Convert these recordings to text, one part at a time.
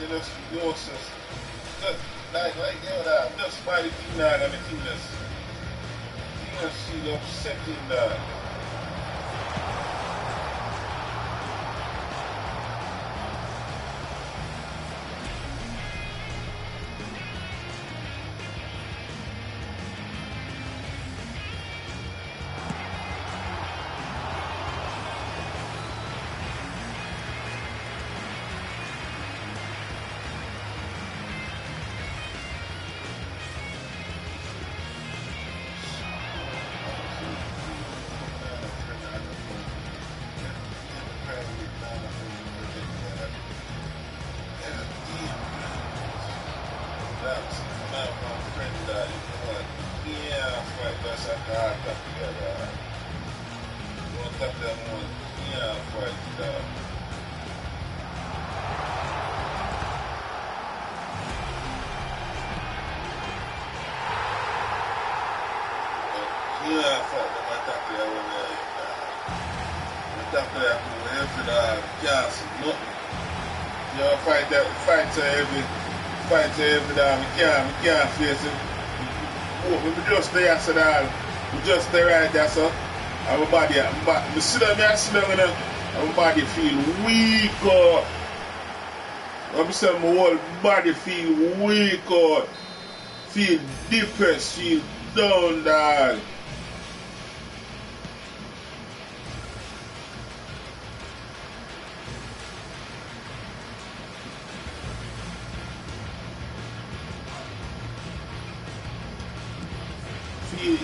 just useless. Just like yo that just buy the thing now and the thing just feel upsetting that. Fight every day, we can't face it. We just there, so that we just there right there, so our body, we sit down, our body feel weak out. I'm saying my whole body feel weak out, feel depressed, feel down, dog.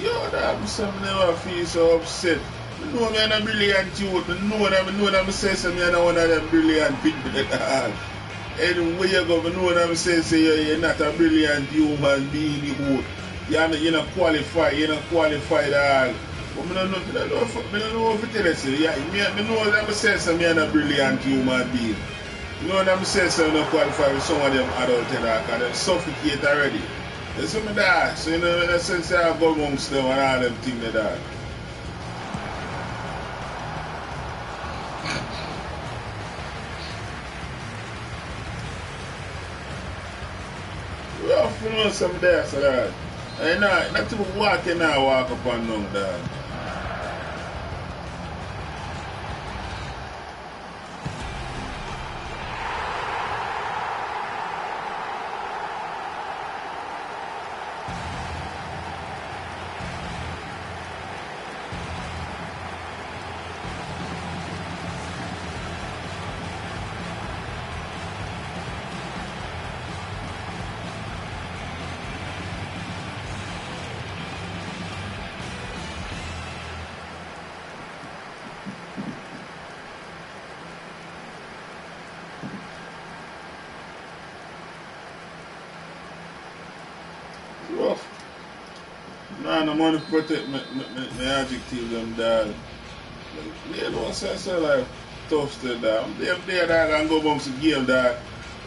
Yo, that I'm saying, I never feel so upset. I know I'm a brilliant youth. I know that I'm saying something, I'm one of them brilliant people at all. Anywhere you go, I know that I'm saying, you're not a brilliant human being, you're not qualified, you're not qualified at all. But I don't know if it is. I know that I'm saying something, I'm a brilliant human being. You know what I'm saying, so I'm not qualified with some of them adults and they suffocate already. There's some of that, so you know, in a sense, I go amongst them and all them things like that. We have to know some there, so that. And not to walk in and walk up and down that. Rough. Man, I'm going to protect my adjective them dog. Like, you know, so like tough still dog. I'm there dog and go bumps the game dog.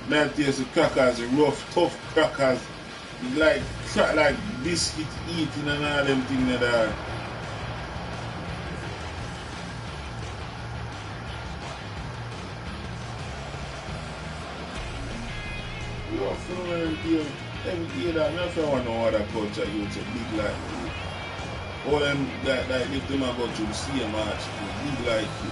Man taste the crackers, the rough, tough crackers. Like biscuit eating and all them things like that. Rough, you know, every day that, I don't want no other culture, you to big like you. All them that if them go to the same match, big like you.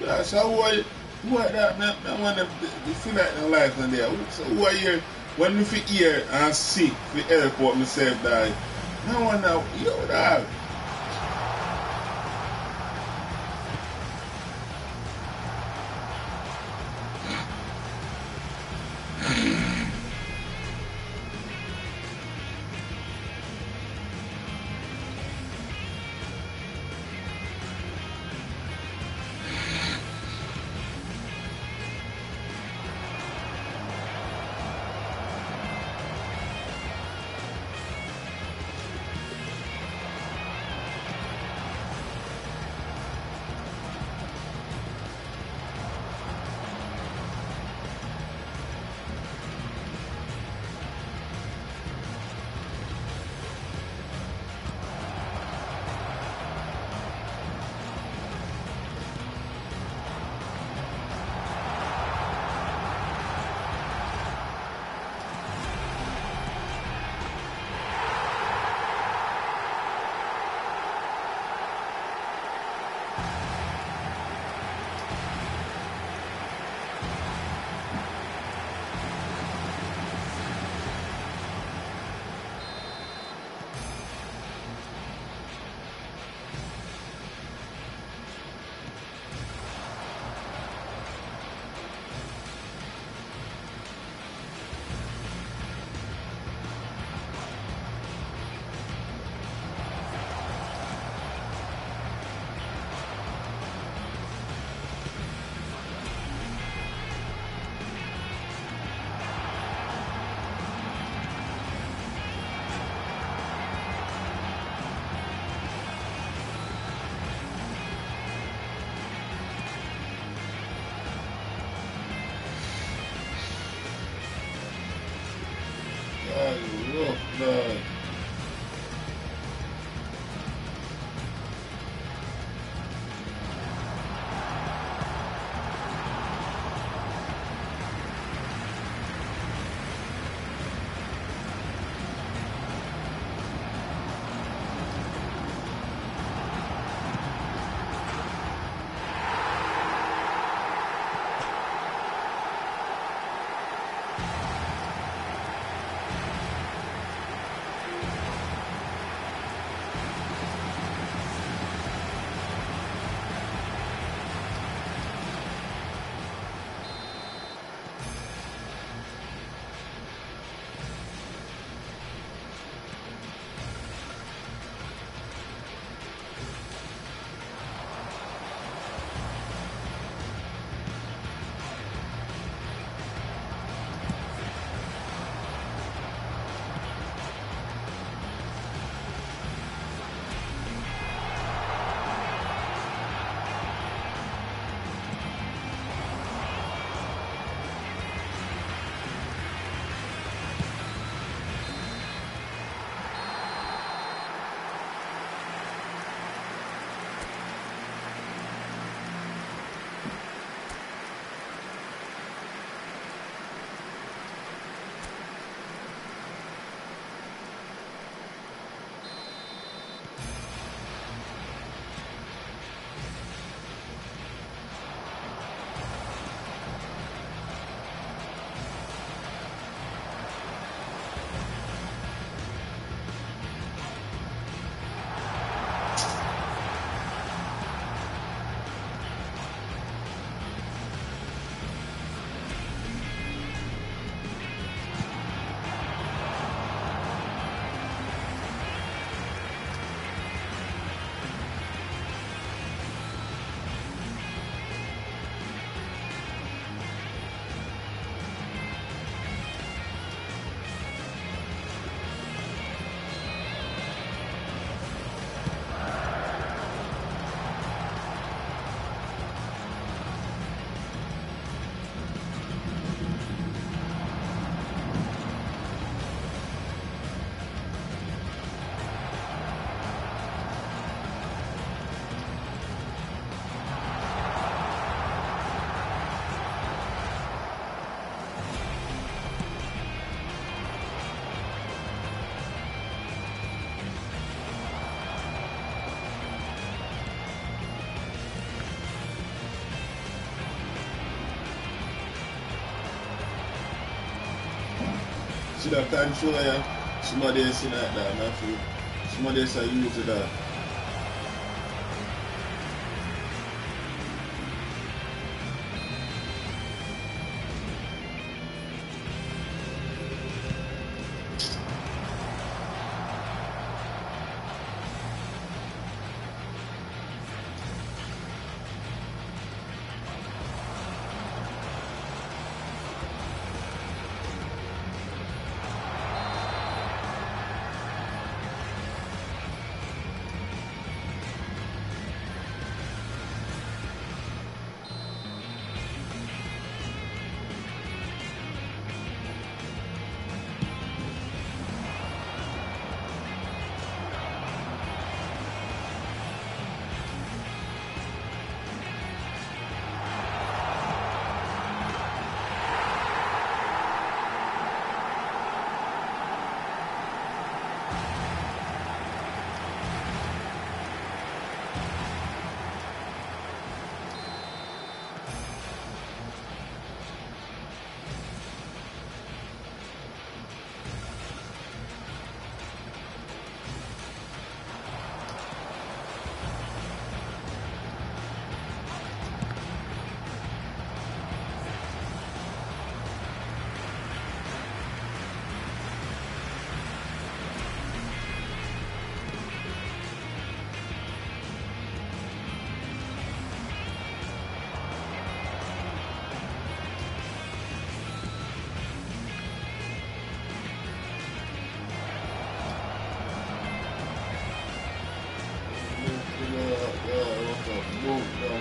Yeah, so who are that? I want to feel like the life in there. So who are you when you feel here and sick, for help myself die? I want to, yo, dog. See that control ya. Somebody else in that not for somebody else use that.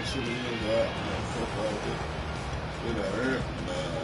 Should have used that. Fuck out it. It hurt. Nah.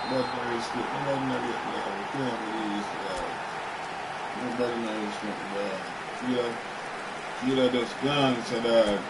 But no respect. Nobody not get me. I can't believe this guy. Nobody not respect me. Feel just gone, so dog.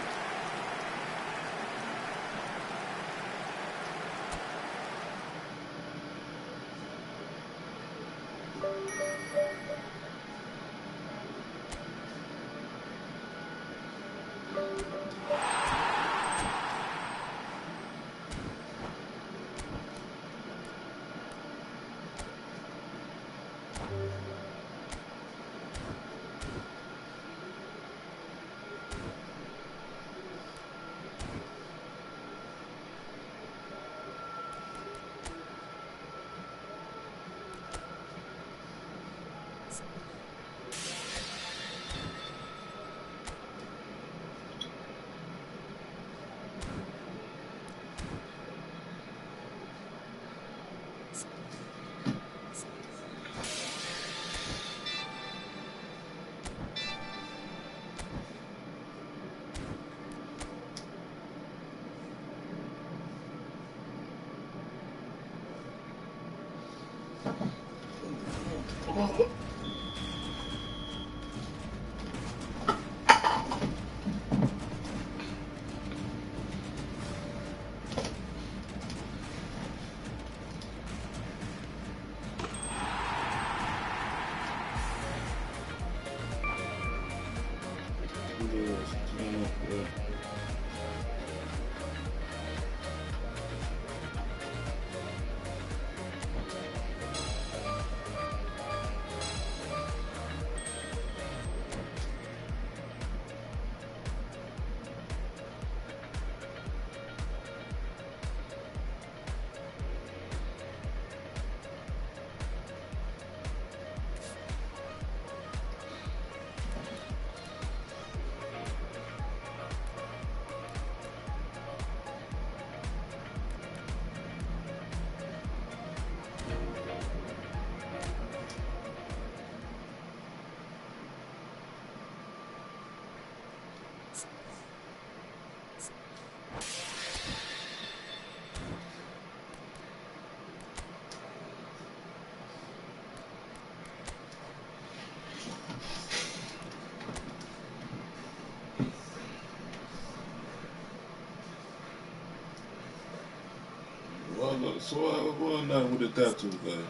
So what's going on with the tattoo guy?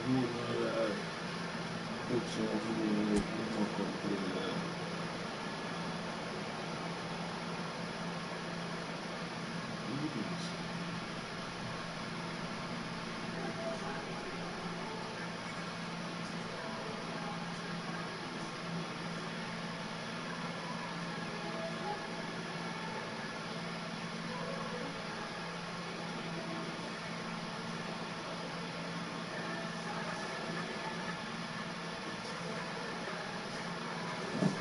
road now, put some food in it, you know, come play that.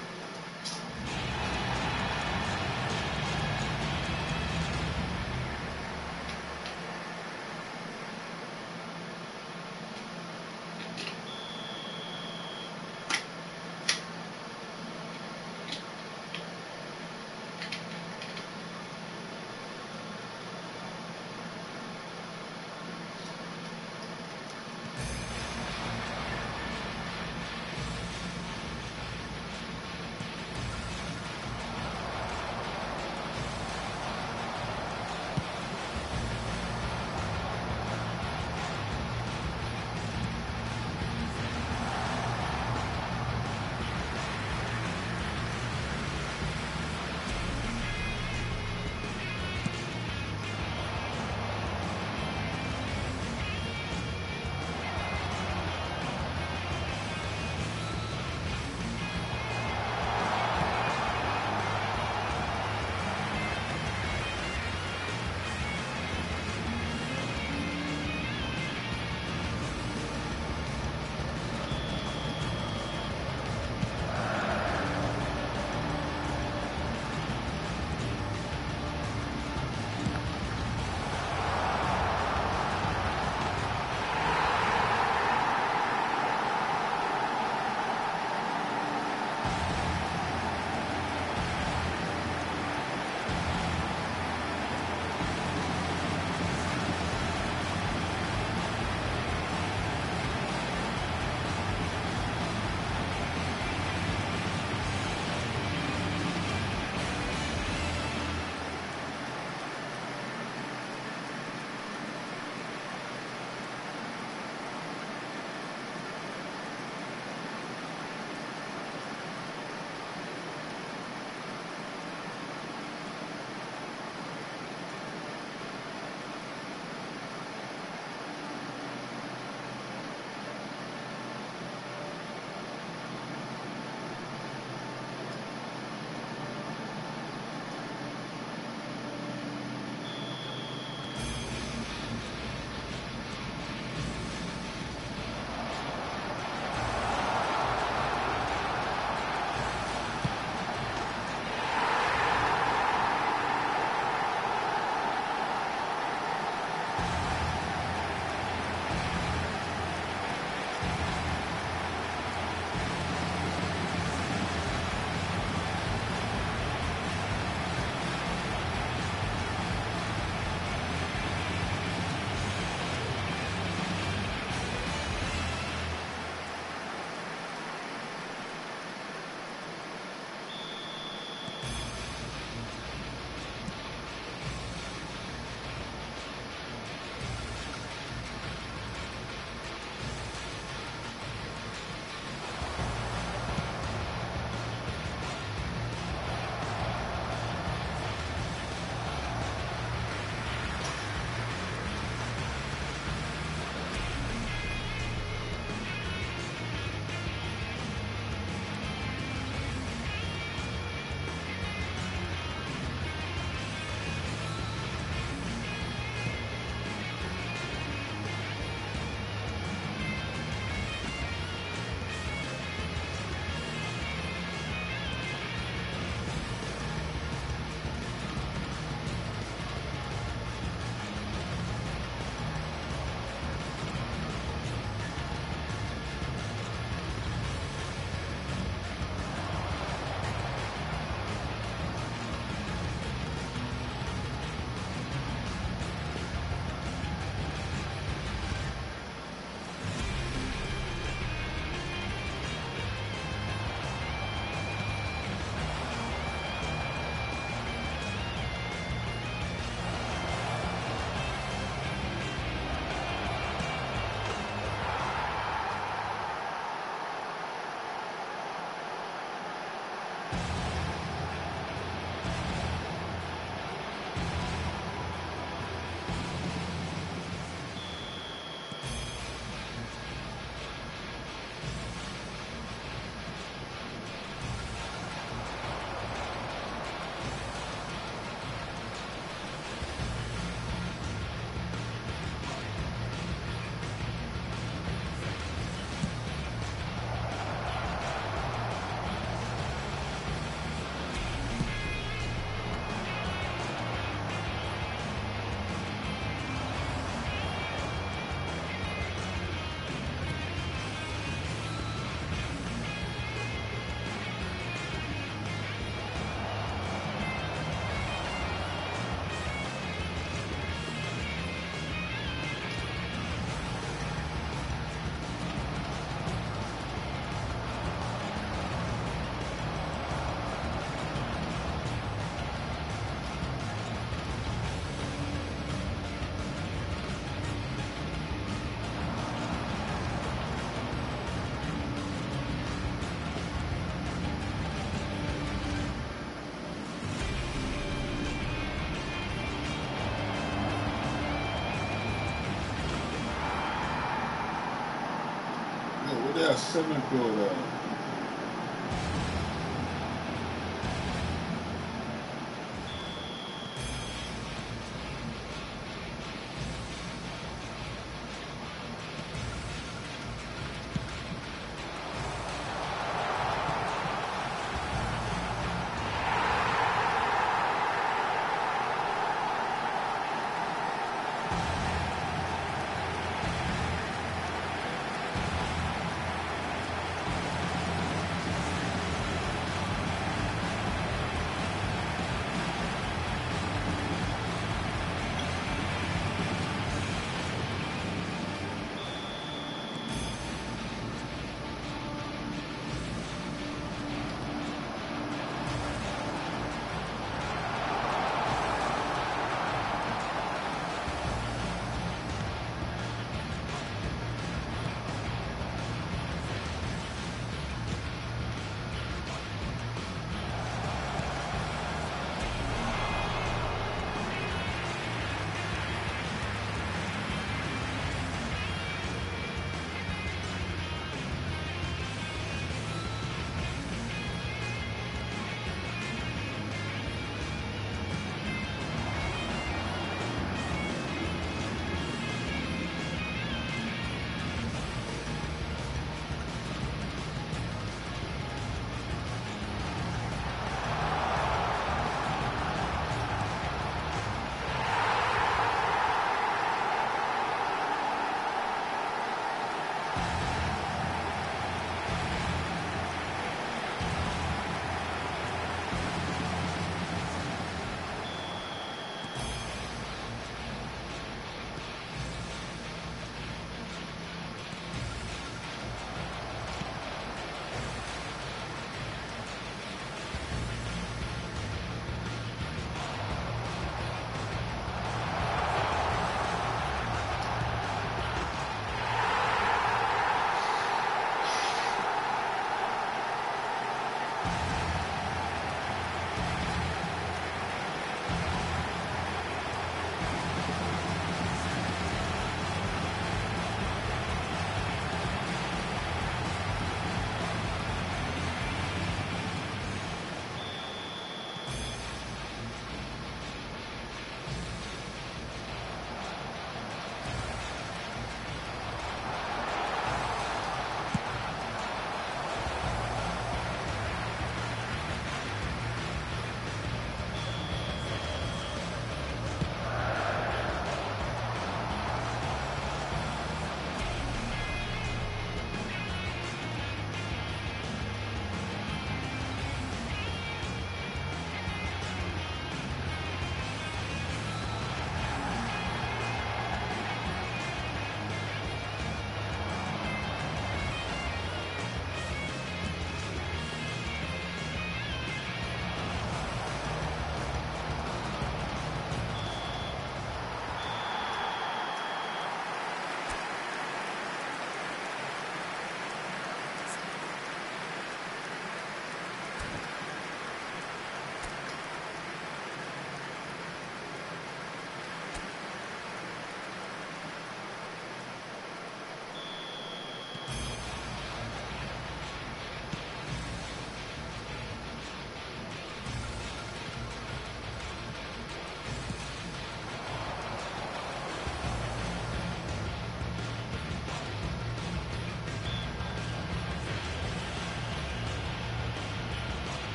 a semi-pro.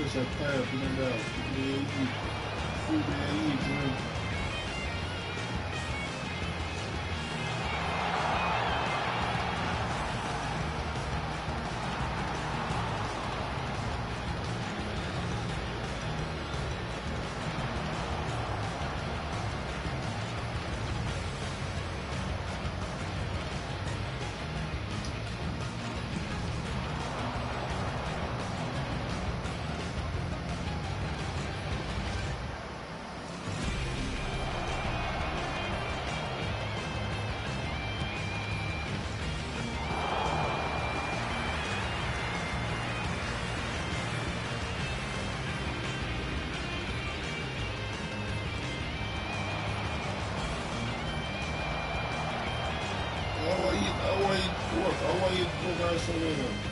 fish are tired from the down. Food they eat, man. eat over somewhere.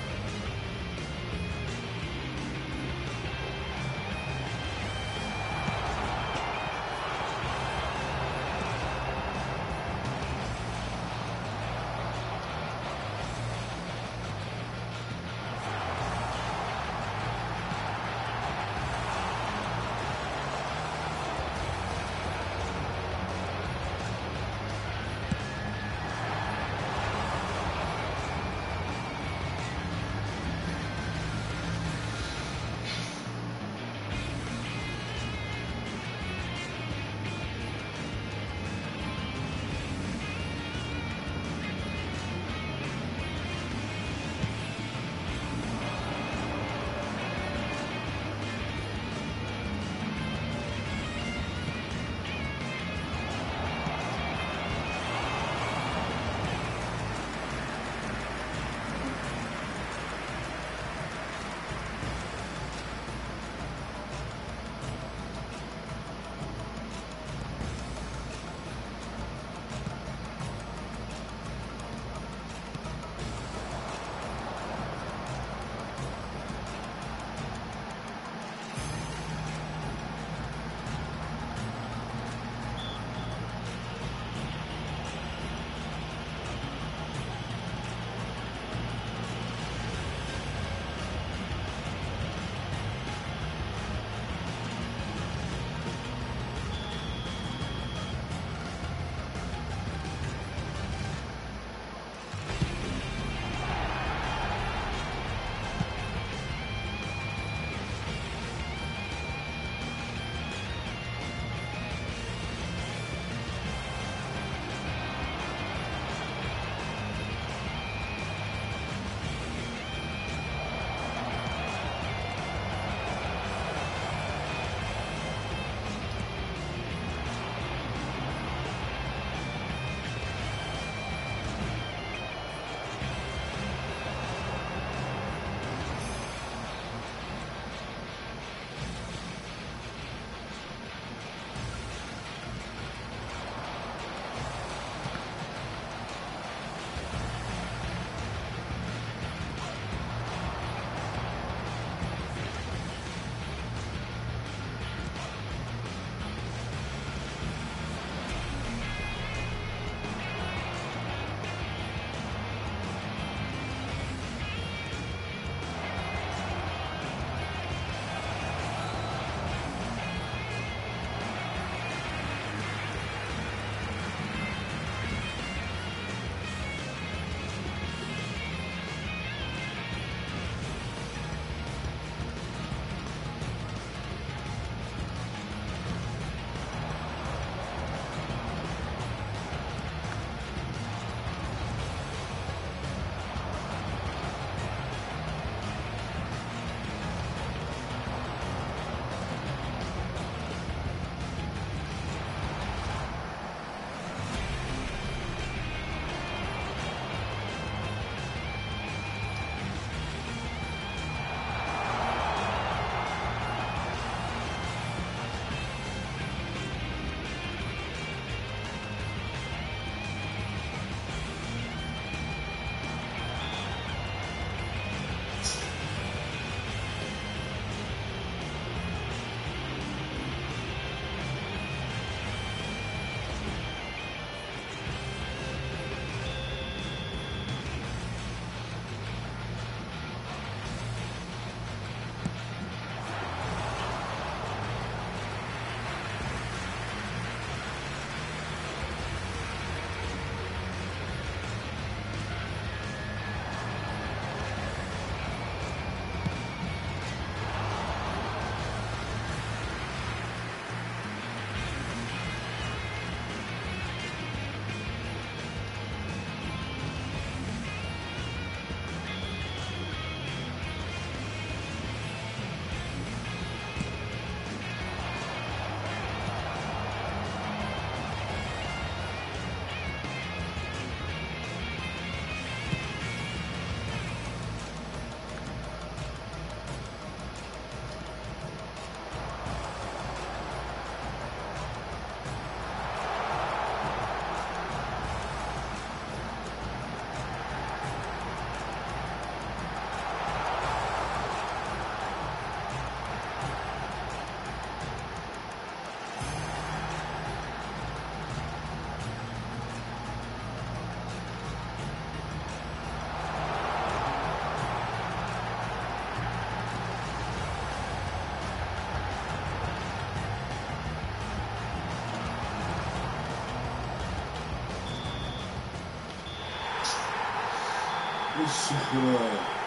Subhanallah.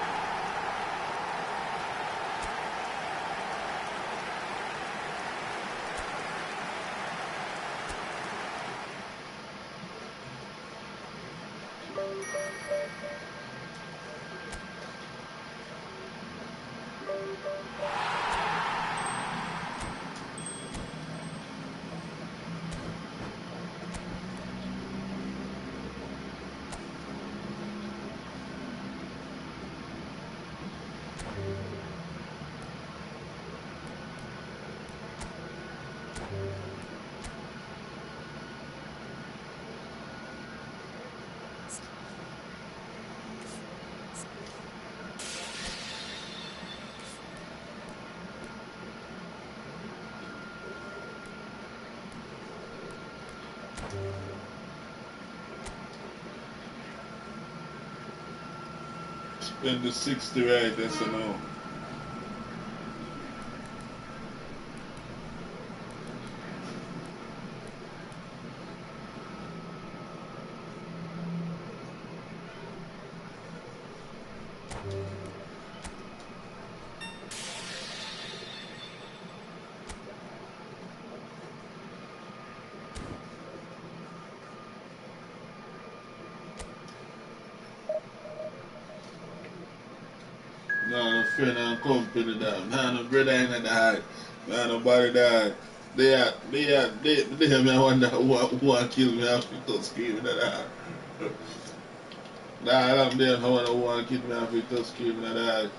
Spend the 60 right, that's a no. No, no friend and company that. Man, no brother in the dog. Man, nobody dog. They, I wonder who kill me after to screaming at that. Nah, I'm there, I wonder who kill me after to screaming at that.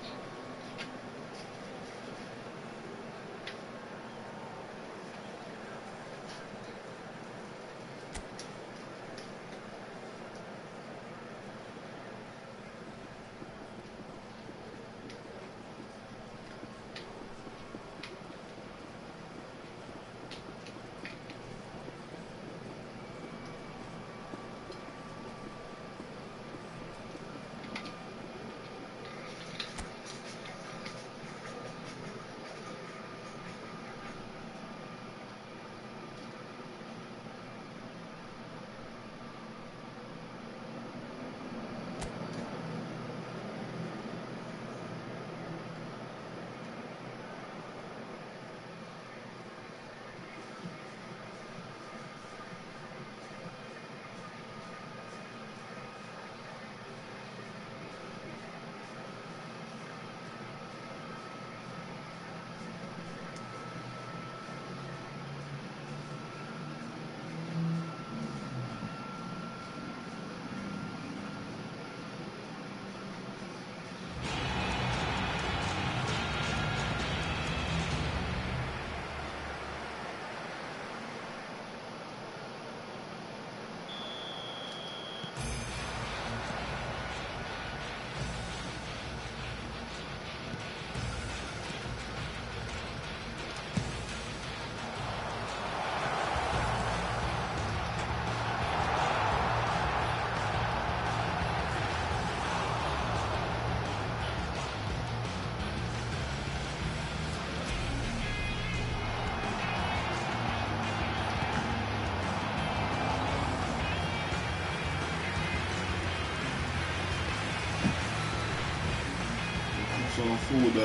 Some food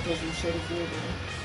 touch him set it for man.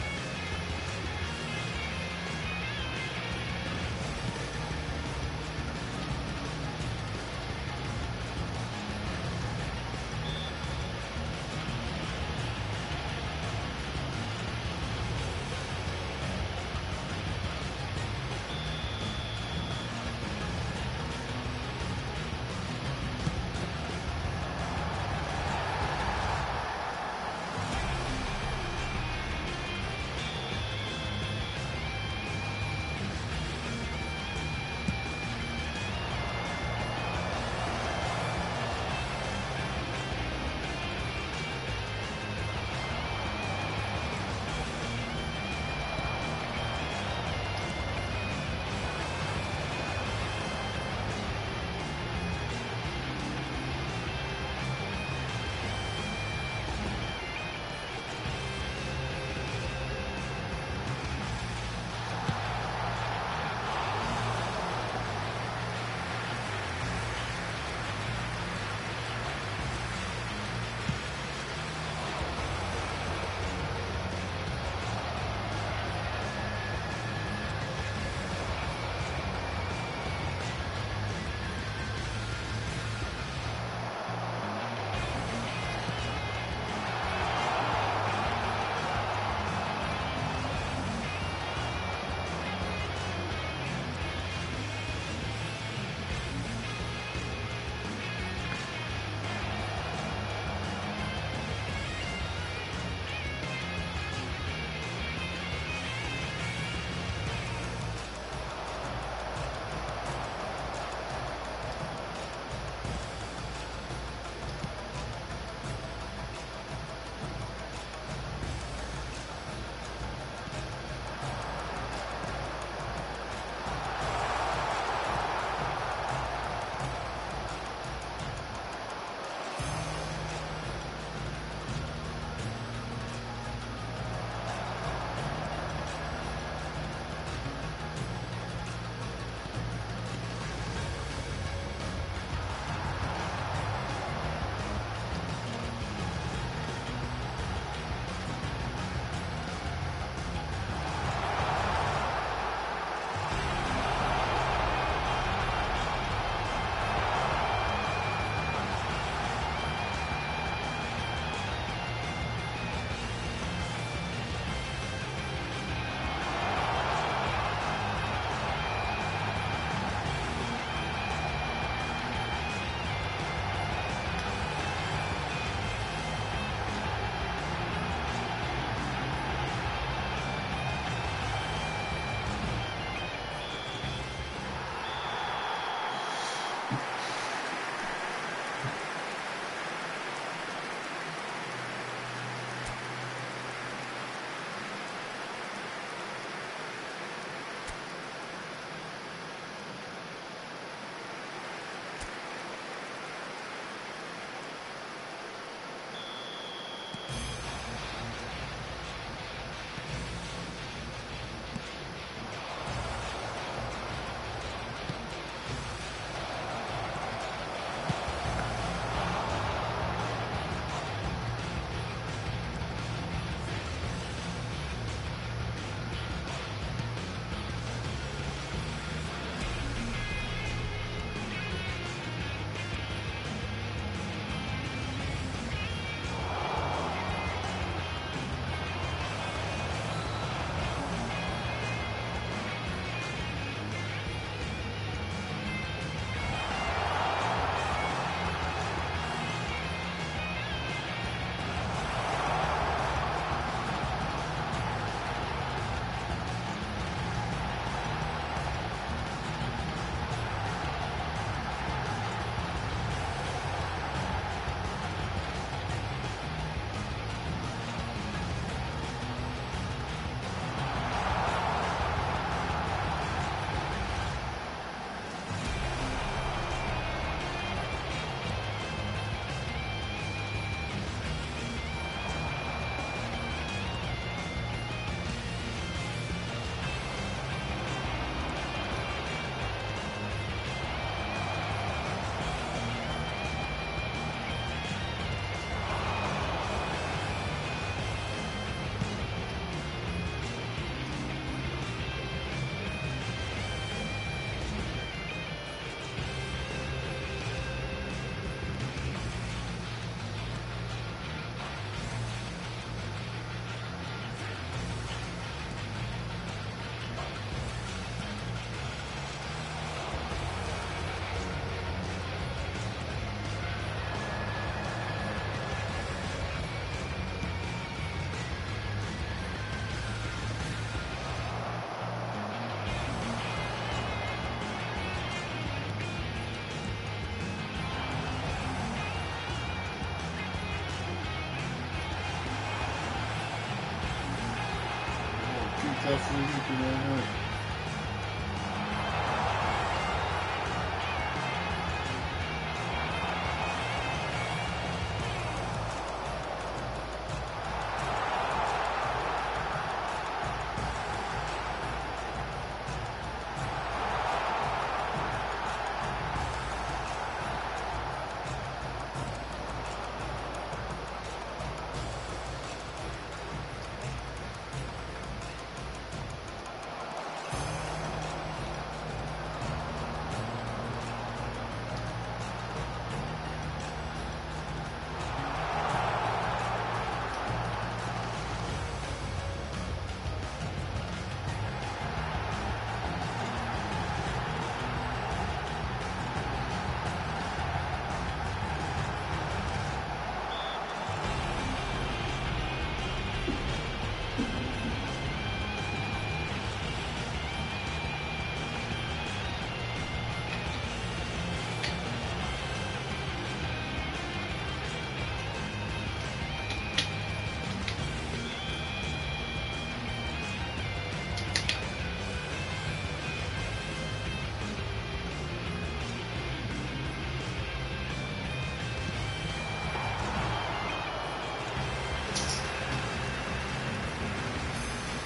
a free hit in our hand.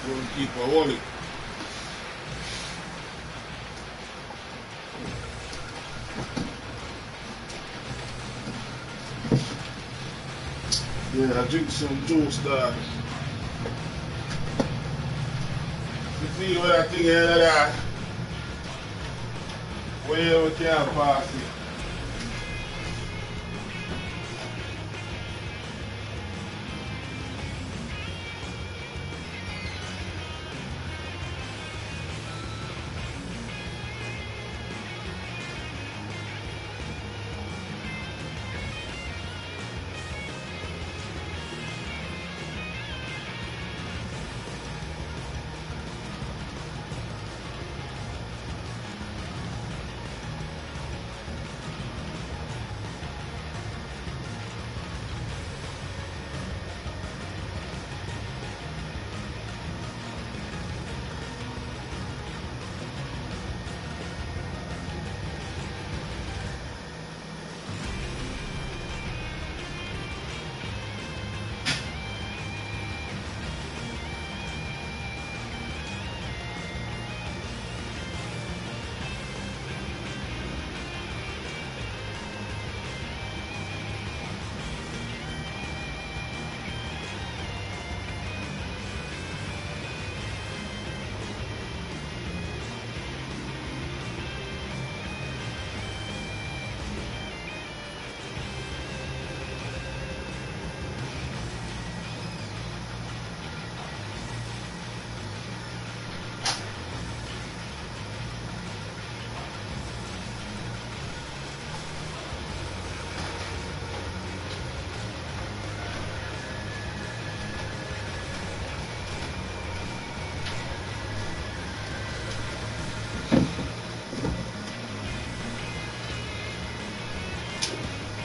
Goalkeeper, hold it. Yeah, I drink some juice there. You feel what I think of that? Where we can't pass it.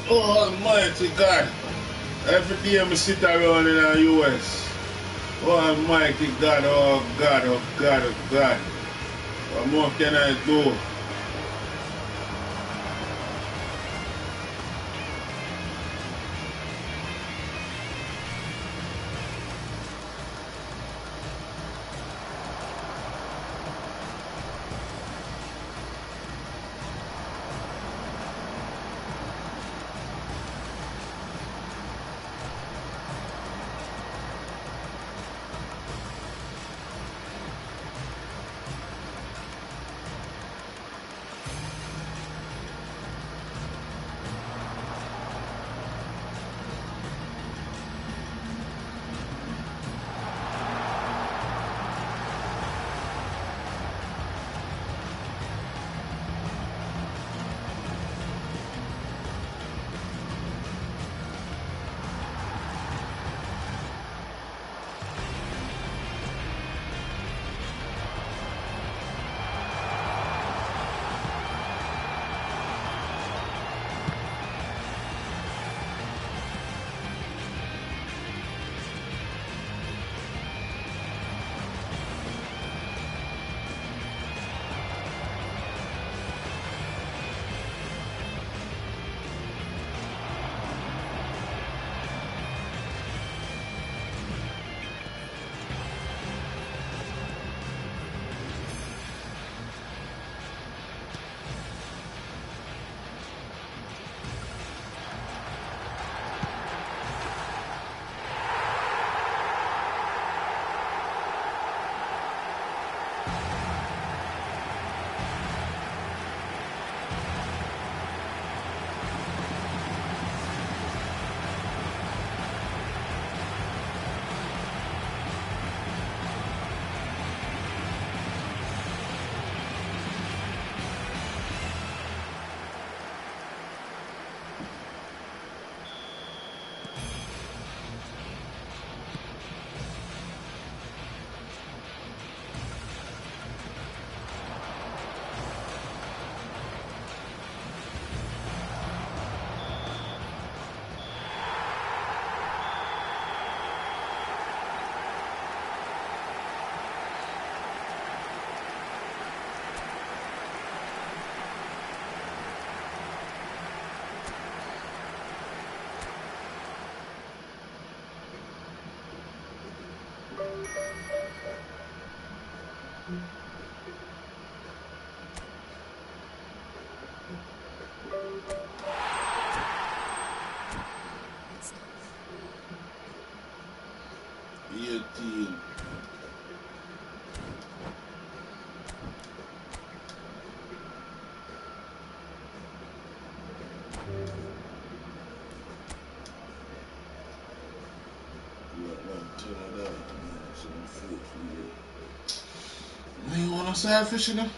Oh, Almighty God. Every day I sit around in the US. Oh, Almighty God, oh God, oh God, oh God. What more can I do? 18. You want to start fishing now?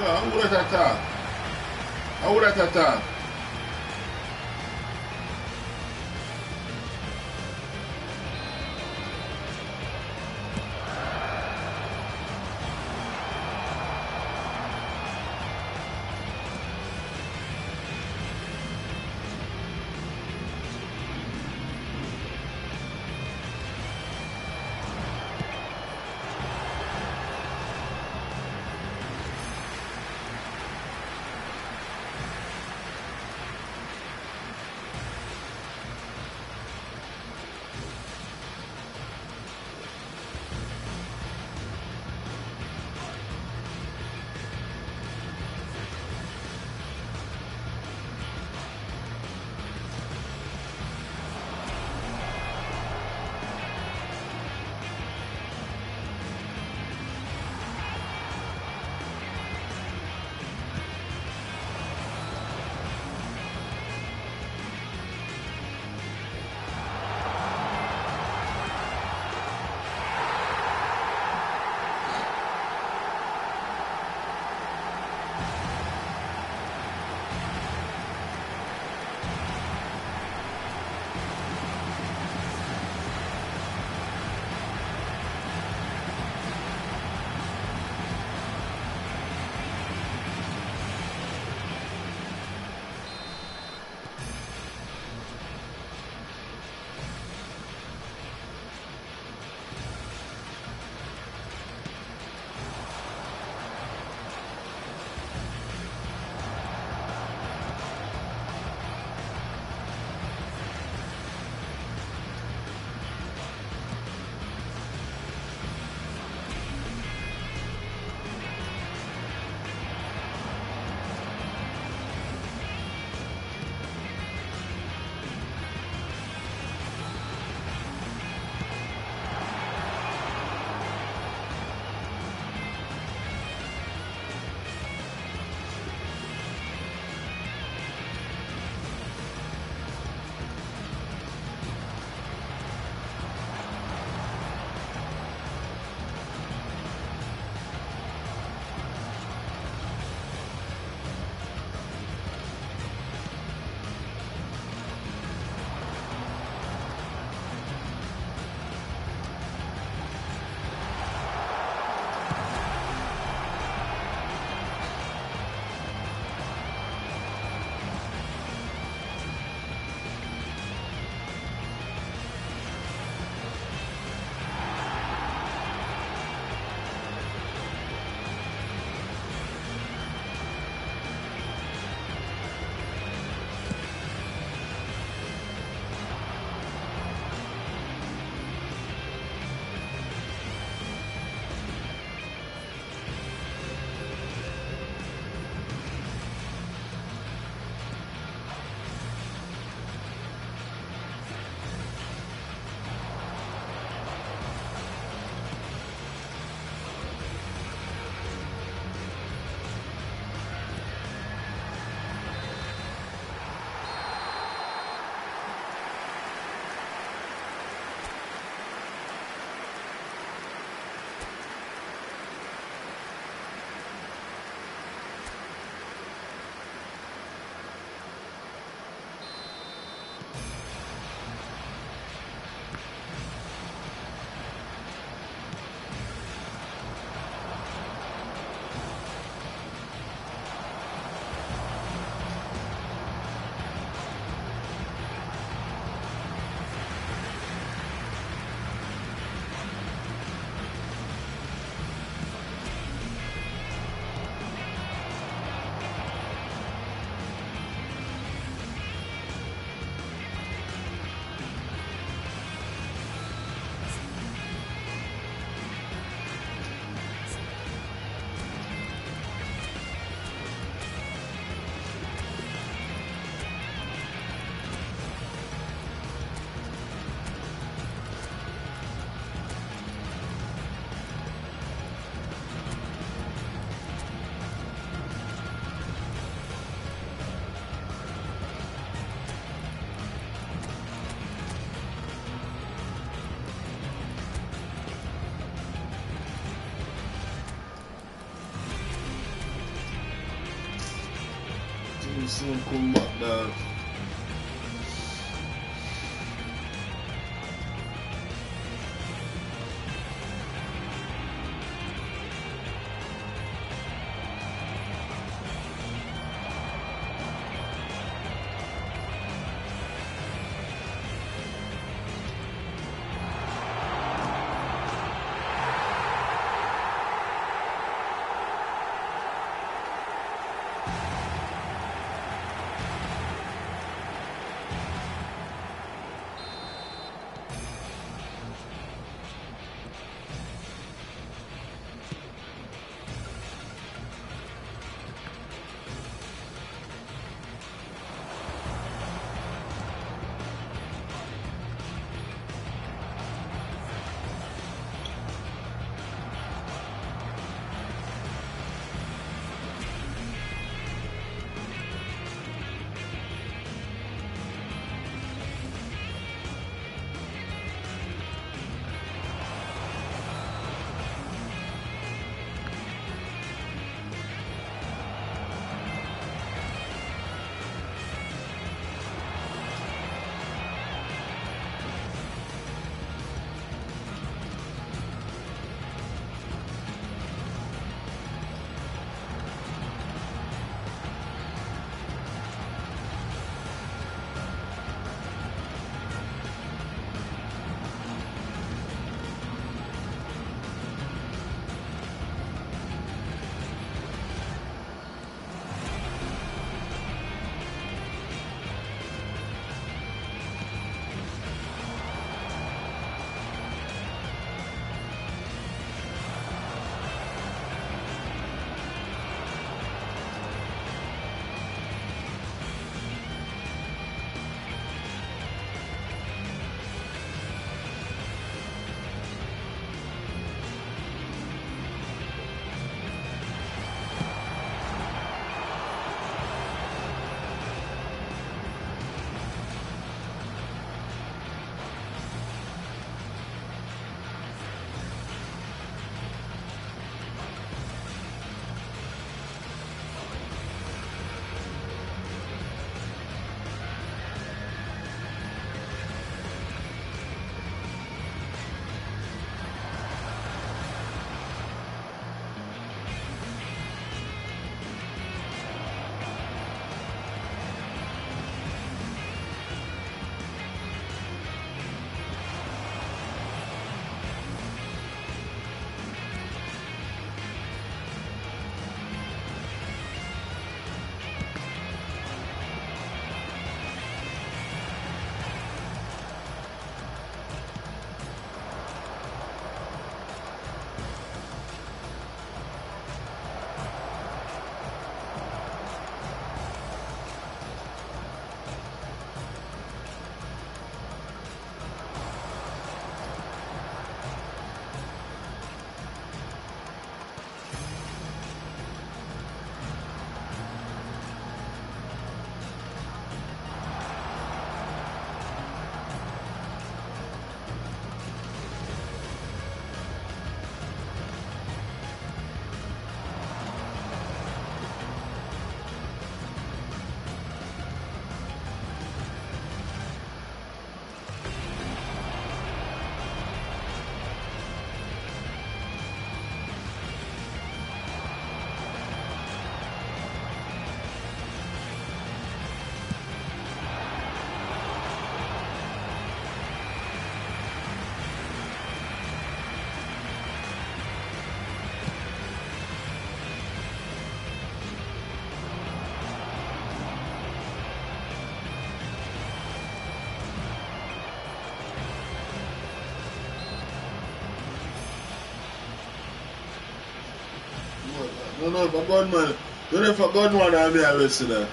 No, who that talk? Who that talk? Him soon come back, dog. No, for gunman. Don't know for gunman I'll be arrested.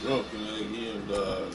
Broken again, dog.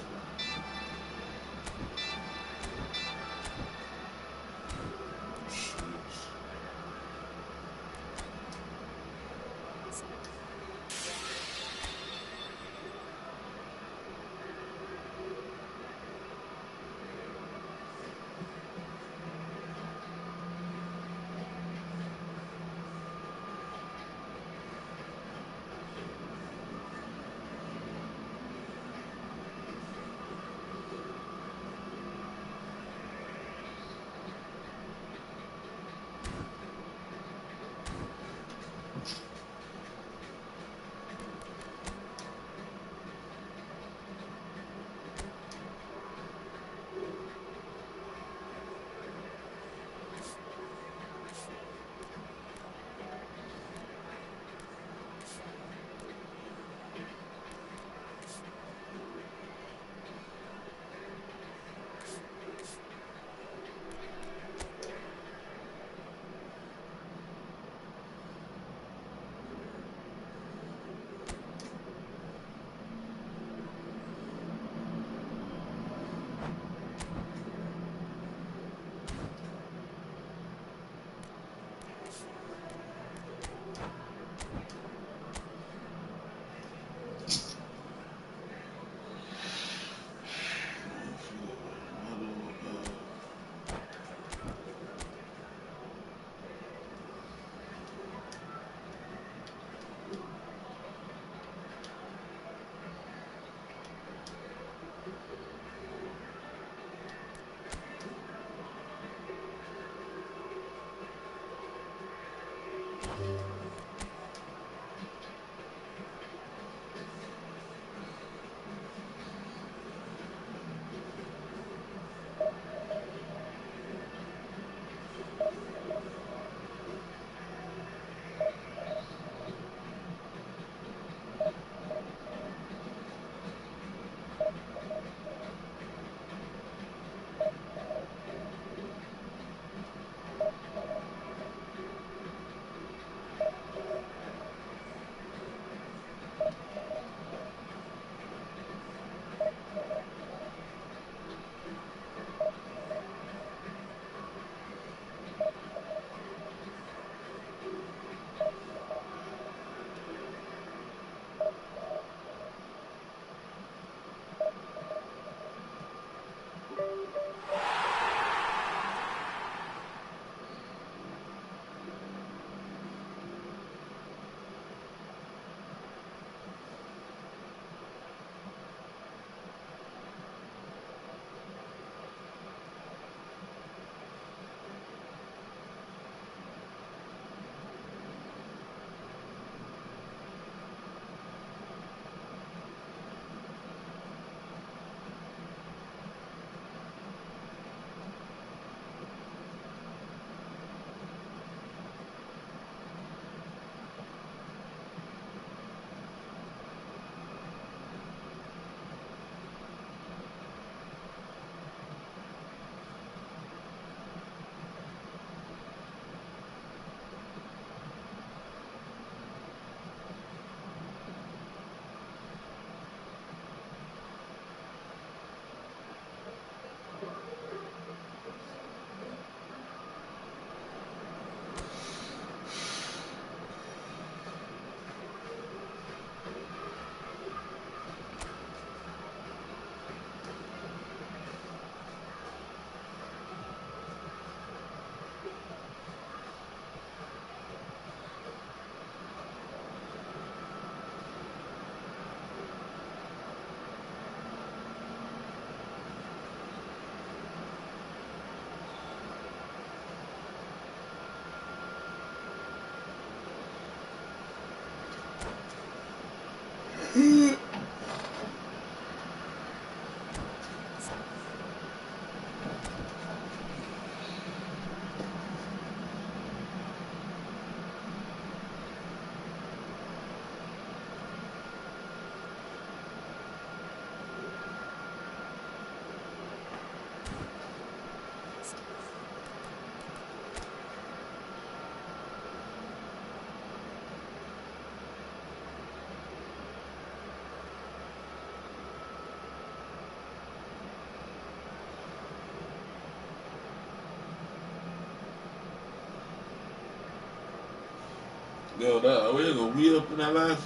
Yo, that way you go way up in the life.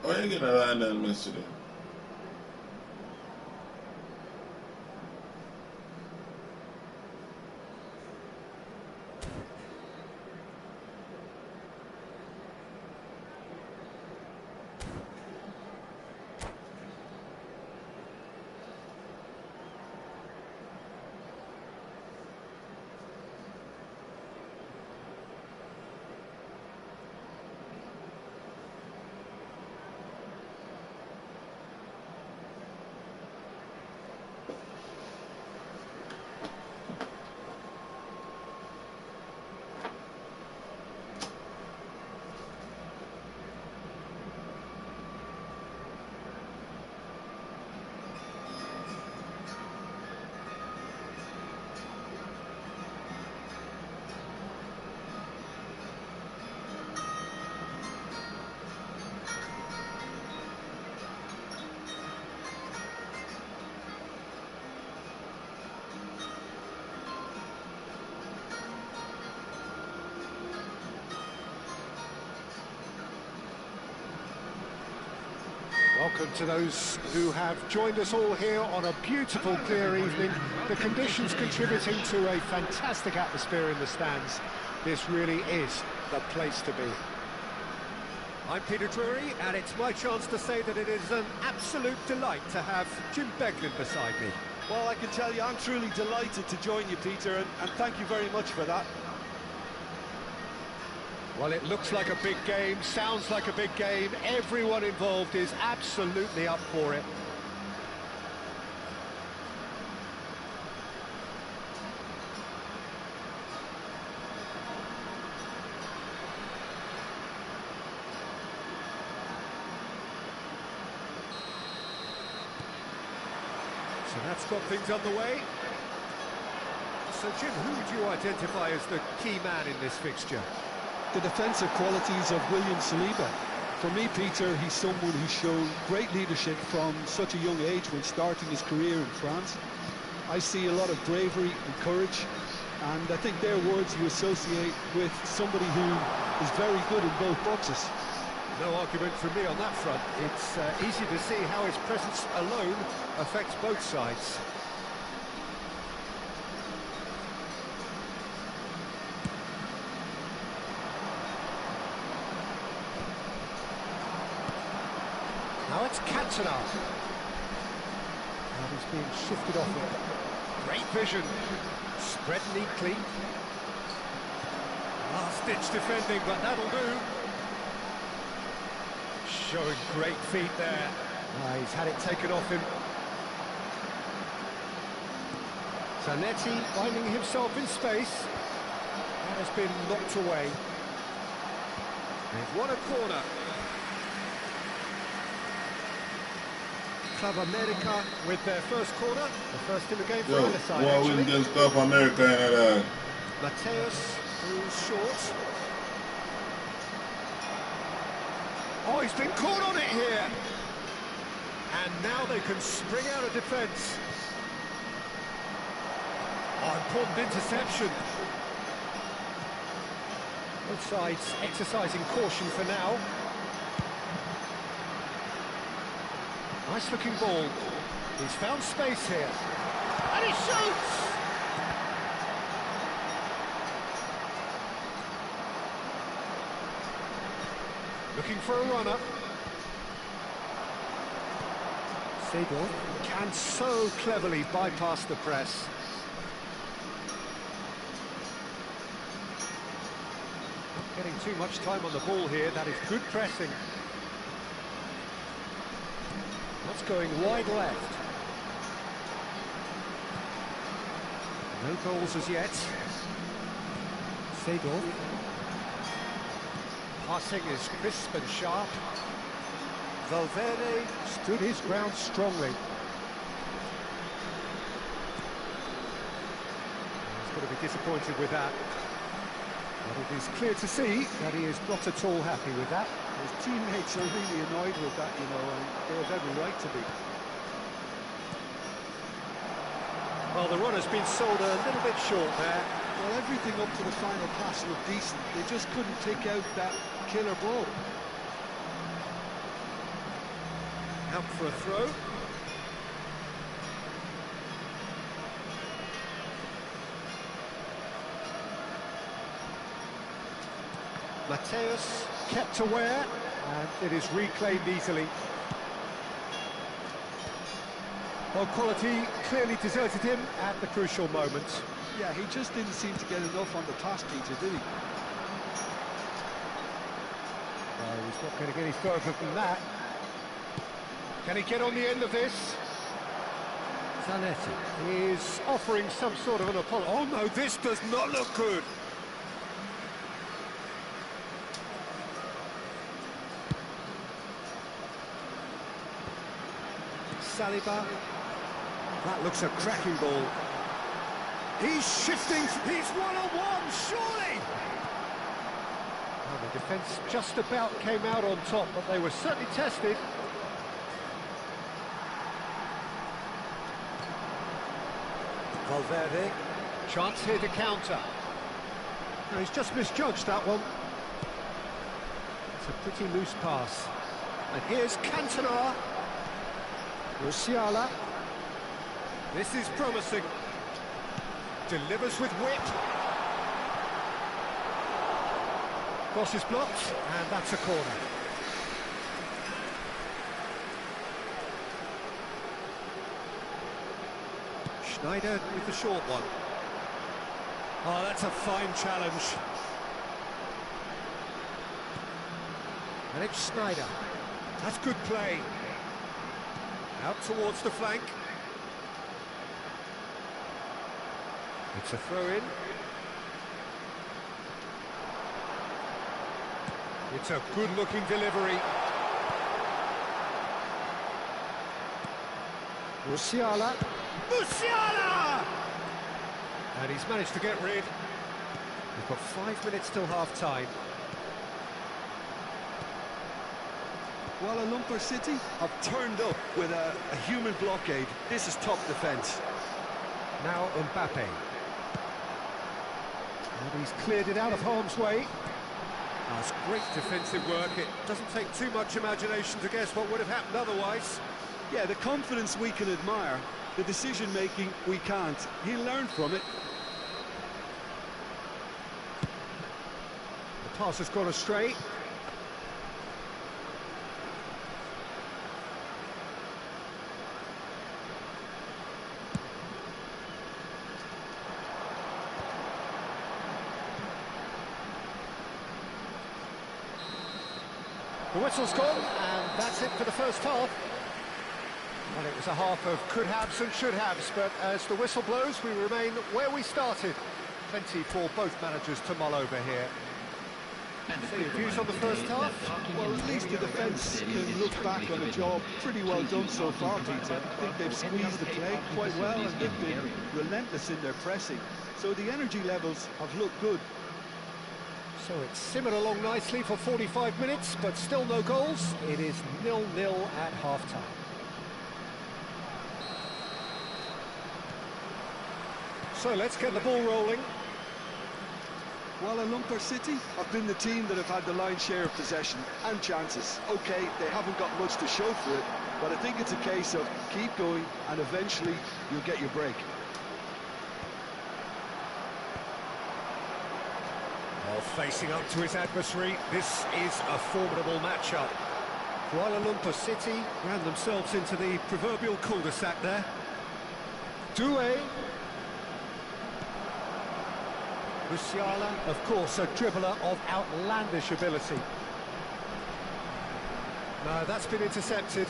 Why you gonna land on me today? Welcome to those who have joined us all here on a beautiful, clear evening. The conditions contributing to a fantastic atmosphere in the stands. This really is the place to be. I'm Peter Drury, and it's my chance to say that it is an absolute delight to have Jim Beglin beside me. Well, I can tell you, I'm truly delighted to join you, Peter, and thank you very much for that. Well, it looks like a big game, sounds like a big game. Everyone involved is absolutely up for it. So that's got things underway. So, Jim, who would you identify as the key man in this fixture? The defensive qualities of William Saliba. For me, Peter, he's someone who's shown great leadership from such a young age when starting his career in France. I see a lot of bravery and courage, and I think they're words you associate with somebody who is very good in both boxes. No argument from me on that front. It's easy to see how his presence alone affects both sides. Now it's Cantona. And he's being shifted off it. Great vision. Spread neatly. Last-ditch defending, but that'll do. Showing great feet there. He's had it taken off him. Zanetti finding himself in space. That has been knocked away. They've won a corner. Club America with their first corner. The first in the game for either side, actually. Win against Club America and Mateus, who's short. Oh, he's been caught on it here. And now they can spring out of defence. Oh, important interception. Both sides exercising caution for now. Nice looking ball. He's found space here. And he shoots! Looking for a runner. Seagull can so cleverly bypass the press. Not getting too much time on the ball here. That is good pressing. What's going wide left? No goals as yet. Seagull. Passing is crisp and sharp. Valverde stood his ground strongly. He's going to be disappointed with that. But it is clear to see that he is not at all happy with that. His teammates are really annoyed with that, you know, and they have every right to be. Well, the run has been sold a little bit short there. Well, everything up to the final pass looked decent. They just couldn't take out that killer ball. Out for a throw. Mateus kept aware, and it is reclaimed easily. Well, quality clearly deserted him at the crucial moment. Yeah, he just didn't seem to get enough on the pass, Peter, did he? Well, he's not going to get any further than that. Can he get on the end of this? Zanetti is offering some sort of an apology. Oh no, this does not look good. Saliba. That looks a cracking ball. He's shifting. He's one-on-one, surely! Well, the defence just about came out on top, but they were certainly tested. Valverde. Chance here to counter. No, he's just misjudged that one. It's a pretty loose pass. And here's Cantona. Musiala. This is promising. Delivers with wit. Cross is blocked, and that's a corner. Schneider with the short one. Oh, that's a fine challenge. And it's Schneider. That's good play. Out towards the flank. It's a throw-in. It's a good-looking delivery. Musiala. Musiala! And he's managed to get rid. We've got 5 minutes till half-time. Kuala Lumpur City have turned up with a human blockade. This is top defence. Now Mbappe. And he's cleared it out of harm's way. That's great defensive work. It doesn't take too much imagination to guess what would have happened otherwise. Yeah, the confidence we can admire, the decision-making we can't. He'll learn from it. The pass has gone astray. The whistle's gone, and that's it for the first half. Well, it was a half of could-haves and should-haves, but as the whistle blows, we remain where we started. Plenty for both managers to mull over here. So your views on the first half? Well, at least the defence can look back on a job pretty well done so far, Peter. I think they've squeezed the play quite well, and they've been relentless in their pressing. So the energy levels have looked good. So it's simmered along nicely for 45 minutes, but still no goals. It is 0-0 at half-time. So let's get the ball rolling. Kuala Lumpur City have been the team that have had the lion's share of possession and chances. OK, they haven't got much to show for it, but I think it's a case of keep going and eventually you'll get your break. Well, facing up to his adversary, this is a formidable matchup. Kuala Lumpur City ran themselves into the proverbial cul-de-sac there. Doué. Musiala, of course, a dribbler of outlandish ability. No, that's been intercepted.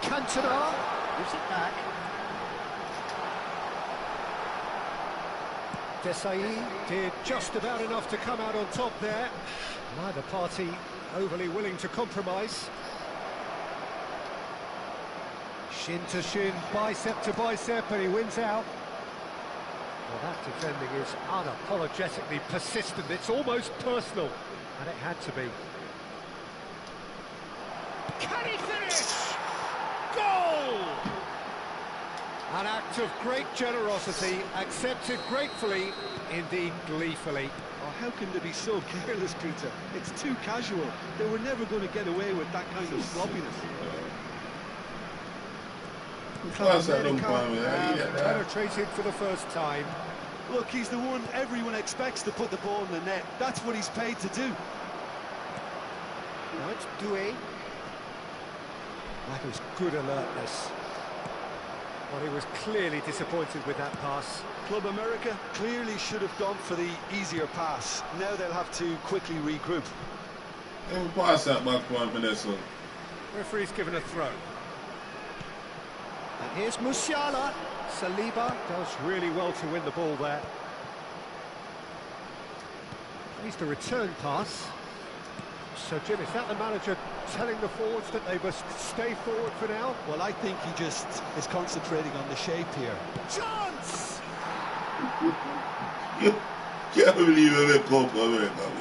Cantona gives it back. Desai did just about enough to come out on top there. Neither party overly willing to compromise. Shin to shin, bicep to bicep, and he wins out. Well, that defending is unapologetically persistent. It's almost personal, and it had to be. Can he finish? Goal! An act of great generosity, accepted gratefully, indeed gleefully. Oh, how can they be so careless, Peter? It's too casual. They were never going to get away with that kind of sloppiness. Penetrated for the first time. Look, he's the one everyone expects to put the ball in the net. That's what he's paid to do. Now it's Doué. That was good alertness. Well, he was clearly disappointed with that pass. Club America clearly should have gone for the easier pass. Now they'll have to quickly regroup. Don't pass that back one for this one. Referee's given a throw. And here's Musiala. Saliba does really well to win the ball there. Needs the return pass. So, Jim, is that the manager telling the forwards that they must stay forward for now? Well, I think he just is concentrating on the shape here. Chance! Can't believe it, Club America.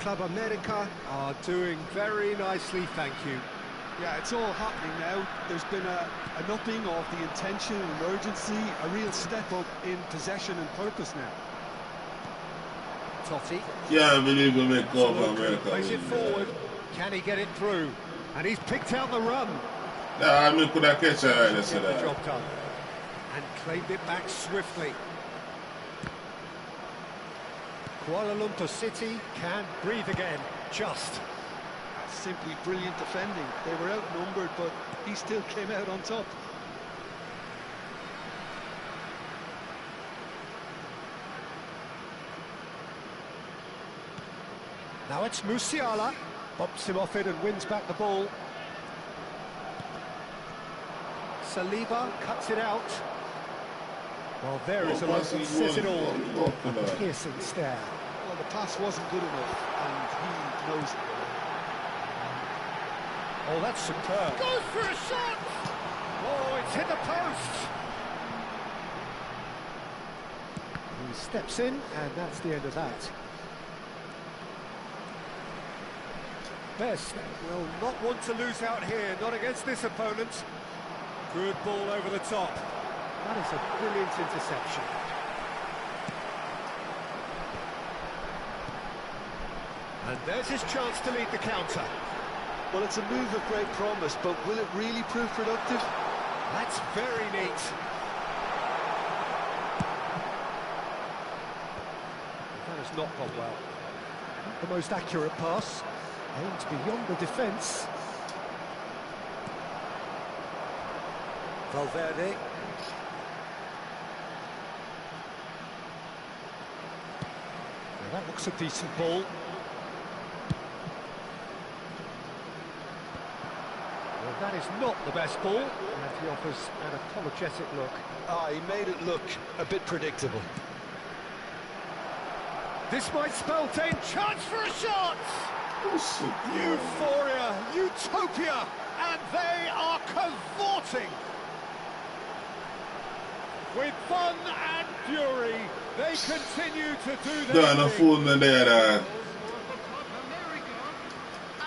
Club America are doing very nicely, thank you. Yeah, it's all happening now. There's been an upping of the intention and urgency, a real step up in possession and purpose now. Totti. Can't believe we make Club America. Plays it forward. Can he get it through? And he's picked out the run. Nah, I mean, could I catch her right? Get the job done. And claimed it back swiftly. Kuala Lumpur City can breathe again. Just. Simply brilliant defending. They were outnumbered, but he still came out on top. Now it's Musiala. Bumps him off it and wins back the ball. Saliba cuts it out. Well, there is a look that says it all. A piercing stare. Well, the pass wasn't good enough, and he knows it. Oh, that's superb. Goes for a shot! Oh, it's hit the post! He steps in, and that's the end of that. Best will not want to lose out here, not against this opponent. Good ball over the top. That is a brilliant interception. And there's his chance to lead the counter. Well, it's a move of great promise, but will it really prove productive? That's very neat. That has not gone well. Not the most accurate pass. Aimed beyond the defence. Valverde. Now that looks a decent ball. That is not the best ball, and he offers an apologetic look. He made it look a bit predictable. This might spell danger. Chance for a shot! Euphoria, utopia, and they are cavorting. With fun and fury, they continue to do their thing.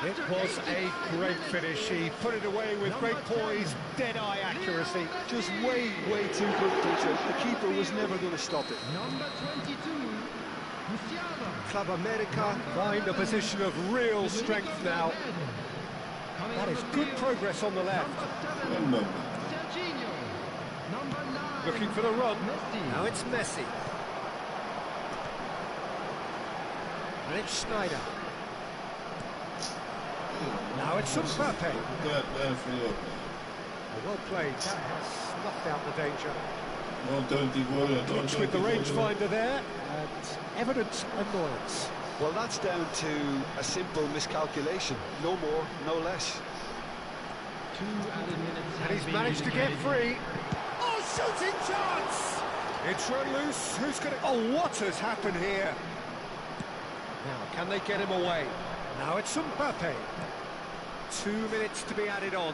It was a great finish. He put it away with great poise, dead-eye accuracy. Just way, way too good, Peter. The keeper was never going to stop it. Number 22, Club America find a position of real strength now. That is good progress on the left. Looking for the run. Now it's Messi. And it's Schneider. Now it's Mbappe. Well played. That has snuffed out the danger. Touch with the rangefinder there, and evident annoyance. Well, that's down to a simple miscalculation. No more, no less. And he's managed to get free. Oh, shooting chance! It's run loose. Who's going to... Oh, what has happened here? Now, can they get him away? Now it's Mbappe. 2 minutes to be added on.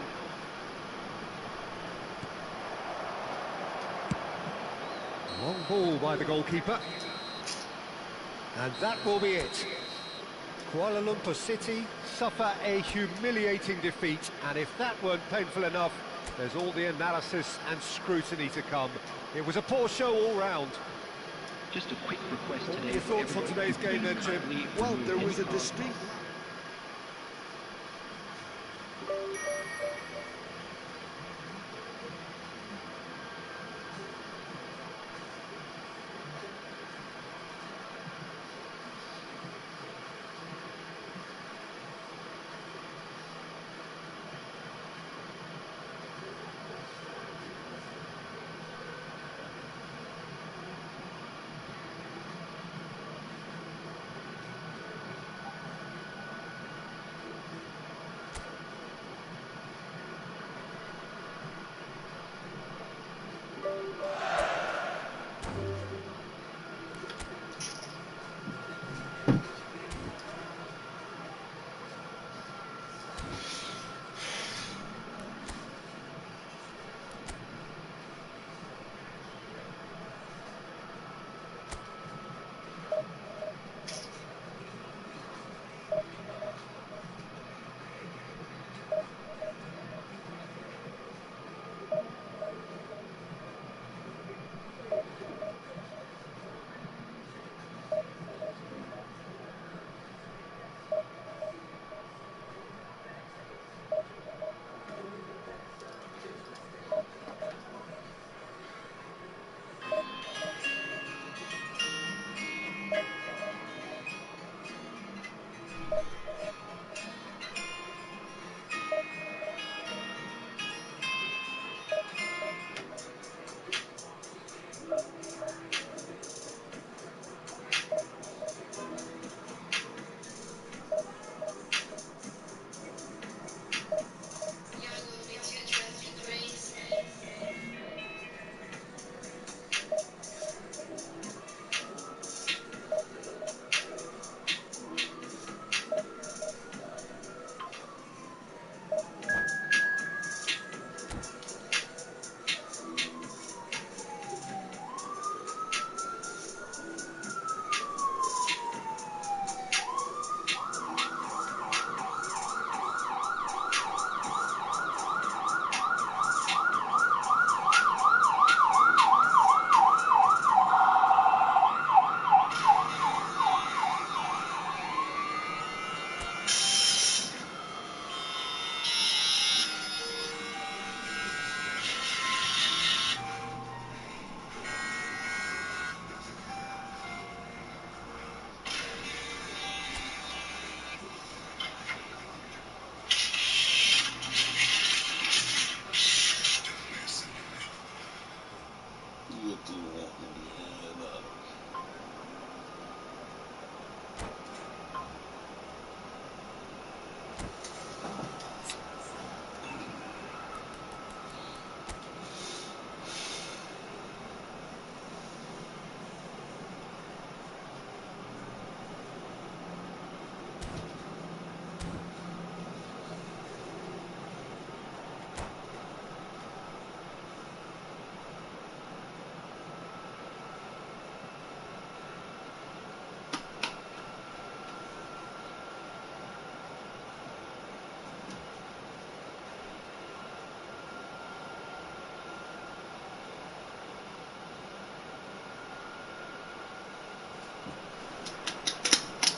Long ball by the goalkeeper. And that will be it. Kuala Lumpur City suffer a humiliating defeat, and if that weren't painful enough, there's all the analysis and scrutiny to come. It was a poor show all round. Just a quick request today. What are your thoughts on today's game then, Jim? Well, there was a distinct...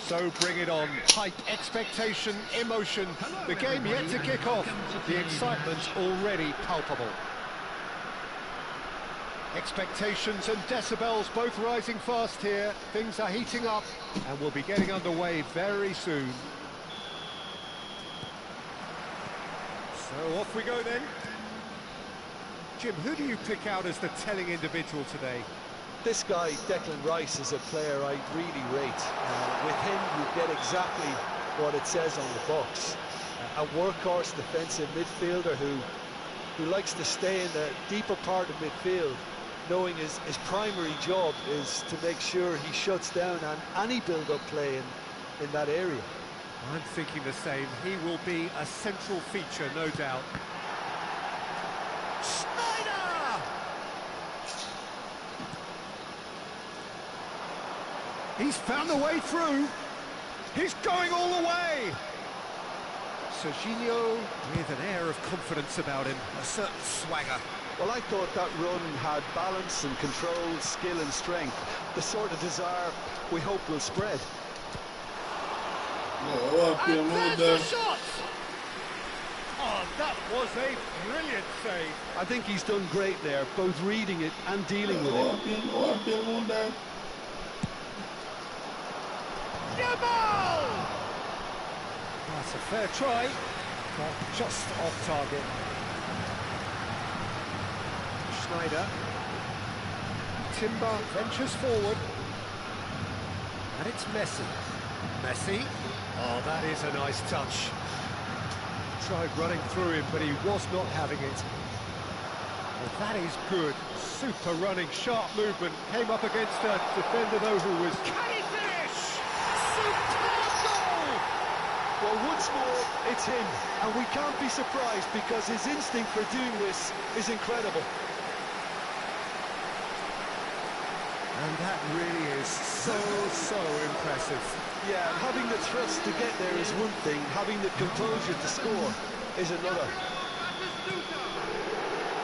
So bring it on. Hype, expectation, emotion. The game yet to kick off. The excitement already palpable. Expectations and decibels both rising fast here. Things are heating up and we'll be getting underway very soon. So off we go then. Jim, who do you pick out as the telling individual today? This guy, Declan Rice, is a player I really rate. With him, you get exactly what it says on the box. A workhorse defensive midfielder who likes to stay in the deeper part of midfield, knowing his primary job is to make sure he shuts down any build-up play in that area. I'm thinking the same. He will be a central feature, no doubt. Schneider! He's found a way through. He's going all the way. Serginho with an air of confidence about him, a certain swagger. Well, I thought that run had balance and control, skill and strength. The sort of desire we hope will spread. And there's the shot! Oh, that was a brilliant save. I think he's done great there, both reading it and dealing with it. Jamal! That's a fair try, but just off target. Schneider. Timber ventures forward. And it's Messi. Messi. Oh, that is a nice touch. Tried running through him, but he was not having it. Well, that is good. Super running, sharp movement. Came up against a defender, though, who was... Can he finish? Superb goal! Well, once more, it's him. And we can't be surprised because his instinct for doing this is incredible. And that really is so impressive. Yeah, having the thrust to get there is one thing, having the composure to score is another.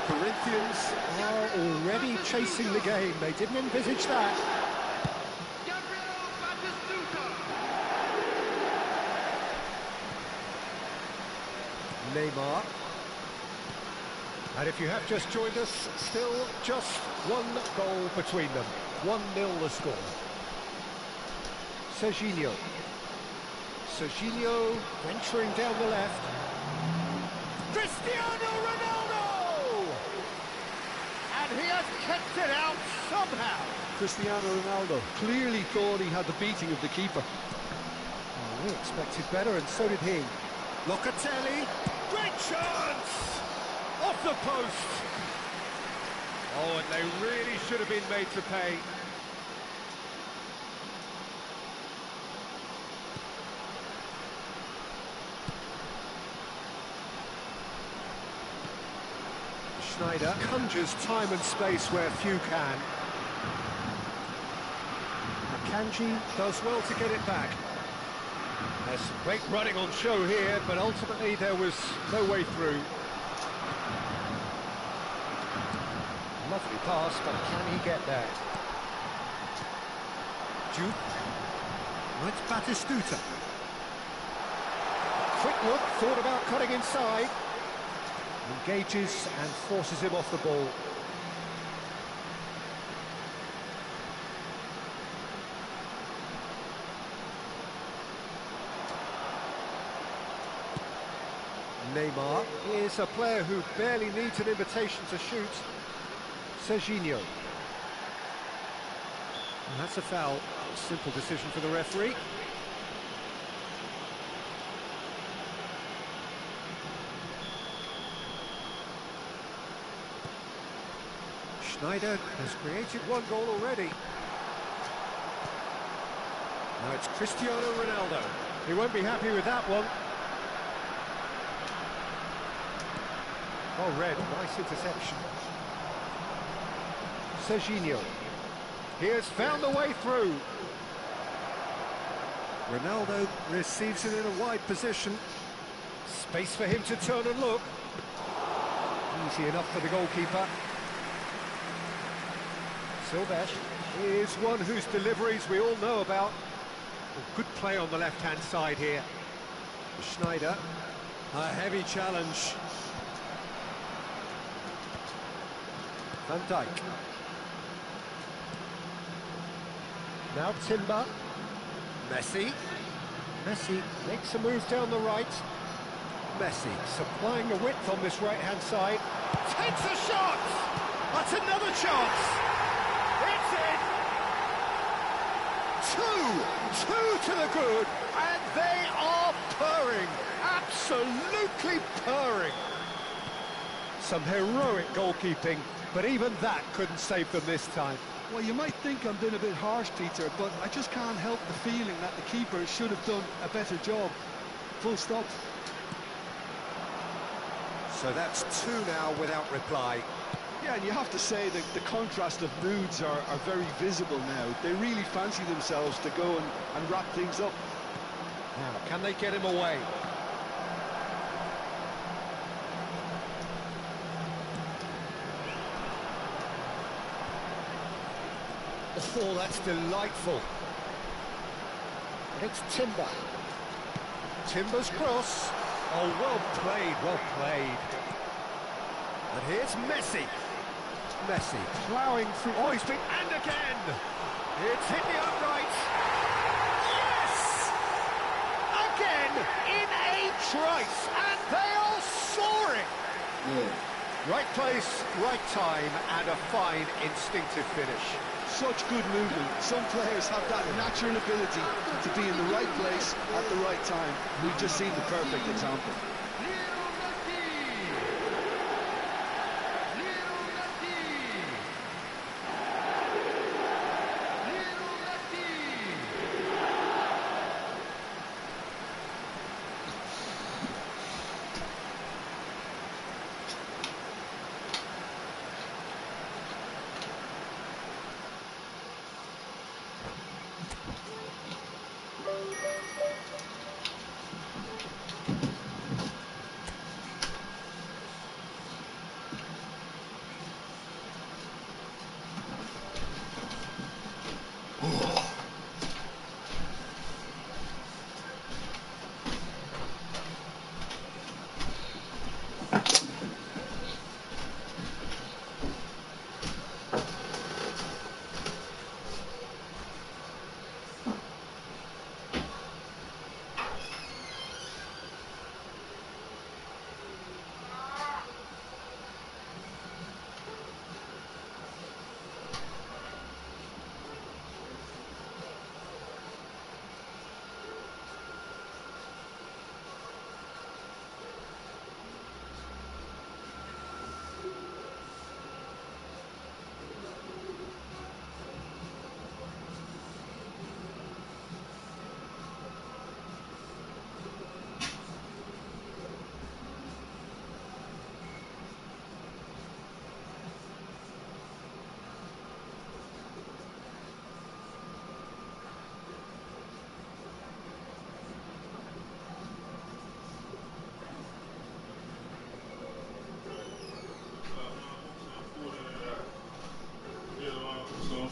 Corinthians are already chasing the game. They didn't envisage that. Neymar. And if you have just joined us, still just one goal between them. 1-0 the score. Serginho. Serginho venturing down the left. Cristiano Ronaldo! And he has kept it out somehow. Cristiano Ronaldo clearly thought he had the beating of the keeper. Oh, we expected better, and so did he. Locatelli. Great chance! Off the post! Oh, and they really should have been made to pay. Schneider conjures time and space where few can. Akanji does well to get it back. There's some great running on show here, but ultimately there was no way through. Lovely pass, but can he get there? Duke. Well, it's Batistuta. Quick look, thought about cutting inside. Engages and forces him off the ball. Neymar is a player who barely needs an invitation to shoot. Serginho. And that's a foul. Simple decision for the referee. Schneider has created one goal already. Now it's Cristiano Ronaldo. He won't be happy with that one. Oh, Red, nice interception. Serginho. He has found a way through. Ronaldo receives it in a wide position. Space for him to turn and look. Easy enough for the goalkeeper. Silvesh is one whose deliveries we all know about. Good play on the left-hand side here. Schneider. A heavy challenge. Van Dijk. Now Timber. Messi. Messi makes a move down the right. Messi supplying the width on this right-hand side. Takes a shot! That's another chance! It's in! Two to the good, and they are purring. Absolutely purring. Some heroic goalkeeping, but even that couldn't save them this time. Well, you might think I'm being a bit harsh, Peter, but I just can't help the feeling that the keeper should have done a better job. Full stop. So that's 2 now without reply. Yeah, and you have to say that the contrast of moods are very visible now. They really fancy themselves to go and wrap things up. Now, can they get him away? Oh, that's delightful. It's Timber. Timber's cross. Oh, well played, well played. And here's Messi. Messi ploughing through. Oh, he's been... And again! It's hit the upright. Yes! Again, in a trice. And they are soaring. Yeah. Right place, right time, and a fine instinctive finish. Such good movement. Some players have that natural ability to be in the right place at the right time. We've just seen the perfect example.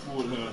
Food, huh?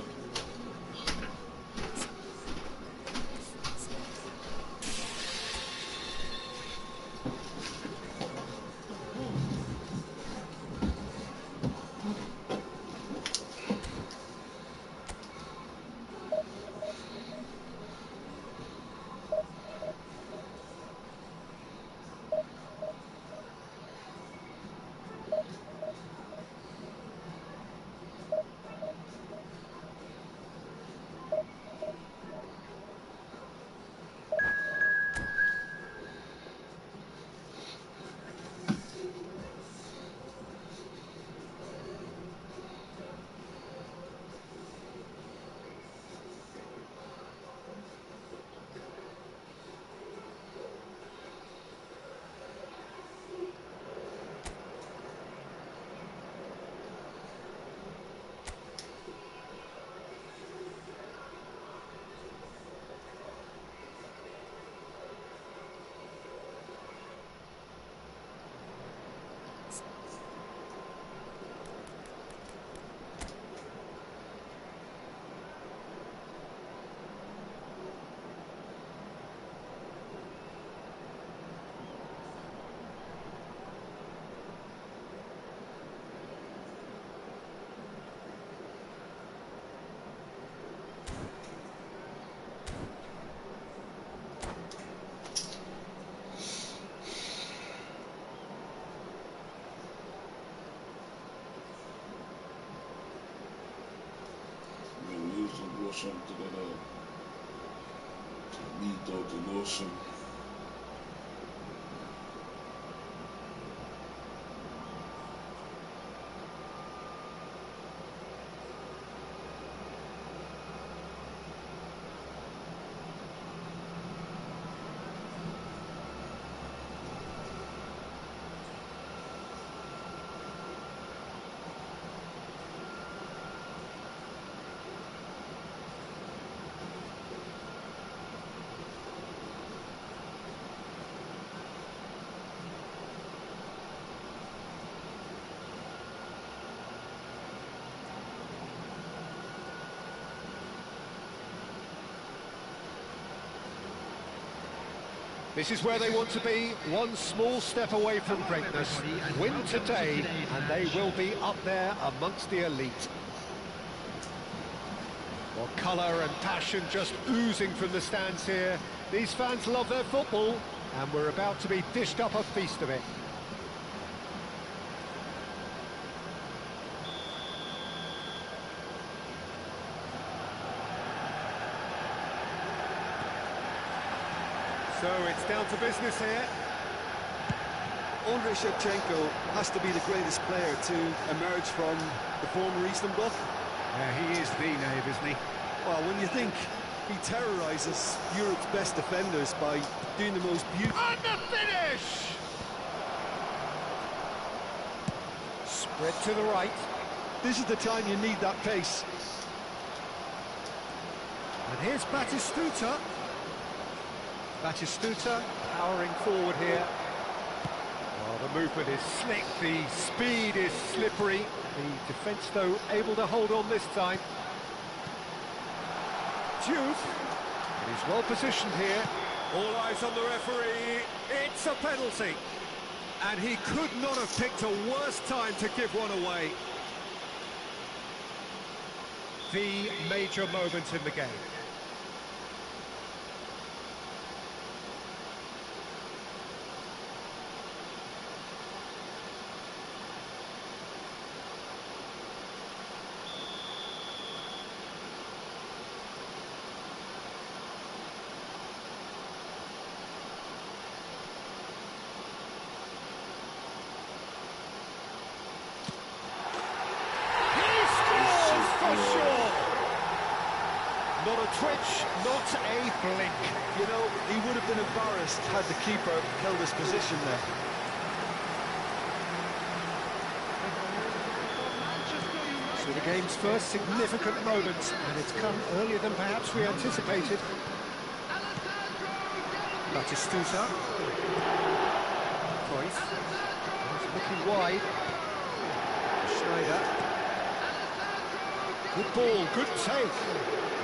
Lotion to meet out the lotion. This is where they want to be, one small step away from greatness. Win today, and they will be up there amongst the elite. Well, colour and passion just oozing from the stands here. These fans love their football, and we're about to be dished up a feast of it. So it's down to business here. Andrei Shevchenko has to be the greatest player to emerge from the former Eastern Bloc. Yeah, he is the knave, isn't he? Well, when you think he terrorises Europe's best defenders by doing the most beautiful... And the finish! Spread to the right. This is the time you need that pace. And here's Batistuta. Batistuta powering forward here. Oh, the movement is slick, the speed is slippery. The defence, though, able to hold on this time. Diouf, he's well positioned here. All eyes on the referee. It's a penalty. And he could not have picked a worse time to give one away. The major moment in the game. Not a twitch, not a blink. You know, he would have been embarrassed had the keeper held his position there. So the game's first significant moment, and it's come earlier than perhaps we anticipated. Batistuta. Cruyff. He's looking wide. Schneider. Good ball, good take.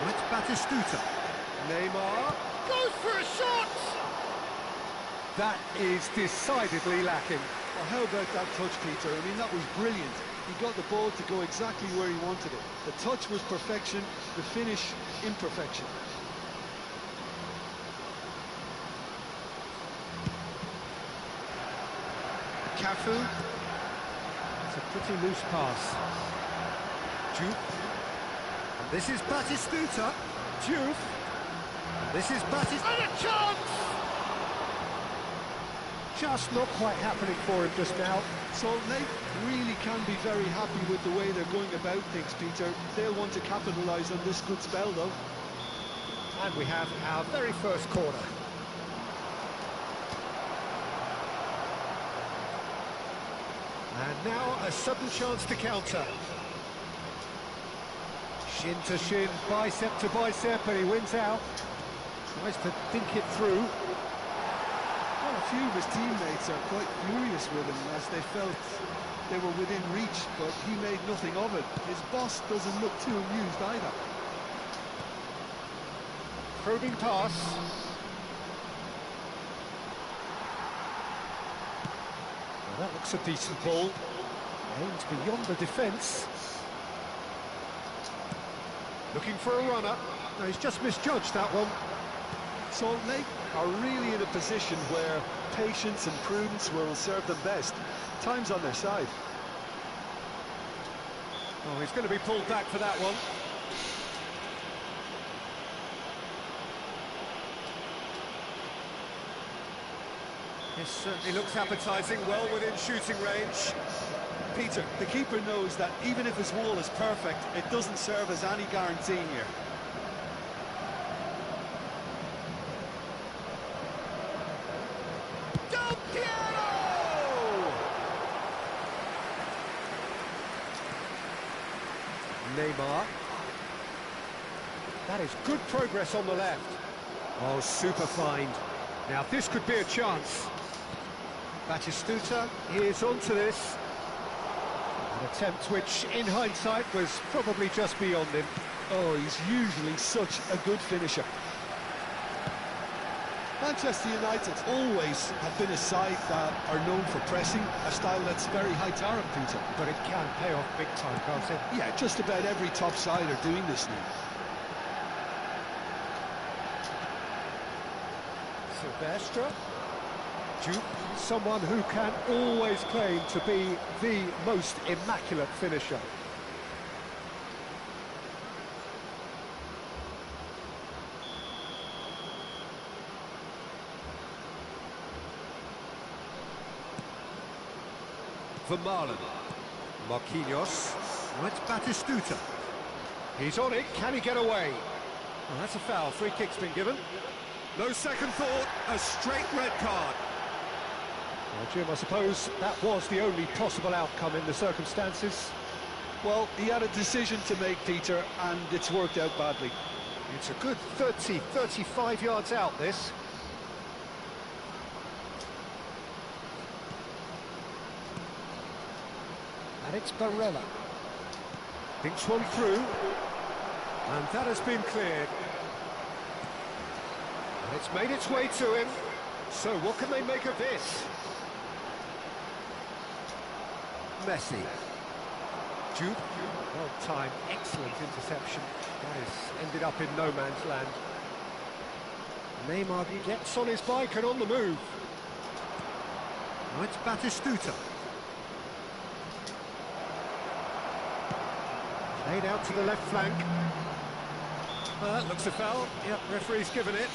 That's Batistuta. Neymar goes for a shot! That is decidedly lacking. Well, how about that touch, Peter? I mean, that was brilliant. He got the ball to go exactly where he wanted it. The touch was perfection, the finish, imperfection. Cafu. It's a pretty loose pass. Diouf. And this is Batistuta. Diouf. And this is Batistuta. And a chance! Just not quite happening for him just now. Salt Lake really can be very happy with the way they're going about things, Peter. They'll want to capitalise on this good spell, though. And we have our very first corner. And now a sudden chance to counter. Shin to shin, bicep to bicep, and he wins out. Tries to think it through. Well, a few of his teammates are quite furious with him as they felt they were within reach, but he made nothing of it. His boss doesn't look too amused either. Probing pass. Well, that looks a decent ball. Aimed beyond the defence. Looking for a runner. No, he's just misjudged that one. Salt Lake are really in a position where patience and prudence will serve them best. Time's on their side. Oh, he's going to be pulled back for that one. This certainly looks appetising, well within shooting range. Peter, the keeper knows that even if his wall is perfect, it doesn't serve as any guarantee here. Neymar. That is good progress on the left. Oh, super find. Now this could be a chance. Batistuta is onto this. An attempt which, in hindsight, was probably just beyond him. Oh, he's usually such a good finisher. Manchester United always have been a side that are known for pressing, a style that's very high-tariff, Peter. But it can pay off big time, can't it? Yeah, just about every top side are doing this now. Silvestre. Duke, someone who can always claim to be the most immaculate finisher. Vermaelen. Marquinhos. Right, Batistuta. He's on it. Can he get away? Well, that's a foul. Free kick's been given. No second thought. A straight red card. Well, Jim, I suppose that was the only possible outcome in the circumstances. Well, he had a decision to make, Peter, and it's worked out badly. It's a good 30, 35 yards out, this. And it's Barella. Thinks one through. And that has been cleared. And it's made its way to him. So what can they make of this? Messi. Jude. Well timed, excellent interception. That has ended up in no man's land. Neymar gets on his bike and on the move. Now it's Batistuta. Played out to the left flank. Looks a foul. Yep, referee's given it.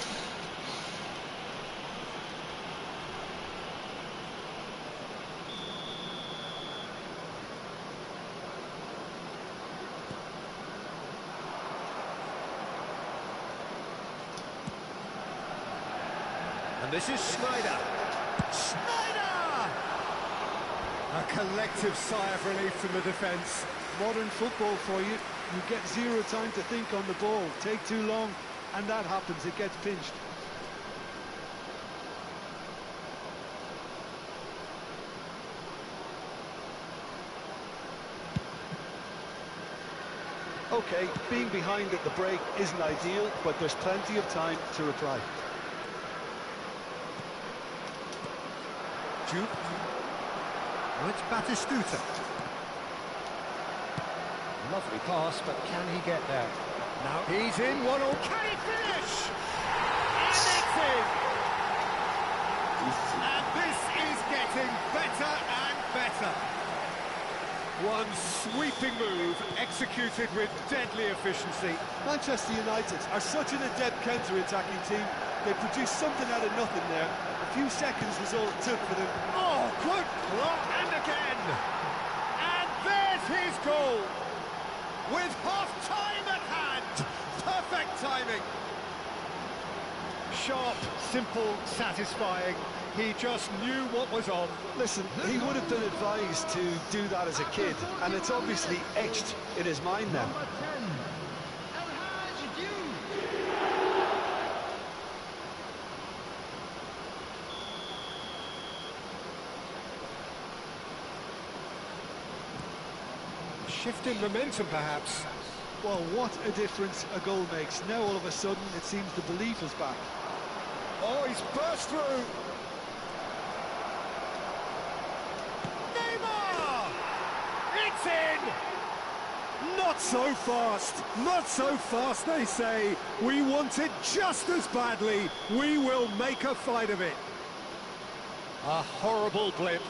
And this is Snyder. Snyder! A collective sigh of relief from the defence. Modern football for you. You get zero time to think on the ball. Take too long, and that happens. It gets pinched. Okay, being behind at the break isn't ideal, but there's plenty of time to reply. Jude. Now it's Batistuta. Lovely pass, but can he get there? Now he's in, 1-1. Can he finish? And it's in! And this is getting better and better. One sweeping move, executed with deadly efficiency. Manchester United are such an adept counter-attacking team. They produced something out of nothing there. A few seconds was all it took for them. Oh, good block, and again! And there's his goal! With half-time at hand! Perfect timing! Sharp, simple, satisfying. He just knew what was on. Listen, he would have been advised to do that as a kid, and it's obviously etched in his mind now. Shift in momentum, perhaps. Well, what a difference a goal makes. Now, all of a sudden, it seems the belief is back. Oh, he's burst through. Neymar! It's in! Not so fast. Not so fast, they say. We want it just as badly. We will make a fight of it. A horrible blip,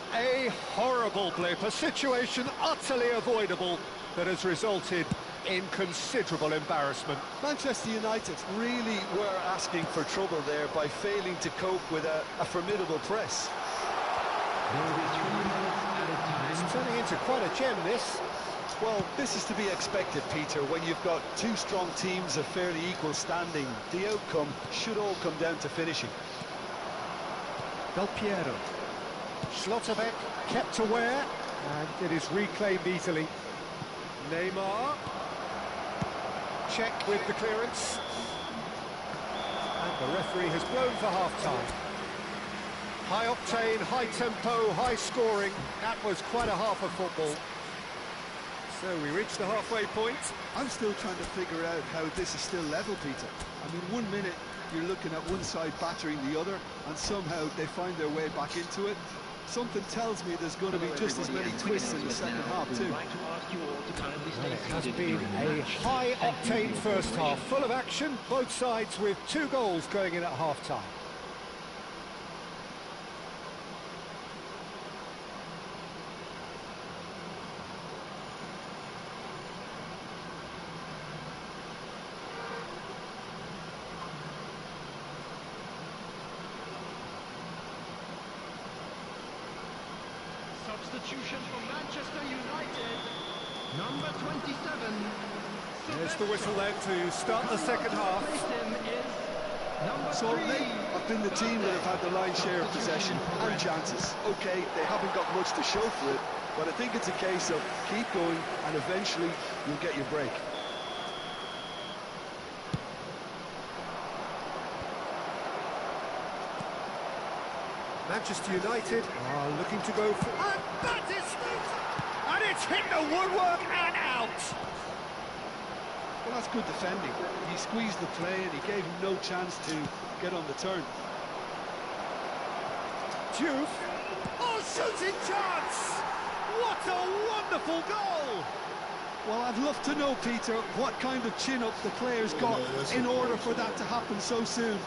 a situation utterly avoidable that has resulted in considerable embarrassment. Manchester United really were asking for trouble there by failing to cope with a formidable press. It's turning into quite a gem, this. Well, this is to be expected, Peter, when you've got two strong teams of fairly equal standing. The outcome should all come down to finishing. Del Piero. Schlotterbeck kept aware, and it is reclaimed easily. Neymar. Check with the clearance. And the referee has blown for half-time. High octane, high tempo, high scoring. That was quite a half of football. So we reach the halfway point. I'm still trying to figure out how this is still level, Peter. I mean, 1 minute you're looking at one side battering the other, and somehow they find their way back into it. Something tells me there's going to be just as many twists in the second half too. Well, it has been a high-octane first half, full of action, both sides with 2 goals going in at half-time. Substitution for Manchester United, number 27. There's the whistle then to start the second half. So they have been the team that have had the lion's share of possession and chances. Okay, they haven't got much to show for it, but I think it's a case of keep going and eventually you'll get your break. Manchester United are looking to go for... And that is... And it's hit the woodwork and out! Well, that's good defending. He squeezed the play and he gave him no chance to get on the turn. Juve. Oh, shooting chance! What a wonderful goal! Well, I'd love to know, Peter, what kind of chin-up the players got in order for that to happen so soon.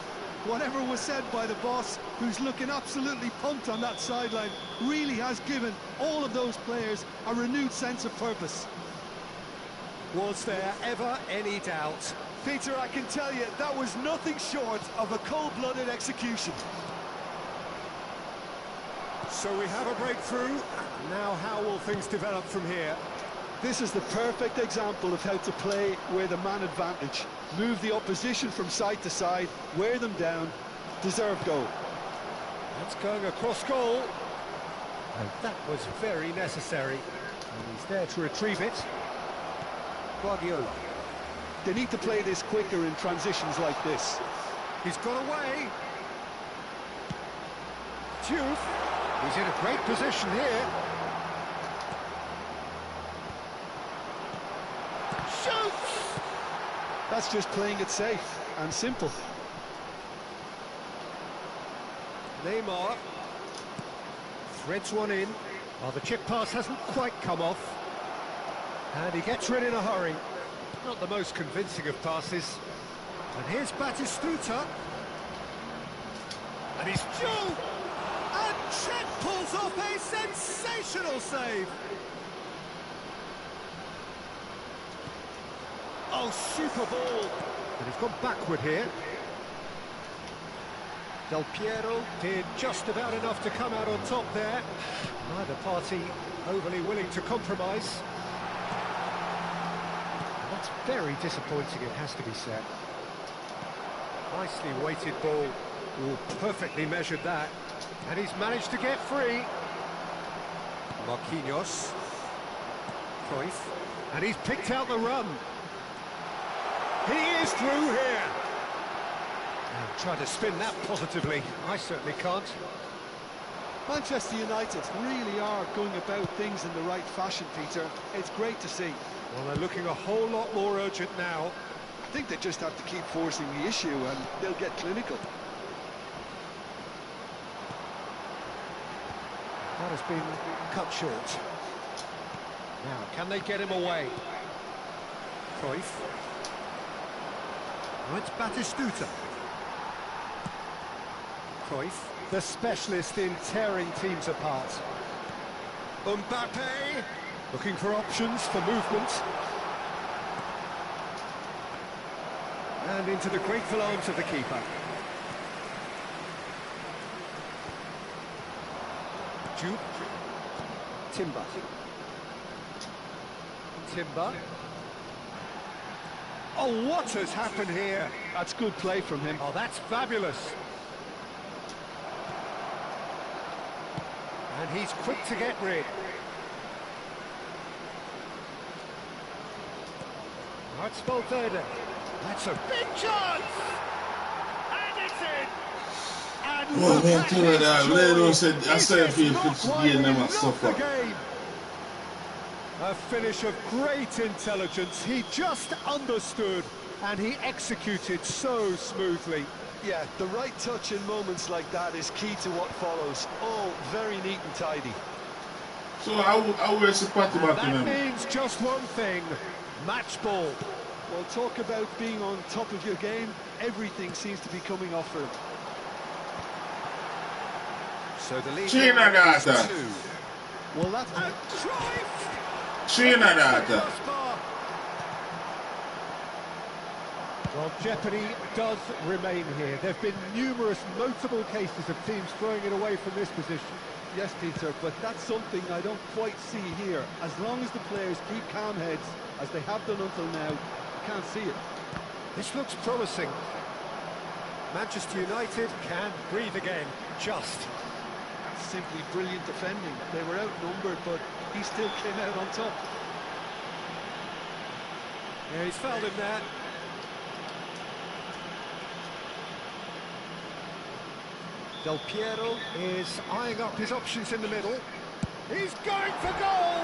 Whatever was said by the boss, who's looking absolutely pumped on that sideline, really has given all of those players a renewed sense of purpose. Was there ever any doubt? Peter, I can tell you, that was nothing short of a cold-blooded execution. So we have a breakthrough. Now how will things develop from here? This is the perfect example of how to play with a man advantage. Move the opposition from side to side, wear them down, deserve goal. That's going across goal. And that was very necessary. And he's there to retrieve it. Guardiola. They need to play this quicker in transitions like this. He's got away. Juve. He's in a great position here. Shoots! That's just playing it safe and simple. Neymar threads one in. Oh, the chip pass hasn't quite come off. And he gets rid in a hurry. Not the most convincing of passes. And here's Batistuta. And he's Joe! And Chet pulls off a sensational save. Oh, super ball. But he's gone backward here. Del Piero did just about enough to come out on top there. Neither party overly willing to compromise. That's very disappointing, it has to be said. Nicely weighted ball. Ooh, perfectly measured that. And he's managed to get free. Marquinhos. Cruyff. And he's picked out the run. He is through here. And try to spin that positively. I certainly can't. Manchester United really are going about things in the right fashion, Peter. It's great to see. Well, they're looking a whole lot more urgent now. I think they just have to keep forcing the issue and they'll get clinical. That has been cut short. Now, can they get him away? Cruyff. Oh, it's Batistuta. Cruyff, the specialist in tearing teams apart. Mbappe, looking for options for movement. And into the grateful arms of the keeper. Jude. Timber. Timber. Oh, what has happened here? That's good play from him. Oh, that's fabulous. And he's quick to get rid. Now it's Valverde. That's a big chance! And it's in! And Well, look man, at tell her his that. joy. Leno said, I He said, says, feel "Look good to why gain them we at love the suffer. game." A finish of great intelligence. He just understood and he executed so smoothly. Yeah, the right touch in moments like that is key to what follows. All very neat and tidy. So I will support the back That means just one thing, match ball. Well, talk about being on top of your game. Everything seems to be coming off for him. So the lead China now is data. 2. Well, that's... China data. Well, jeopardy does remain here. There have been numerous notable cases of teams throwing it away from this position. Yes, Peter, but that's something I don't quite see here. As long as the players keep calm heads, as they have done until now, I can't see it. This looks promising. Manchester United can breathe again, just. Simply brilliant defending. They were outnumbered, but he still came out on top. Yeah, he's fouled him there. Del Piero is eyeing up his options in the middle. He's going for goal!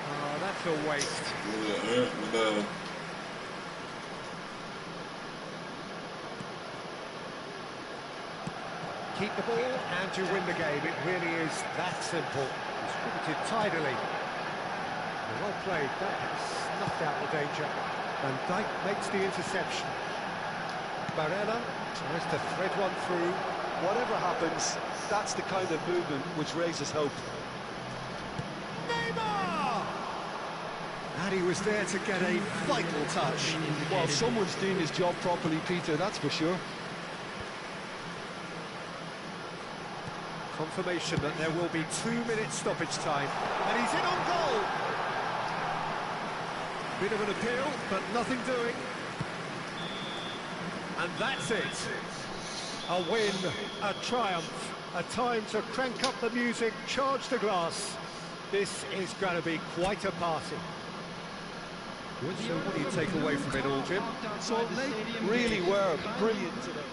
Oh, that's a waste. Keep the ball and you win the game. It really is that simple. Distributed tidily. Well played. That snuffed out the danger. Van Dijk makes the interception. Barella tries to thread one through. Whatever happens, that's the kind of movement which raises hope. Neymar! And he was there to get a vital touch. Well, someone's doing his job properly, Peter, that's for sure. Confirmation that there will be 2 minutes stoppage time. And he's in on goal! Bit of an appeal, but nothing doing. And that's it. A win, a triumph, a time to crank up the music, charge the glass. This is going to be quite a party. So what do you take away from it all, Jim? Salt Lake really were brilliant today.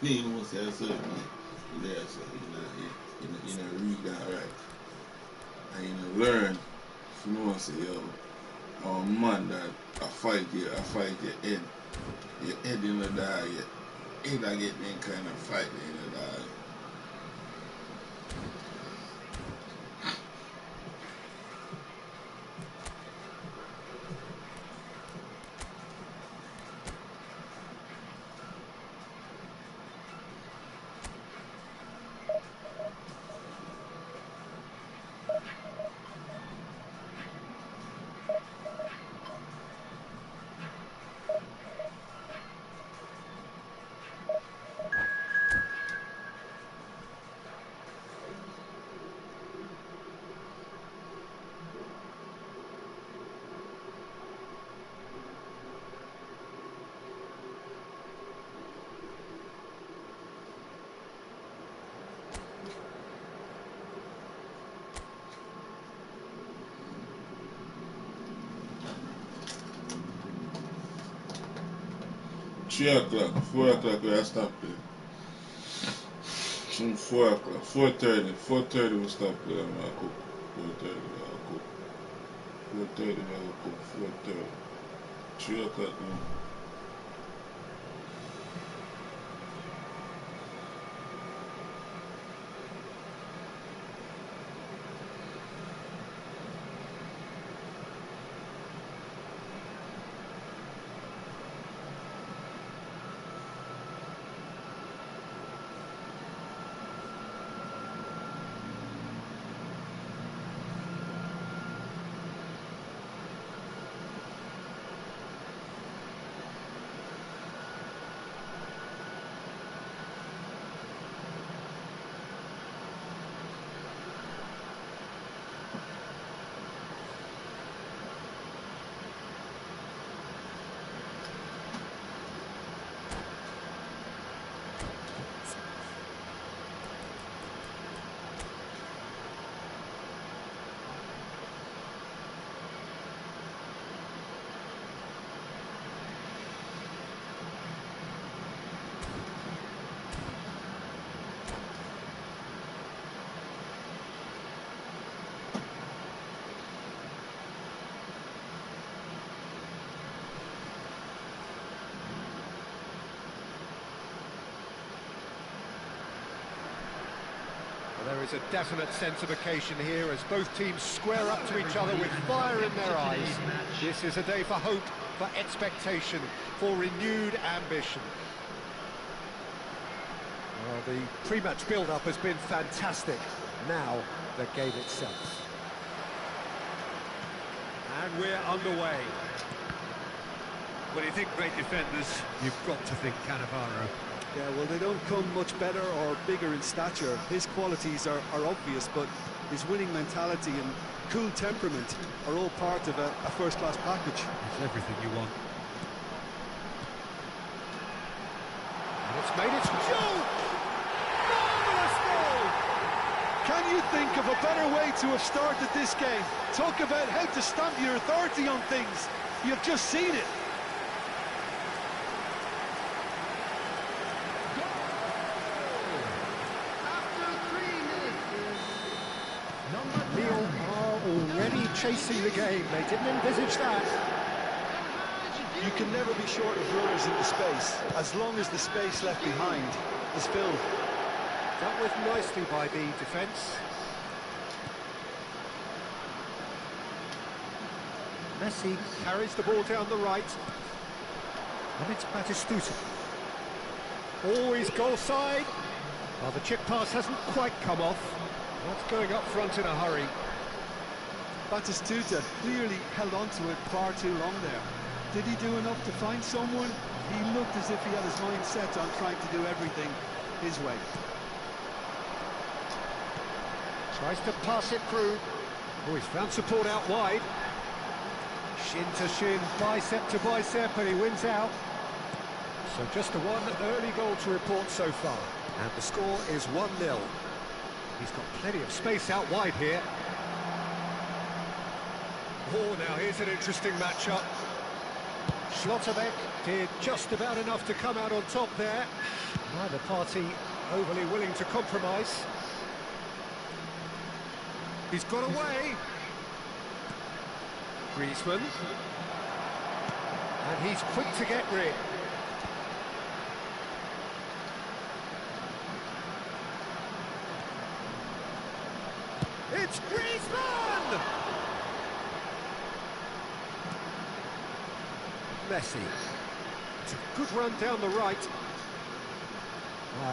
You know say I said there, so you know read that right. And you know learn, you know say yo, our man that I fight your head. Your head in the die, your head I get them kind of fight in the die. Three o'clock, 4 o'clock we stop there. From 4 o'clock, 4:30 we stop there and I cook. 4:30 I cook. 4:30, I go cook 4:30. 3 o'clock now. There is a definite sense of occasion here as both teams square up to each other with fire in their eyes. This is a day for hope, for expectation, for renewed ambition. Well, the pre-match build-up has been fantastic. Now, the game itself. And we're underway. When you think great defenders, you've got to think Cannavaro. Yeah, well, they don't come much better or bigger in stature. His qualities are obvious, but his winning mentality and cool temperament are all part of a first-class package. It's everything you want. And it's made its goal! Marvellous goal! Can you think of a better way to have started this game? Talk about how to stamp your authority on things. You've just seen it. Lyon are already chasing the game. They didn't envisage that. You can never be short of runners in the space, as long as the space left behind is filled. Dealt with nicely by the defence. Messi carries the ball down the right. And it's Batistuta. Always goal side. Well, the chip pass hasn't quite come off. Not going up front in a hurry. Batistuta clearly held on to it far too long there. Did he do enough to find someone? He looked as if he had his mind set on trying to do everything his way. Tries to pass it through. Oh, he's found support out wide. Shin to shin, bicep to bicep, and he wins out. So just a one early goal to report so far. And the score is 1-0. He's got plenty of space out wide here. Oh, now here's an interesting matchup. Schlotterbeck did just about enough to come out on top there. Neither party overly willing to compromise. He's got away. Griezmann. And he's quick to get rid. It's Griezmann! Messi. It's a good run down the right.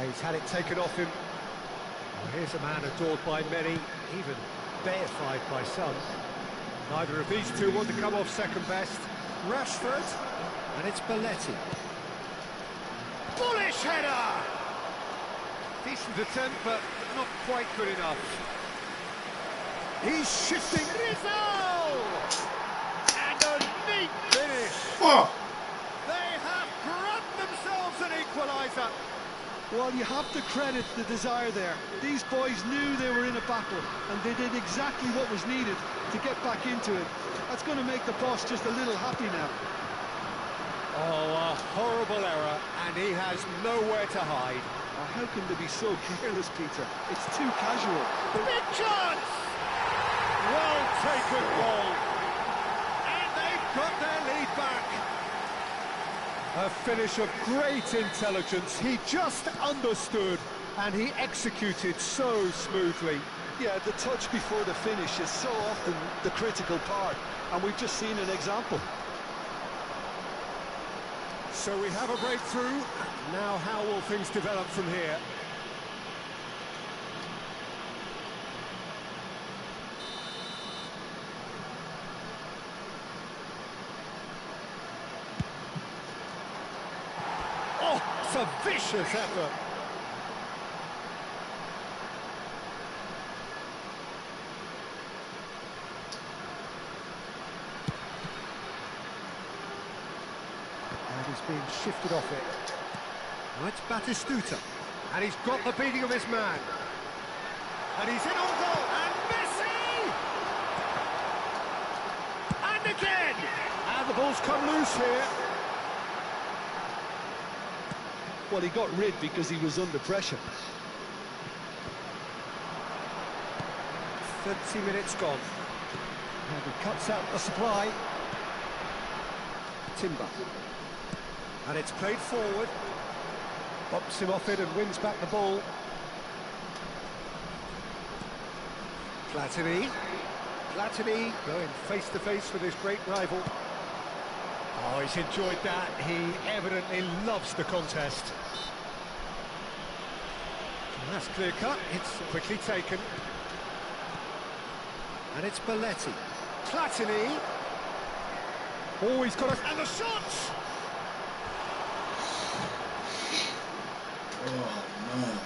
He's had it taken off him. Well, here's a man adored by many, even deified by some. Neither of these two want to come off second best. Rashford, and it's Belletti. Bullish header! Decent attempt, but not quite good enough. He's shifting. Rizal! And a neat finish. Fuck! They have grabbed themselves an equaliser. Well, you have to credit the desire there. These boys knew they were in a battle, and they did exactly what was needed to get back into it. That's going to make the boss just a little happy now. Oh, a horrible error, and he has nowhere to hide. Oh, how can they be so careless, Peter? It's too casual. Big chance! Well taken goal. got their lead back. A finish of great intelligence. He just understood and he executed so smoothly. Yeah, the touch before the finish is so often the critical part, and we've just seen an example. So we have a breakthrough. Now how will things develop from here? Oh, it's a vicious effort. And he's being shifted off it. Well, it's Batistuta. And he's got the beating of his man. And he's in on goal. And Messi! And again! And the ball's come loose here. Well, he got rid because he was under pressure. 30 minutes gone. And he cuts out the supply. Timber. And it's played forward. Bops him off it and wins back the ball. Platini. Platini going face to face with his great rival. Oh, he's enjoyed that. He evidently loves the contest. And that's clear cut. It's quickly taken. And it's Belletti. Platini. Oh, he's got a... And the shot! Oh, man.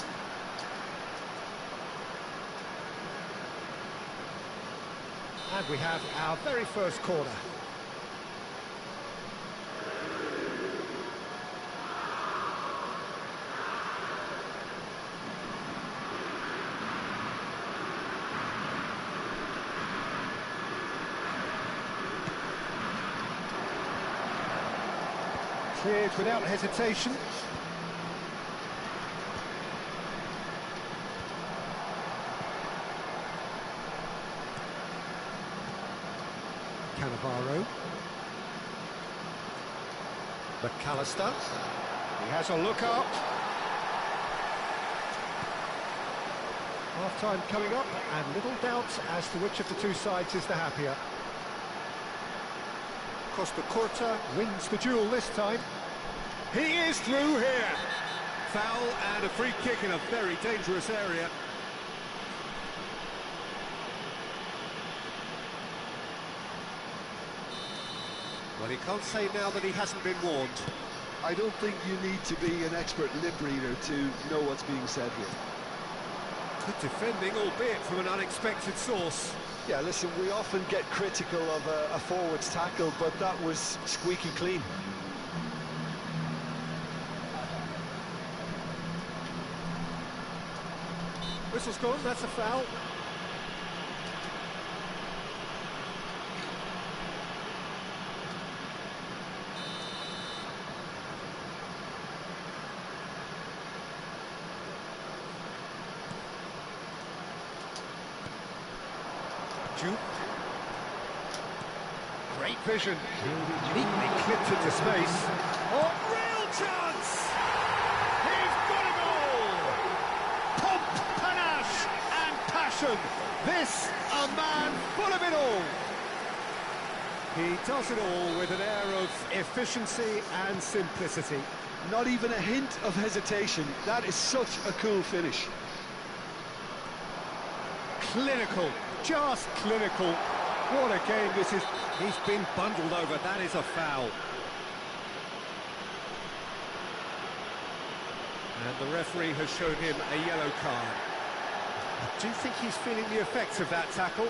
And we have our very first corner. Cleared without hesitation. Cannavaro. McAllister. He has a look up. Half-time coming up, and little doubt as to which of the two sides is the happier. Costa Curta wins the duel this time. He is through here. Foul and a free kick in a very dangerous area. Well, he can't say now that he hasn't been warned. I don't think you need to be an expert lip reader to know what's being said here. Good defending, albeit from an unexpected source. Yeah, listen, we often get critical of a forward's tackle, but that was squeaky clean. Whistle's gone, that's a foul. Juke. Great vision. Neatly clipped into space. Oh, real chance! He's got it all! Pomp, panache and passion. This, a man full of it all. He does it all with an air of efficiency and simplicity. Not even a hint of hesitation. That is such a cool finish. Clinical, just clinical. What a game this is. He's been bundled over, that is a foul. And the referee has shown him a yellow card. Do you think he's feeling the effects of that tackle?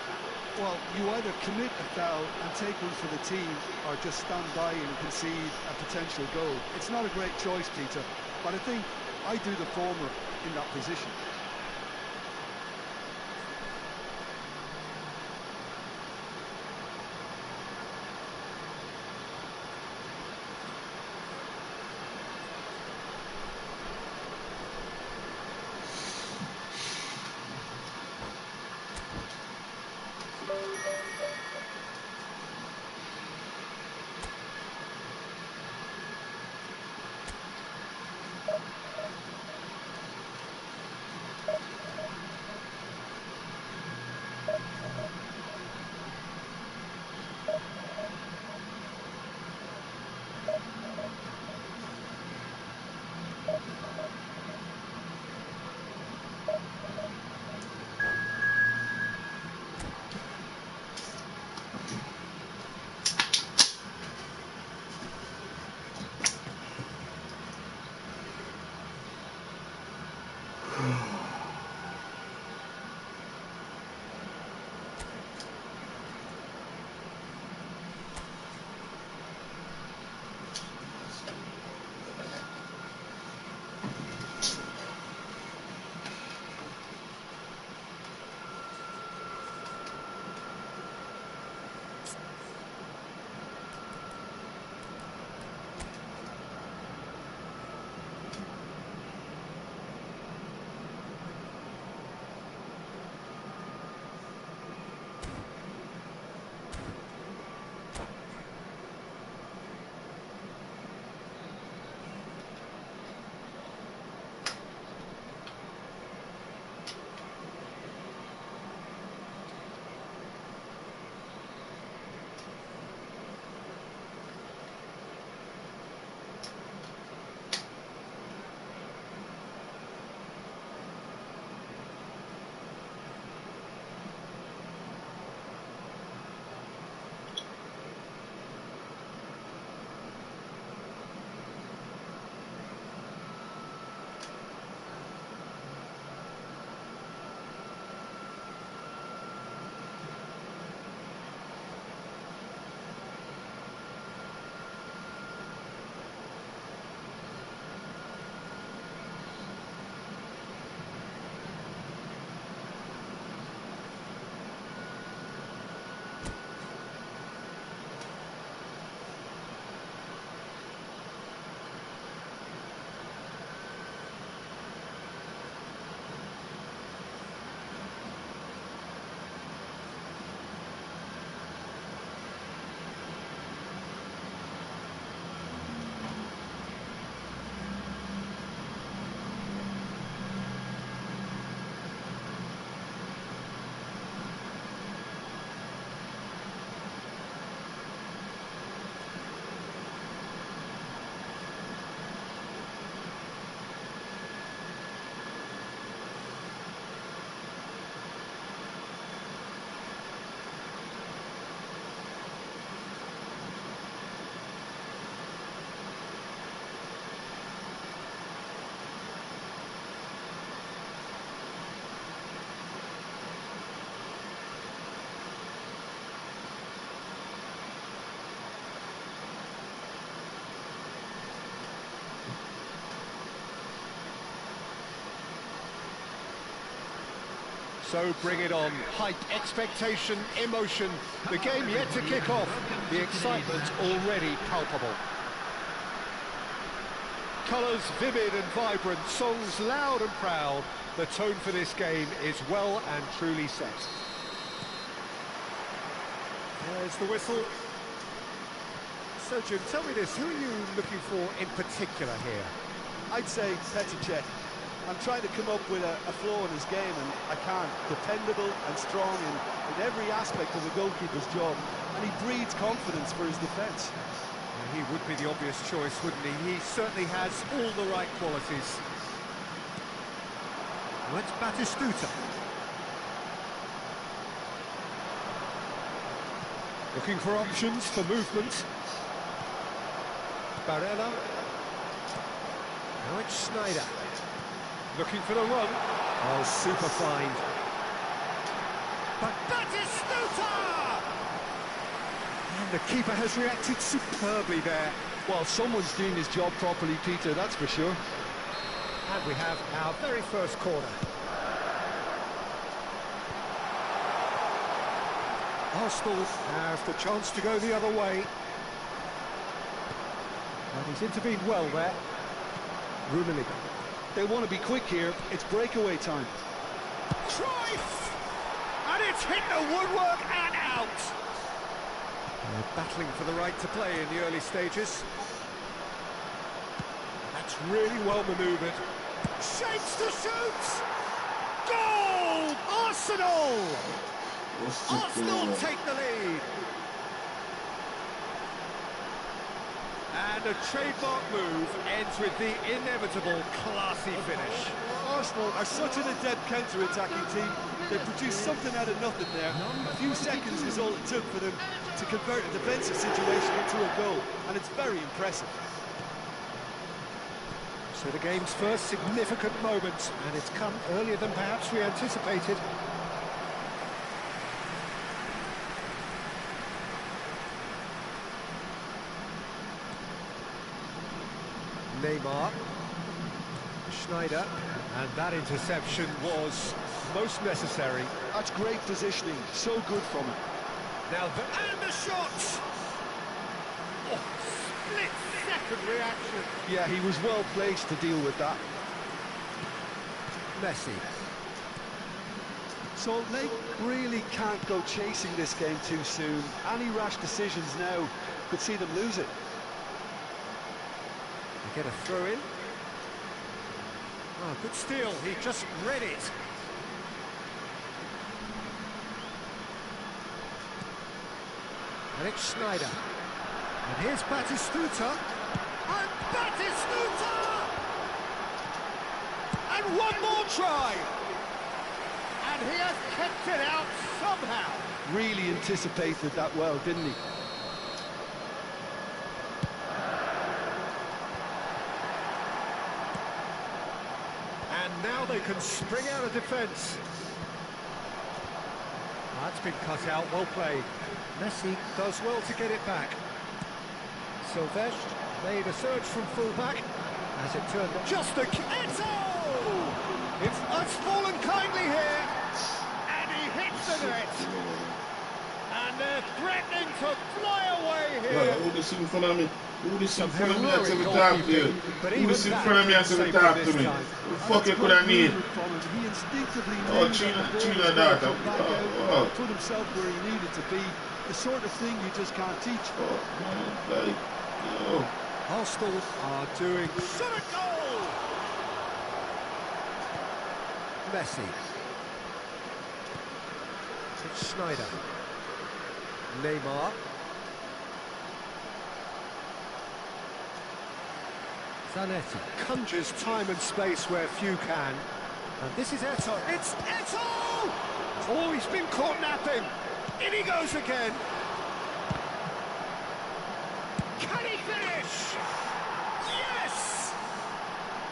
Well, you either commit a foul and take one for the team, or just stand by and concede a potential goal. It's not a great choice, Peter, but I think I do the former in that position. So bring it on. Hype, expectation, emotion. The game yet to kick off. The excitement's already palpable. Colours vivid and vibrant, songs loud and proud. The tone for this game is well and truly set. There's the whistle. So Jim, tell me this, who are you looking for in particular here? I'd say Petr. I'm trying to come up with a flaw in his game, and I can't. Dependable and strong in every aspect of a goalkeeper's job, and he breeds confidence for his defence. He would be the obvious choice, wouldn't he? He certainly has all the right qualities. Well, it's Batistuta. Looking for options for movement. Barella. Now it's Schneider. Looking for the run. Oh, super find. But Batistuta! And the keeper has reacted superbly there. Well, someone's doing his job properly, Peter, that's for sure. And we have our very first corner. Arsenal have the chance to go the other way. And he's intervened well there. Aleennicolay. They want to be quick here. It's breakaway time. Cruyff! And it's hit the woodwork and out. They're battling for the right to play in the early stages. That's really well manoeuvred. Shapes to shoot! Goal! Arsenal! Arsenal take the lead. And a trademark move ends with the inevitable classy finish. Arsenal are such an adept counter-attacking team. They produced something out of nothing there. A few seconds is all it took for them to convert a defensive situation into a goal, and it's very impressive. So the game's first significant moment, and it's come earlier than perhaps we anticipated. Neymar, Schneider, and that interception was most necessary. That's great positioning, so good from him. Now and the shot! Oh, split-second reaction. Yeah, he was well placed to deal with that. Messi. Salt Lake really can't go chasing this game too soon. Any rash decisions now could see them lose it. They get a throw in. Oh, good steal, he just read it. And it's Schneider. And here's Batistuta. And Batistuta! And one more try! And he has kept it out somehow. Really anticipated that well, didn't he? And now they can spring out of defence. That's been cut out, well played. Messi does well to get it back. Silvestre made a surge from full-back, as it turned out. Just a... It's fallen kindly here, and he hits the net. And they're threatening to fly away here. Well, who this in front of me? Who this in front of me that's every time to you? Who this in front of me that's every time to me? Who the fuck you could have need? He instinctively Oh, China that. Oh. Put himself where he needed to be. The sort of thing you just can't teach. Oh, man, like, yo. Arsenal are doing... Shot a goal! Messi. It's Schneider. Neymar. Zanetti conjures time and space where few can. And this is Eto'o. It's Eto'o! Oh, he's been caught napping. In he goes again. Can he finish? Yes!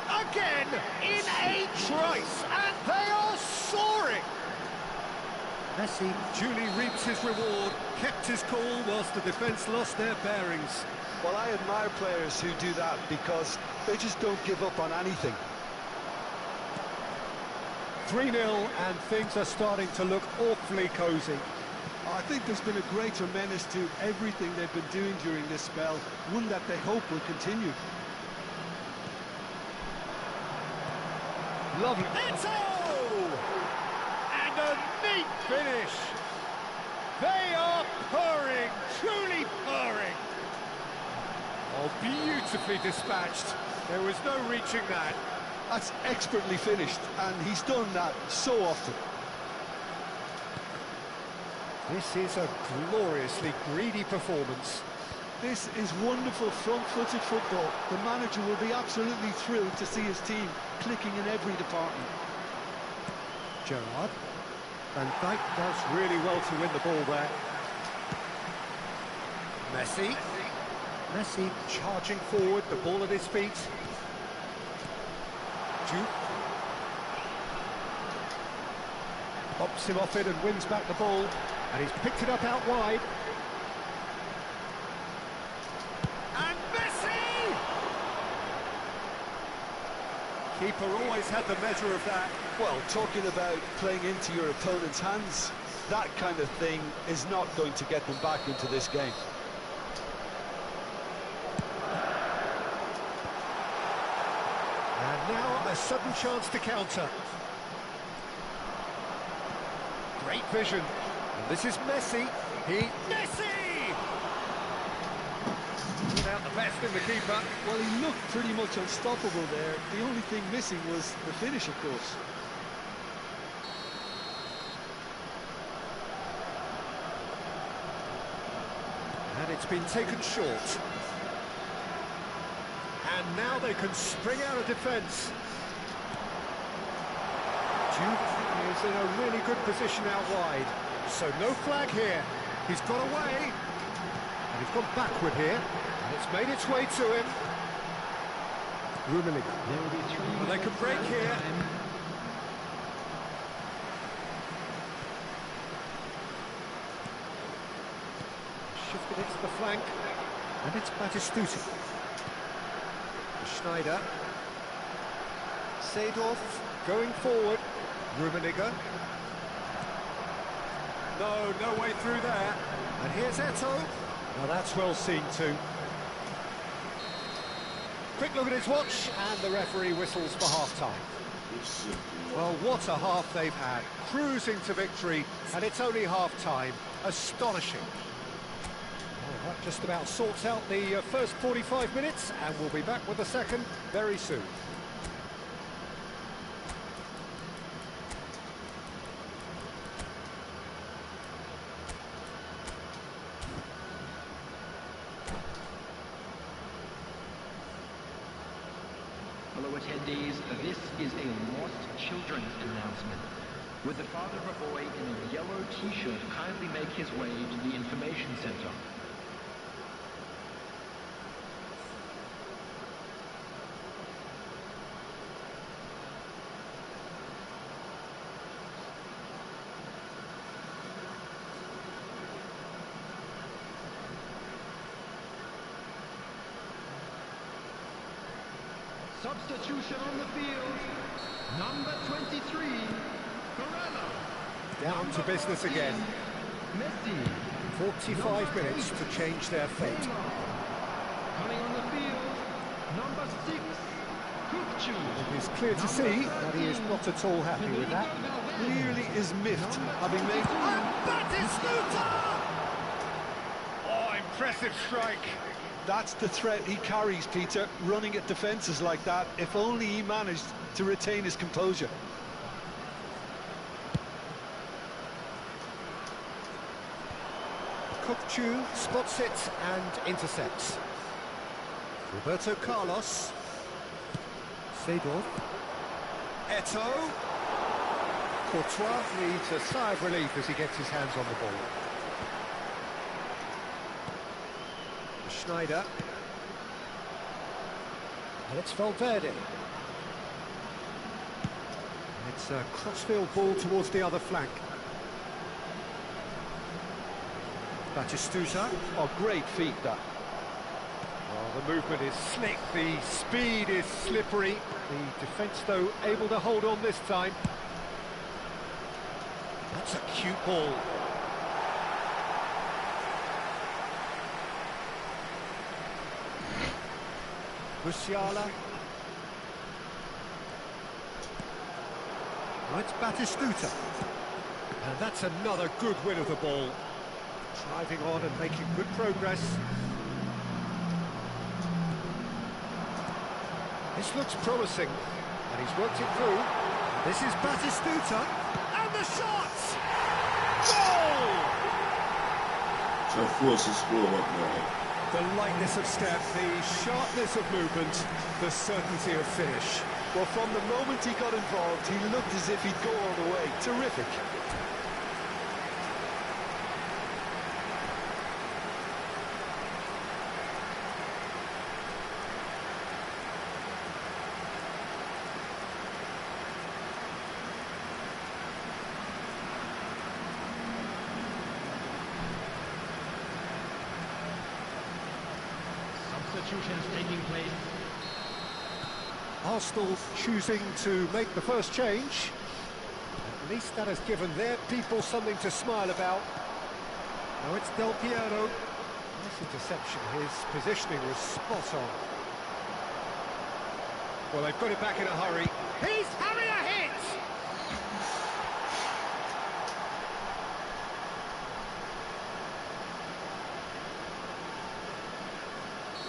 Again in a trice, and they are soaring. Messi duly reaps his reward, kept his cool whilst the defence lost their bearings. Well, I admire players who do that because they just don't give up on anything. 3-0, and things are starting to look awfully cosy. I think there's been a greater menace to everything they've been doing during this spell, one that they hope will continue. Lovely. Eto'o! And a neat finish. They are purring, truly purring. Oh, beautifully dispatched. There was no reaching that. That's expertly finished, and he's done that so often. This is a gloriously greedy performance. This is wonderful front-footed football. The manager will be absolutely thrilled to see his team clicking in every department. Gerrard. Van Dijk does really well to win the ball there. Messi. Messi charging forward, the ball at his feet. Duke. Pops him off it and wins back the ball. And he's picked it up out wide. And Messi! Keeper always had the measure of that. Well, talking about playing into your opponent's hands, that kind of thing is not going to get them back into this game. And now a sudden chance to counter. Great vision. And this is Messi. Messi! Without the best in the keeper. Well, he looked pretty much unstoppable there. The only thing missing was the finish, of course. And it's been taken short. And now they can spring out of defence. Jude is in a really good position out wide. So no flag here. He's got away. And he's gone backward here. And it's made its way to him. Rummenigge. And they can break here. Shifted it to the flank. And it's Batistuta. Schneider. Seedorf going forward. Rummenigge. No way through there. And here's Eto'o. Now that's well seen too. Quick look at his watch, and the referee whistles for half-time. Well, what a half they've had. Cruising to victory, and it's only half-time. Astonishing. Well, that just about sorts out the first 45 minutes, and we'll be back with the second very soon. Fellow attendees, this is a lost children's announcement. Would the father of a boy in a yellow t-shirt kindly make his way to the information center? Substitution on the field. Number 23, Barella. Down to business again. Messi. 45 minutes to change their fate. Coming on the field. Number 6, Kukcu. It is clear to see that he is not at all happy with that. Clearly is miffed, having made... Batistuta! Oh, impressive strike. That's the threat he carries, Peter, running at defences like that. If only he managed to retain his composure. Kukcu spots it and intercepts. Roberto Carlos. Seedorf. Eto'o. Courtois needs a sigh of relief as he gets his hands on the ball. Schneider. And it's Valverde. It's a crossfield ball towards the other flank. Batistuta. Oh, great feat, that. Oh, the movement is slick, the speed is slippery. The defence, though, able to hold on this time. That's a cute ball. Musiala. Now it's Batistuta. And that's another good win of the ball. Driving on and making good progress. This looks promising. And he's worked it through. This is Batistuta. And the shot! Goal! So force to score up now. The lightness of step, the sharpness of movement, the certainty of finish. Well, from the moment he got involved, he looked as if he'd go all the way. Terrific. Substitutions taking place. Arsenal choosing to make the first change. At least that has given their people something to smile about. Now it's Del Piero. Nice interception. His positioning was spot on. Well, they've got it back in a hurry. He's having a hit!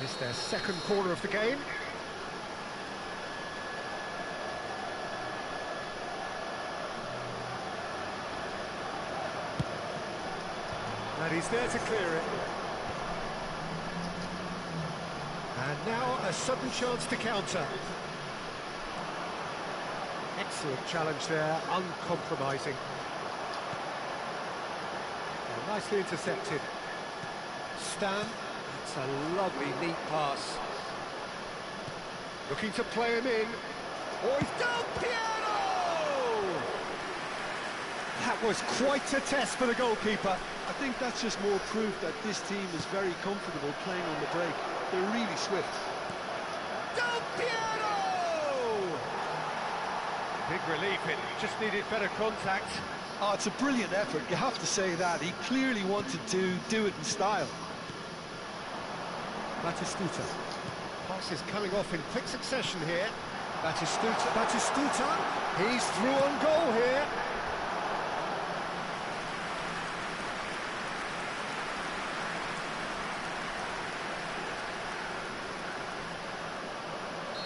It's their second corner of the game. And he's there to clear it. And now a sudden chance to counter. Excellent challenge there, uncompromising. Oh, nicely intercepted. Stan, it's a lovely, neat pass. Looking to play him in. Oh, he's Del Piero! That was quite a test for the goalkeeper. I think that's just more proof that this team is very comfortable playing on the break. They're really swift. Del Piero! Big relief, it just needed better contact. Oh, it's a brilliant effort, you have to say that. He clearly wanted to do it in style. Batistuta. Pass is coming off in quick succession here. Batistuta, he's through on goal here.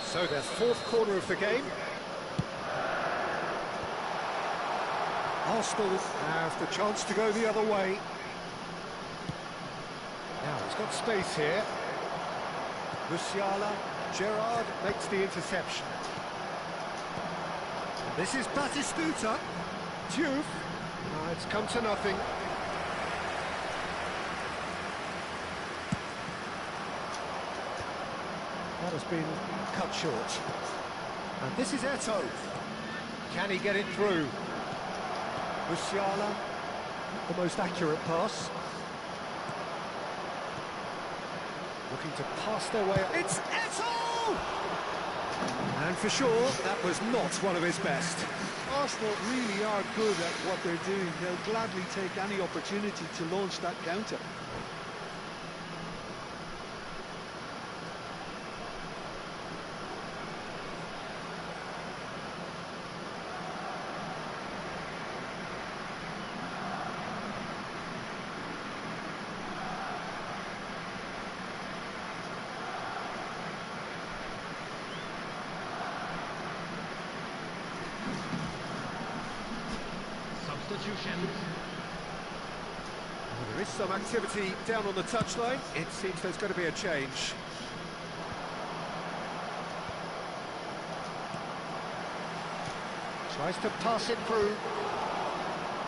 So their fourth corner of the game. Arsenal have the chance to go the other way. Now he's got space here. Musiala, Gerrard makes the interception. This is Batistuta. Diouf. It's come to nothing. That has been cut short. And this is Eto'o. Can he get it through? Musiala, the most accurate pass. Looking to pass their way. It's Eto'o! And for sure, that was not one of his best. Arsenal really are good at what they're doing. They'll gladly take any opportunity to launch that counter. Well, there is some activity down on the touchline. It seems there's going to be a change. Tries to pass it through.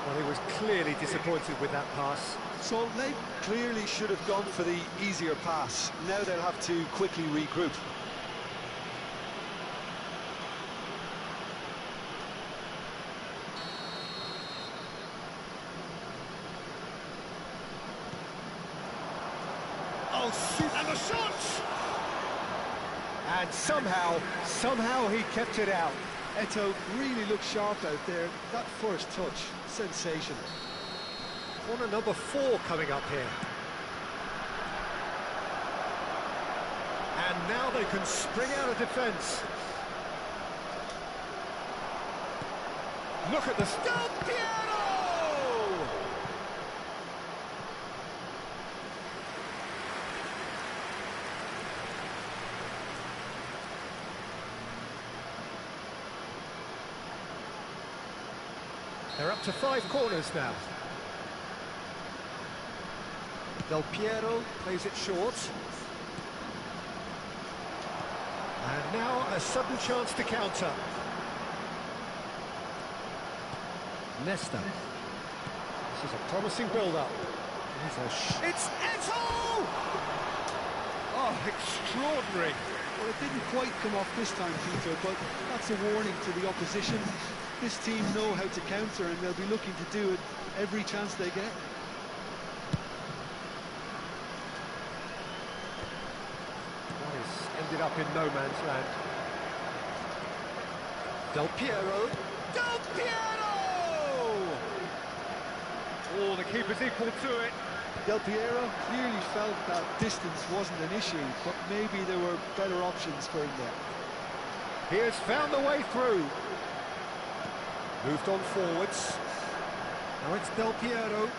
Well, he was clearly disappointed with that pass. So they clearly should have gone for the easier pass. Now they'll have to quickly regroup. Oh, shoot, and the shot! And somehow he kept it out. Eto'o really looked sharp out there. That first touch, sensational. Corner number 4 coming up here. And now they can spring out of defence. Look at the Del Piero! They're up to 5 corners now. Del Piero plays it short. And now a sudden chance to counter. Nesta. This is a promising build-up. It's Eto'o! Oh, extraordinary. Well, it didn't quite come off this time, Peter, but that's a warning to the opposition. This team know how to counter, and they'll be looking to do it every chance they get. That has ended up in no man's land. Del Piero! Del Piero! Oh, the keeper's equal to it. Del Piero clearly felt that distance wasn't an issue, but maybe there were better options for him there. He has found the way through. Moved on forwards. Now it's Del Piero.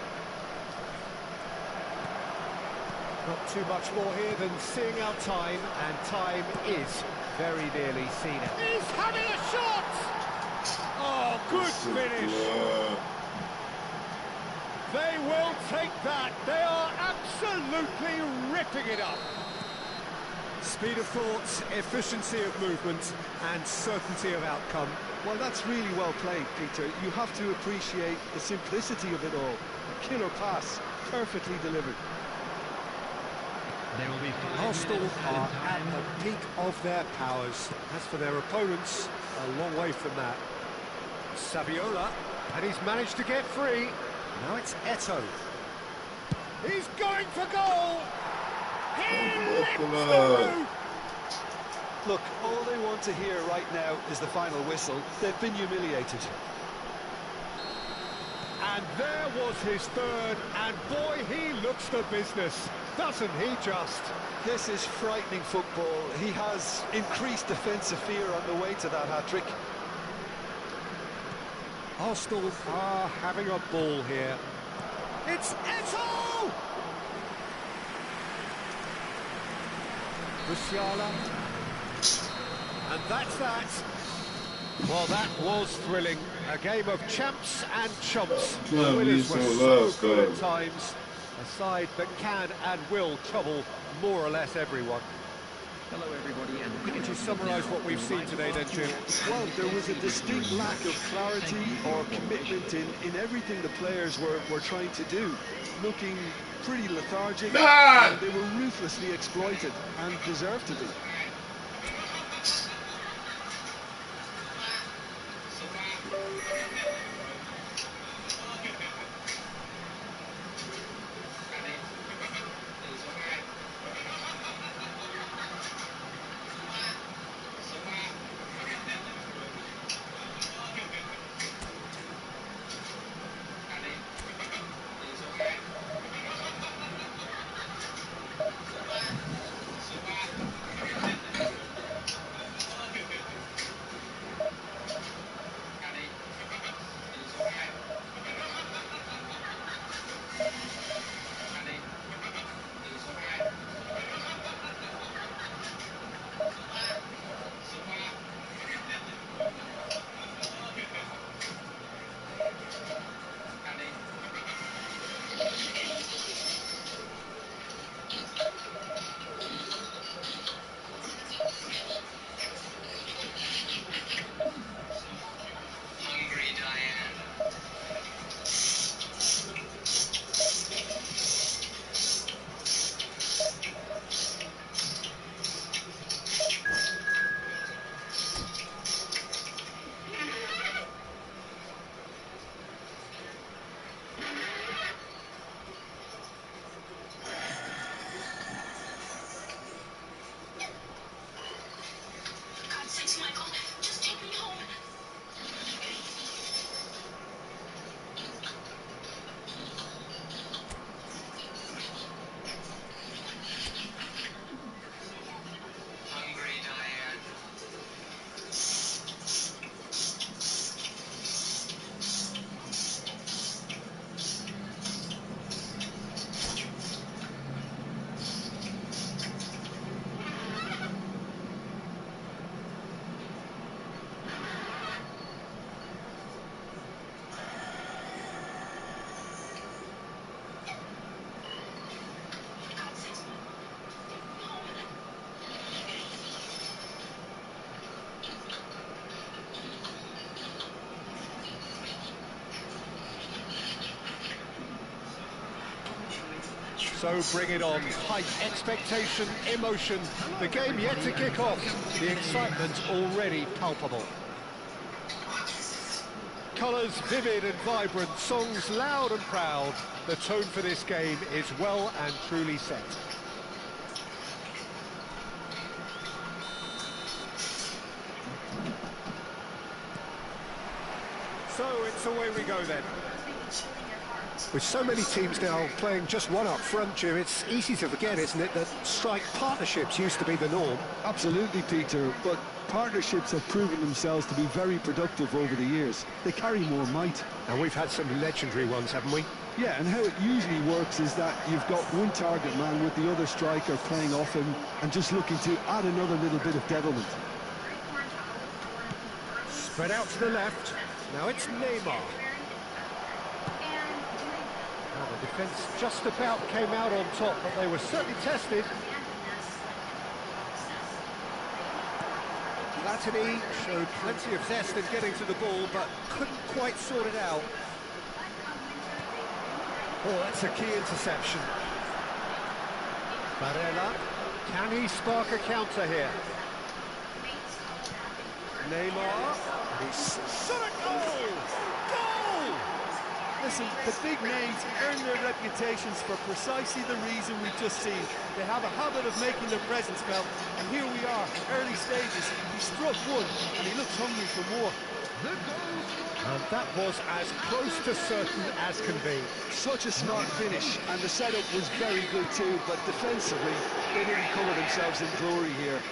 Not too much more here than seeing out time, and time is very nearly seen out. He's having a shot! Oh, good finish! They will take that. They are absolutely ripping it up. Speed of thought, efficiency of movement, and certainty of outcome. Well, that's really well played, Peter. You have to appreciate the simplicity of it all. A killer pass, perfectly delivered. There will be 5 Arsenal minutes added are at time. the peak of their powers. As for their opponents, a long way from that. Saviola, and he's managed to get free. Now it's Eto'o. He's going for goal! He lifts the roof! Look, all they want to hear right now is the final whistle. They've been humiliated. And there was his third, and boy, he looks the business, doesn't he just? This is frightening football. He has increased defensive fear on the way to that hat-trick. Arsenal are having a ball here. It's Eto'o! Musiala. And that's that. Well, that was thrilling. A game of champs and chumps. The Well, winners were so so last good time. at times. A side that can and will trouble more or less everyone. Hello, everybody, and Would you summarise what we've seen today then, Jim? Well, there was a distinct lack of clarity or commitment in everything the players were trying to do. Looking pretty lethargic, and they were ruthlessly exploited, and deserved to be. So bring it on. Hype, expectation, emotion. The game yet to kick off. The excitement already palpable. Colours vivid and vibrant, songs loud and proud. The tone for this game is well and truly set. So it's away we go then. With so many teams now playing just one up front, Jim, it's easy to forget, isn't it, that strike partnerships used to be the norm. Absolutely, Peter, but partnerships have proven themselves to be very productive over the years. They carry more might. And we've had some legendary ones, haven't we? Yeah, and how it usually works is that you've got one target man with the other striker playing off him and just looking to add another little bit of devilment. Spread out to the left. Now it's Neymar. Now the defence just about came out on top, but they were certainly tested. Platini showed plenty of zest in getting to the ball, but couldn't quite sort it out. Oh, that's a key interception. Barella, can he spark a counter here? Neymar, and he's shot a goal! Goal! Listen, the big names earn their reputations for precisely the reason we've just seen. They have a habit of making their presence felt, and here we are, early stages. He struck one, and he looks hungry for more. And that was as close to certain as can be. Such a smart finish, and the setup was very good too, but defensively, they didn't cover themselves in glory here.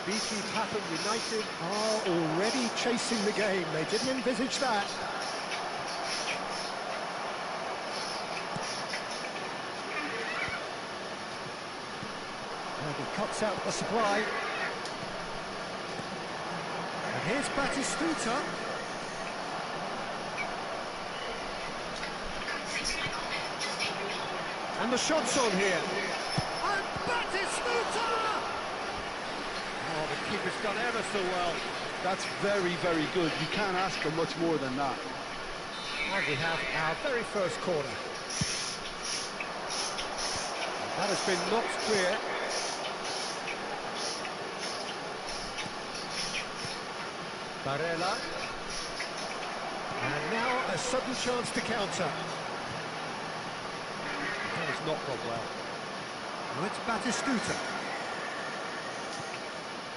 BT Pathum United are already chasing the game. They didn't envisage that. And he cuts out the supply. And here's Batistuta. And the shot's on here. And Batistuta! Oh, the keeper's done ever so well. That's very, very good. You can't ask for much more than that. And we have our very first corner. That has been knocked clear. Barella. And now a sudden chance to counter. That has not gone well. Now it's Batistuta.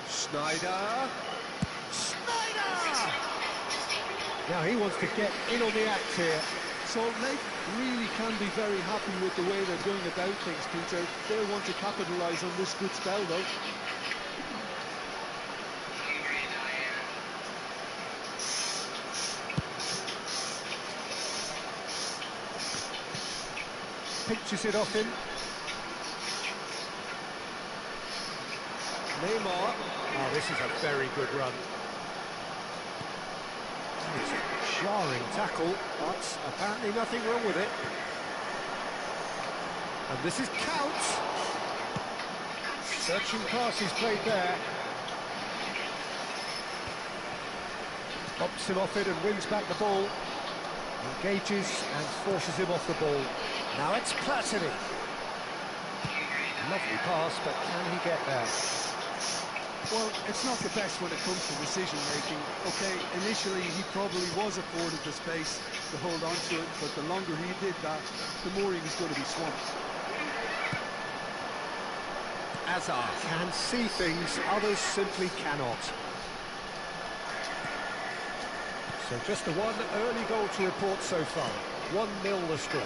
Snyder! Now he wants to get in on the act here. Salt Lake really can be very happy with the way they're going about things, Peter. They want to capitalise on this good spell, though. Pinches it off him. Neymar. Oh, this is a very good run. It's a jarring tackle, but apparently nothing wrong with it. And this is Counts. Searching pass he's played there. Bumps him off it and wins back the ball. Engages and forces him off the ball. Now it's Platini. Lovely pass, but can he get there? Well, it's not the best when it comes to decision-making. Okay, initially he probably was afforded the space to hold on to it, but the longer he did that, the more he was going to be swamped. Hazard can see things others simply cannot. So just the one early goal to report so far. 1-0 the score.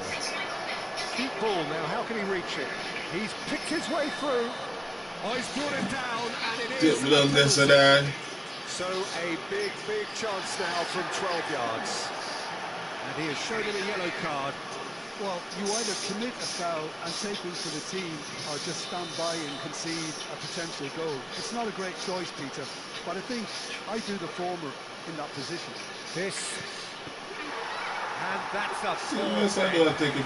Deep ball now, how can he reach it? He's picked his way through. Oh, he's brought it down, and it is so a big, big chance now from 12 yards. And he has shown him a yellow card. Well, you either commit a foul and take one for the team, or just stand by and concede a potential goal. It's not a great choice, Peter, but I think I do the former in that position. This, and that's a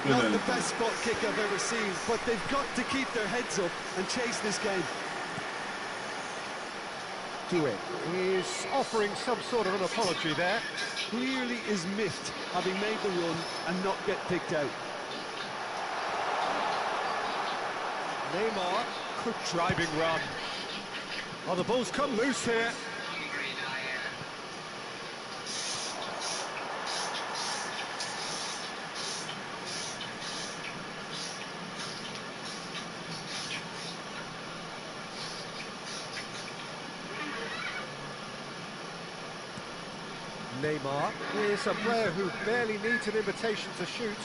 not the best spot kick I've ever seen, but they've got to keep their heads up and chase this game. Dewitt is offering some sort of an apology there. Clearly is miffed having made the run and not get picked out. Neymar, quick driving run. Oh, the ball's come loose here. Neymar is a player who barely needs an invitation to shoot.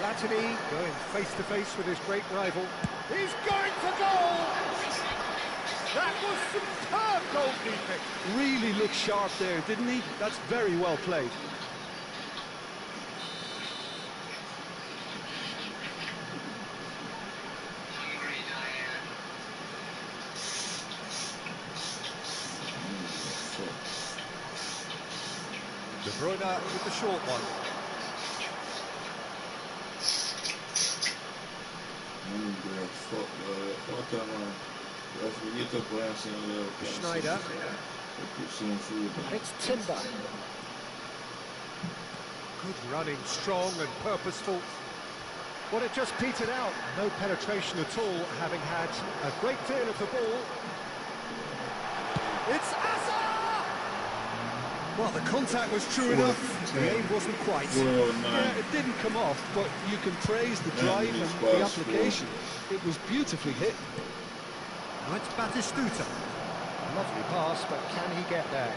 Platini going face-to-face with his great rival. He's going for goal! That was superb goalkeeping. Really looked sharp there, didn't he? That's very well played. De Bruyne with the short one. Schneider. It's Timber. Good running, strong and purposeful. Well, it just petered out. No penetration at all, having had a great deal of the ball. It's Asa! Well, the contact was true enough. The aim wasn't quite. Yeah, it didn't come off, but you can praise the drive and the application. It was beautifully hit. Now it's Batistuta. Lovely pass, but can he get there?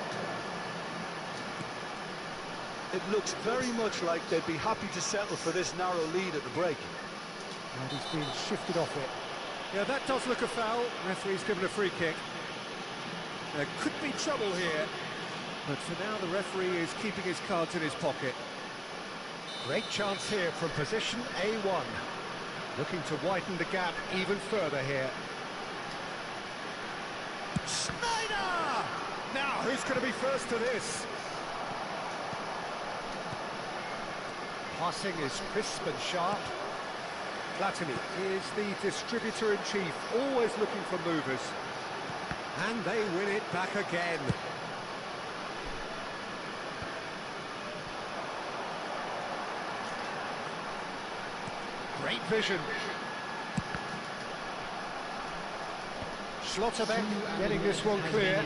It looks very much like they'd be happy to settle for this narrow lead at the break. And he's been shifted off it. Yeah, that does look a foul. Referee's given a free kick. There could be trouble here. But for now, the referee is keeping his cards in his pocket. Great chance here from position A1. Looking to widen the gap even further here. Schneider! Now, who's going to be first to this? Passing is crisp and sharp. Platini is the distributor-in-chief, always looking for movers. And they win it back again. Great vision. Schlotterbeck getting this one clear.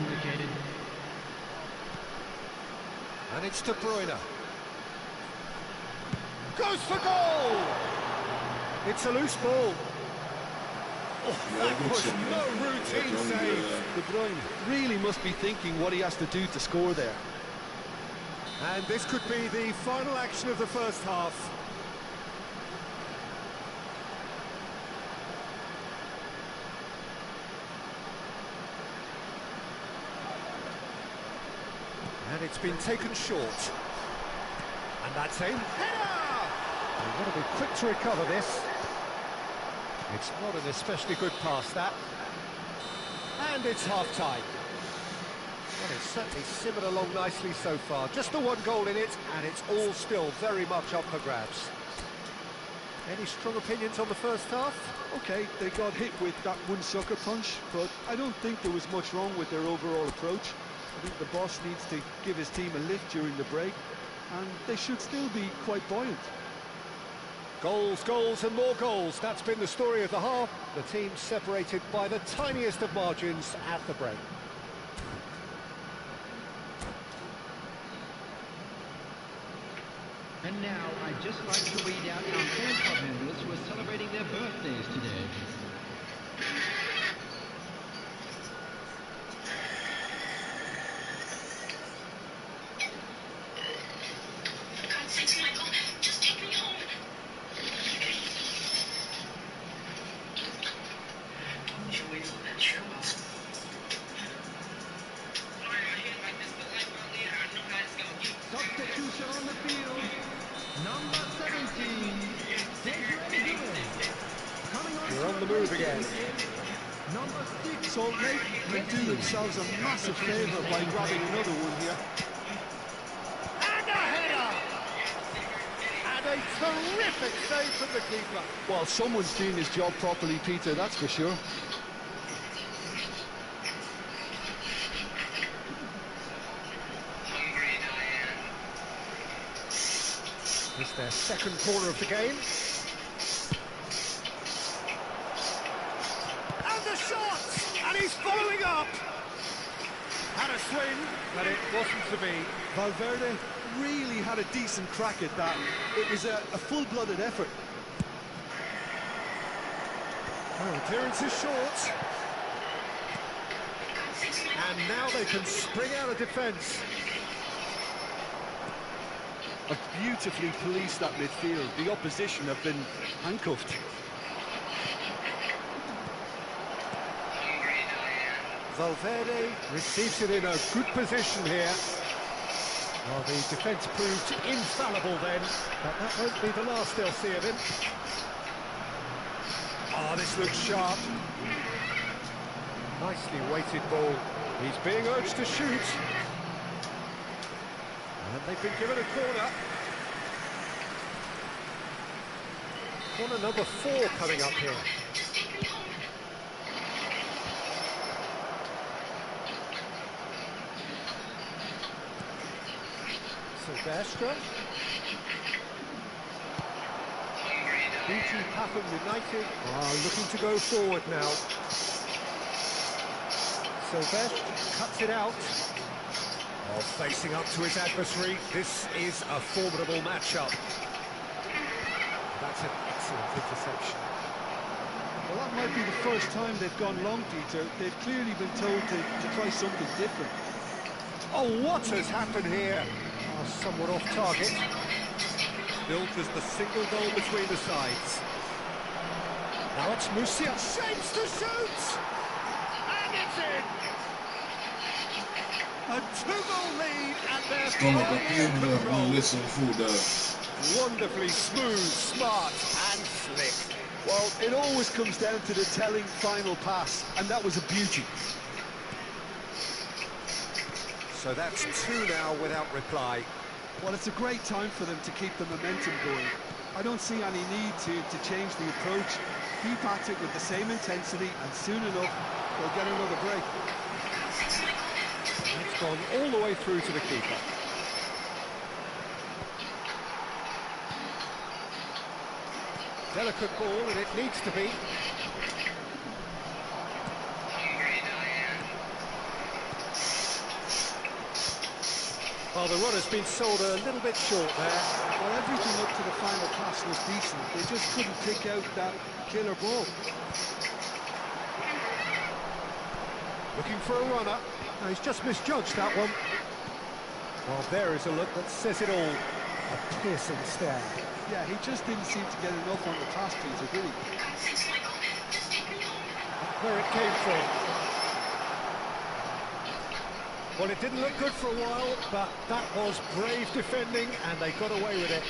And it's De Bruyne. Goes for goal! It's a loose ball. Oh, that was no routine save. De Bruyne really must be thinking what he has to do to score there. And this could be the final action of the first half. And it's been taken short. And that's in. Header! They've got to be quick to recover this. It's not an especially good pass, that. And it's half-time. Well, it's certainly simmered along nicely so far. Just the one goal in it, and it's all still very much up for grabs. Any strong opinions on the first half? Okay, they got hit with that one sucker punch, but I don't think there was much wrong with their overall approach. I think the boss needs to give his team a lift during the break, and they should still be quite buoyant. Goals, goals and more goals. That's been the story of the half. The team separated by the tiniest of margins at the break. And now, I'd just like to read out our fan club members who are celebrating their birthdays today. Substitution on the field. Number 17, You're on the move again. Number 6, Salt Lake can do themselves a massive favour by grabbing another one here. And a header! And a terrific save from the keeper. Well, someone's doing his job properly, Peter, that's for sure. It's their second corner of the game. And the shot! And he's following up! Had a swing, but it wasn't to be. Valverde really had a decent crack at that. It was a full-blooded effort. Well, clearance is short. And now they can spring out of defence. Have beautifully policed that midfield. The opposition have been handcuffed. Valverde receives it in a good position here. Well, the defence proved infallible then, but that won't be the last they'll see of him. Oh, this looks sharp. Nicely weighted ball. He's being urged to shoot. And they've been given a corner. Corner number 4 coming up here. Sylvester. BT Patham United are looking to go forward now. Sylvester cuts it out. Oh, facing up to his adversary. This is a formidable matchup. That's an excellent interception. Well, that might be the first time they've gone long, Peter. They've clearly been told to try something different. Oh, what has happened here? Oh, somewhat off target. Still just a single goal between the sides. Now it's Musia. Shapes to shoot! And it's in! A 2-goal lead, and they're fully in control. Listen, food, Wonderfully smooth, smart, and slick. Well, it always comes down to the telling final pass, and that was a beauty. So that's 2 now without reply. Well, it's a great time for them to keep the momentum going. I don't see any need to change the approach. Keep at it with the same intensity, and soon enough, they'll get another break. It's gone all the way through to the keeper. Delicate ball, and it needs to be. Well, the run has been sold a little bit short there. Well, everything up to the final pass was decent. They just couldn't pick out that killer ball. Looking for a runner. No, he's just misjudged that one. Well, there is a look that says it all. A piercing stare. Yeah, he just didn't seem to get enough on the pass, Peter, did he? Where it came from. Well, it didn't look good for a while, but that was brave defending, and they got away with it.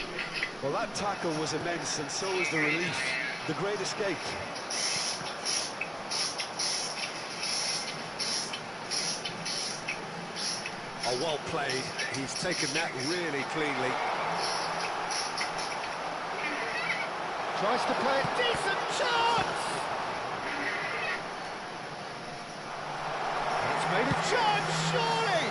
Well, that tackle was immense, and so was the relief. The great escape. Oh, well played. He's taken that really cleanly. Tries to play a decent chance! It's made a chance, surely!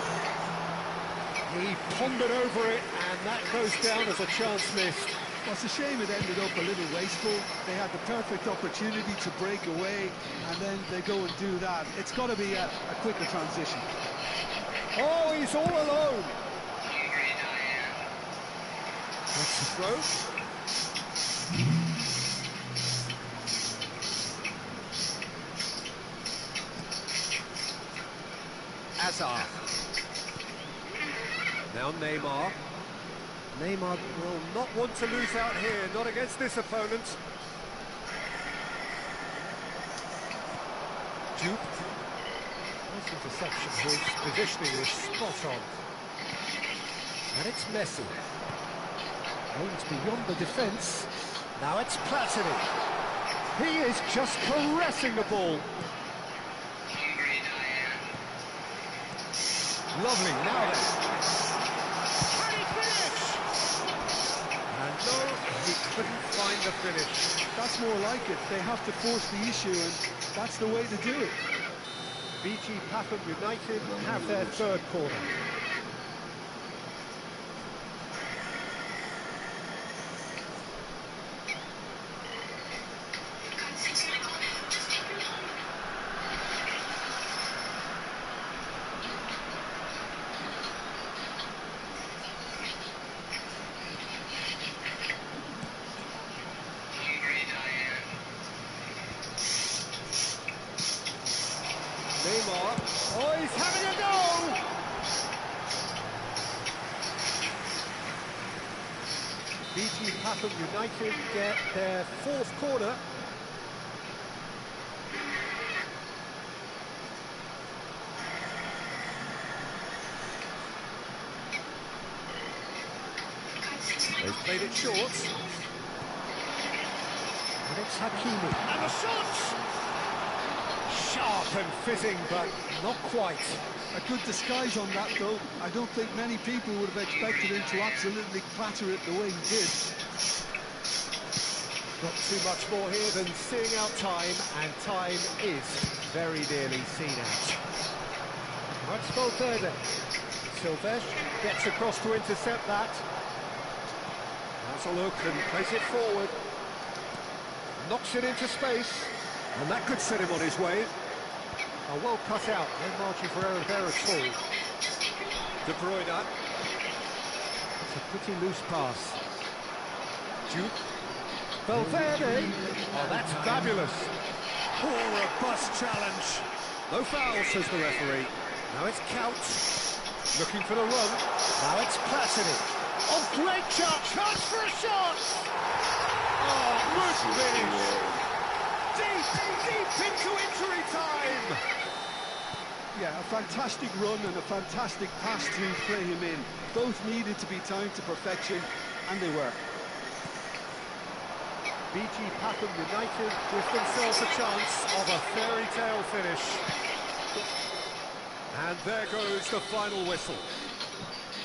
He pondered over it, and that goes down as a chance missed. Well, it's a shame it ended up a little wasteful. They had the perfect opportunity to break away, and then they go and do that. It's got to be a quicker transition. Oh, he's all alone! That's the throw. Azar. Now Neymar. Neymar will not want to lose out here, not against this opponent. Jupe. This interception, his positioning was spot on. And it's Messi. Aims beyond the defence. Now it's Platini. He is just caressing the ball. Lovely, now then. Can he finish? And no, he couldn't find the finish. That's more like it. They have to force the issue, and that's the way to do it. BT Patham United have their third corner. Neymar, oh, he's having a go! BT Patham United get their fourth corner. They've played it short. And it's Hakimi. And the shot! Sharp and fizzing, but not quite. A good disguise on that, though. I don't think many people would have expected him to absolutely clatter it the way he did. Not too much more here than seeing out time, and time is very nearly seen out. That's Valverde. Silvestre gets across to intercept that. Has a look and plays it forward. Knocks it into space, and that could set him on his way. Oh, well cut out, no margin for error there at all. De Bruyne. It's a pretty loose pass. Duke. Valverde. Oh, that's fabulous. Oh, robust challenge. No foul, says the referee. Now it's Couch. Looking for the run. Now it's Platini. Oh, great chance for a shot! Oh, good finish! Deep into injury time! Yeah, a fantastic run and a fantastic pass to play him in. Both needed to be timed to perfection, and they were. BG Patham United with themselves a chance of a fairy tale finish. And there goes the final whistle.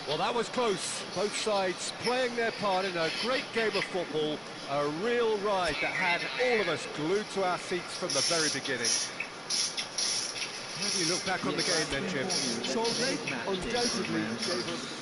Well, that was close. Both sides playing their part in a great game of football. A real ride that had all of us glued to our seats from the very beginning. How do you look back on the game then, Jim? So they undoubtedly gave us...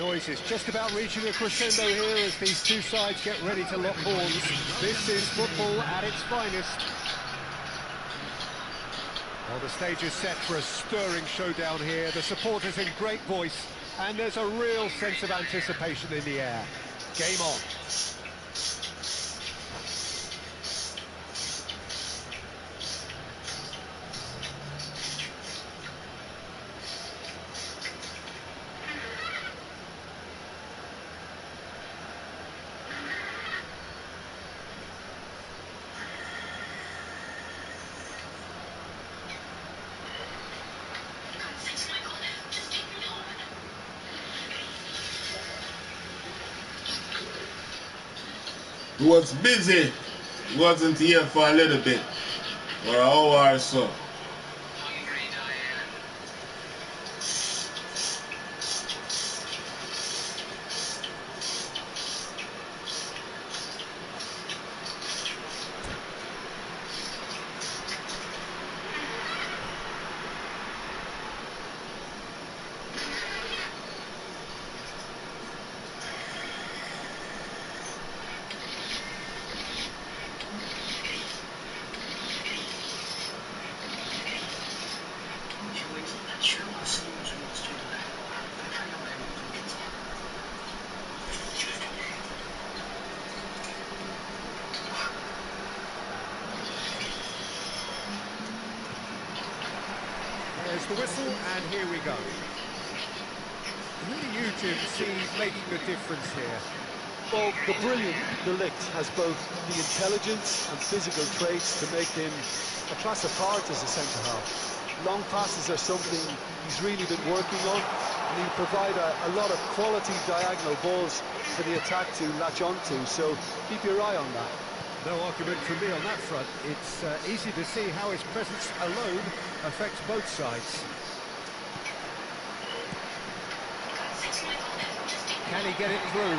noise is just about reaching a crescendo here as these two sides get ready to lock horns. This is football at its finest. Well, the stage is set for a stirring showdown here. The supporters in great voice, and there's a real sense of anticipation in the air. Game on. He was busy. He wasn't here for a little bit, for an hour or so. There's the whistle, and here we go. Who do you, Jim, see making the difference here? Well, the brilliant De Ligt has both the intelligence and physical traits to make him a class apart as a centre-half. Long passes are something he's really been working on, and he'll provide a lot of quality diagonal balls for the attack to latch onto, so keep your eye on that. No argument from me on that front. It's easy to see how his presence alone affects both sides. Can he get it through?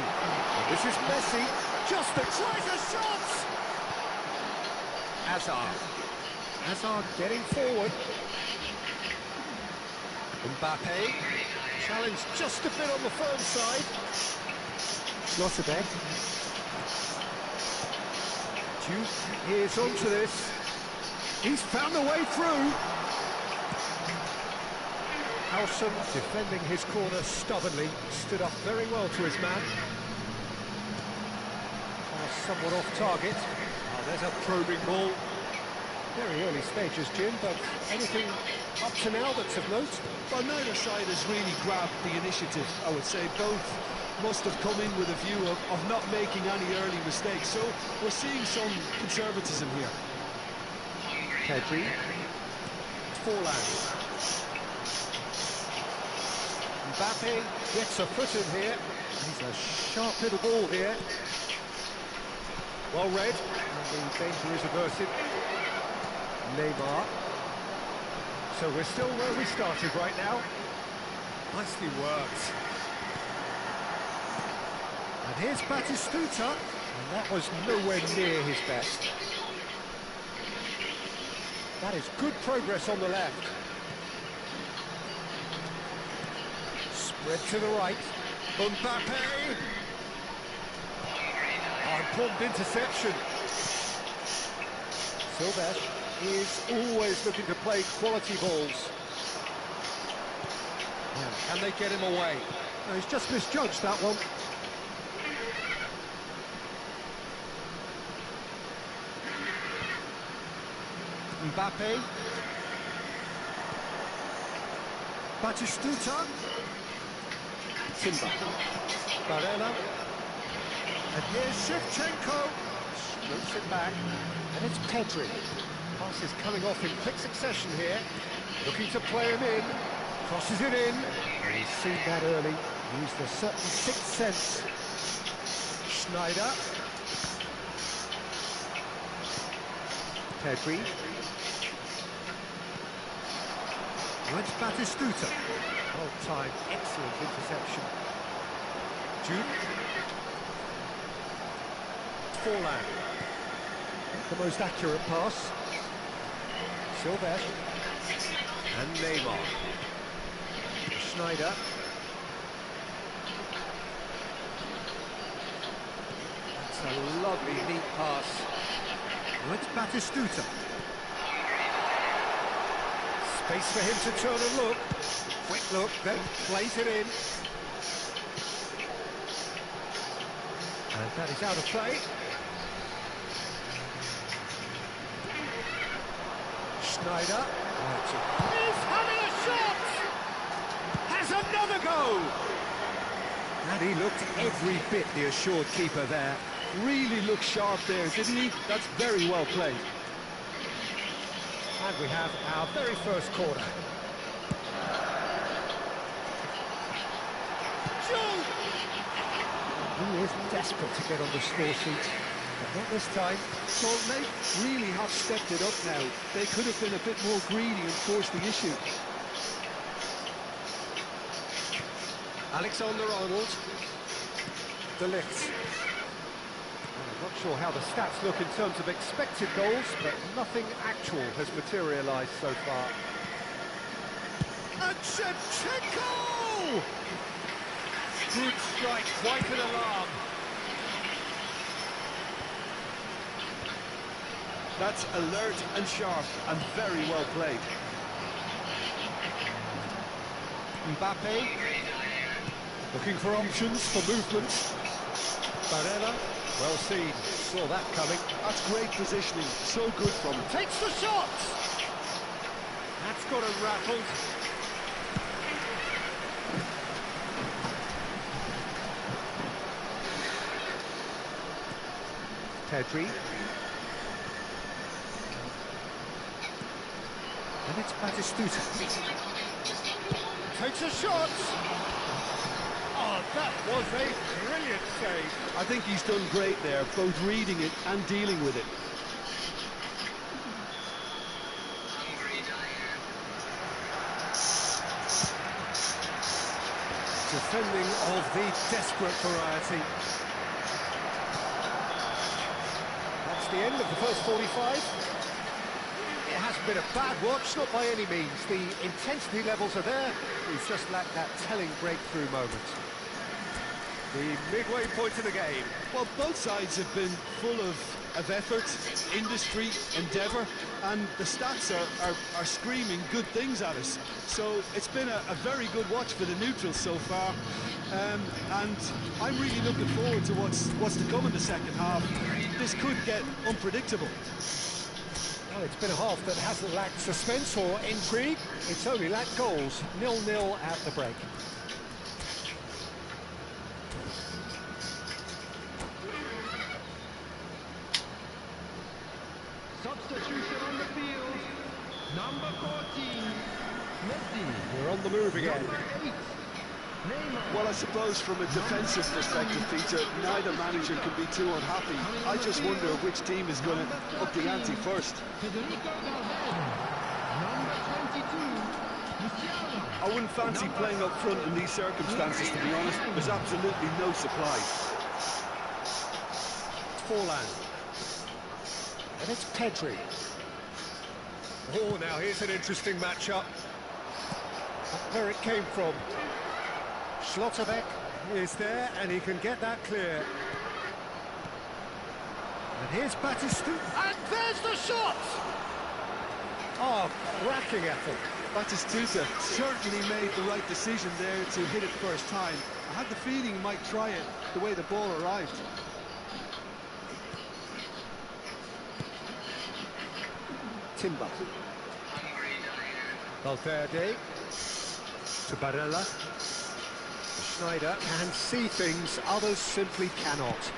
This is Messi, just a treasure shot! Hazard getting forward. Mbappe, challenge just a bit on the firm side. Schlotterbeck. Duke is onto this. He's found a way through. Howson defending his corner stubbornly, stood up very well to his man. Somewhat off target. Oh, there's a probing ball. Very early stages, Jim, but anything up to now that's of note? Well, neither side has really grabbed the initiative, I would say. Both must have come in with a view of not making any early mistakes, so we're seeing some conservatism here. Pedri. Forlan. Mbappe gets a foot in here. He's a sharp little ball here. Well read, and the danger is averted. Neymar. So we're still where we started right now. Nicely worked. And here's Batistuta, and that was nowhere near his best. That is good progress on the left. Spread to the right. Mbappe. Important interception. Silves is always looking to play quality balls. Can they get him away? No, he's just misjudged that one. Mbappe. Batistuta. Timber. Barella. And here's Shevchenko. Scoops it back. And it's Pedri. Pass is coming off in quick succession here. Looking to play him in. Crosses it in. And he's seen that early. Used a certain sixth sense. Schneider. Pedri. Went Batistuta. Well timed, excellent interception. Duke. Forlan. The most accurate pass. Silves. And Neymar. Schneider. That's a lovely, neat pass. Now it's Batistuta. Space for him to turn and look. Quick look, then plays it in. And that is out of play. Schneider. He's having a shot! Has another go! And he looked every bit the assured keeper there. Really looked sharp there, didn't he? That's very well played. And we have our very first corner. Joe! He is desperate to get on the score sheet, but not this time. Salt Lake really have stepped it up now. They could have been a bit more greedy and forced the issue. Alexander-Arnold. De Ligt. I'm not sure how the stats look in terms of expected goals, but nothing actual has materialised so far. And Shevchenko! Good strike, quite an alarm. That's alert and sharp and very well played. Mbappe. Looking for options for movement. Barella. Well seen, saw that coming. That's great positioning, so good from him. Takes the shot! That's got him rattled. Pedri. And it's Batistuta. Takes a shot! Oh, that was a brilliant save. I think he's done great there, both reading it and dealing with it. Defending of the desperate variety. That's the end of the first 45. It hasn't been a bad watch, not by any means. The intensity levels are there. We've just lacked that telling breakthrough moment. The midway point of the game. Well, both sides have been full of effort, industry, endeavour, and the stats are screaming good things at us. So it's been a very good watch for the neutrals so far, and I'm really looking forward to what's to come in the second half. This could get unpredictable. Well, it's been a half that hasn't lacked suspense or intrigue. It's only lacked goals. 0-0 at the break. Substitution on the field. Number 14, Messi. We're on the move again. Number 8, Neymar. Well, I suppose from a defensive perspective, Peter, neither manager can be too unhappy. I just wonder which team is going to up the ante first. I wouldn't fancy playing up front in these circumstances, to be honest. There's absolutely no supply. Forlan. And it's Pedri. Oh, now here's an interesting matchup. Where it came from. Schlotterbeck is there, and he can get that clear. And here's Batistuta, and there's the shot! Oh, cracking effort. Batistuta certainly made the right decision there to hit it first time. I had the feeling he might try it the way the ball arrived. Timber. Valverde. To Barella. Schneider can see things others simply cannot.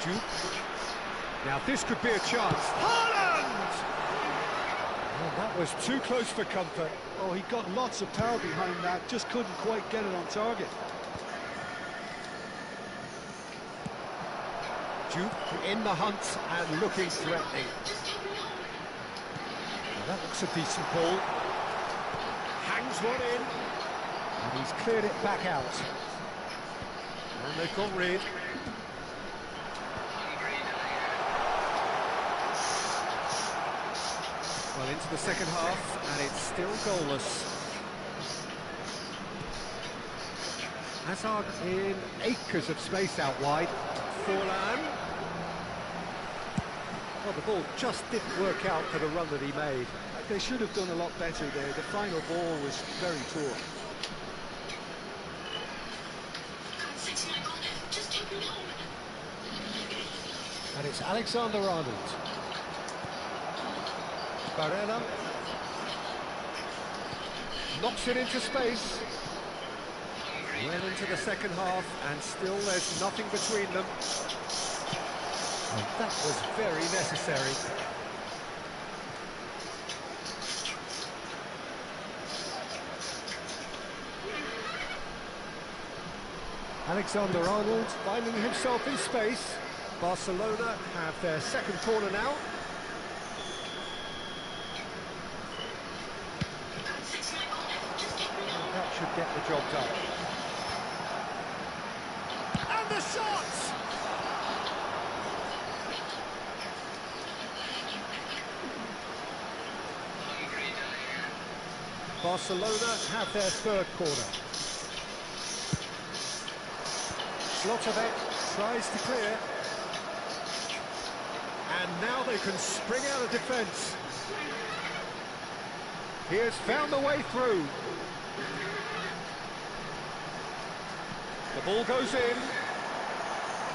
Duke. Now this could be a chance. Haaland! Oh, that was too close for comfort. Oh, he got lots of power behind that, just couldn't quite get it on target. Duke in the hunt and looking threatening. Now that looks a decent ball. Hangs one in. And he's cleared it back out. And they've got rid. Well, into the second half, and it's still goalless. Hazard in acres of space out wide. Forlan. Well, the ball just didn't work out for the run that he made. They should have done a lot better there. The final ball was very poor. And it's Alexander-Arnold. Barella. Knocks it into space. Well into the second half, and still there's nothing between them. And that was very necessary. Alexander-Arnold finding himself in space. Barcelona have their second corner now. And that should get the job done. And the shot! Barcelona have their third corner. Slotterbeck tries to clear. And now they can spring out of defence. He has found the way through. The ball goes in.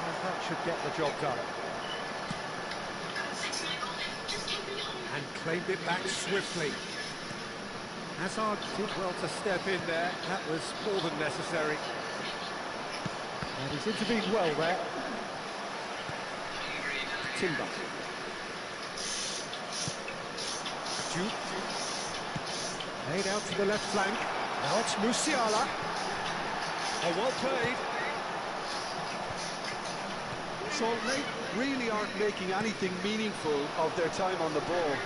And that should get the job done. And claimed it back swiftly. Hazard did well to step in there. That was more than necessary. And he's intervened well there. Timber. Duke. Made out to the left flank. Now it's Musiala. Oh, well played. Salt Lake really aren't making anything meaningful of their time on the ball.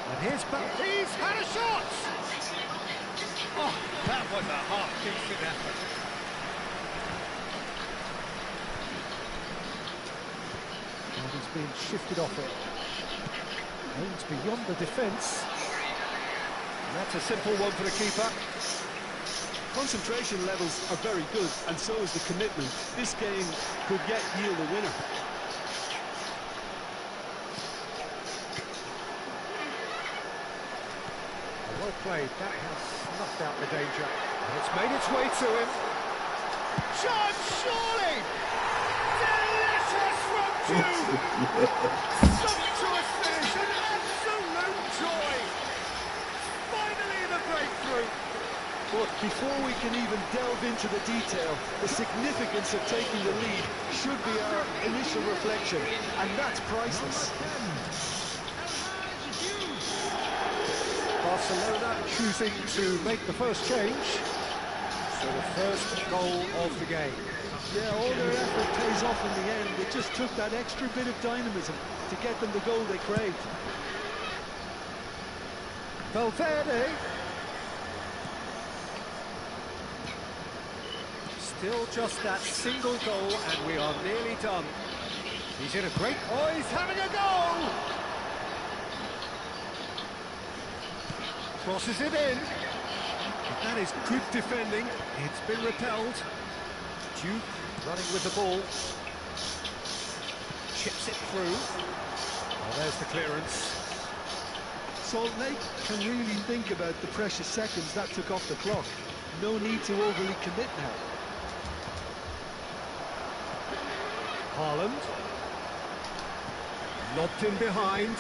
And he's had a shot! Oh, that was a half-decent effort. And he's been shifted off it. Aims beyond the defence. And that's a simple one for the keeper. Concentration levels are very good, and so is the commitment. This game could yet yield a winner. Well played, that has snuffed out the danger. And it's made its way to him. John Shawley! Delicious from two! Sumptuous finish, an absolute joy! Finally the breakthrough! But before we can even delve into the detail, the significance of taking the lead should be our initial reflection, and that's priceless. Barcelona choosing to make the first change. So the first goal of the game. Yeah, all their effort pays off in the end. It just took that extra bit of dynamism to get them the goal they craved. Valverde. Still just that single goal, and we are nearly done. He's in a great... Oh, he's having a goal! Crosses it in. But that is good defending. It's been repelled. Duke running with the ball. Chips it through. Oh, there's the clearance. Salt Lake can really think about the precious seconds that took off the clock. No need to overly commit now. Haaland. Lobbed in behind.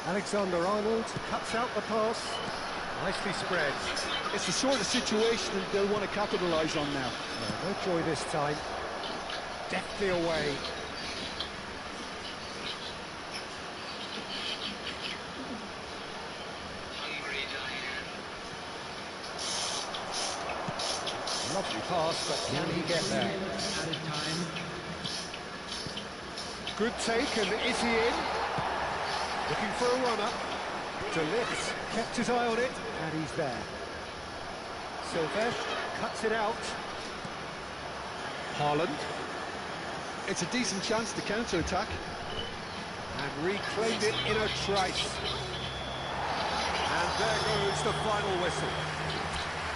Alexander-Arnold cuts out the pass. Nicely spread. It's the sort of situation that they'll want to capitalise on now. No joy this time. Deftly away. Lovely pass, but can he get there? Added time. Good take, and is he in? Looking for a runner. De Ligt kept his eye on it, and he's there. Silvestre cuts it out. Haaland. It's a decent chance to counter-attack. And reclaimed it in a trice. And there goes the final whistle.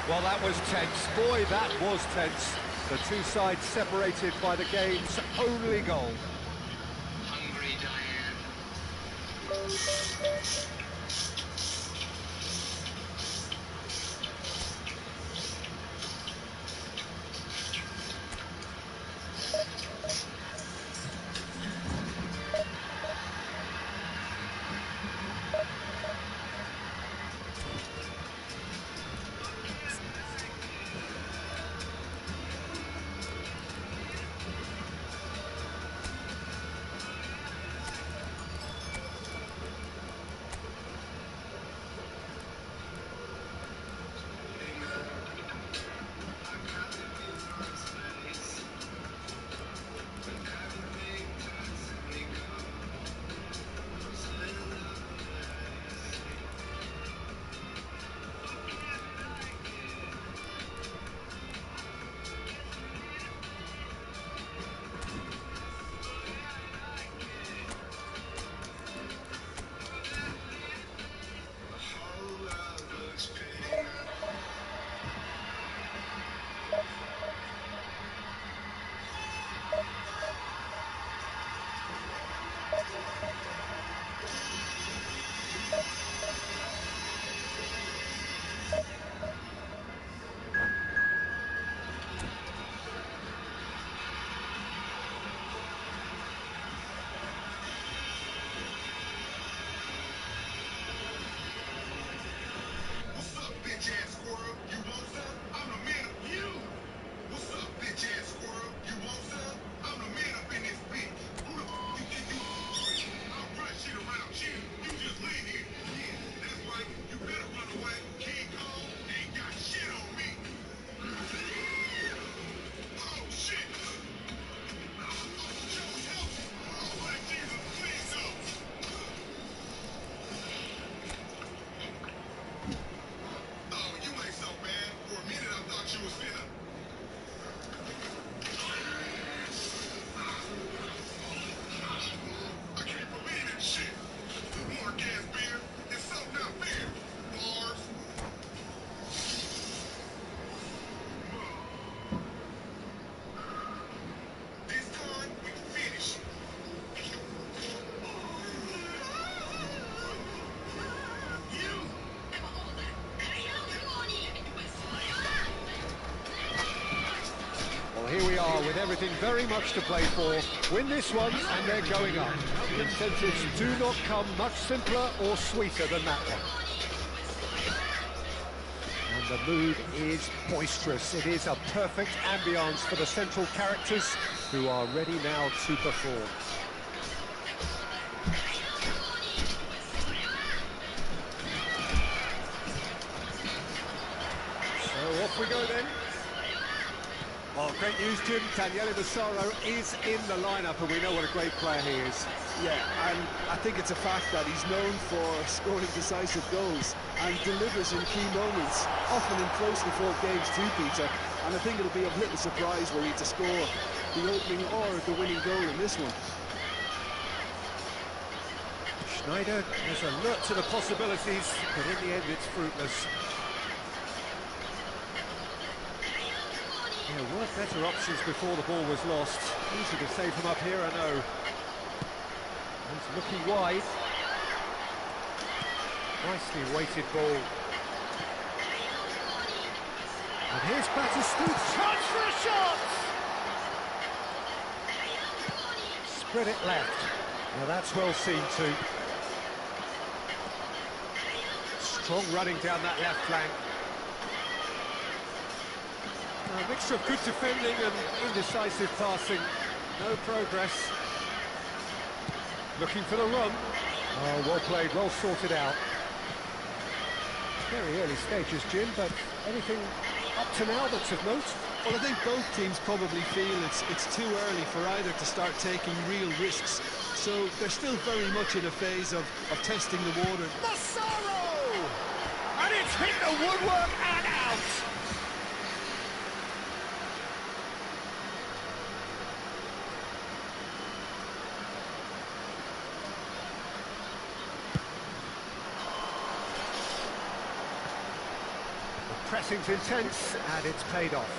Well, that was tense. Boy, that was tense. The two sides separated by the game's only goal. Hungry Diane. Here we are with everything very much to play for. Win this one and they're going up. The incentives do not come much simpler or sweeter than that one. And the mood is boisterous. It is a perfect ambience for the central characters who are ready now to perform. So off we go then. Well, great news, Jim. Daniele Massaro is in the lineup, and we know what a great player he is. Yeah, and I think it's a fact that he's known for scoring decisive goals and delivers in key moments, often in closely fought games too, Peter. And I think it'll be of little surprise were he to score the opening or the winning goal in this one. Schneider is alert to the possibilities, but in the end it's fruitless. There were better options before the ball was lost. Easy to save him up here, I know. He's looking wide. Nicely weighted ball. And here's Battistuta. Chance for a shot! Spread it left. Now that's well seen too. Strong running down that left flank. A mixture of good defending and indecisive passing. No progress. Looking for the run. Oh, well played, well sorted out. Very early stages, Jim, but anything up to now that's of note? Well, I think both teams probably feel it's too early for either to start taking real risks. So they're still very much in a phase of testing the water. Massaro! And it's hit the woodwork and out! pressing's intense, and it's paid off.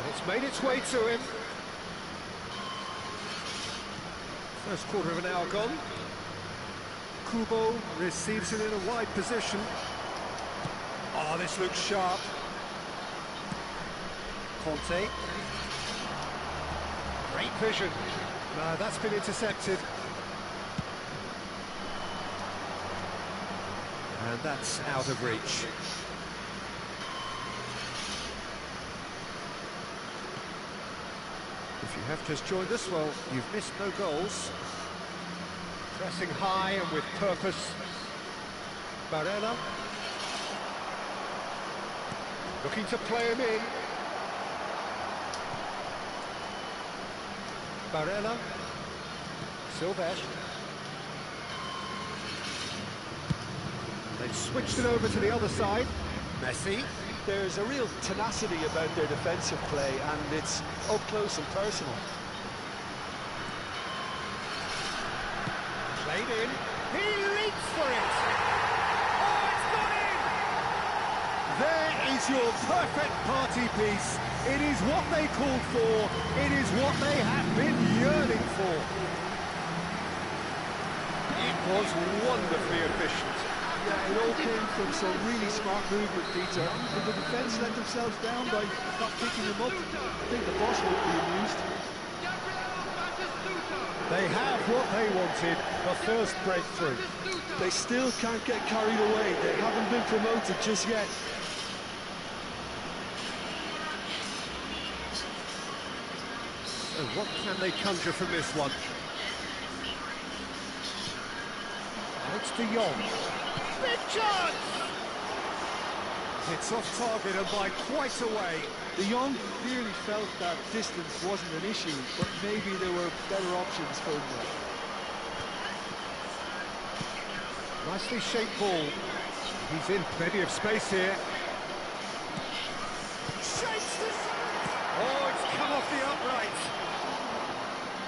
And it's made its way to him. First quarter of an hour gone. Kubo receives it in a wide position. Oh, this looks sharp. Conte. Great vision. No, that's been intercepted. And that's out of reach. If you have just joined us, well, you've missed no goals. Pressing high and with purpose. Barella. Looking to play him in. Barella. Silvestre. They've switched it over to the other side. Messi. There's a real tenacity about their defensive play, and it's up close and personal. Played in. He leaps for it. Oh, it's gone in! There is your perfect party piece. It is what they called for. It is what they have been yearning for. It was wonderfully efficient. Yeah, it all came from some really smart movement, Peter. And the defence let themselves down by not picking them up. I think the boss won't be amused. They have what they wanted, the first breakthrough. They still can't get carried away. They haven't been promoted just yet. So what can they conjure from this one? It's De Jong. Big chance! It's off target and by quite a way. De Jong clearly felt that distance wasn't an issue, but maybe there were better options for him there. Nicely shaped ball. He's in plenty of space here. Shapes this. Oh, it's come off the upright.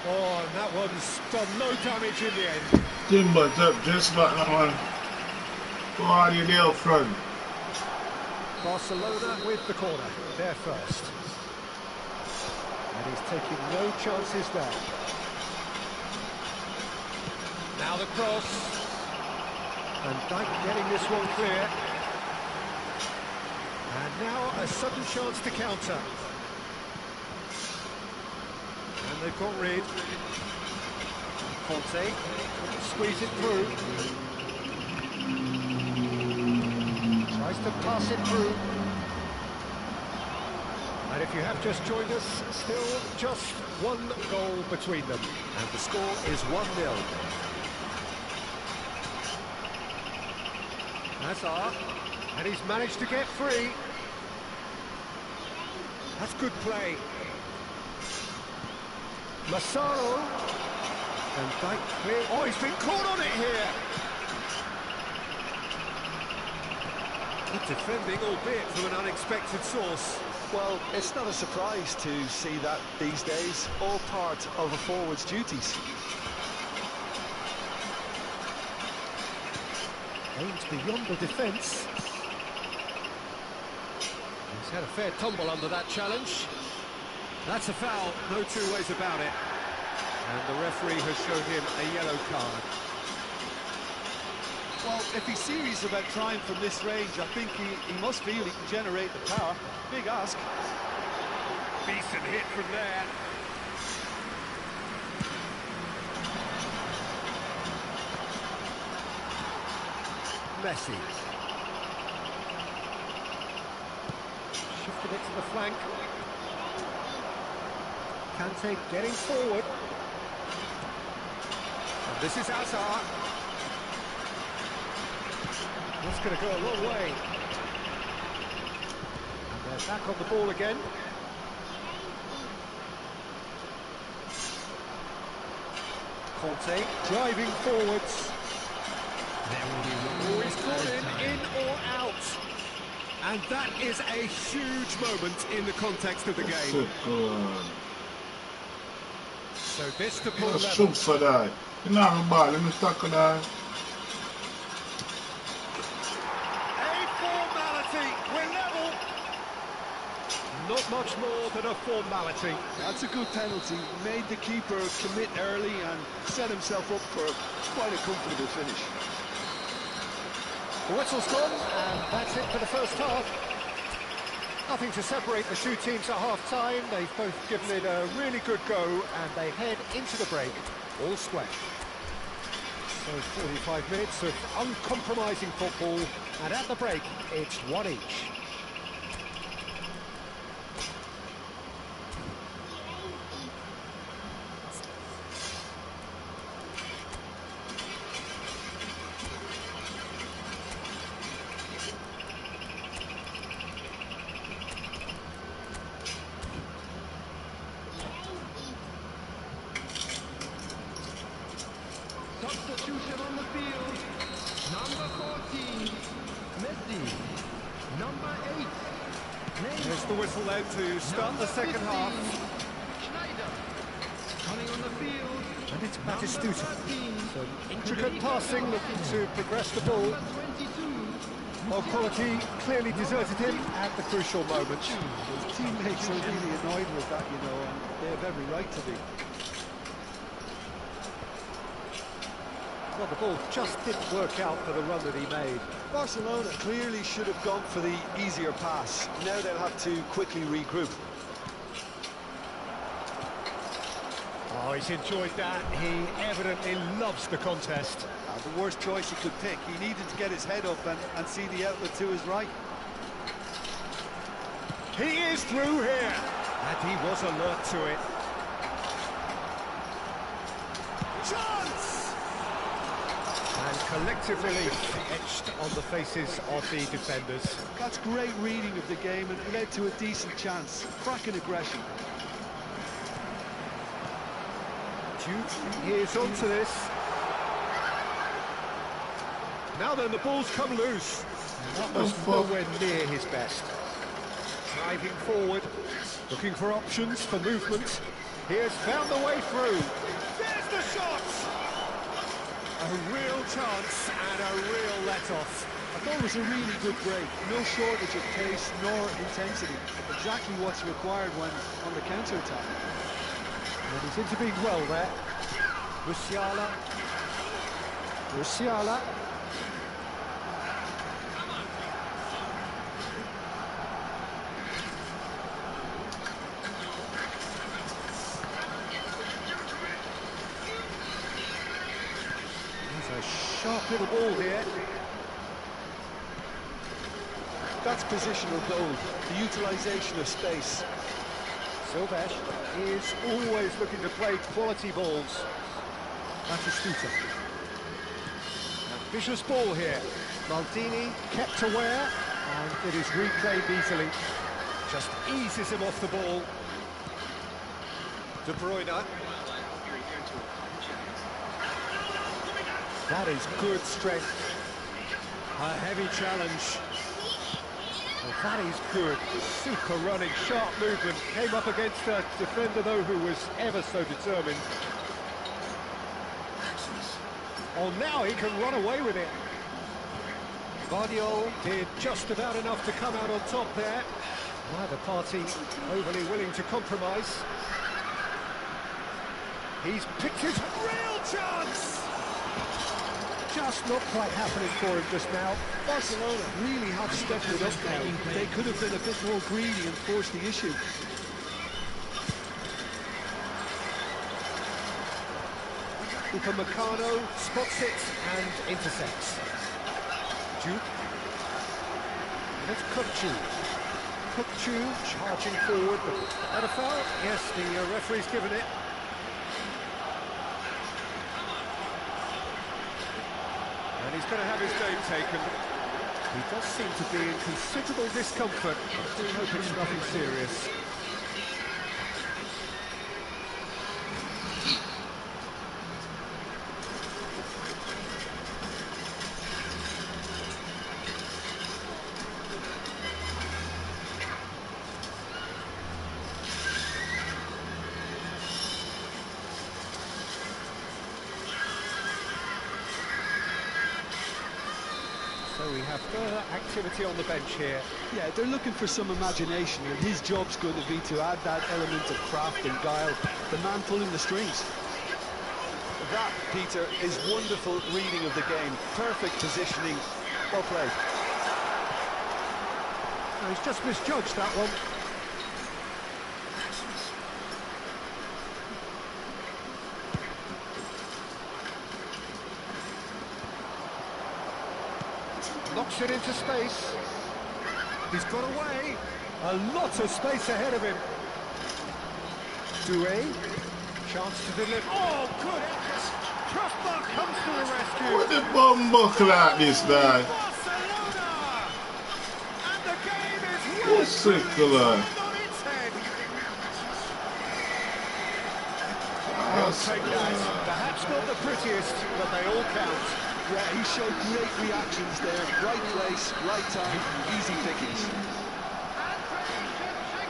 Oh, and that one's done no damage in the end. Timber up just back that one. Go on, you there up front. Barcelona with the corner, they're first. And he's taking no chances there. Now the cross. And Dijk getting this one clear. And now a sudden chance to counter. And they've got rid. Conte, squeeze it through. Tries to pass it through. And if you have just joined us, still just one goal between them. And the score is 1-0. Hazard, and he's managed to get free. That's good play. Massaro. And Dijk clear. Oh, he's been caught on it here. Good defending, albeit from an unexpected source. Well, it's not a surprise to see that these days, all part of a forward's duties. Aims beyond the defence. He's had a fair tumble under that challenge. That's a foul, no two ways about it. And the referee has shown him a yellow card. Well, if he's serious about trying from this range, I think he must feel he can generate the power. Big ask. Decent hit from there. Messi. Shifted it to the flank. Kante getting forward. And this is Hazard. That's going to go a long way. And they're back on the ball again. Conte driving forwards. Oh, he's caught in or out. And that is a huge moment in the context of the game. So this to pull level. For that. You know the ball, let me tackle that. much more than a formality. That's a good penalty. He made the keeper commit early and set himself up for quite a comfortable finish. The whistle's gone, and that's it for the first half. Nothing to separate the two teams at half-time. They've both given it a really good go, and they head into the break all square. So 45 minutes of uncompromising football, and at the break, it's one each. Substitution on the field. Number 14, Messi. Number 8, Neymar. There's the whistle out to start the second half. Schneider. Coming on the field. And it's Batistuta. Number 13, Some intricate passing, looking to progress the ball. number 22. Well, quality clearly deserted him at the crucial moment. His teammates are really annoyed with that, you know, and they have every right to be. Well, the ball just didn't work out for the run that he made. Barcelona clearly should have gone for the easier pass. Now they'll have to quickly regroup. Oh, he's enjoyed that. He evidently loves the contest. The worst choice he could pick. He needed to get his head up and see the outlet to his right. He is through here. And he was alert to it. Chance! And collective relief etched on the faces of the defenders. That's great reading of the game and led to a decent chance. Cracking aggression. Duke is onto this. Now then, the ball's come loose. That was nowhere near his best. Driving forward, looking for options for movement. He has found the way through. There's the shot! A real chance and a real let-off. I thought it was a really good break. No shortage of pace nor intensity. Exactly what's required when on the counter-attack. And he's intervened well there. Musiala. There's a sharp little ball here. That's positional goal, the utilisation of space. Silvesh is always looking to play quality balls. Batistuta. Ambitious ball here. Maldini kept aware, and it is replayed easily. Just eases him off the ball. De Bruyne. That is good strength. A heavy challenge. Well, that is good. Super running, sharp movement. Came up against a defender, though, who was ever so determined. Oh, now he can run away with it. Guardiola did just about enough to come out on top there. Neither party overly willing to compromise. He's picked his real chance! Just not quite happening for him just now. Barcelona really have stepped it up now. They could have been a bit more greedy and forced the issue. Upamecano spots it and intercepts. Duke. And it's Kukçu charging forward. That a foul? Yes, the referee's given it. And he's going to have his name taken. He does seem to be in considerable discomfort. I do hope it's nothing serious. So we have further activity on the bench here. Yeah, they're looking for some imagination, and his job's going to be to add that element of craft and guile, the man pulling the strings. That, Peter, is wonderful reading of the game. Perfect positioning. Well played. No, he's just misjudged that one. Knocks it into space. He's got away. A lot of space ahead of him. Doué. Chance to deliver. Oh, good. Crossbar comes to the rescue. What the bum buckle like this, man? Barcelona! And the game is What's sick, man? on its head. That's Take that. Perhaps not the prettiest, but they all count. Yeah, he showed great reactions there. Right place, right time, easy pickings.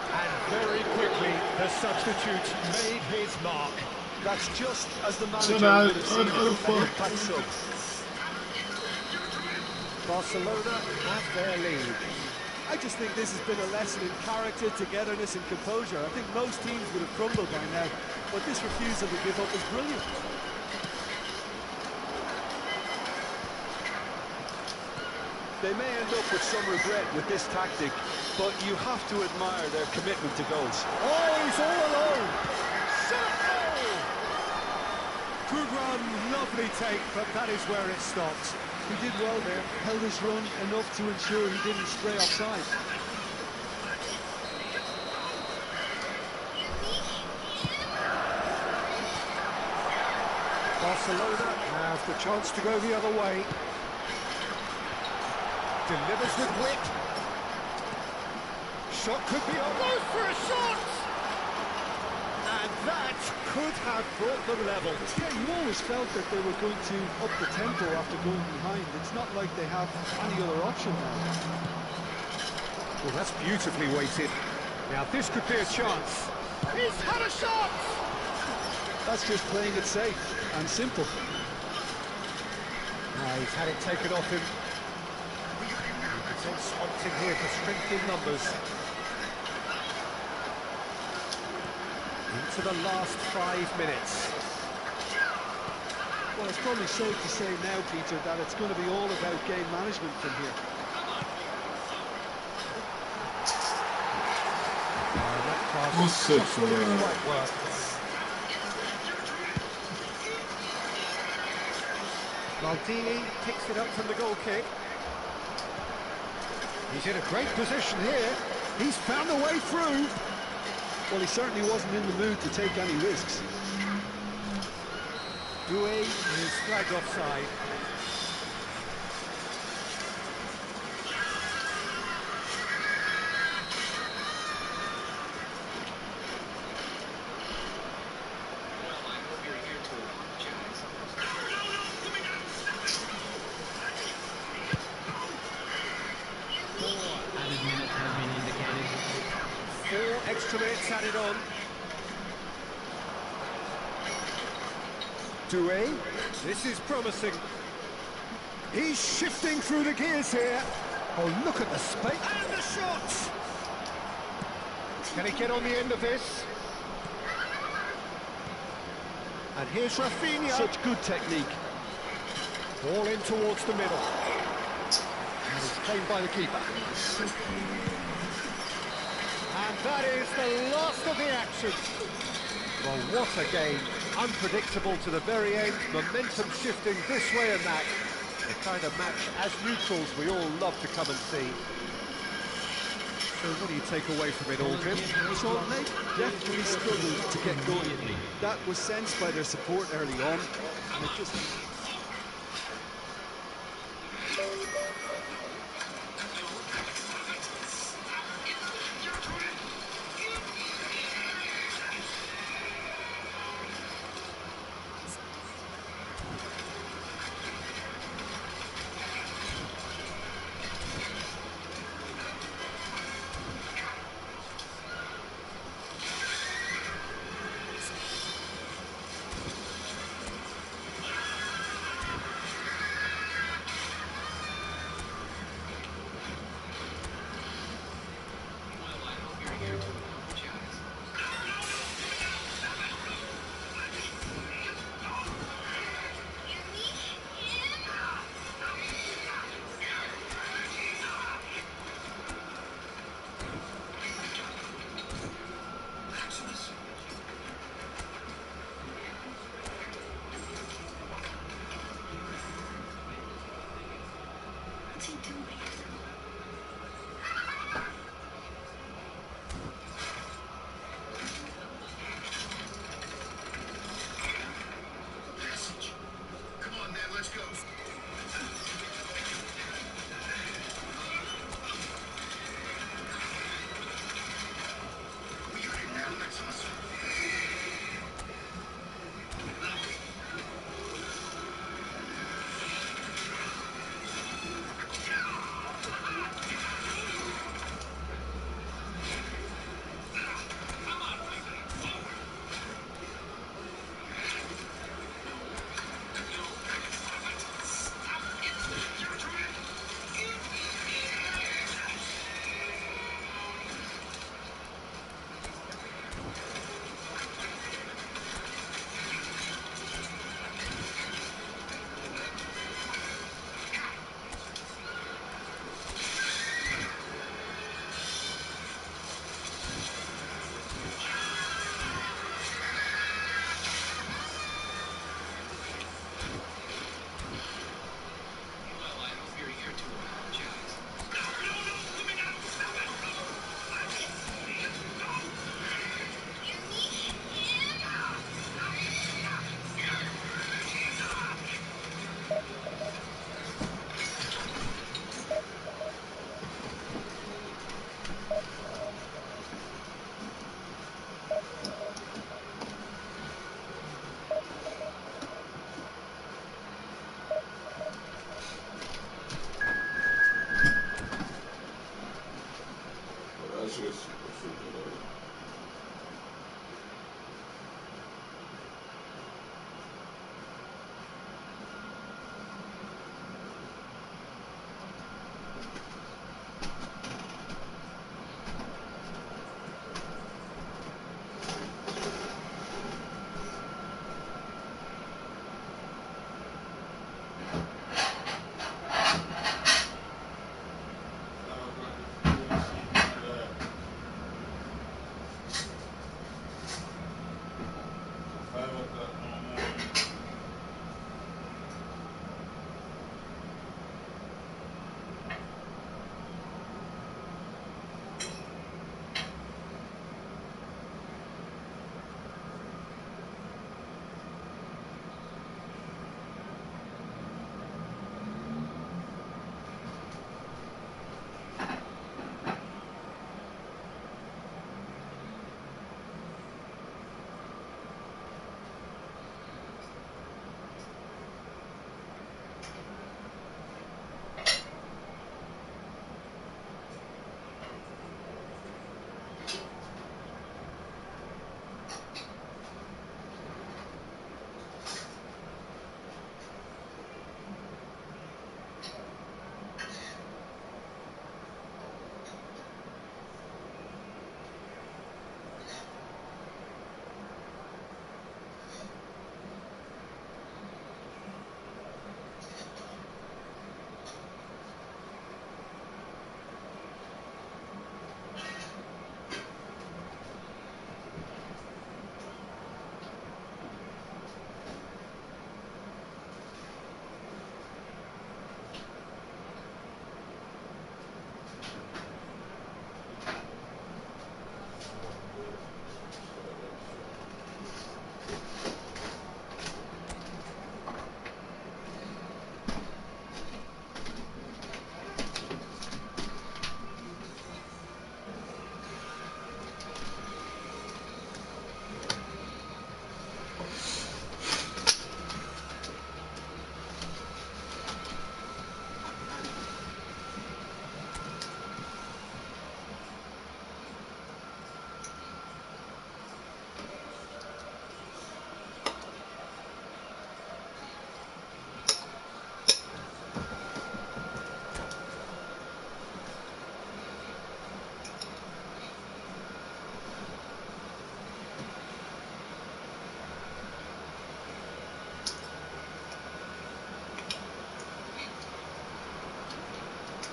And very quickly, the substitute made his mark. That's just as the manager So now, would have seen oh, an fuck. impact sub. Barcelona have their lead. I just think this has been a lesson in character, togetherness and composure. I think most teams would have crumbled by now, but this refusal to give up is brilliant. They may end up with some regret with this tactic, but you have to admire their commitment to goals. Oh, he's all alone. Good run, lovely take, but that is where it stops. He did well there, held his run enough to ensure he didn't stray offside. Barcelona have the chance to go the other way. Delivers with wit. Shot could be on. Goes for a shot! And that could have brought them level. Yeah, you always felt that they were going to up the tempo after going behind. It's not like they have any other option now. Well, that's beautifully weighted. Now, this could be a chance. He's had a shot! That's just playing it safe and simple. He's had it taken off him. It's wanting here for strength in numbers. Into the last 5 minutes. Well, it's probably safe to say now, Peter, that it's going to be all about game management from here. That pass What's it just for? didn't quite work. Maldini picks it up from the goal kick. He's in a great position here. He's found a way through. Well, he certainly wasn't in the mood to take any risks. Doué is flagged offside. Added minutes have been indicated. 4 extra minutes added on. Doué, this is promising. He's shifting through the gears here. Oh, look at the space. And the shot! Can he get on the end of this? And here's Rafinha. Such good technique. Ball in towards the middle. And it's claimed by the keeper. And that is the last of the action. Well, what a game. Unpredictable to the very end. Momentum shifting this way and that. The kind of match, as neutrals, we all love to come and see. So what do you take away from it all, Jim? So they definitely struggled to get going. That was sensed by their support early on, and it just...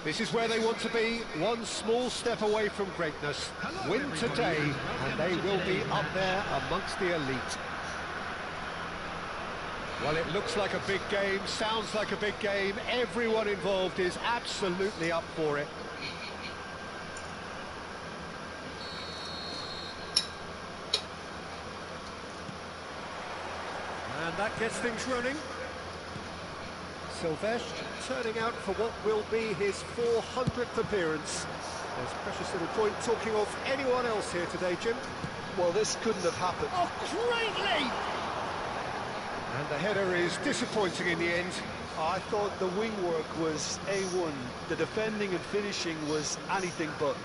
This is where they want to be, one small step away from greatness. Win today, and they will be up there amongst the elite. Well, it looks like a big game, sounds like a big game. Everyone involved is absolutely up for it. And that gets things running. Silvestre turning out for what will be his 400th appearance. There's precious little point talking of anyone else here today, Jim. Well, this couldn't have happened. Oh, great leap! And the header is disappointing in the end. I thought the wing work was A1. The defending and finishing was anything but.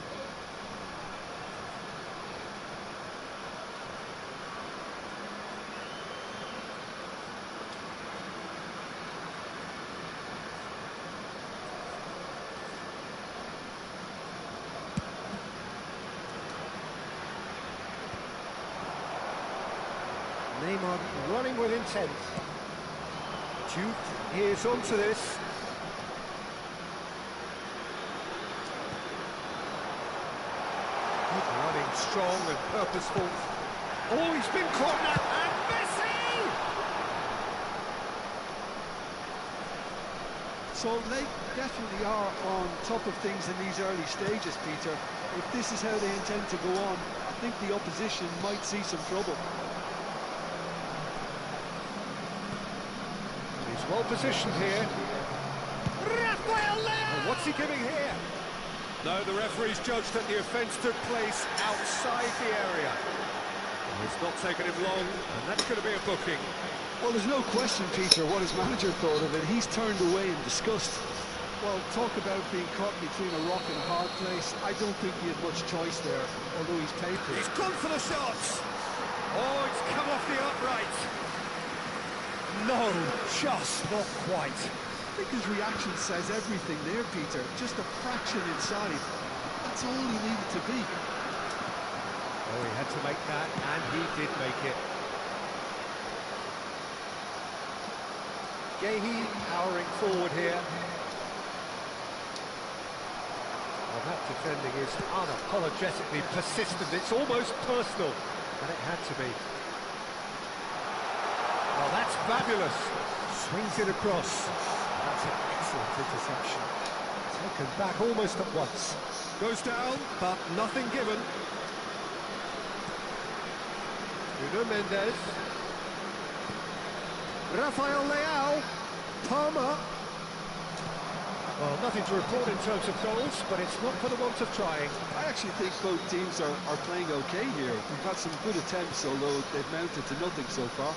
Neymar running with intent. Duke is onto this. Good running, strong and purposeful. Oh, he's been caught now, and Messi! So they definitely are on top of things in these early stages, Peter. If this is how they intend to go on, I think the opposition might see some trouble. He's well positioned here. Rafael Leao! What's he giving here? No, the referee's judged that the offence took place outside the area. It's not taken him long, and that's going to be a booking. Well, there's no question, Peter, what his manager thought of it. He's turned away in disgust. Well, talk about being caught between a rock and a hard place. I don't think he had much choice there, although he's paid for it. He's gone for the shots! Oh, it's come off the upright. No, just not quite. I think his reaction says everything there, Peter. Just a fraction inside. That's all he needed to be. Oh, he had to make that, and he did make it. Gehi powering forward here. Well, that defending is unapologetically persistent. It's almost personal, and it had to be. Oh, that's fabulous. Swings it across. That's an excellent interception. Taken back almost at once. Goes down, but nothing given. Nuno Mendes. Rafael Leao. Palmer. Well, nothing to report in terms of goals, but it's not for the want of trying. I actually think both teams are playing okay here. We've got some good attempts, although they've mounted to nothing so far.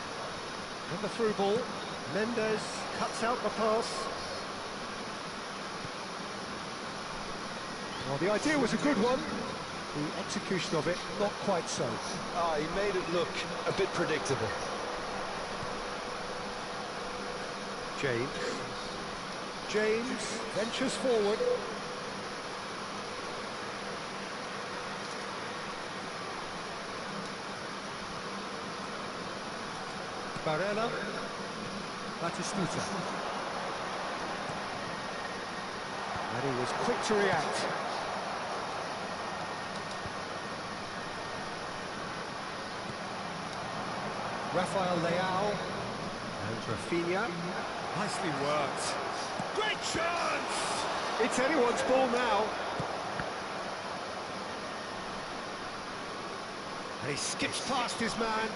And the through ball. Mendes cuts out the pass. Well, the idea was a good one. The execution of it, not quite so. He made it look a bit predictable. James ventures forward. Barella. Batistuta. And he was quick to react. Rafael Leao. And Rafinha. Nicely worked. Great chance! It's anyone's ball now. And he skips past his man.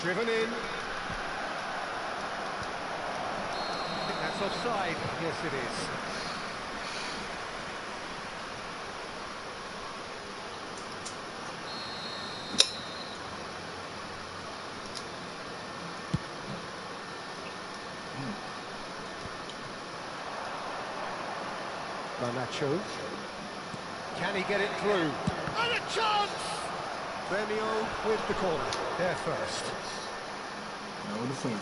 Driven in. I think that's offside. Yes, it is. Garnacho. Can he get it through? And a chance! Premio with the corner. There first. Now the phone.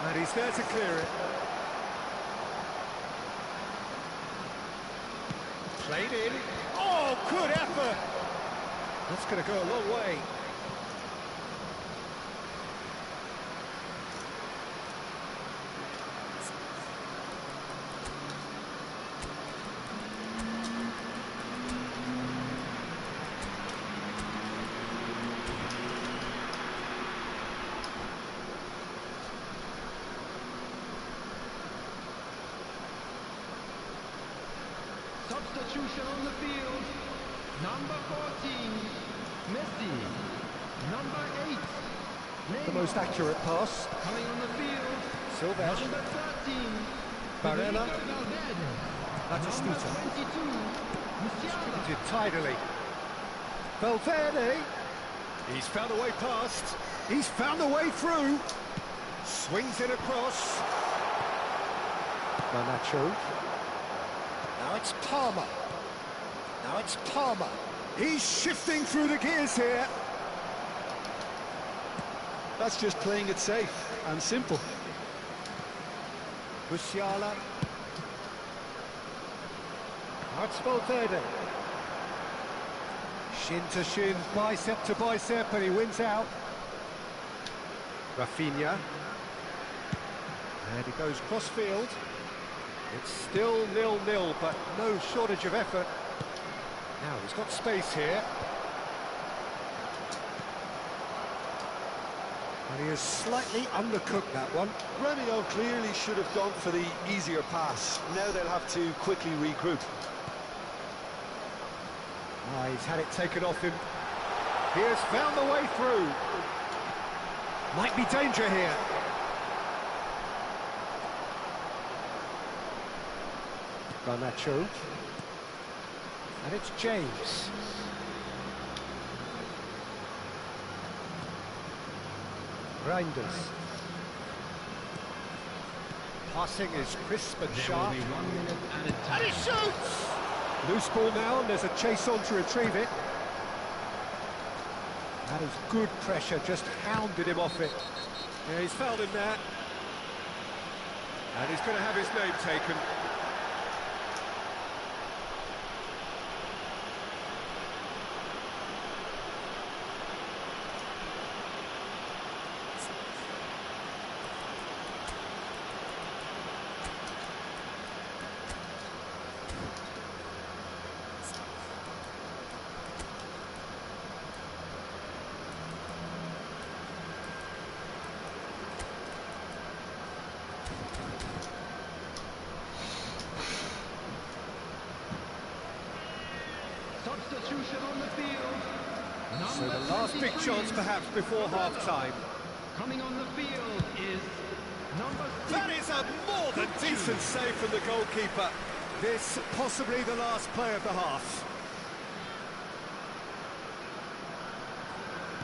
And he's there to clear it. Played in. Oh, good effort! That's going to go a long way. Substitution on the field. Number 14, Messi. Number 8, Neymar. The most accurate pass. Coming on the field. Silves. Number 13, Barella. Valverde. Batistuta. Number 22, Musiala. Distributed tidily. Valverde. He's found a way past. He's found a way through. Swings it across. Garnacho. Now it's Palmer. Now it's Palmer. He's shifting through the gears here. That's just playing it safe and simple. Musiala. Now it's Valverde. Shin to shin, bicep to bicep, and he wins out. Rafinha. And he goes cross-field. It's still 0-0, but no shortage of effort. Now he's got space here. And he has slightly undercooked that one. Remio clearly should have gone for the easier pass. Now they'll have to quickly regroup. Ah, he's had it taken off him. He has found the way through. Might be danger here. Garnacho. And it's James. Reinders. Passing is crisp and sharp. And he shoots! Loose ball now, and there's a chase on to retrieve it. That is good pressure, just hounded him off it. Yeah, he's fouled him there. And he's going to have his name taken. Substitution on the field. So the last big chance perhaps before half-time. Coming on the field is number 6. That is a more than decent save from the goalkeeper. This possibly the last play of the half.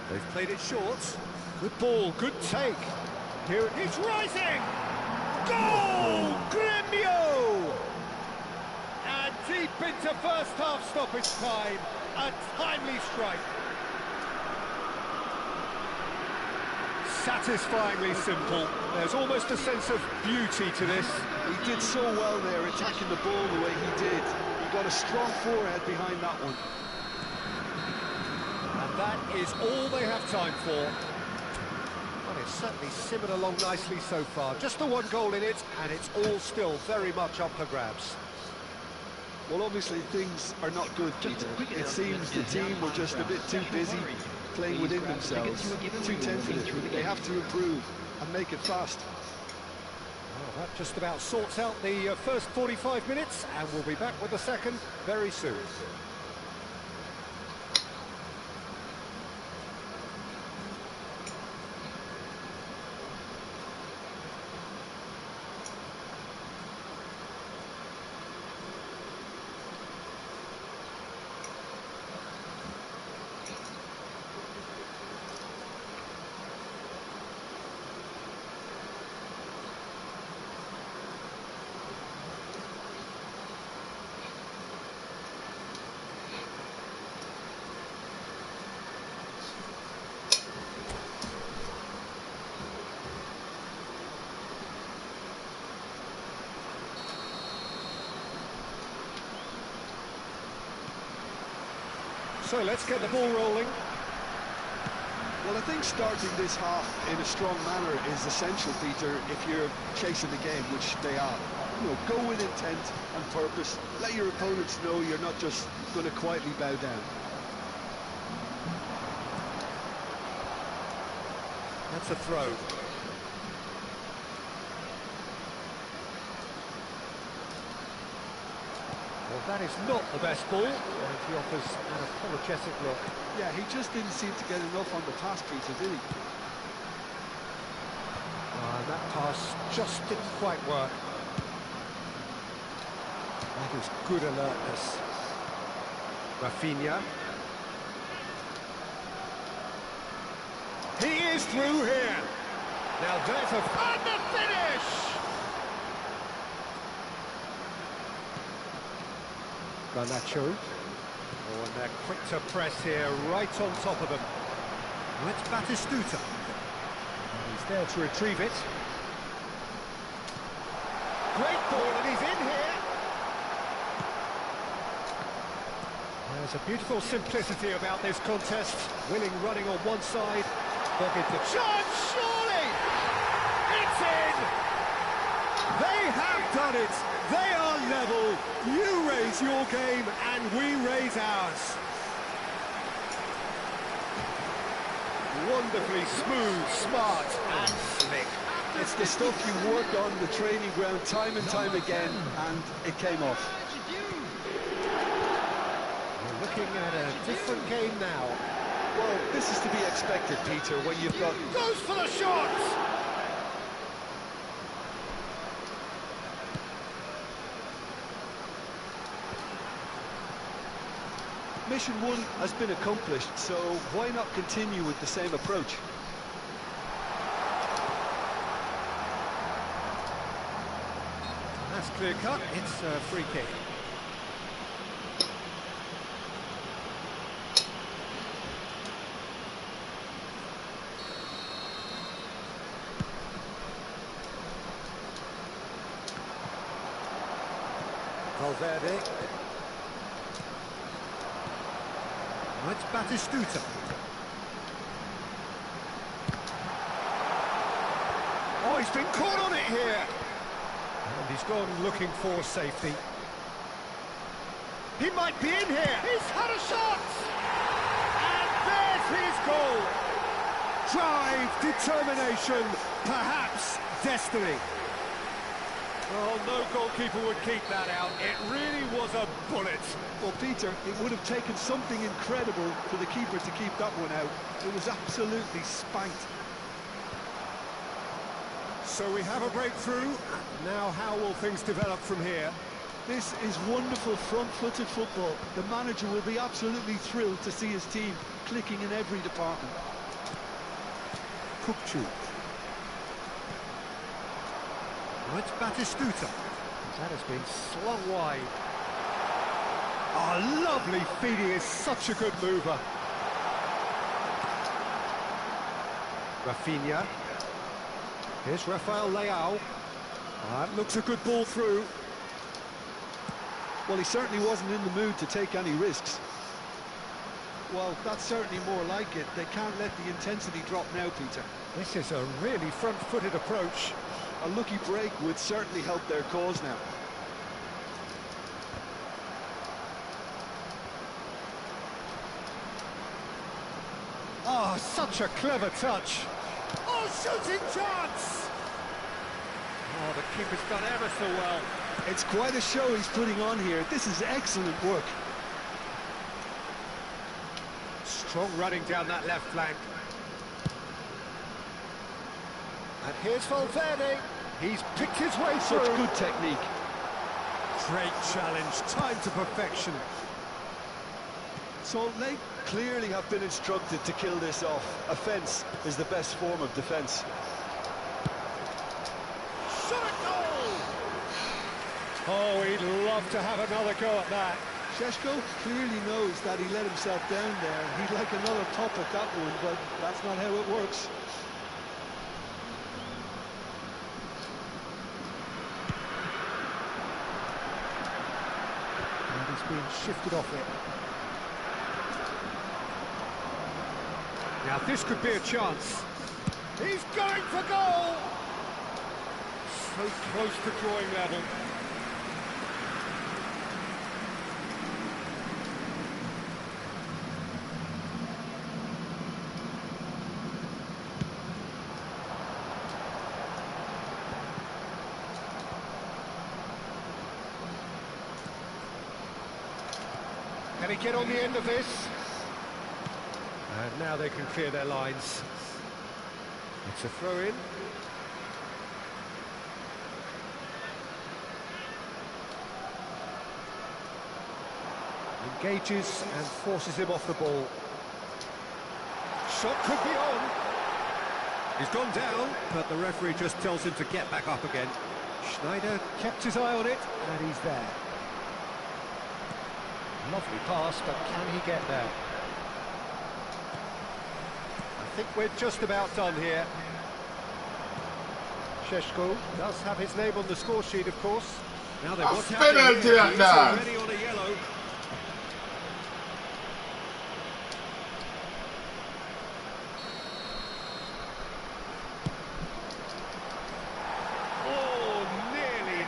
They've played it short. Good ball, good take. Here it is, rising! Goal! Gremio! And deep into first half stoppage time. A timely strike. Satisfyingly simple. There's almost a sense of beauty to this. He did so well there, attacking the ball the way he did. He got a strong forehead behind that one. And that is all they have time for. Well, it's certainly simmered along nicely so far. Just the one goal in it, and it's all still very much up for grabs. Well, obviously things are not good, Peter. It seems the team were just a bit too busy playing within themselves, too tentative. They have to improve and make it fast. Well, that just about sorts out the first 45 minutes, and we'll be back with the second very soon. So let's get the ball rolling. Well, I think starting this half in a strong manner is essential, Peter, if you're chasing the game, which they are. You know, go with intent and purpose. Let your opponents know you're not just going to quietly bow down. That's a throw. Well, That is not the best ball, and he offers an apologetic look. Yeah, he just didn't seem to get enough on the pass, Peter, did he? That pass just didn't quite work. That is good alertness. Rafinha. He is through here. Now there's a... And the finish! Garnacho. Oh, and they're quick to press here, right on top of them. It's Batistuta. He's there to retrieve it. Great ball, and he's in here. There's a beautiful simplicity about this contest. Willing running on one side. Chance, surely! It's in! They have done it! They are level! You raise your game and we raise ours. Wonderfully smooth, smart and slick. It's the stuff you work on the training ground time and time again, and it came off. We're looking at a different game now. Well, this is to be expected, Peter, when you've got... Goes for the shot! Mission 1 has been accomplished, so why not continue with the same approach? That's clear cut, it's a free kick. Valverde. It's Batistuta. Oh, he's been caught on it here. And he's gone looking for safety. He might be in here. He's had a shot. And there's his goal. Drive, determination, perhaps destiny. Well, no goalkeeper would keep that out. It really was a bullet. Well, Peter, it would have taken something incredible for the keeper to keep that one out. It was absolutely spanked. So we have a breakthrough. Now how will things develop from here? This is wonderful front-footed football. The manager will be absolutely thrilled to see his team clicking in every department. Kupchu. It's Batistuta. That has been slung wide. Oh, lovely feed. He is such a good mover. Rafinha. Here's Rafael Leao. That looks a good ball through. Well, he certainly wasn't in the mood to take any risks. Well, that's certainly more like it. They can't let the intensity drop now, Peter. This is a really front-footed approach. A lucky break would certainly help their cause now. Oh, such a clever touch. Oh, shooting chance! Oh, the keeper's done ever so well. It's quite a show he's putting on here. This is excellent work. Strong running down that left flank. And here's Valverde. He's picked his way through. Such good technique. Great challenge, time to perfection. So they clearly have been instructed to kill this off. Offence is the best form of defence. Shot at goal! Oh, he'd love to have another go at that. Šeško clearly knows that he let himself down there. He'd like another pop at that one, but that's not how it works. And he's being shifted off it. Now this could be a chance. He's going for goal! So close to drawing level. Can he get on the end of this? And now they can clear their lines. It's a throw-in. Engages and forces him off the ball. Shot could be on. He's gone down, but the referee just tells him to get back up again. Schneider kept his eye on it, and he's there. Lovely pass, but can he get there? I think we're just about done here. Sheshko does have his name on the score sheet, of course. Now they A what's happening penalty here? that He's dog. already on a yellow. Oh, nearly.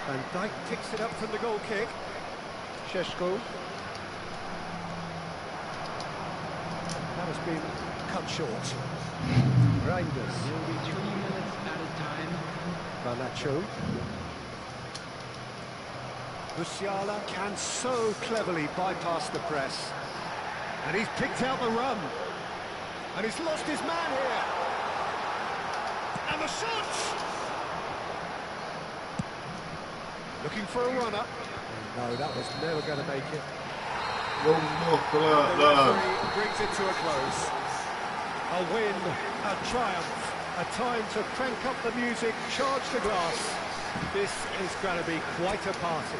Van Dijk picks it up from the goal kick. Sheshko. That has been cut short. Reinders. Will be 3 minutes added time. Garnacho. Musiala can so cleverly bypass the press. And he's picked out the run. And he's lost his man here. And the shot! Looking for a run-up. No, that was never going to make it. The referee brings it to a close. A win, a triumph, a time to crank up the music, charge the glass. This is going to be quite a party.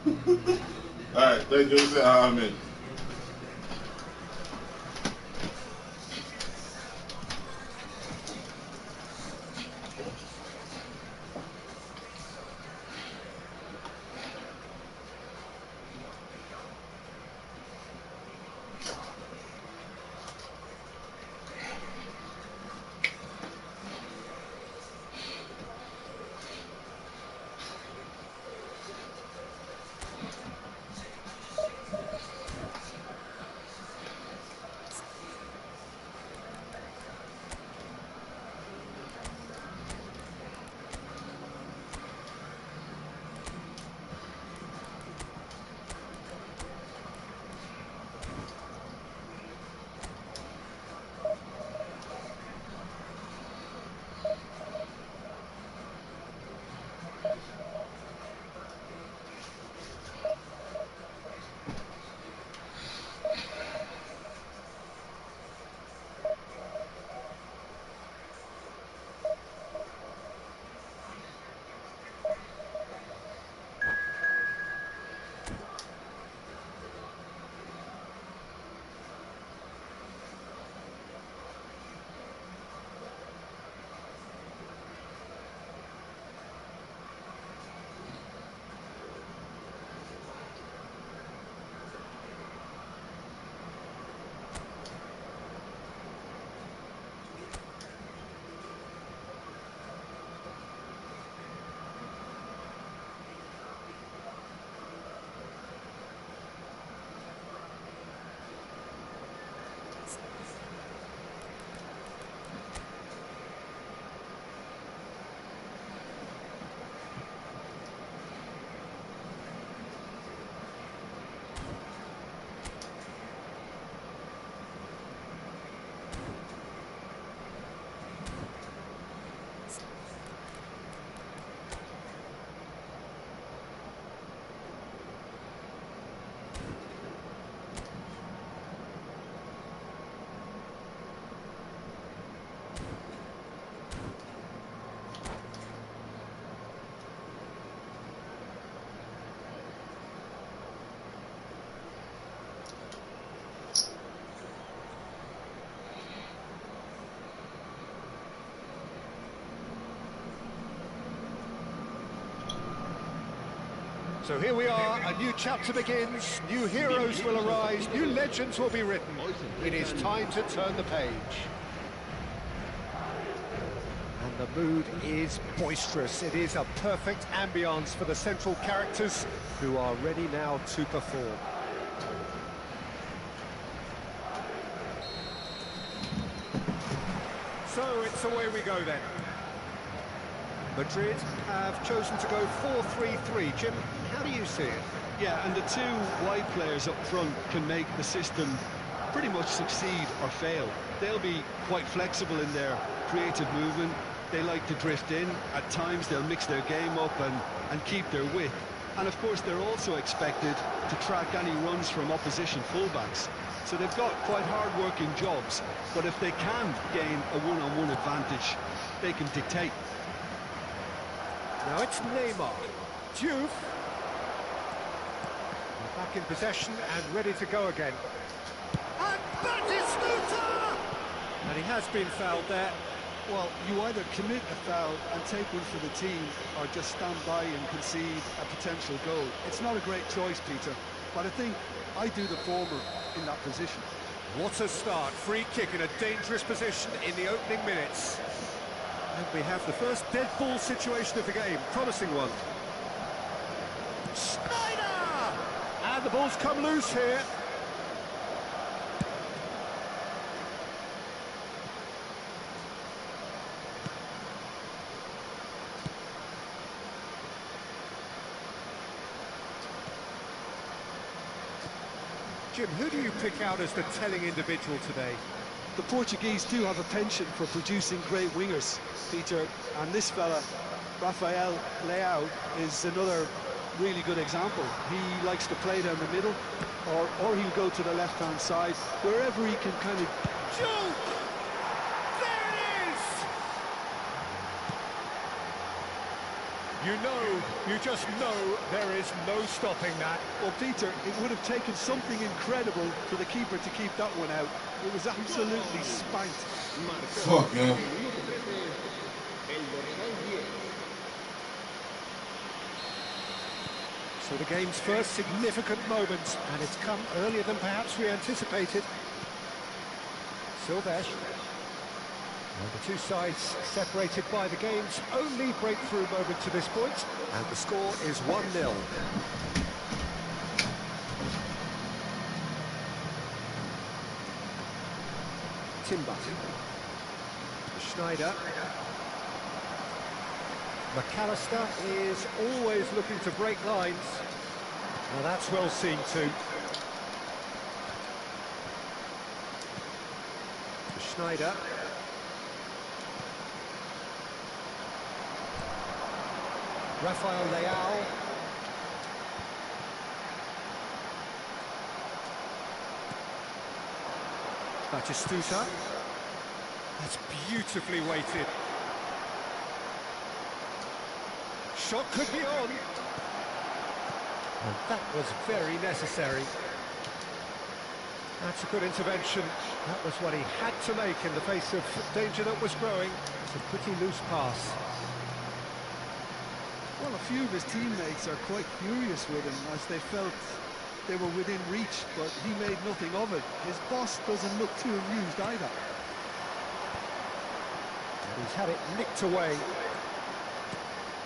Alright, thank you, say amen. So here we are, a new chapter begins, new heroes will arise, new legends will be written. It is time to turn the page. And the mood is boisterous. It is a perfect ambience for the central characters who are ready now to perform. So it's away we go then. Madrid have chosen to go 4-3-3. Jim, how do you see it? Yeah, and the two wide players up front can make the system pretty much succeed or fail. They'll be quite flexible in their creative movement. They like to drift in. At times they'll mix their game up and keep their width. And of course they're also expected to track any runs from opposition fullbacks. So they've got quite hard-working jobs, but if they can gain a one-on-one advantage, they can dictate. Now it's Neymar. Juve. Back in possession and ready to go again. And Batistuta! And he has been fouled there. Well, you either commit a foul and take one for the team, or just stand by and concede a potential goal. It's not a great choice, Peter, but I think I do the former in that position. What a start. Free kick in a dangerous position in the opening minutes. And we have the first dead ball situation of the game. Promising one. Schneider! And the ball's come loose here. Jim, who do you pick out as the telling individual today? The Portuguese do have a penchant for producing great wingers, Peter, and this fella, Rafael Leao, is another really good example. He likes to play down the middle, or he'll go to the left-hand side, wherever he can kind of... Shoot! There it is! You just know there is no stopping that. Well, Peter, it would have taken something incredible for the keeper to keep that one out. It was absolutely spanked. Fuck, man. So the game's first significant moment, and it's come earlier than perhaps we anticipated. Silvesh. And the two sides separated by the game's only breakthrough moment to this point. And the score is 1-0. Timber. Schneider. McAllister is always looking to break lines. Now that's well seen too. Schneider. Rafael Leao. Batistuta. That's beautifully weighted. Shot could be on. And that was very necessary. That's a good intervention. That was what he had to make in the face of danger that was growing. It's a pretty loose pass. Well, a few of his teammates are quite furious with him as they felt they were within reach, but he made nothing of it. His boss doesn't look too amused either. And he's had it nicked away.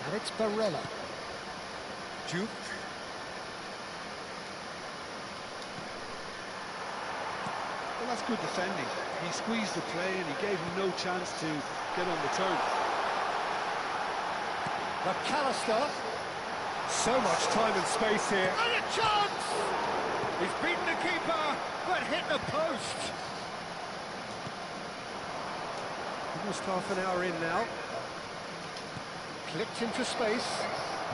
And it's Barella. Juve. Well, that's good defending. He squeezed the play and he gave him no chance to get on the turn. McAllister. So much time and space here. And a chance! He's beaten the keeper, but hit the post. Almost half an hour in now. Clipped into space.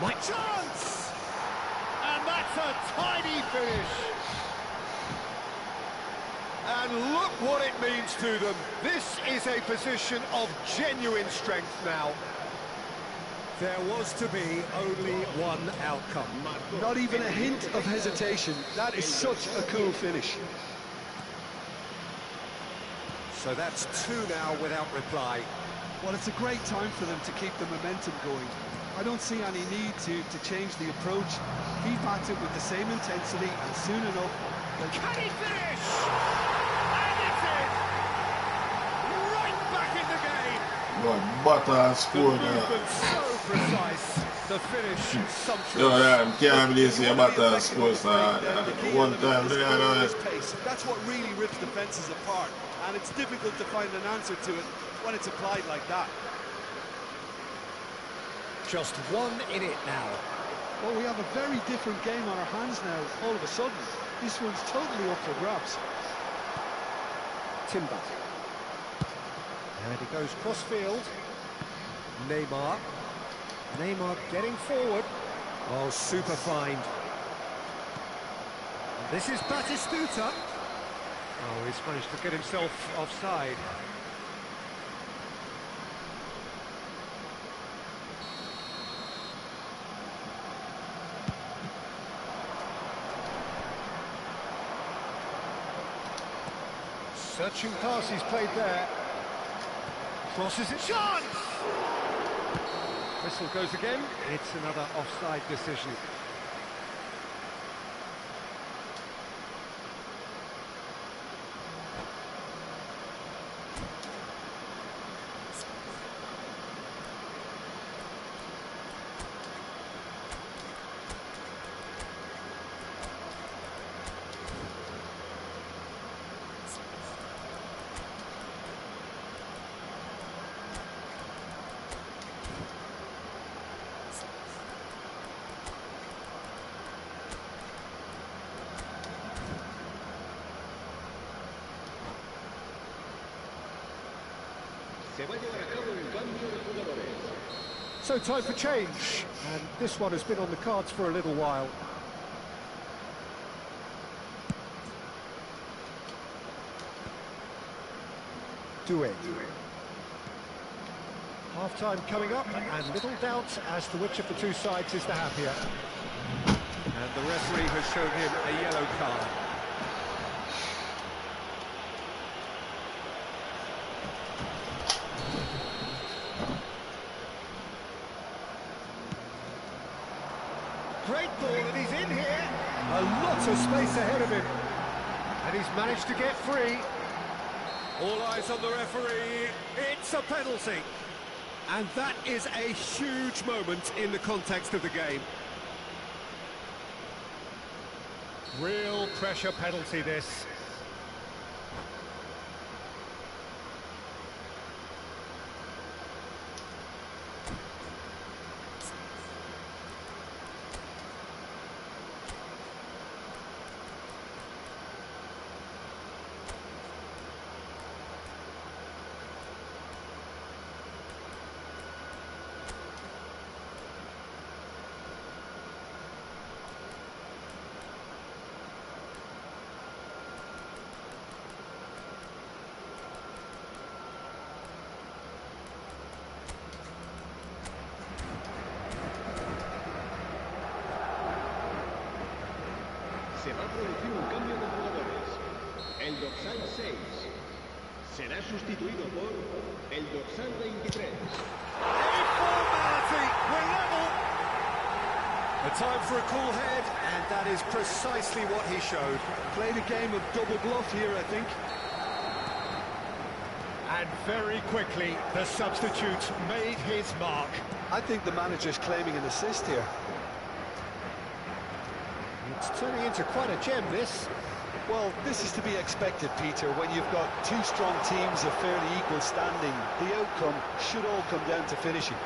My chance! And that's a tiny finish. And look what it means to them. This is a position of genuine strength now. There was to be only one outcome. Not even a hint of hesitation. That is such a cool finish. So that's two now without reply. Well, it's a great time for them to keep the momentum going. I don't see any need to change the approach. Keep at it with the same intensity, and soon enough... Can he finish? And it's in! Right back in the game! What butter scored that. So precise. The finish sumptuous. Yo, I can't believe say butter scored one time. That's what really rips defences apart, and it's difficult to find an answer to it when it's applied like that. Just one in it now. Well, we have a very different game on our hands now, all of a sudden. This one's totally up for grabs. Timber. And he goes cross-field. Neymar. Neymar getting forward. Oh, super find. This is Batistuta. Oh, he's managed to get himself offside. Searching pass he's played there. Crosses it. Chance! Whistle goes again. It's another offside decision. So time for change, and this one has been on the cards for a little while. Doué. Half-time coming up, and little doubt as to which of the two sides is the happier. And the referee has shown him a yellow card. Great ball, and he's in here. A lot of space ahead of him. And he's managed to get free. All eyes on the referee. It's a penalty. And that is a huge moment in the context of the game. Real pressure penalty, this. Se va a producir un cambio de jugadores. El dorsal 6 será sustituido por el dorsal 23. Informality, we're level. A time for a cool head, and that is precisely what he showed. Played a game of double bluff here, I think. And very quickly, the substitute made his mark. I think the manager's claiming an assist here. It's turning into quite a gem, this. Well, this is to be expected, Peter, when you've got two strong teams of fairly equal standing. The outcome should all come down to finishing.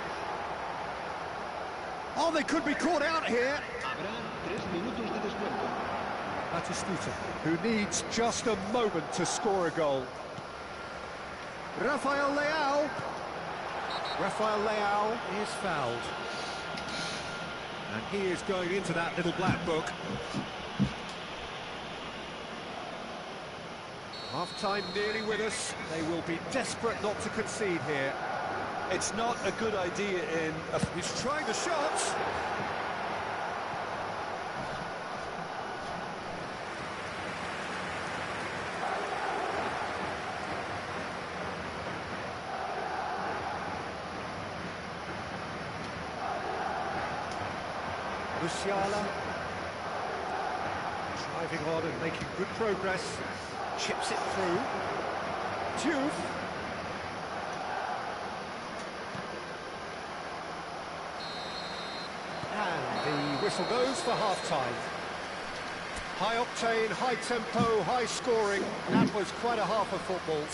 Oh, they could be caught out here. Habrá 3 minutos de descuento. That is Stuta. Who needs just a moment to score a goal. Rafael Leao. Rafael Leao is fouled. And he is going into that little black book. Half-time nearly with us. They will be desperate not to concede here. It's not a good idea in... He's trying the shots. Musiala driving on and making good progress, chips it through. Diouf. And the whistle goes for half-time. High octane, high tempo, high scoring. That was quite a half of football.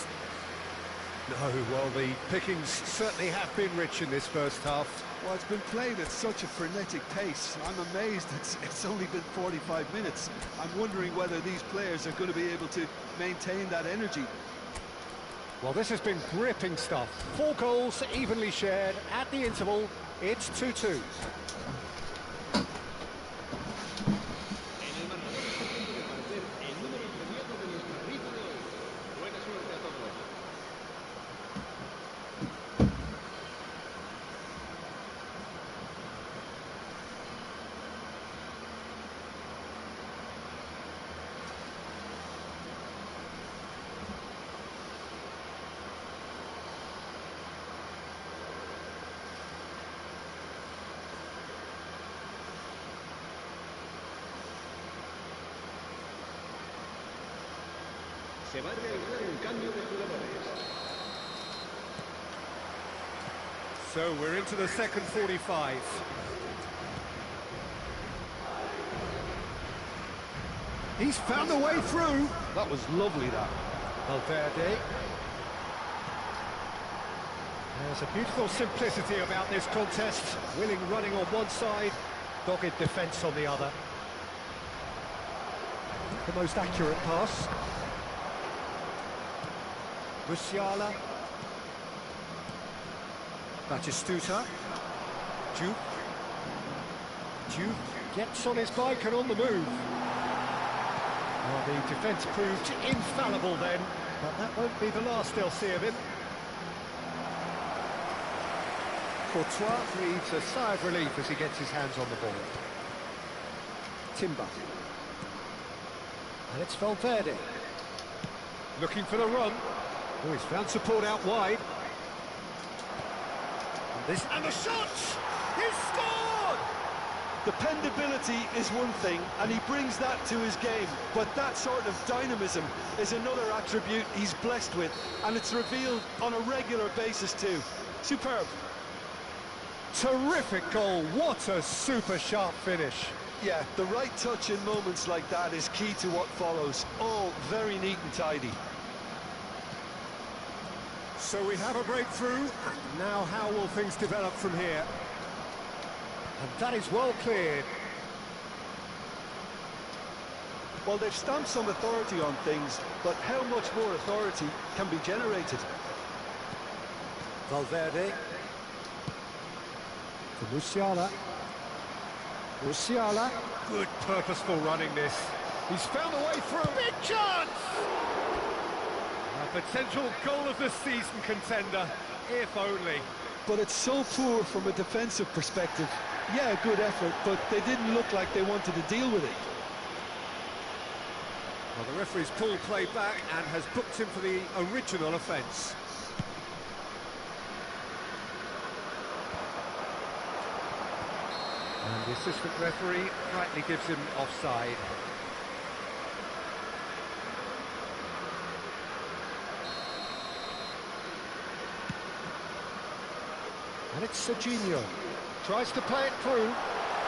No, well, the pickings certainly have been rich in this first half. Well, it's been played at such a frenetic pace. I'm amazed it's only been 45 minutes. I'm wondering whether these players are going to be able to maintain that energy. Well, this has been gripping stuff. 4 goals evenly shared at the interval. It's 2-2. Se va a realizar un cambio de jugadores. So we're into the second 45. He's found a way through. That was lovely, that. Valverde. There's a beautiful simplicity about this contest. Willing running on one side, dogged defence on the other. The most accurate pass. Musiala. Batistuta. Diouf. Diouf gets on his bike and on the move. Well, the defence proved infallible then, but that won't be the last they'll see of him. ps4 breathes a sigh of relief as he gets his hands on the ball. Timber. And it's Valverde. Looking for the run. Oh, he's found support out wide. And the shot! He's scored! Dependability is one thing, and he brings that to his game, but that sort of dynamism is another attribute he's blessed with, and it's revealed on a regular basis too. Superb. Terrific goal. What a super sharp finish. Yeah, the right touch in moments like that is key to what follows. All very neat and tidy. So we have a breakthrough, and now how will things develop from here? And that is well cleared. Well, they've stamped some authority on things, but how much more authority can be generated? Valverde. For Musiala. Musiala. Good purposeful running this. He's found a way through. Big chance! A potential goal of the season contender, if only. But it's so poor from a defensive perspective. Yeah, good effort, but they didn't look like they wanted to deal with it. Well, the referee's pulled play back and has booked him for the original offence. And the assistant referee rightly gives him offside. And it's Serginho. Tries to play it through.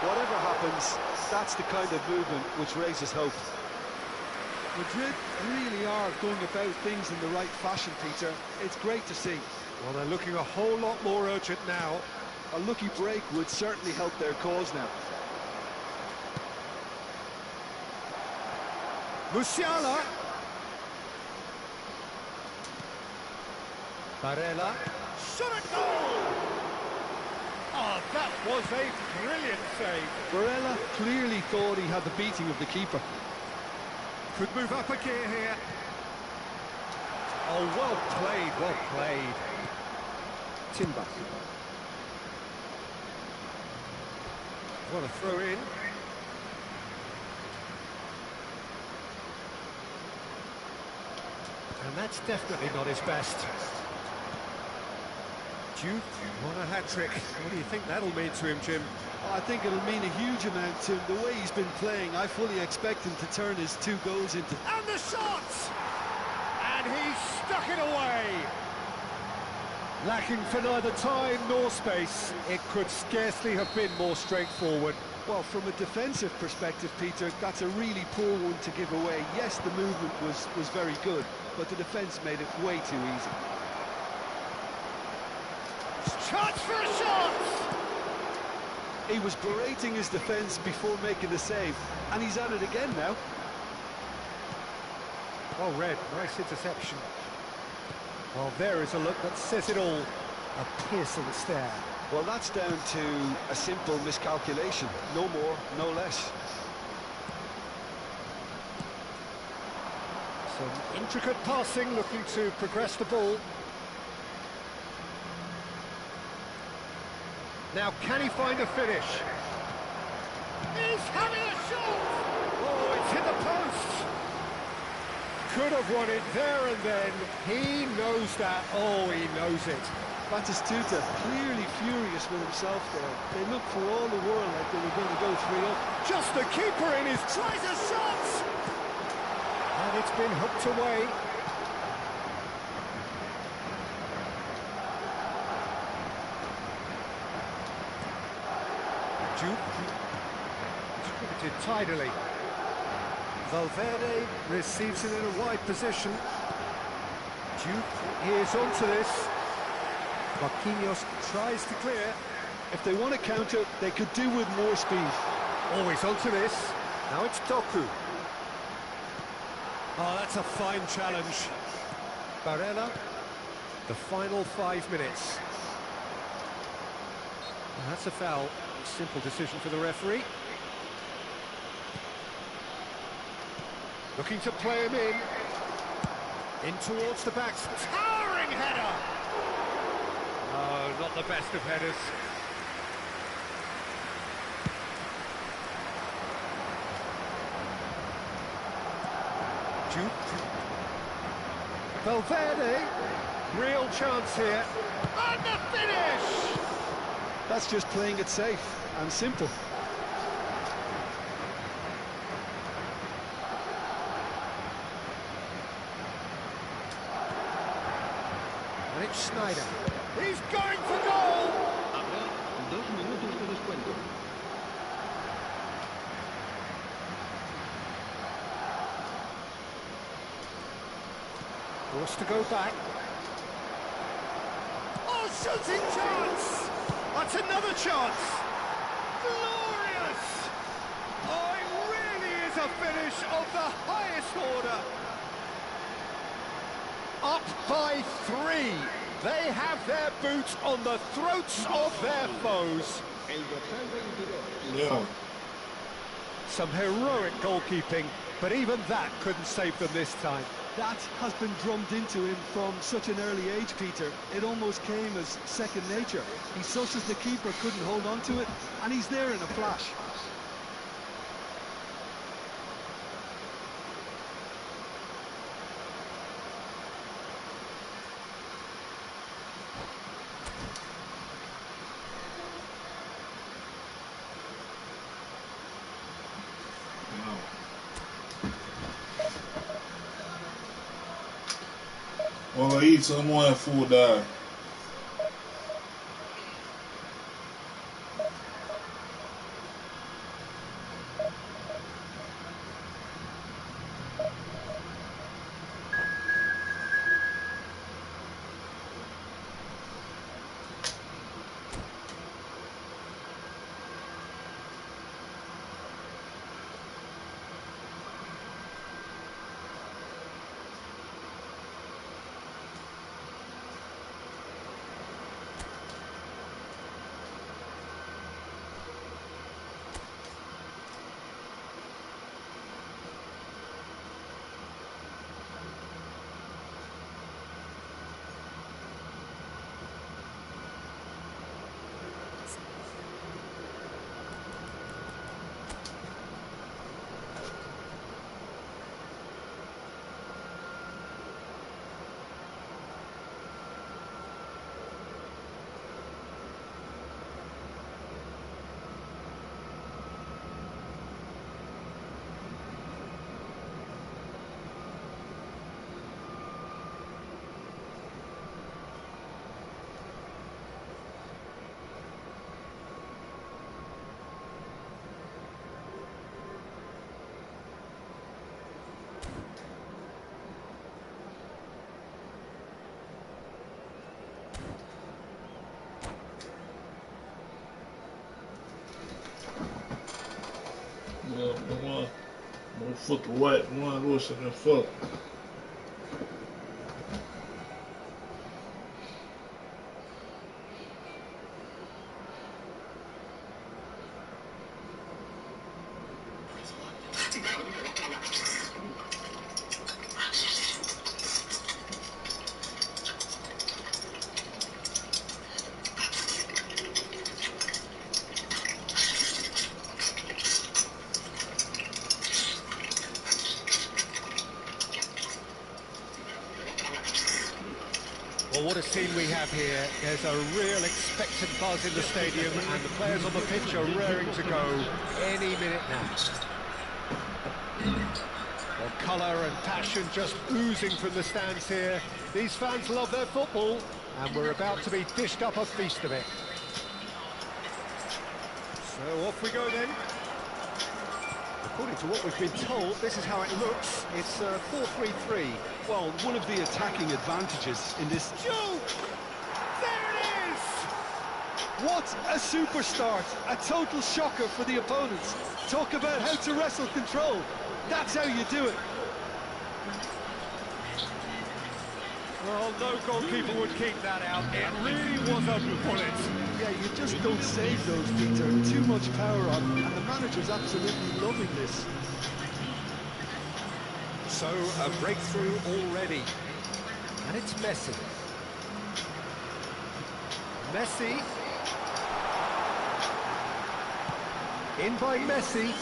Whatever happens, that's the kind of movement which raises hope. Madrid really are going about things in the right fashion, Peter. It's great to see. Well, they're looking a whole lot more urgent now. A lucky break would certainly help their cause now. Musiala. Barella. Shot at goal! Oh, that was a brilliant save. Barella clearly thought he had the beating of the keeper. Could move up a gear here. Oh, well played, well played. Timber. What a throw in. And that's definitely not his best. Duke, what a hat-trick. What do you think that'll mean to him, Jim? I think it'll mean a huge amount to him. The way he's been playing, I fully expect him to turn his 2 goals into... And the shot! And he's stuck it away! Lacking for neither time nor space, it could scarcely have been more straightforward. Well, from a defensive perspective, Peter, that's a really poor one to give away. Yes, the movement was very good, but the defence made it way too easy. Chance for a shot! He was berating his defence before making the save, and he's at it again now. Well read, nice interception. Well, there is a look that says it all. A piercing stare. Well, that's down to a simple miscalculation. No more, no less. Some intricate passing, looking to progress the ball. Now, can he find a finish? He's having a shot! Oh, it's hit the post! Could have won it there and then. He knows that. Oh, he knows it. Batistuta clearly furious with himself there. They looked for all the world like they were going to go 3-up. Just the keeper in his tries a shot! And it's been hooked away. Duke distributed tidily. Valverde receives it in a wide position. Duke is onto this. Marquinhos tries to clear. If they want to counter, they could do with more speed. Always onto this. Now it's Doku. Oh, that's a fine challenge. Barella, the final 5 minutes. And that's a foul. Simple decision for the referee. Looking to play him in towards the backs. Towering header! Oh, not the best of headers. Valverde, real chance here, and the finish! That's just playing it safe and simple. And it's Schneider. He's going for goal! Habrá 2 minutos de descuento. Forced to go back. Oh, shooting chance! That's another chance! Glorious! Oh, it really is a finish of the highest order! Up by 3. They have their boots on the throats of their foes. El dorsal 22. Yeah. Some heroic goalkeeping, but even that couldn't save them this time. That has been drummed into him from such an early age, Peter. It almost came as second nature. He susses the keeper couldn't hold on to it, and he's there in a flash. Oh, eat some more food there. Yeah, my foot wet, my lotion the foot. Well, what a scene we have here. There's a real expectant buzz in the stadium, and the players on the pitch are raring to go any minute now. Well, colour and passion just oozing from the stands here. These fans love their football, and we're about to be dished up a feast of it. So off we go then. According to what we've been told, this is how it looks. It's 4-3-3. Well, one of the attacking advantages in this... Shoot! There it is! What a super start! A total shocker for the opponents. Talk about how to wrestle control. That's how you do it. Well, no goalkeeper would keep that out. It really was a bullet. Yeah, you just don't save those, Peter. Too much power on them, and the manager's absolutely loving this. So, a breakthrough already. And it's Messi. Messi. In by Messi.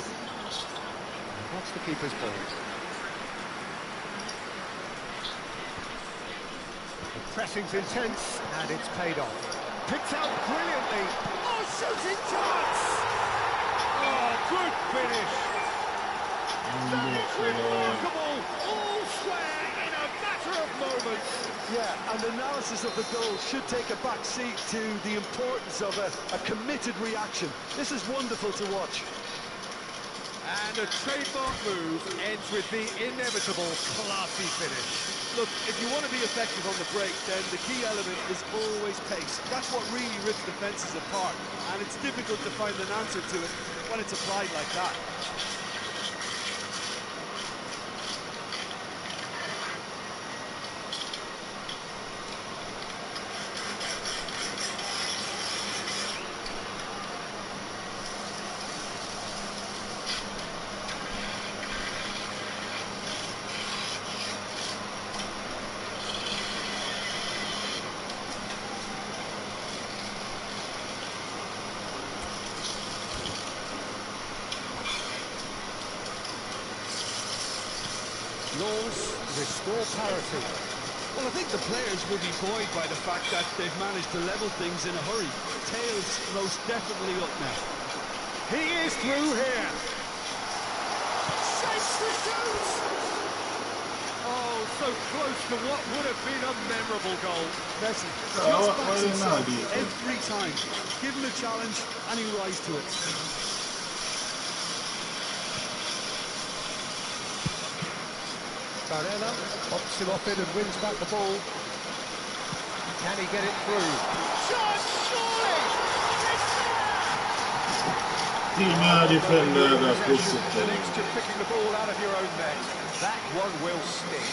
That's the keeper's ball. The pressing's intense, and it's paid off. Picked out brilliantly. Oh, shooting chance! Oh, good finish. That is remarkable. All square in a matter of moments. Yeah, and analysis of the goal should take a back seat to the importance of a committed reaction. This is wonderful to watch. And a trademark move ends with the inevitable classy finish. Look, if you want to be effective on the break, then the key element is always pace. That's what really rips defences apart, and it's difficult to find an answer to it when it's applied like that. Laws restore parity. Well, I think the players will be buoyed by the fact that they've managed to level things in a hurry. Tails most definitely up now. He is through here. Shapes the shoot. Oh, so close to what would have been a memorable goal. Messi just what backs do you know, himself dude? every time. Give him a challenge and he rise to it. Barella pops him off it and wins back the ball. Can he get it through? Shot, surely! It's there! Senior defender that puts it The next to picking the ball out of your own net. That one will sting.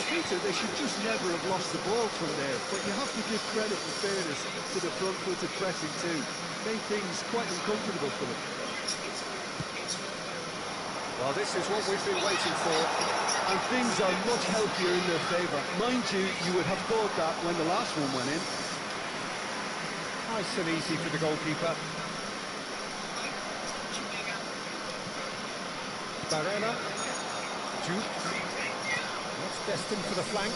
Peter, they should just never have lost the ball from there, but you have to give credit and fairness to the front-footed pressing too. Made things quite uncomfortable for them. Well, this is what we've been waiting for. And things are much healthier in their favour. Mind you, you would have thought that when the last one went in. Nice and easy for the goalkeeper. Barella. Jude. That's destined for the flank.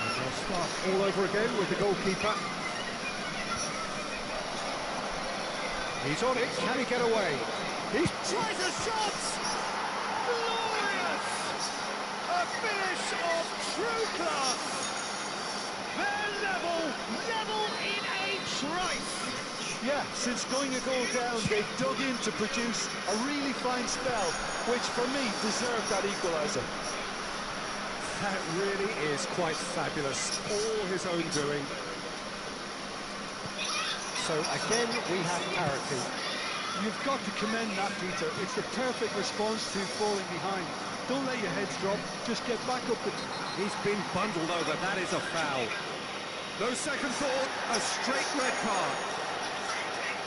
And they'll start all over again with the goalkeeper. He's on it. Can he get away? He tries a shot! Glorious! A finish of true class! They're level in a trice! Yeah, since going a goal down, they've dug in to produce a really fine spell, which for me deserved that equaliser. That really is quite fabulous. All his own doing. So again, we have parity. You've got to commend that, Peter. It's the perfect response to falling behind. Don't let your heads drop, just get back up. He's been bundled over, that is a foul. No second thought, a straight red card.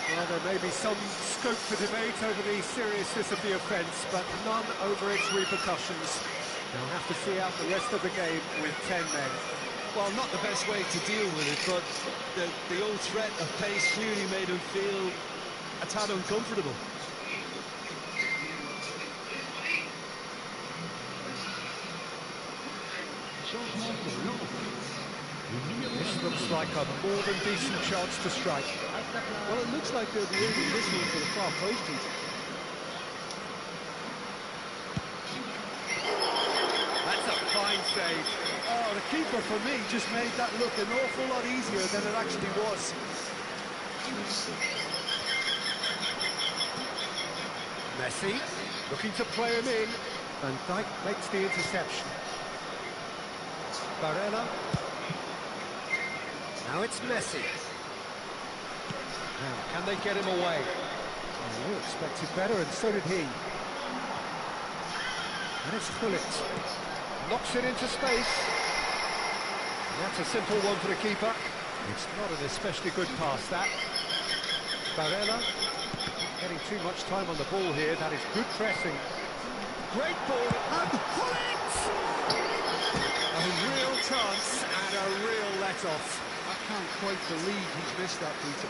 Well, there may be some scope for debate over the seriousness of the offence, but none over its repercussions. They'll have to see out the rest of the game with 10 men. Well, not the best way to deal with it, but the old threat of pace clearly made him feel a tad uncomfortable. This looks like a more than decent chance to strike. Well, it looks like they'll be aiming this one for the far post, Peter. That's a fine save. Oh, the keeper for me just made that look an awful lot easier than it actually was. Messi looking to play him in. Van Dijk makes the interception. Barella. Now it's Messi. Now, can they get him away? Oh, we expected better, and so did he. And it's Gullit. Knocks it into space. And that's a simple one for the keeper. It's not an especially good pass, that. Barella. Getting too much time on the ball here. That is good pressing. Great ball. And Gullit! A real chance and a real let-off. I can't quite believe he's missed that, Peter.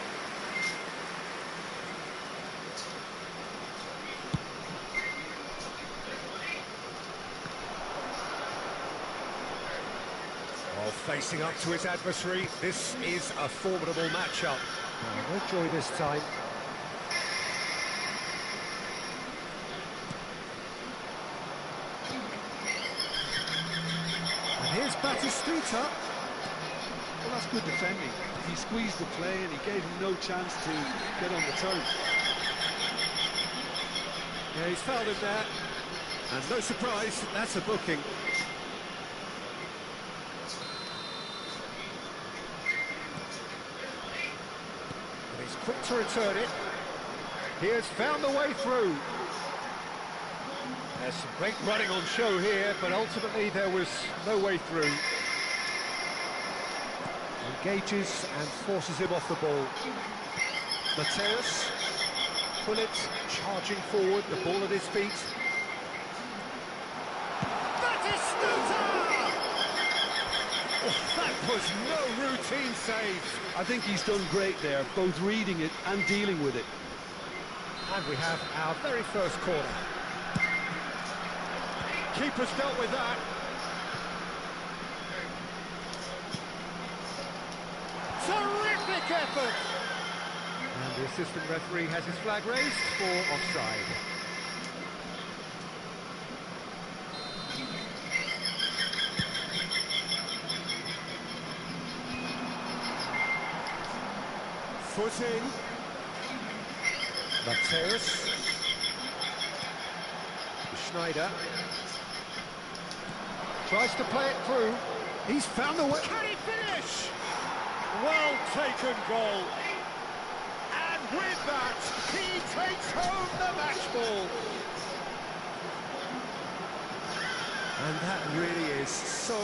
Well, facing up to his adversary, this is a formidable matchup. No joy this time. And here's Batistuta. Well, that's good defending. He squeezed the play and he gave him no chance to get on the turn. Yeah, he's fouled him there. And no surprise, that's a booking. And he's quick to return it. He has found the way through. There's some great running on show here, but ultimately there was no way through. Engages and forces him off the ball. Mateus, Pullet charging forward, the ball at his feet. Batistuta! Oh, that was no routine save. I think he's done great there, both reading it and dealing with it. And we have our very first corner. Keeper's dealt with that. Terrific effort! And the assistant referee has his flag raised for offside. Foot in. Mateus. Schneider. Tries to play it through. He's found the way. Can he finish? Well taken goal. And with that, he takes home the match ball. And that really is so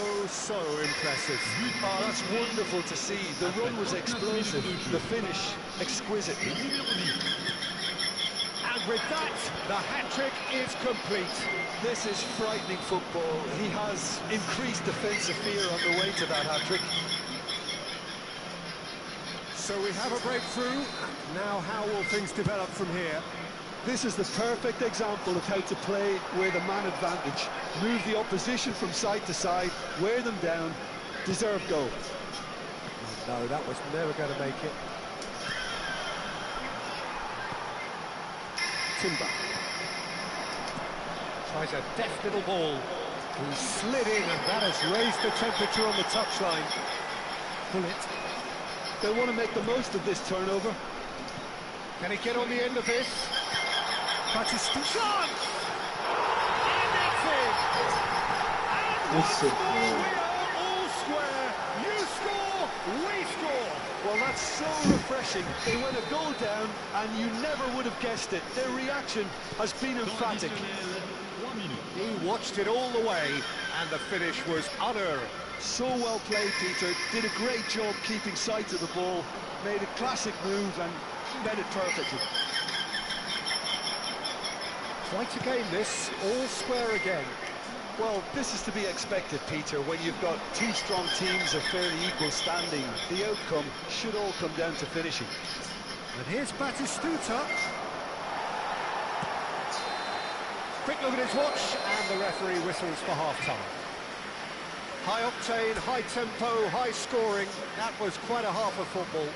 impressive. Oh, that's wonderful to see. The run was explosive, the finish exquisite. And with that, the hat-trick is complete. This is frightening football. He has increased defensive fear on the way to that hat-trick. So we have a breakthrough. Now how will things develop from here? This is the perfect example of how to play with a man advantage. Move the opposition from side to side, wear them down, deserve goal. No, that was never going to make it. Timber. Tries a deft little ball. He slid in and that has raised the temperature on the touchline. Bullet. They'll want to make the most of this turnover. Can he get on the end of this? Batistuta! And it's in! And once more we are all square. You score, we score. Well, that's so refreshing. They went a goal down and you never would have guessed it. Their reaction has been emphatic. He watched it all the way and the finish was unerring. So well played, Peter. Did a great job keeping sight of the ball. Made a classic move and met it perfectly. Quite a game this, all square again. Well, this is to be expected, Peter, when you've got two strong teams of fairly equal standing. The outcome should all come down to finishing. And here's Batistuta. Quick look at his watch, and the referee whistles for half-time. High octane, high tempo, high scoring. That was quite a half of football.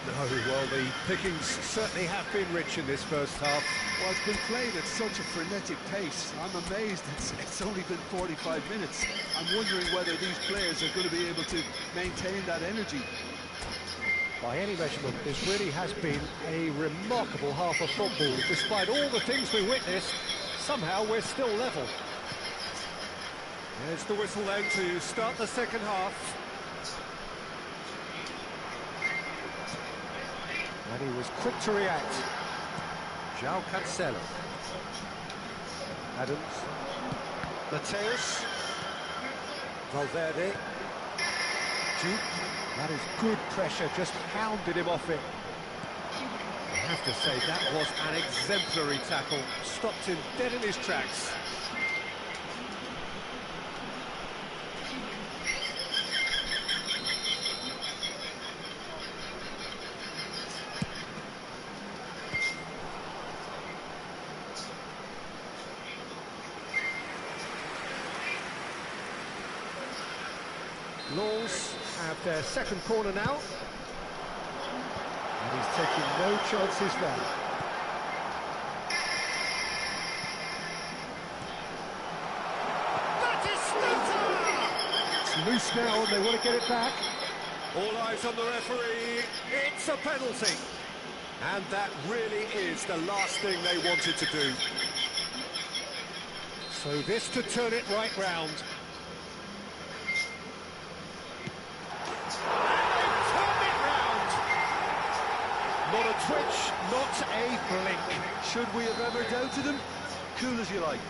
No, well, the pickings certainly have been rich in this first half. Well, it's been played at such a frenetic pace. I'm amazed it's only been 45 minutes. I'm wondering whether these players are going to be able to maintain that energy. By any measurement, this really has been a remarkable half of football. Despite all the things we witnessed, somehow we're still level. There's the whistle then to start the second half. And he was quick to react. João Cancelo. Adams. Mateus. Valverde. Duke. That is good pressure, just hounded him off it. I have to say, that was an exemplary tackle. Stopped him dead in his tracks. Lawes have their second corner now. And he's taking no chances there. It's loose now and they want to get it back. All eyes on the referee. It's a penalty. And that really is the last thing they wanted to do. So this to turn it right round. And they turn it round. Not a twitch, not a blink. Should we have ever doubted him? Cool as you like.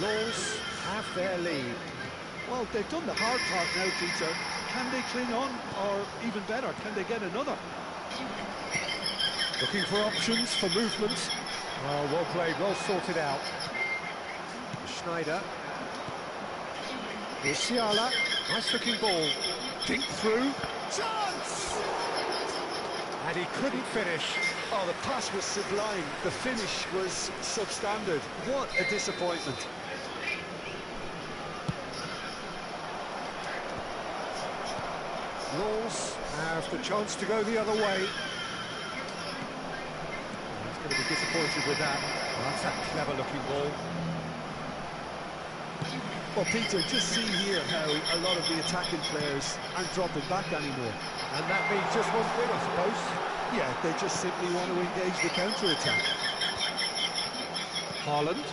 Lawes have their lead. Well, they've done the hard part now, Peter. Can they cling on, or even better, can they get another? Looking for options for movement. Oh, well played, well sorted out. Schneider. Here's Ciala. Nice looking ball. Dink through. Chance! And he couldn't finish. Oh, the pass was sublime. The finish was substandard. What a disappointment. Lawes have the chance to go the other way. He's going to be disappointed with that. That's a clever-looking ball. Well, Peter, just see here how a lot of the attacking players aren't dropping back anymore. And that means just one thing, I suppose. Yeah, they just simply want to engage the counter-attack. Haaland.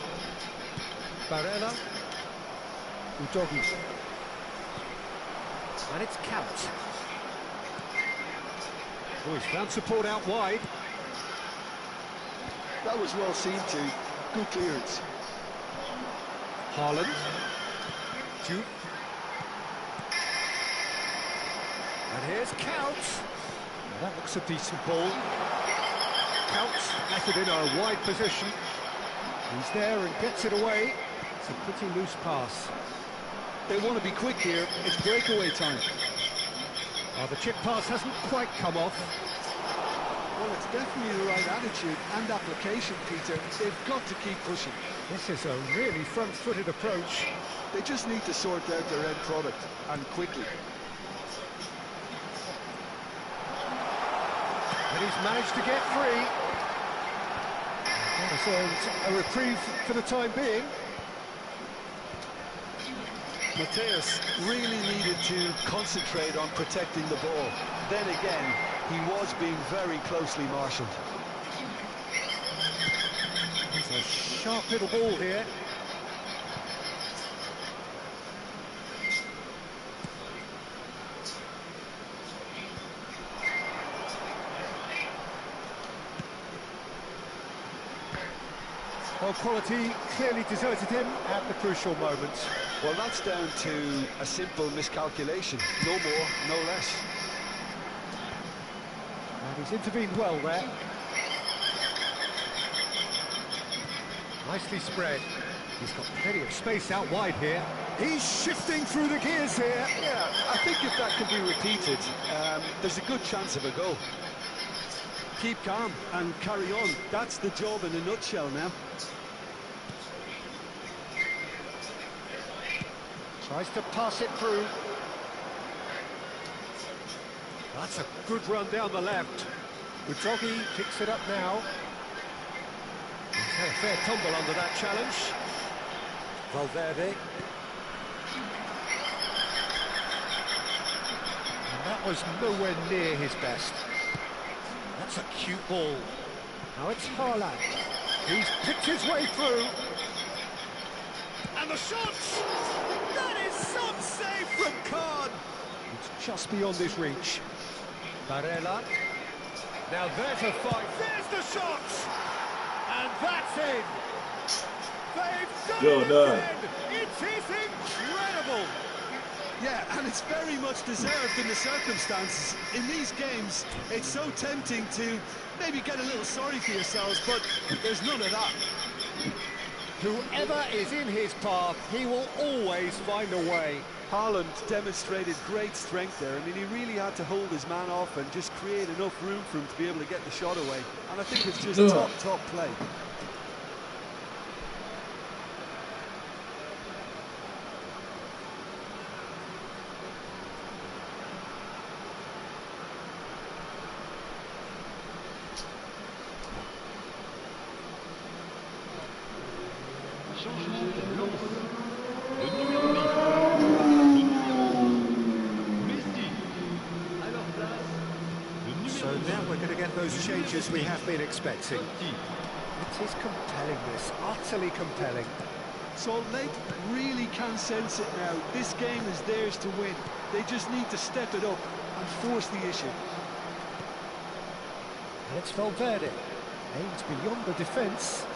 Barella. Udogi. And it's Count. Oh, he's found support out wide. That was well seen too. Good clearance. Haaland. Jude. And here's Count. Well, that looks a decent ball. Count left in a wide position. He's there and gets it away. It's a pretty loose pass. They want to be quick here. It's breakaway time. Oh, the chip pass hasn't quite come off. Well, it's definitely the right attitude and application, Peter. They've got to keep pushing. This is a really front-footed approach. They just need to sort out their end product, and quickly. And he's managed to get free. That has earned a reprieve for the time being. Mateus really needed to concentrate on protecting the ball. Then again, he was being very closely marshalled. It's a sharp little ball here. Well, quality clearly deserted him at the crucial moment. Well, that's down to a simple miscalculation. No more, no less. And he's intervened well there. Nicely spread. He's got plenty of space out wide here. He's shifting through the gears here. Yeah, I think if that can be repeated, there's a good chance of a goal. Keep calm and carry on. That's the job in a nutshell now. Tries to pass it through. That's a good run down the left. Udogi picks it up now. He's had a fair tumble under that challenge. Valverde. And that was nowhere near his best. That's a cute ball. Now it's Haaland. He's picked his way through. And the shots! That is some save from Kahn. It's just beyond his reach. Barella. Now there's a fight. There's the shot! And that's in. They've done it again. It is incredible. Yeah, and it's very much deserved in the circumstances. In these games, it's so tempting to maybe get a little sorry for yourselves, but there's none of that. Whoever is in his path, he will always find a way. Haaland demonstrated great strength there. I mean, he really had to hold his man off and just create enough room for him to be able to get the shot away. And I think it's just top play. changement pour Lens. Le numéro 8, le numéro Messi. À leur place, le numéro So now we're going to get those le changes we numéro have been expecting. Totti. It is compelling, this, utterly compelling. Salt Lake really can sense it now. This game is theirs to win. They just need to step it up and force the issue. And it's Valverde. Aims beyond the defence.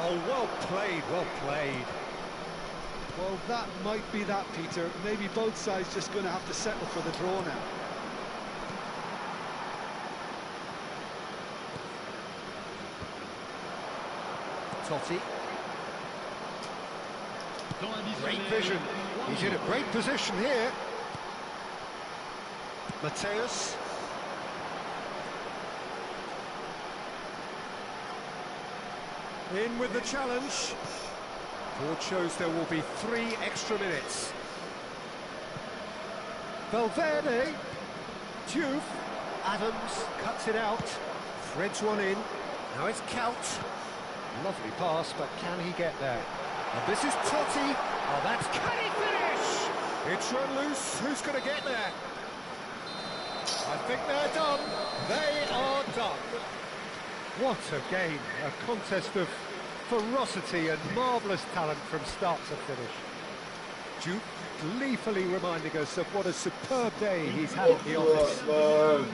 Oh, well played, well played. Well, that might be that, Peter. Maybe both sides just going to have to settle for the draw now. Totti. Dans Great l'additionnel, vision. He's in a great position here. Mateus. In with the challenge. Board shows there will be 3 extra minutes. Valverde. Diouf. Adams cuts it out. Threads one in. Now it's Kaut. Lovely pass, but can he get there? And this is Totti. Oh, that's... Can he finish? It's run loose. Who's going to get there? I think they're done. They are done. What a game. A contest of ferocity and marvellous talent from start to finish. Duke gleefully reminding us of what a superb day he's had at the office. Man.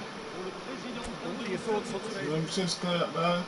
What are your thoughts on today? I'm just glad, man.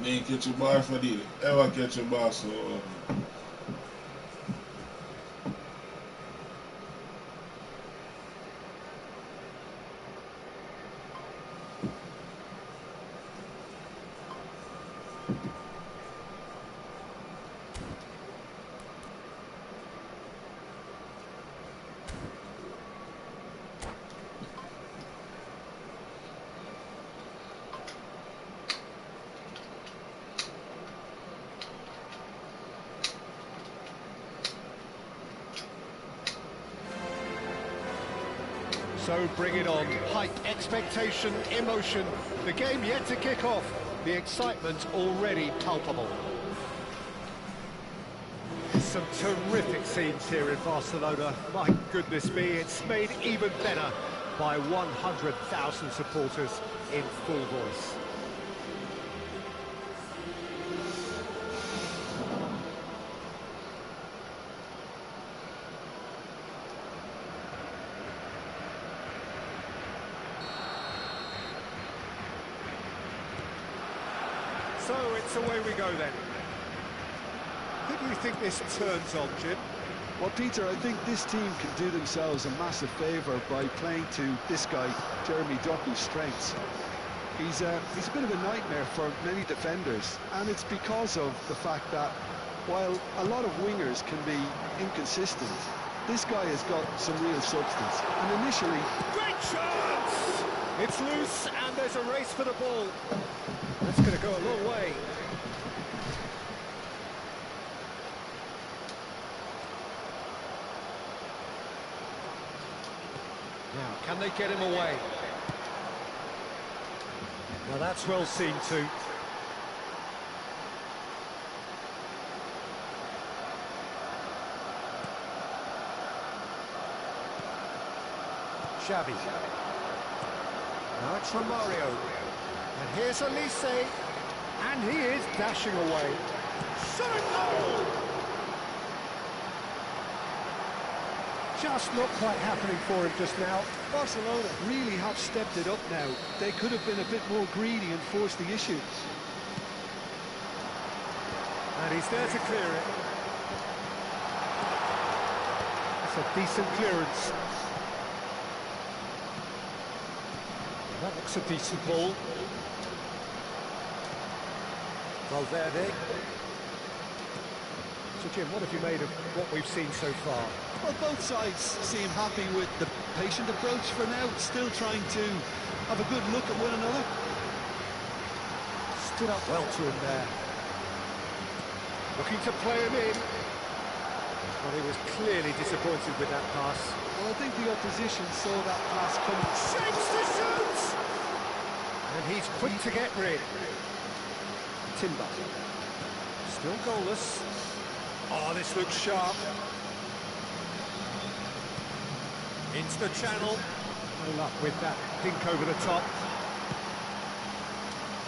Me catch a ball for the ever catch a ball so So bring it on. Hype, expectation, emotion. The game yet to kick off. The excitement already palpable. Some terrific scenes here in Barcelona. My goodness me, it's made even better by 100,000 supporters in full voice. So it's away we go then. Who do you think this turns on, Jim? Well, Peter, I think this team can do themselves a massive favour by playing to this guy, Jeremy Doku's strengths. He's a bit of a nightmare for many defenders, and it's because of the fact that while a lot of wingers can be inconsistent, this guy has got some real substance. And initially... Great chance! It's loose, and there's a race for the ball. That's going to go a long way. Now, can they get him away? Well, that's well seen too. Xavi. Now it's Romario. And here's Elise. And he is dashing away. Shot and goal! Just not quite happening for him just now. Barcelona really have stepped it up now. They could have been a bit more greedy and forced the issue. And he's there to clear it. That's a decent clearance. That looks a decent ball. Valverde. So Jim, what have you made of what we've seen so far? Well, both sides seem happy with the patient approach for now, still trying to have a good look at one another. Stood up well to him there. Looking to play him in. Well, he was clearly disappointed with that pass. Well, I think the opposition saw that pass coming. Shapes to shoot! And he's quick to get rid. Timber. Still goalless. Oh, this looks sharp. Into the channel. No luck with that pink over the top.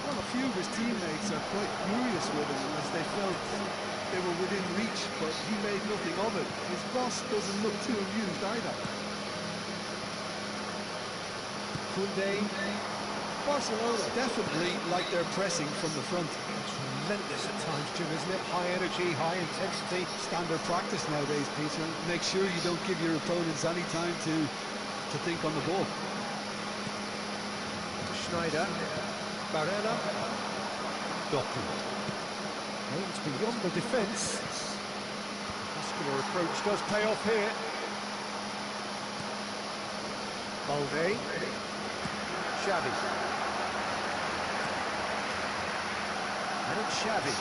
Well, a few of his teammates are quite furious with him as they felt they were within reach, but he made nothing of it. His boss doesn't look too amused either. Koundé. Barcelona definitely like their pressing from the front. Relentless at times, Jim, isn't it? High energy, high intensity. Standard practice nowadays, Peter. Make sure you don't give your opponents any time to think on the ball. Schneider. Barella. Doku. Aims beyond the defence. Muscular approach does pay off here. Balde. Xavi. And it's Xavi.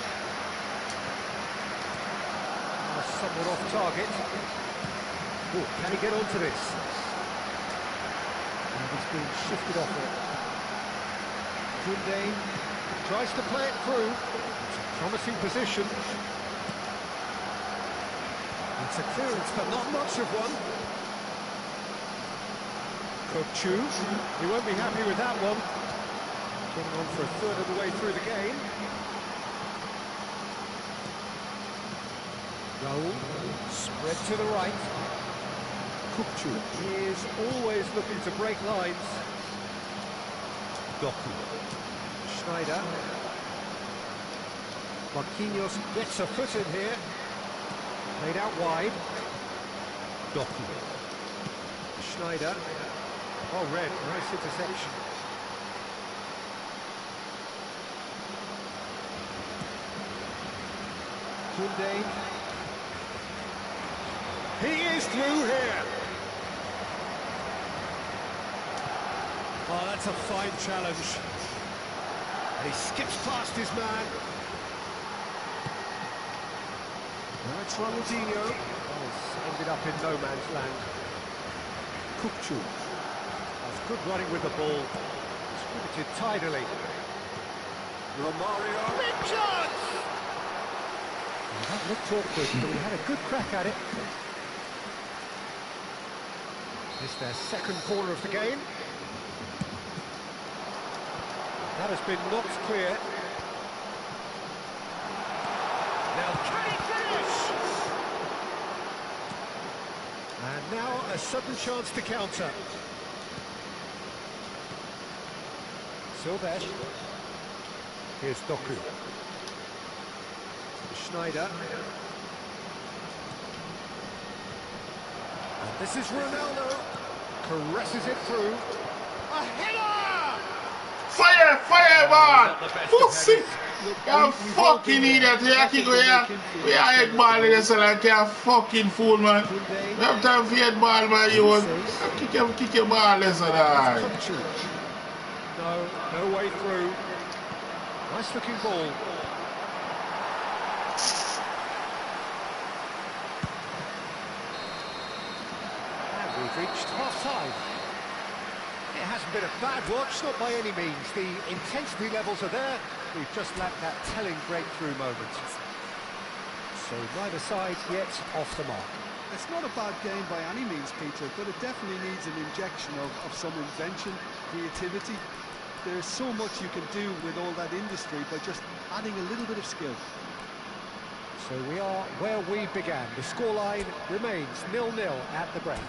Somewhat off target. Oh, can he get onto this? And he's being shifted off it. Koundé tries to play it through. It's a promising position. It's a clearance, but not much of one. Kokchu. He won't be happy with that one. Getting on for a third of the way through the game. Raul, spread to the right. Kokchu is always looking to break lines. Doku. Schneider. Marquinhos gets a foot in here. Played out wide. Doku. Schneider. Oh, Red, nice interception. Tunde. He is through here. Oh, that's a fine challenge. And he skips past his man. Now it's Ronaldinho. Oh, it's ended up in no man's land. Kukçu. That's good running with the ball. Distributed tidily. Romario. Big chance! Well, that looked awkward, but he had a good crack at it. It's their second corner of the game. That has been knocked clear. Now can he finish? And now a sudden chance to counter. Silvesh. Here's Doku. Schneider. And this is Ronaldo. Caresses it through. A header! Fire, fire, man! Pussy! You fucking idiot! You kick we are head ball in this and I can't fucking fool, man. We have time for head ball, man. You want kick your ball, listen, No way through. Nice looking ball. And we've reached half-time. It hasn't been a bad watch, not by any means. The intensity levels are there. We've just lacked that telling breakthrough moment. So neither side yet off the mark. It's not a bad game by any means, Peter, but it definitely needs an injection of some invention, creativity. There's so much you can do with all that industry by just adding a little bit of skill. So we are where we began. The scoreline remains 0-0 at the break.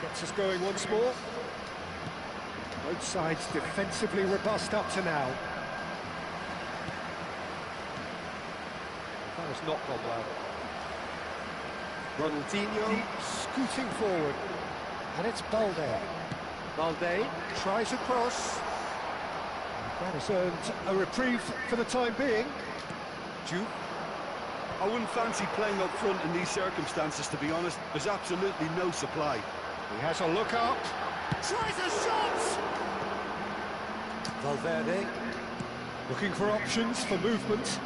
Gets us going once more. Both sides defensively robust up to now. That has not gone well. Ronaldinho scooting forward. And it's Balde. Balde tries a cross. That has earned a reprieve for the time being. Duke. I wouldn't fancy playing up front in these circumstances, to be honest. There's absolutely no supply. He has a look up. Tries a shot! Valverde looking for options for movement.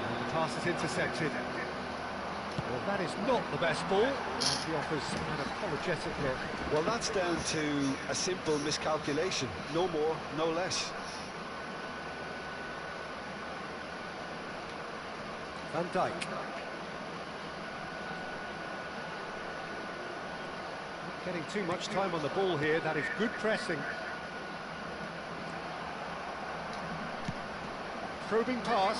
And the pass is intercepted. Well, that is not the best ball. And he offers an apologetic look. Well, that's down to a simple miscalculation. No more, no less. Van Dijk. Not getting too much time on the ball here. That is good pressing. Probing pass.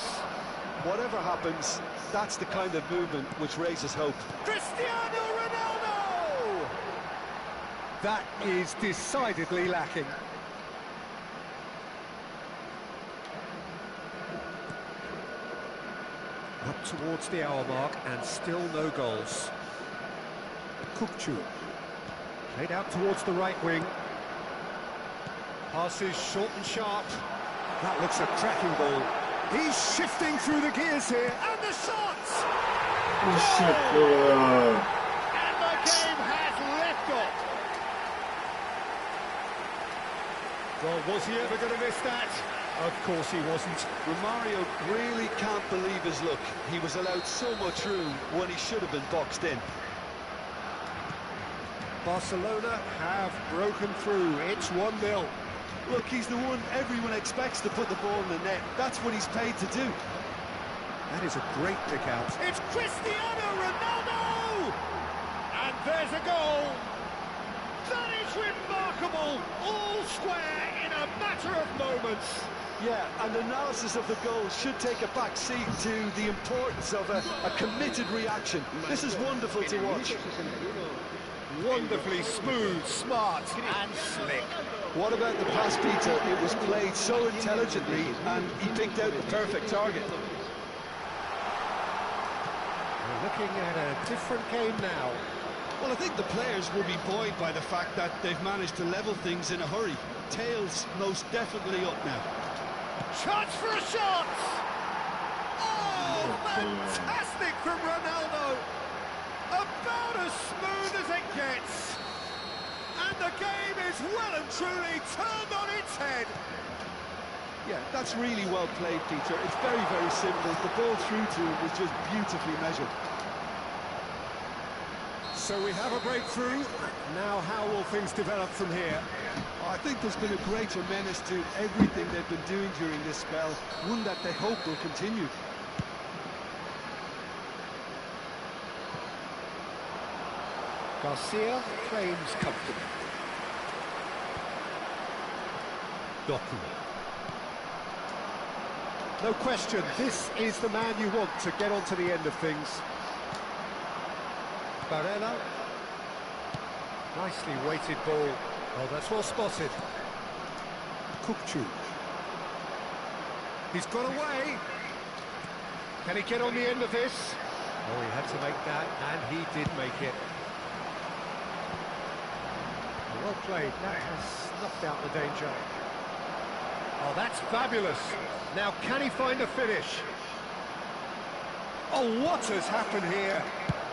Whatever happens, that's the kind of movement which raises hope. Cristiano Ronaldo! That is decidedly lacking. Up towards the hour mark and still no goals. Kukçu. Played out towards the right wing. Passes short and sharp. That looks a cracking ball. He's shifting through the gears here. And the shots! Oh, shit, And the game has left off. Well, was he ever going to miss that? Of course he wasn't. Romario really can't believe his luck. He was allowed so much room when he should have been boxed in. Barcelona have broken through. It's 1-0. Look, he's the one everyone expects to put the ball in the net. That's what he's paid to do. That is a great pick out. It's Cristiano Ronaldo! There's a goal! That is remarkable! All square in a matter of moments. Yeah, and analysis of the goal should take a back seat to the importance of a committed reaction. This is wonderful to watch. Wonderfully smooth, smart and slick. What about the pass, Peter? It was played so intelligently and he picked out the perfect target. We're looking at a different game now. Well, I think the players will be buoyed by the fact that they've managed to level things in a hurry. Tails most definitely up now. Chance for a shot! Oh, fantastic from Ronaldo! About as smooth as it gets. And the game is well and truly turned on its head. Yeah, that's really well played, Peter. It's very, very simple. The ball through to him was just beautifully measured. So we have a breakthrough. Now how will things develop from here? I think there's been a greater menace to everything they've been doing during this spell, one that they hope will continue. Garcia claims comfortable. Doku. No question, this is the man you want to get onto the end of things. Barella. Nicely weighted ball. Oh, that's well spotted. Kukçu. He's got away. Can he get on the end of this? Oh, he had to make that, and he did make it. Well played. That has snuffed out the danger. Oh, that's fabulous. Now, can he find a finish? Oh, what has happened here?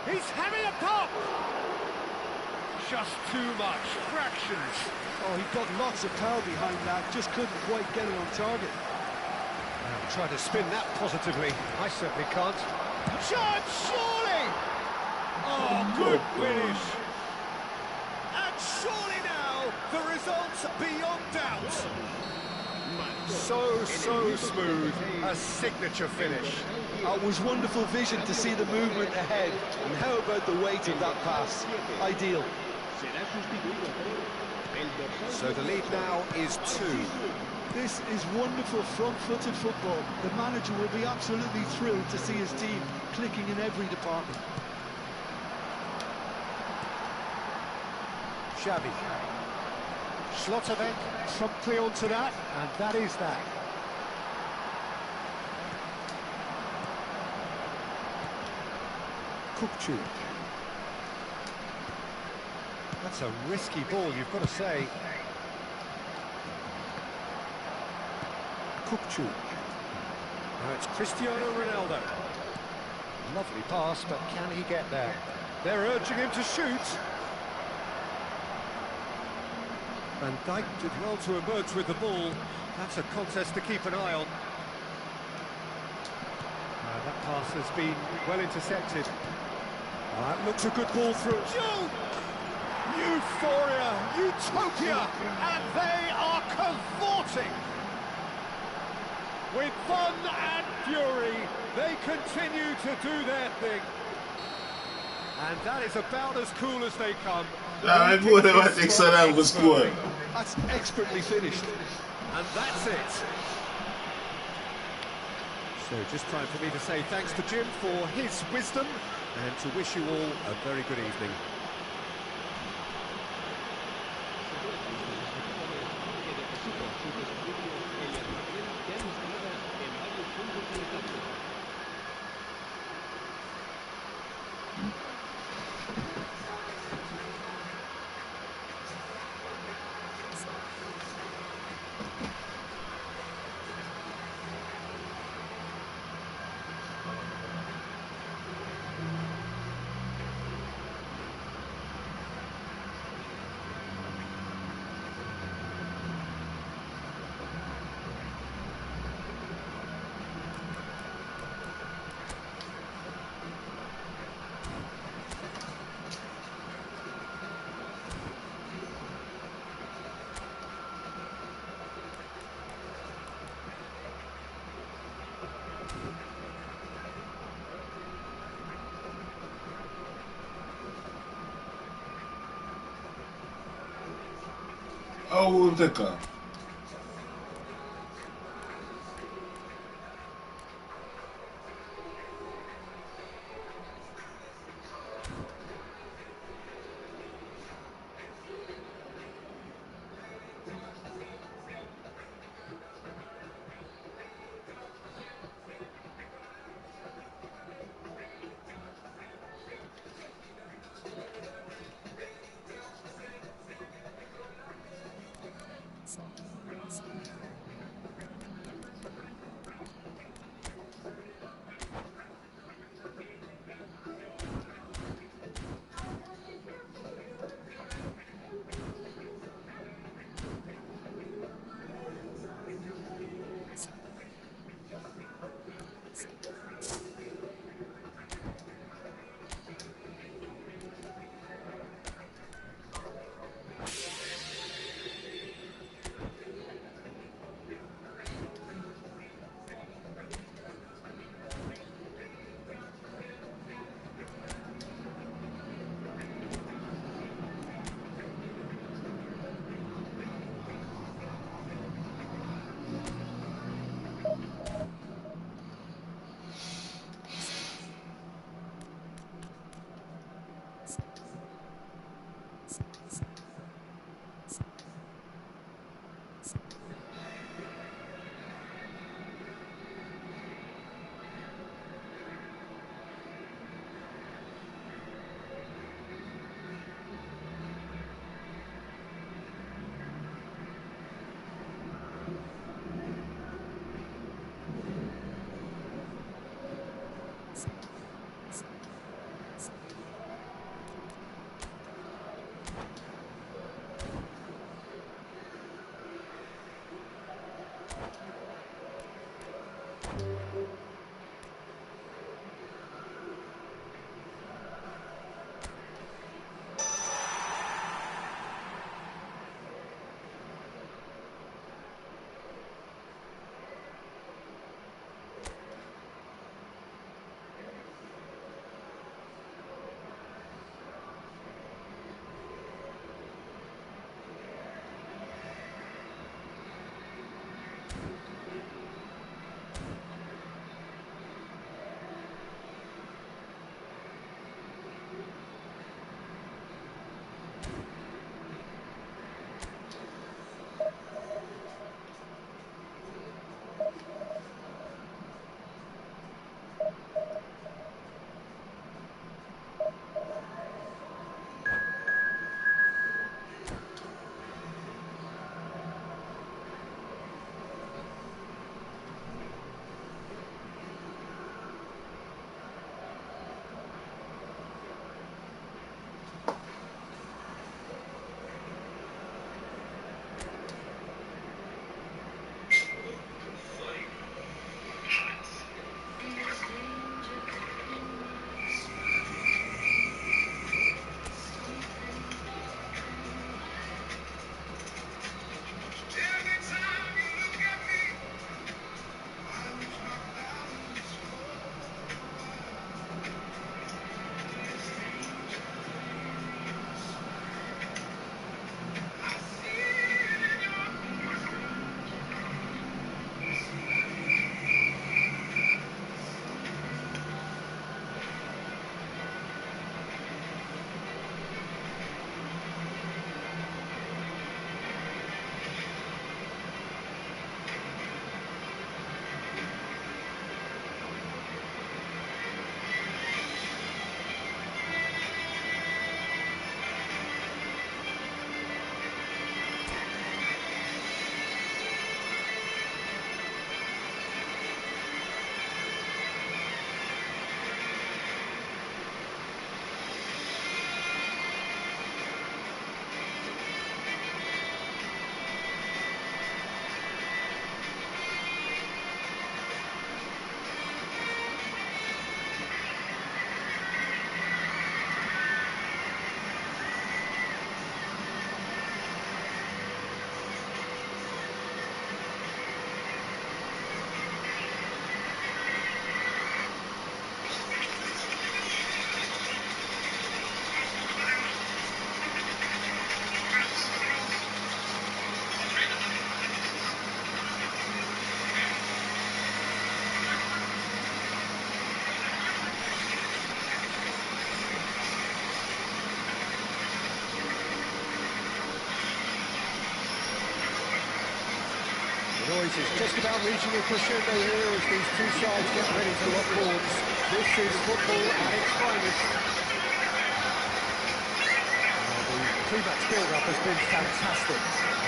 He's having a pop! Just too much. Fractions. Oh, he got lots of power behind that, just couldn't quite get it on target. I'll try to spin that positively. I certainly can't. Chance, surely! Oh, good finish. And surely now, the result's beyond doubt. So smooth. A signature finish. It was wonderful vision to see the movement ahead. And how about the weight of that pass? Ideal. So the lead now is 2. This is wonderful front-footed football. The manager will be absolutely thrilled to see his team clicking in every department. Xavi. Schlotterbeck promptly onto that, and that is that. Kukçu. That's a risky ball, you've got to say. Kukçu. Now it's Cristiano Ronaldo. Lovely pass, but can he get there? They're urging him to shoot. Van Dijk did well to emerge with the ball. That's a contest to keep an eye on. That pass has been well intercepted. That looks a good ball through. Euphoria, utopia, and they are cavorting. With fun and fury, they continue to do their thing. And that is about as cool as they come. That's expertly finished. And that's it. So just time for me to say thanks to Jim for his wisdom and to wish you all a very good evening. I won't take her. noise is just about reaching a crescendo here as these two sides get ready to lock horns. This is football at its finest. The pre-match build-up has been fantastic.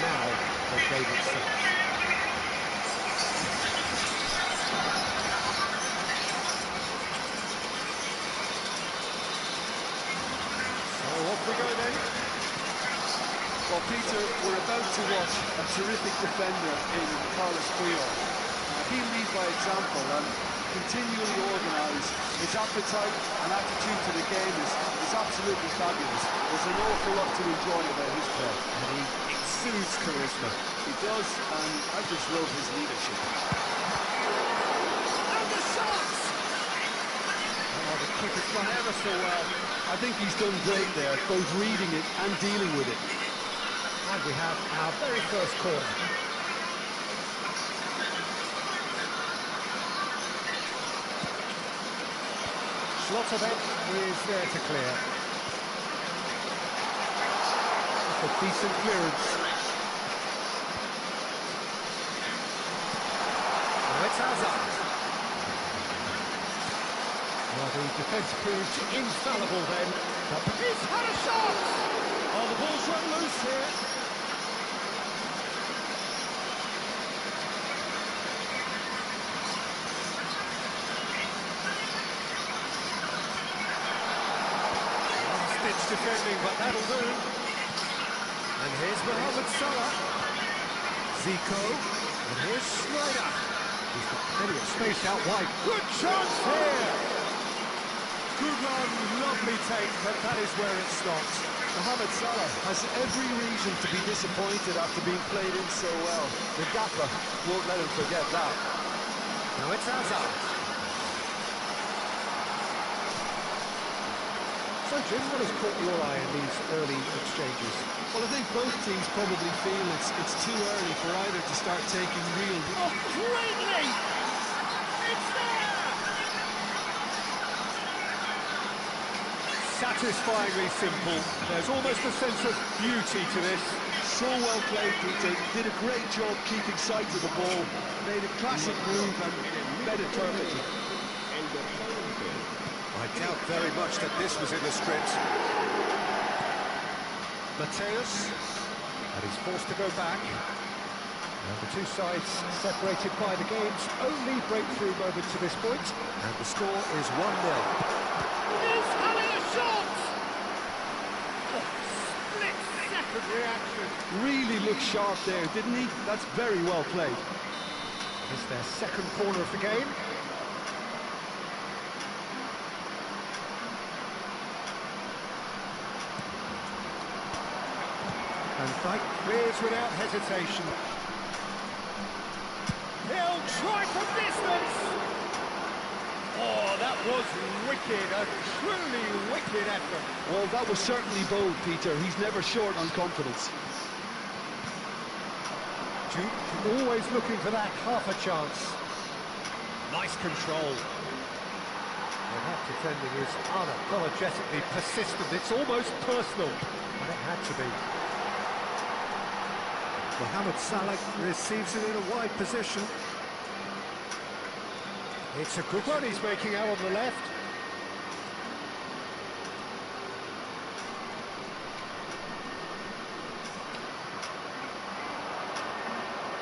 Now, the game itself. So off we go then. Well, Peter, we're about to watch a terrific defender in Carlos Puyol. He'll lead by example and continually organise. His appetite and attitude to the game is absolutely fabulous. There's an awful lot to enjoy about his play. And he exudes charisma. He does, and I just love his leadership. And the shots! Oh, the keeper's done ever so well. I think he's done great there, both reading it and dealing with it. And we have our very first corner. Schlotterbeck is there to clear. That's a decent clearance. Now it's Hazard. Well, the defence proved infallible then. But he's had a shot! Oh, the ball's run loose here. Last-ditch defending, but that'll do. And here's Mohamed Salah. Zico. And here's Snyder. He's got plenty of space out wide. Good chance here! Good run, lovely take, but that is where it stops. Mohamed Salah has every reason to be disappointed after being played in so well. The gaffer won't let him forget that. Now it's Hazard. So, Jim, what has caught your eye in these early exchanges? Well, I think both teams probably feel it's too early for either to start taking real... Oh, greatly! It's there! Satisfyingly simple. There's almost a sense of beauty to this. So well played, Peter. Did a great job keeping sight of the ball. Made a classic move and met it perfectly. I doubt very much that this was in the script. Mateus, and he's forced to go back. And the two sides separated by the game's only breakthrough moment to this point. And the score is 1-0. He's having a shot! Oh, split-second reaction. Really looked sharp there, didn't he? That's very well played. It's their second corner of the game. And Dyke clears without hesitation. He'll try from distance! Oh, that was wicked, a truly wicked effort. Well, that was certainly bold, Peter. He's never short on confidence. Duke always looking for that half a chance. Nice control. Well, that defending is unapologetically persistent. It's almost personal, but it had to be. Mohamed Salah receives it in a wide position. It's a good one he's making out on the left.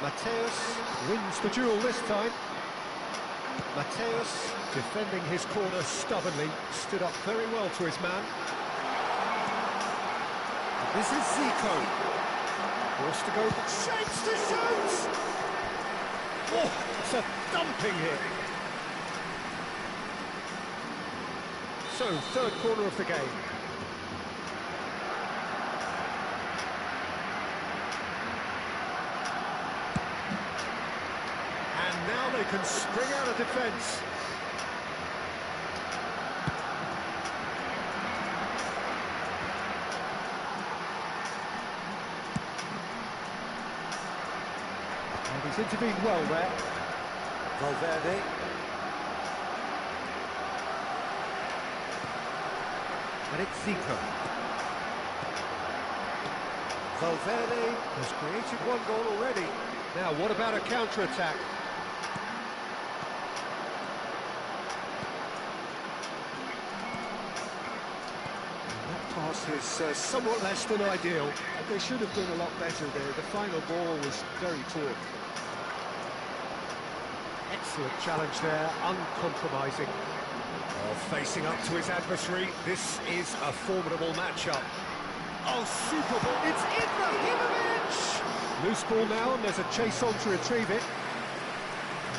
Mateus wins the duel this time. Mateus, defending his corner stubbornly, stood up very well to his man. This is Zico. Forced to go, but shapes to shoot! Oh, it's a thumping hit. So, third corner of the game. And now they can spring out of defence. And he's intervened well there. Valverde. And it's Zico. Valverde has created one goal already. Now, what about a counter-attack? That pass is somewhat less than ideal. They should have done a lot better there. The final ball was very poor. Excellent challenge there, uncompromising. Oh, facing up to his adversary, this is a formidable matchup. Oh, super ball, it's Ibrahimovic! Loose ball now, and there's a chase on to retrieve it.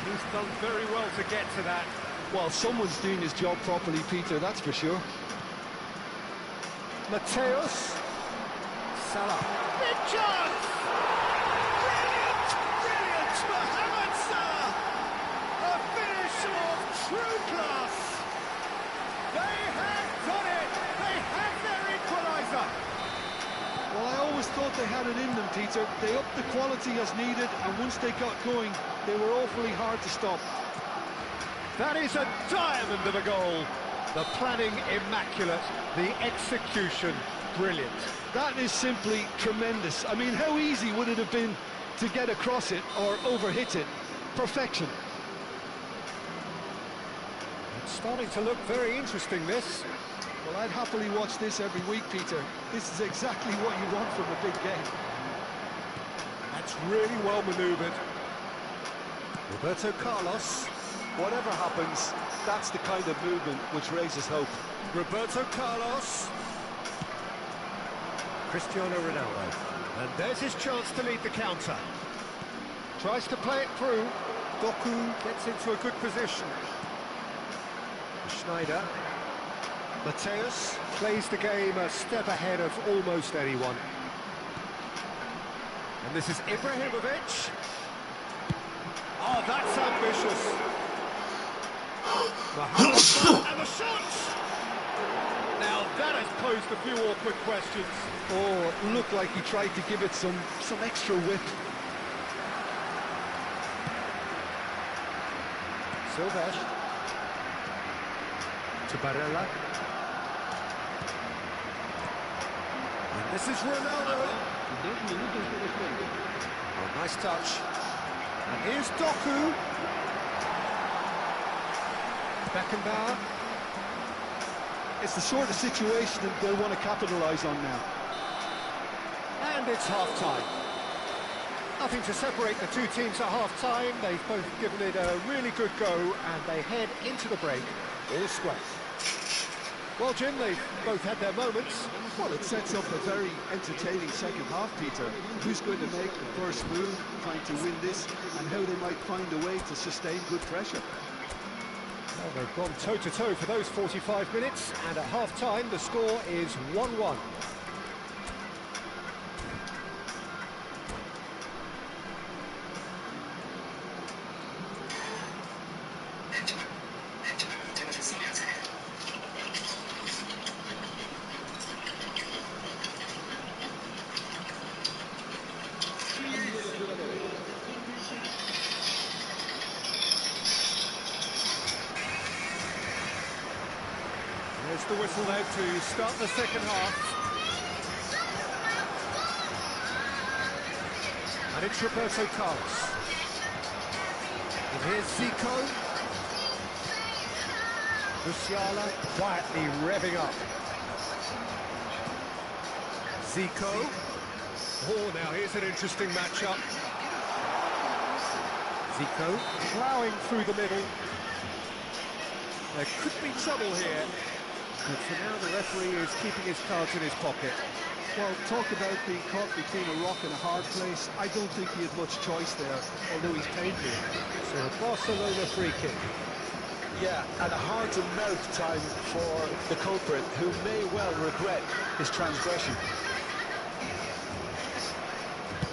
He's done very well to get to that. Well, someone's doing his job properly, Peter, that's for sure. Mateus. Salah. Big chance! Brilliant! Brilliant! Mohamed Salah! A finish of true class! They have done it! They have their equaliser! Well, I always thought they had it in them, Peter. They upped the quality as needed, and once they got going, they were awfully hard to stop. That is a diamond of a goal. The planning immaculate, the execution brilliant. That is simply tremendous. I mean, how easy would it have been to get across it or overhit it? Perfection. It's starting to look very interesting, this. Well, I'd happily watch this every week, Peter. This is exactly what you want from a big game. That's really well manoeuvred. Roberto Carlos. Whatever happens, that's the kind of movement which raises hope. Roberto Carlos. Cristiano Ronaldo. And there's his chance to lead the counter. Tries to play it through. Doku gets into a good position. Schneider. Mateus plays the game a step ahead of almost anyone. And this is Ibrahimovic. Oh, that's ambitious. And the shot! Now that has posed a few awkward questions. Oh, it looked like he tried to give it some extra whip. Silves. To Barella. And this is Ronaldo. Oh, nice touch. And here's Doku. Beckenbauer. It's the sort of situation that they'll want to capitalise on now. And it's half-time. Nothing to separate the two teams at half-time. They've both given it a really good go, and they head into the break all square. Well, Jim, they've both had their moments. Well, it sets up a very entertaining second half, Peter. Who's going to make the first move, trying to win this, and how they might find a way to sustain good pressure. Well, they've gone toe-to-toe for those 45 minutes, and at half-time the score is 1-1. There's the whistle there to start the second half. And it's Roberto Carlos. And here's Zico. Musiala quietly revving up. Zico. Oh, now here's an interesting matchup. Zico ploughing through the middle. There could be trouble here. But for now, the referee is keeping his cards in his pocket. Well, talk about being caught between a rock and a hard place. I don't think he had much choice there, although he's paid for it. So a Barcelona free kick. Yeah, and a hard-to-mouth time for the culprit, who may well regret his transgression.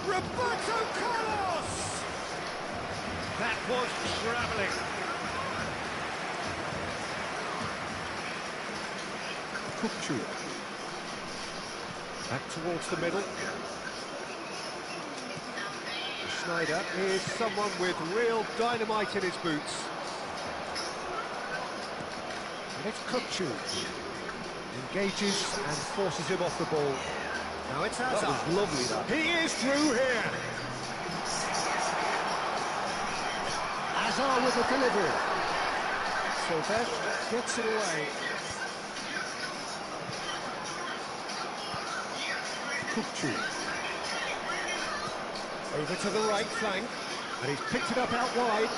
Roberto Carlos! That was travelling. Kupchu. Back towards the middle. Schneider is someone with real dynamite in his boots. And it's Kupchu. Engages and forces him off the ball. Now it's Hazard. That was lovely, that. He is through here. Hazard with the delivery. Silvet gets it away. Kupchu. Over to the right flank, and he's picked it up out wide.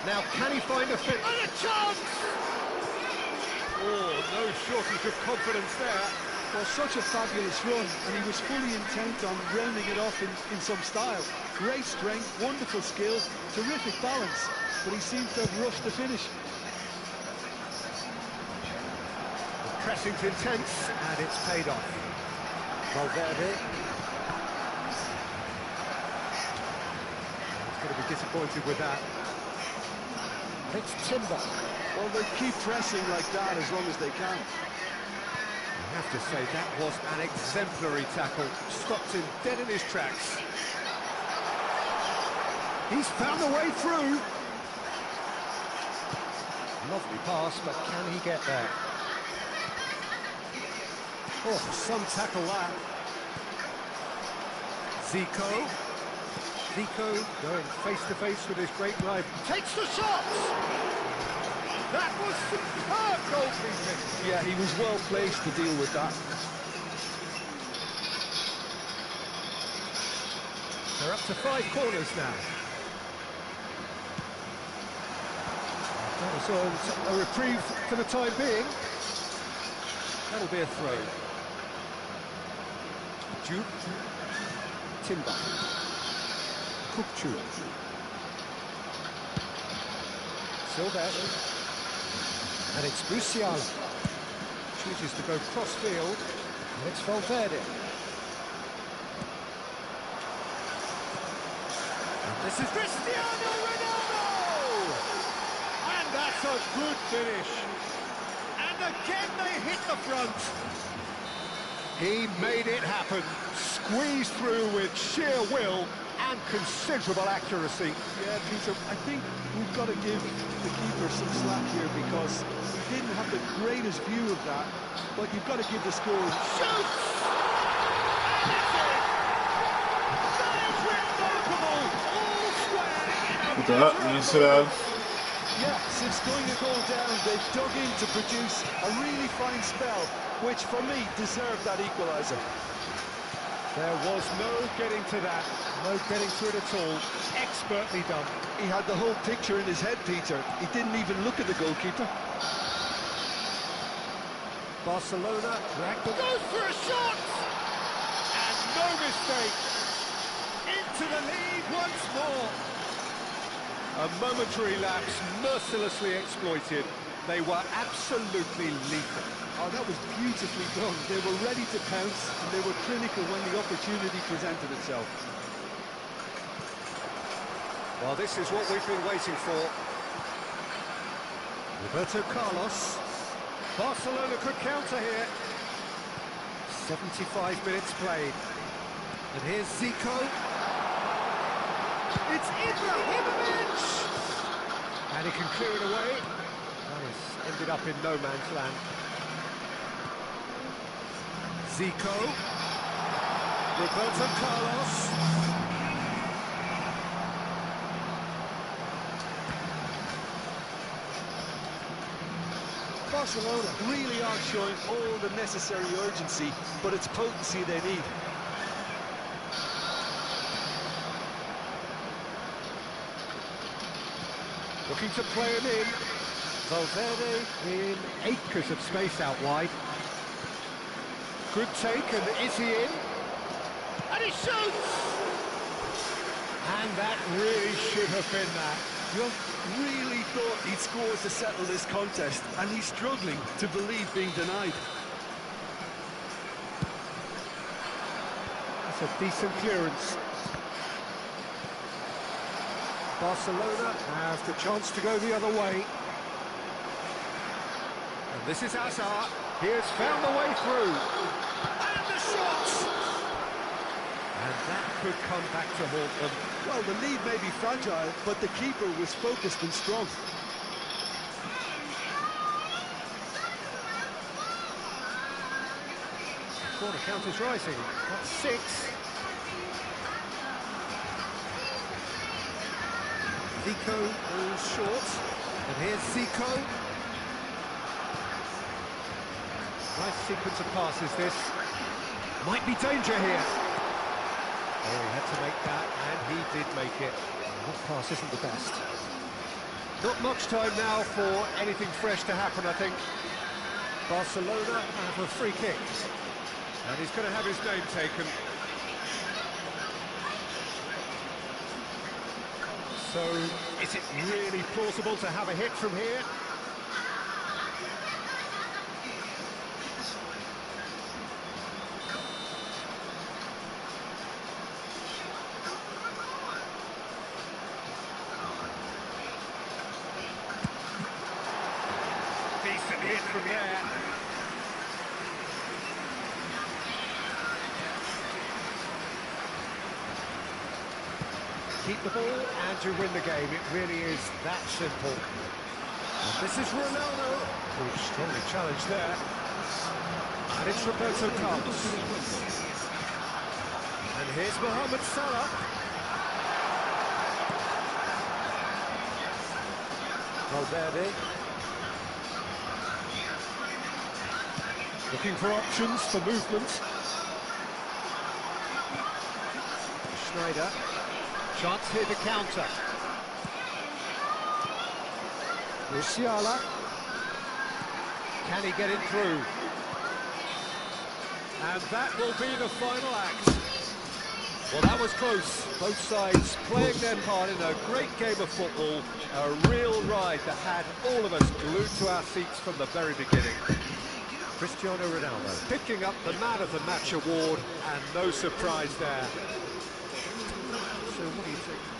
Now can he find a fit? And a chance! Oh, no shortage of confidence there. Well, such a fabulous run, and he was fully intent on rounding it off in some style. Great strength, wonderful skill, terrific balance, but he seems to have rushed the finish. The pressing's intense, and it's paid off. Valverde. He's going to be disappointed with that. It's Timber. Well, they keep pressing like that as long as they can. I have to say, that was an exemplary tackle. Stopped him dead in his tracks. He's found a way through. Lovely pass, but can he get there? Oh, some tackle that. Zico. Zico going face-to-face with his great rival. Takes the shot! That was superb goalkeeping. Yeah, he was well placed to deal with that. They're up to 5 corners now. That was a reprieve for the time being. That'll be a throw. Juke. Timber. Kupchu. Silvet. And it's Musiala. Chooses to go cross-field. And it's Valverde. And this is Cristiano Ronaldo! And that's a good finish. And again they hit the front. He made it happen. Squeezed through with sheer will and considerable accuracy. Yeah, Peter, I think we've got to give the keeper some slack here because he didn't have the greatest view of that, but you've got to give the score. Shoots! That means yeah, since going a goal down, they've dug in to produce a really fine spell, which for me deserved that equaliser. There was no getting to that, no getting to it at all. Expertly done. He had the whole picture in his head, Peter. He didn't even look at the goalkeeper. Barcelona goes for a shot! And no mistake! Into the lead once more! A momentary lapse mercilessly exploited. They were absolutely lethal. Oh, that was beautifully done. They were ready to pounce, and they were clinical when the opportunity presented itself. Well, this is what we've been waiting for. Roberto Carlos. Barcelona could counter here. 75 minutes played. And here's Zico. It's Ibrahimovic! And he can clear it away. That has ended up in no man's land. Zico. Roberto Carlos. Barcelona really are showing all the necessary urgency, but it's potency they need. Looking to play him in. Valverde in acres of space out wide. Good take, and is he in? And he shoots! And that really should have been that. Well, really thought he'd score to settle this contest, and he's struggling to believe being denied. That's a decent clearance. Barcelona have the chance to go the other way. And this is Hazard. He has found the way through. And the shots! And that could come back to haunt them. Well, the lead may be fragile, but the keeper was focused and strong. Corner count is rising. That's 6. Nico moves short, and here's Zico. Nice sequence of passes this. Might be danger here. Oh, he had to make that, and he did make it. That pass isn't the best. Not much time now for anything fresh to happen, I think. Barcelona have a free kick. And he's going to have his name taken. So, is it really plausible to have a hit from here? Decent hit from there. Keep the ball and you win the game. It really is that simple. And this is Ronaldo, who's strongly challenged there. And it's Roberto Carlos. And here's Mohamed Salah. Valverde. Looking for options for movement. Schneider. Chance here to counter. Musiala. Can he get it through? And that will be the final act. Well, that was close. Both sides playing their part in a great game of football. A real ride that had all of us glued to our seats from the very beginning. Cristiano Ronaldo picking up the Man of the Match award, and no surprise there. So what do you think?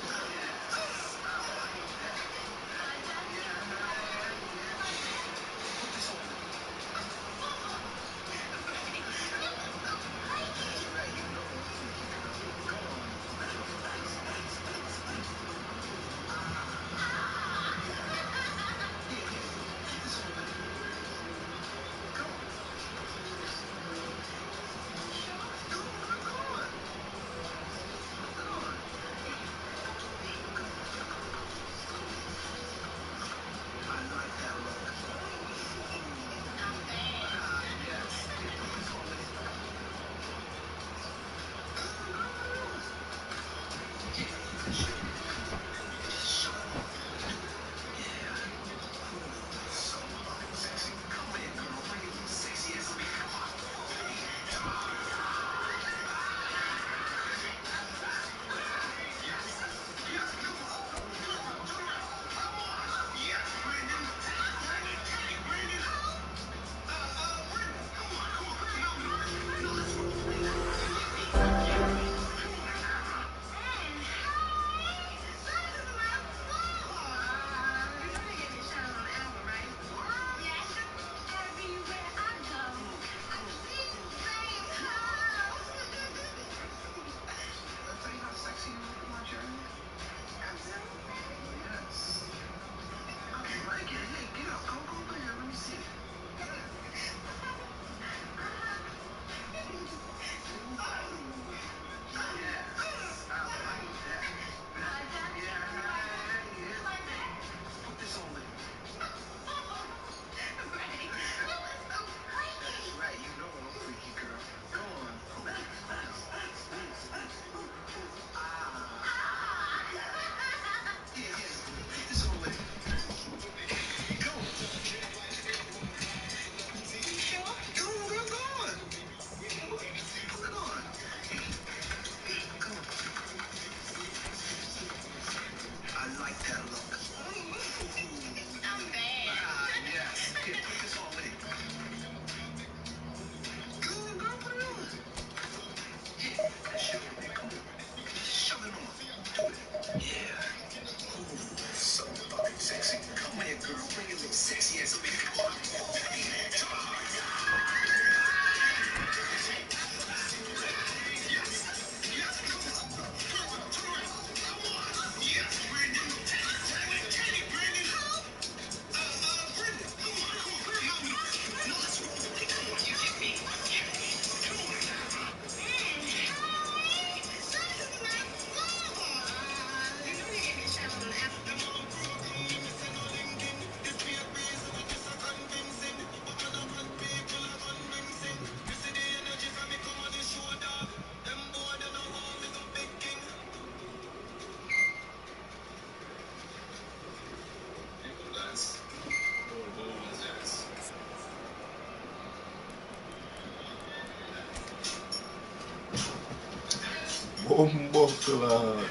Bumbuckler.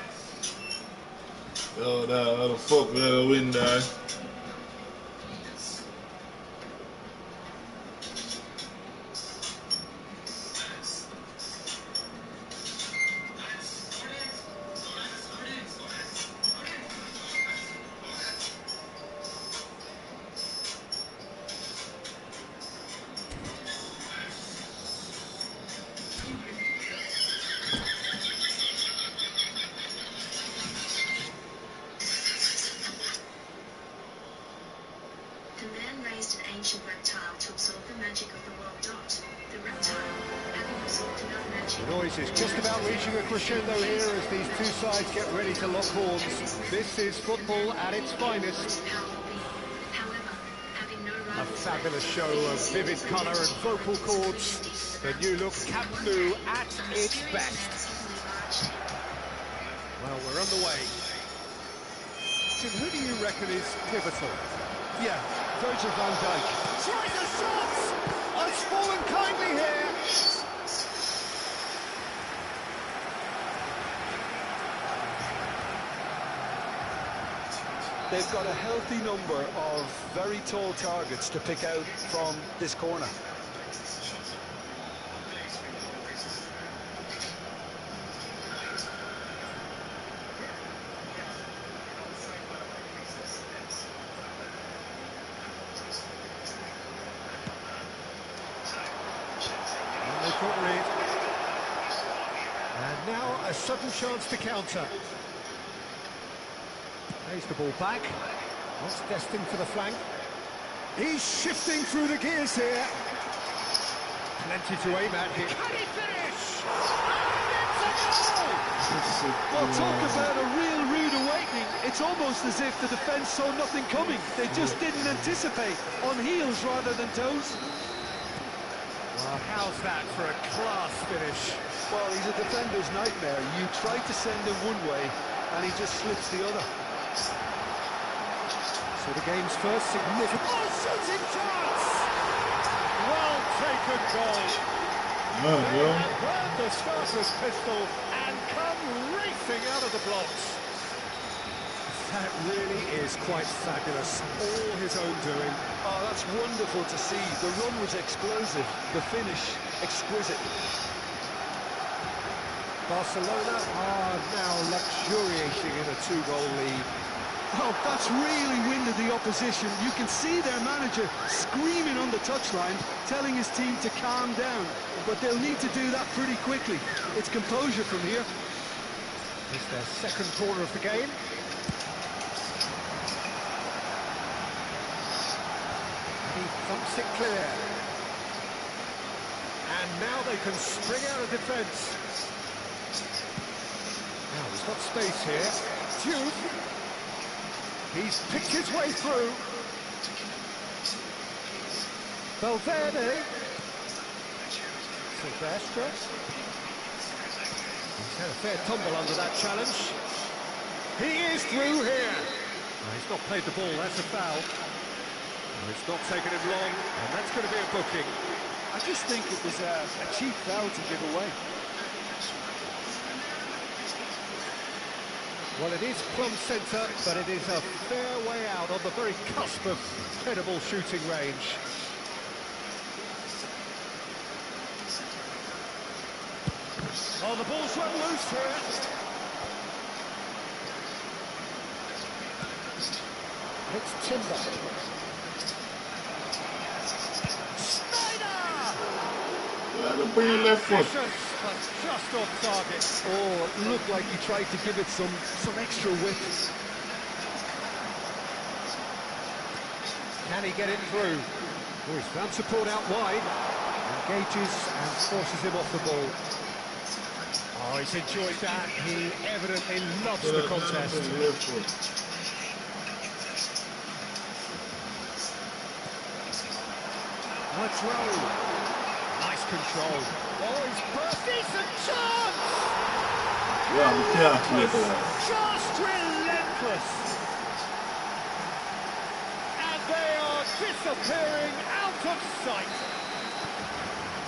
Yo, how the fuck we gotta win that? The man raised an ancient reptile to absorb the magic of the world. The reptile, having absorbed enough magic... The noise is just about reaching a crescendo here as these two sides get ready to lock horns. This is football at its finest. A fabulous show of vivid colour and vocal cords. The new look Camp Nou at its best. Well, we're underway. Tim, who do you reckon is pivotal? Yeah, Virgil van Dijk. Tries a shot! Has fallen kindly here. They've got a healthy number of very tall targets to pick out from this corner. And now a sudden chance to counter. Plays the ball back. What's destined for the flank. He's shifting through the gears here. Plenty to aim at here. Can he finish? Well, talk about a real rude awakening. It's almost as if the defence saw nothing coming. They just didn't anticipate. On heels rather than toes. Well, how's that for a class finish? Well, he's a defender's nightmare. You try to send him one way, and he just slips the other. So the game's first significant... Oh, shooting chance! Well taken goal. They have burned the starter's pistol and come racing out of the blocks. That really is quite fabulous. All his own doing. Oh, that's wonderful to see. The run was explosive, the finish exquisite. Barcelona are now luxuriating in a two-goal lead. Oh, that's really winded the opposition. You can see their manager screaming on the touchline, telling his team to calm down. But they'll need to do that pretty quickly. It's composure from here. It's their second corner of the game. He thumps it clear. And now they can spring out of defence. Now he's got space here. Duke. He's picked his way through. Valverde. Silvestre. He's had a fair tumble under that challenge. He is through here. No, he's not played the ball, that's a foul. No, it's not taken him long, and that's going to be a booking. I just think it was a cheap foul to give away. Well, it is plumb centre, but it is a fair way out on the very cusp of credible shooting range. Oh, the ball's run loose here. It's Timber. Snyder! Bring your left foot. But just off target. Oh, it looked like he tried to give it some extra width. Can he get it through? Oh, he's found support out wide. Engages and forces him off the ball. Oh, he's enjoyed that. He evidently loves the contest. Let's roll. Nice control. Oh, he's burst. Decent chance! Just relentless. And they are disappearing out of sight.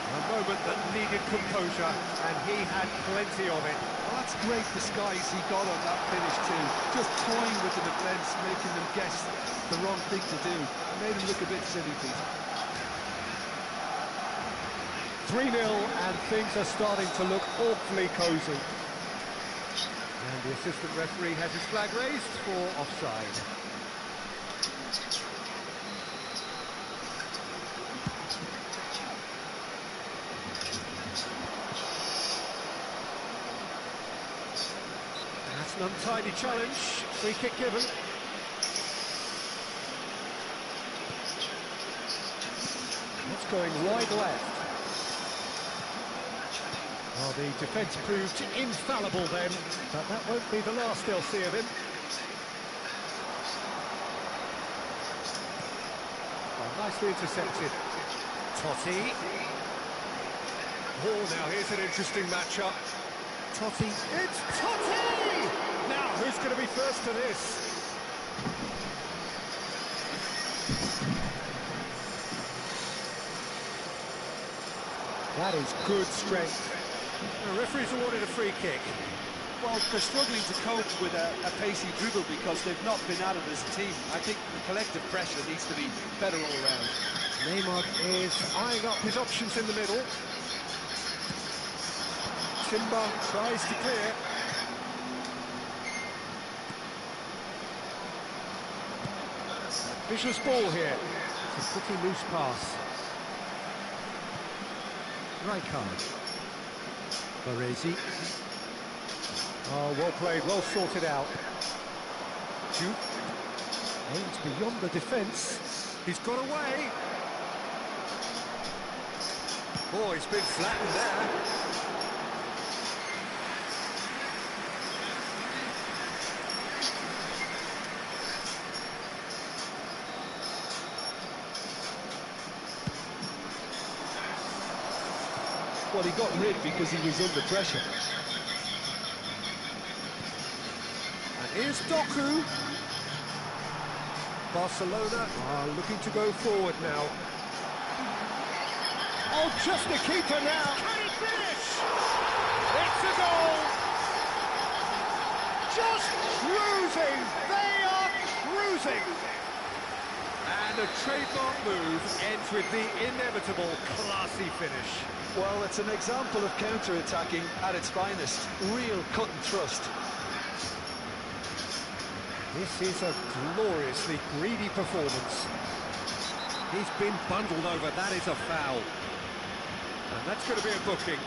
A moment that needed composure, and he had plenty of it. Well, that's That's great disguise he got on that finish too. Just toying with the defence, making them guess the wrong thing to do. Made him look a bit silly, Pete. 3-0 and things are starting to look awfully cosy. And the assistant referee has his flag raised for offside. That's an untidy challenge. Free kick given. That's going wide left. Well, the defence proved infallible then, but that won't be the last they'll see of him. Oh, nicely intercepted. Totti. Oh, now here's an interesting matchup. Totti. It's Totti! Now, who's going to be first to this? That is good strength. The referee's awarded a free kick. Well, they're struggling to cope with a pacey dribble because they've not been at it as a team. I think the collective pressure needs to be better all round. Neymar is eyeing up his options in the middle. Timber tries to clear. Vicious ball here. It's a pretty loose pass. Rijkaard. Baresi. Oh, well played, well sorted out. Jude. Aims beyond the defence. He's got away. Oh, he's been flattened there. Well, he got rid because he was under pressure. And here's Doku. Barcelona are looking to go forward now. Oh, just the keeper now. Can he finish? It's a goal. Just cruising. They are cruising. And a trademark move ends with the inevitable classy finish. Well, it's an example of counter-attacking at its finest. Real cut and thrust. This is a gloriously greedy performance. He's been bundled over, that is a foul. And that's going to be a booking.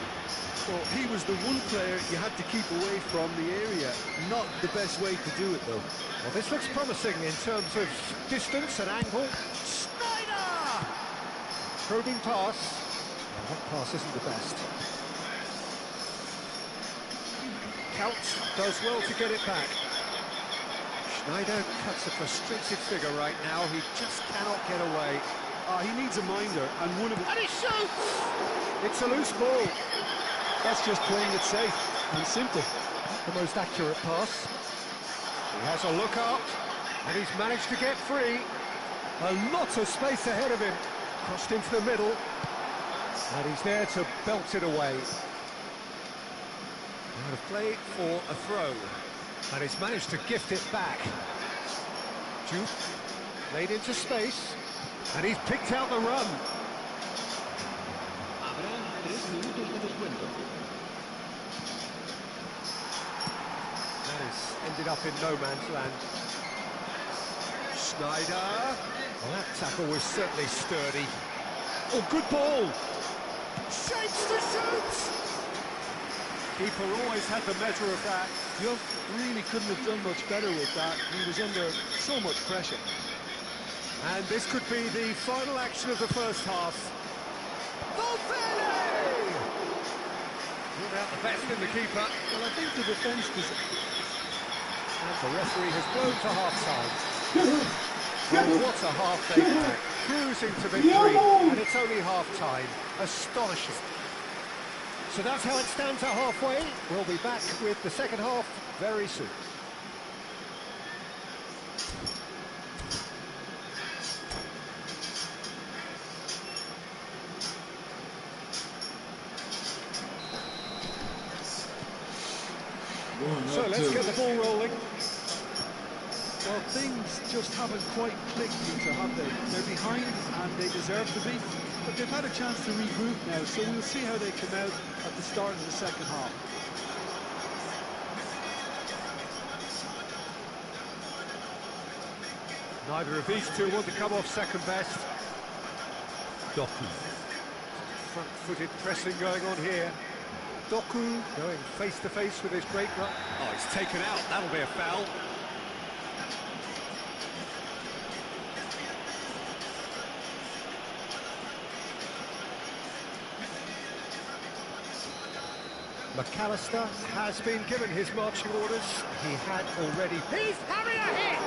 Well, he was the one player you had to keep away from the area. Not the best way to do it, though. Well, this looks promising in terms of distance and angle. Schneider! Probing pass. Well, that pass isn't the best. Count does well to get it back. Schneider cuts a frustrated figure right now. He just cannot get away. He needs a minder, and one of them... And he shoots! It's a loose ball. That's just playing it safe and simple. The most accurate pass. He has a look up, and he's managed to get free. A lot of space ahead of him. Crossed into the middle, and he's there to belt it away. Out of play for a throw, and he's managed to gift it back. Jude laid into space, and he's picked out the run. That has ended up in no man's land. Schneider. Well, that tackle was certainly sturdy. Oh, good ball. Shapes to shoot. Keeper always had the measure of that. You really couldn't have done much better with that. He was under so much pressure. And this could be the final action of the first half. Valverde! Without the best in the keeper. Well, I think the defence was... And the referee has blown to half-time. Well, what a half they've had. Cruising to victory, and it's only half-time. Astonishing. So that's how it stands at halfway. We'll be back with the second half very soon. So let's get the ball rolling. Well, things just haven't quite clicked, Peter, have they? They're behind and they deserve to be, but they've had a chance to regroup now, so we'll see how they come out at the start of the second half. Neither of these two want to come off second best. Doku. Front-footed pressing going on here. Doku going face-to-face with his great run. Oh, he's taken out. That'll be a foul. McAllister has been given his marching orders. He had already... He's having a hit!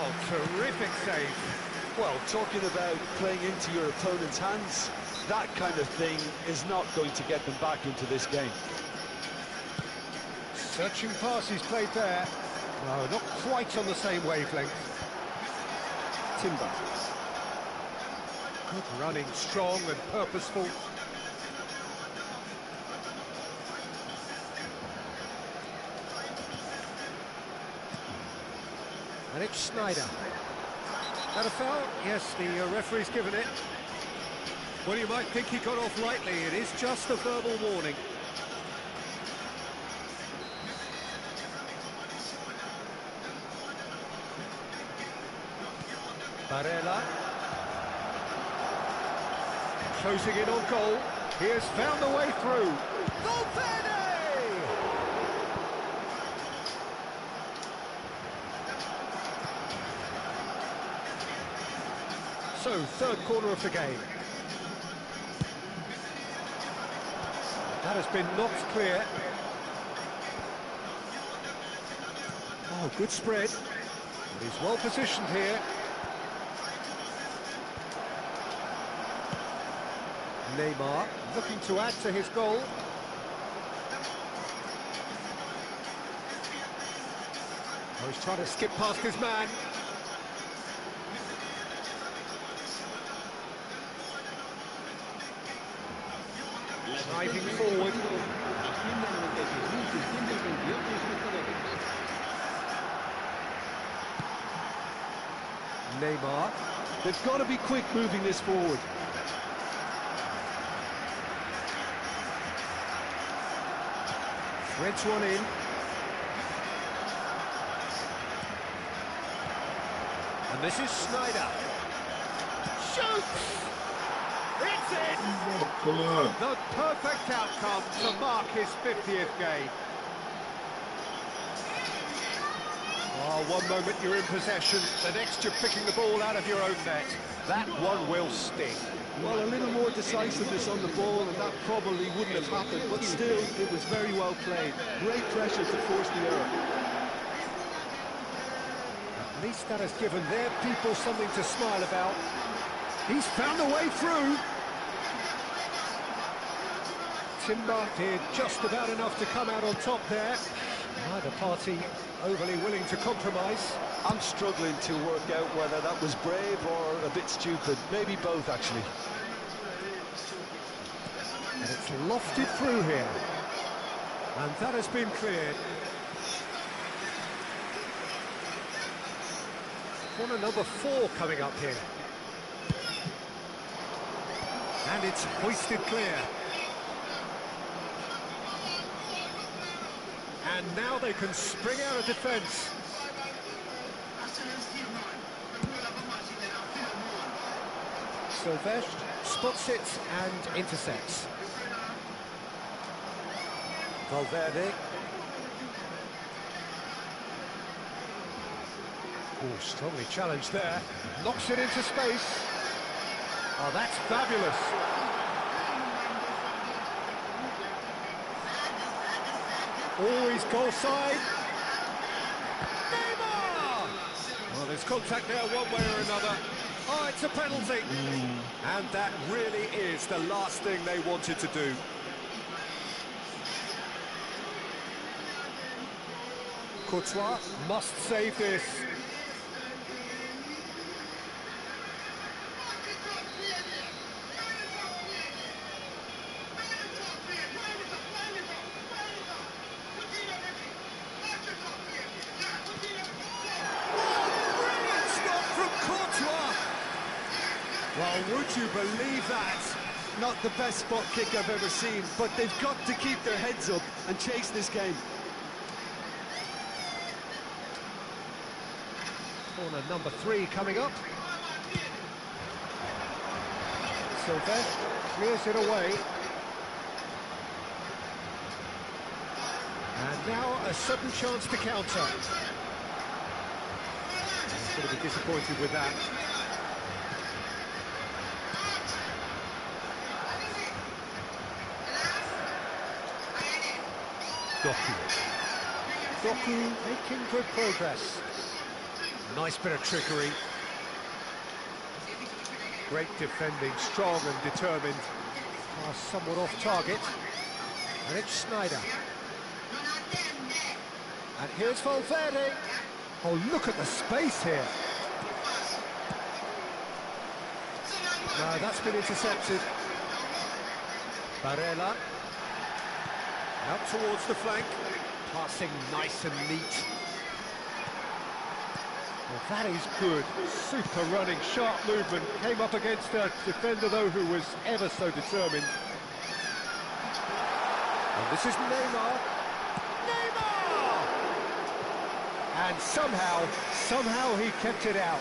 Oh, terrific save. Well, talking about playing into your opponent's hands, that kind of thing is not going to get them back into this game. Searching pass he's played there. No, not quite on the same wavelength. Timber. Good running, strong and purposeful. And it's Snyder. That a foul? Yes, the referee's given it. Well, you might think he got off lightly. It is just a verbal warning. Barella. Closing in on goal. He has found the way through. Valverde! So, third corner of the game. That has been knocked clear. Oh, good spread. But he's well positioned here. Neymar looking to add to his goal. Oh, he's trying to skip past his man. Driving forward. Neymar. They've got to be quick moving this forward. Threads one in. And this is Snyder. Shoots! It's in! The perfect outcome to mark his 50th game. Oh, one moment you're in possession, the next you're picking the ball out of your own net. That one will sting. Well, a little more decisiveness on the ball and that probably wouldn't have happened, but still, it was very well played. Great pressure to force the error. At least that has given their people something to smile about. He's found a way through. Timber did just about enough to come out on top there. Neither party overly willing to compromise. I'm struggling to work out whether that was brave or a bit stupid. Maybe both, actually. And it's lofted through here. And that has been cleared. Corner number 4 coming up here. And it's hoisted clear. And now they can spring out of defence. Silvestre spots it and intercepts. Valverde. Oh, strongly challenged there. Knocks it into space. Oh, that's fabulous. Always goal side. Neymar! Well, there's contact there one way or another. Oh, it's a penalty. And that really is the last thing they wanted to do. Courtois must save this. Would you believe that? Not the best spot kick I've ever seen, but they've got to keep their heads up and chase this game. Corner number 3 coming up. Silva clears it away. And now a sudden chance to counter. He's going to be disappointed with that. Doku making good progress. Nice bit of trickery. Great defending, strong and determined. Pass somewhat off target. And it's Sneijder. And here's Valverde. Oh, look at the space here. No, that's been intercepted. Barella. Up towards the flank. Passing nice and neat. Well, that is good. Super running, sharp movement. Came up against a defender, though, who was ever so determined. And this is Neymar. Neymar! And somehow he kept it out.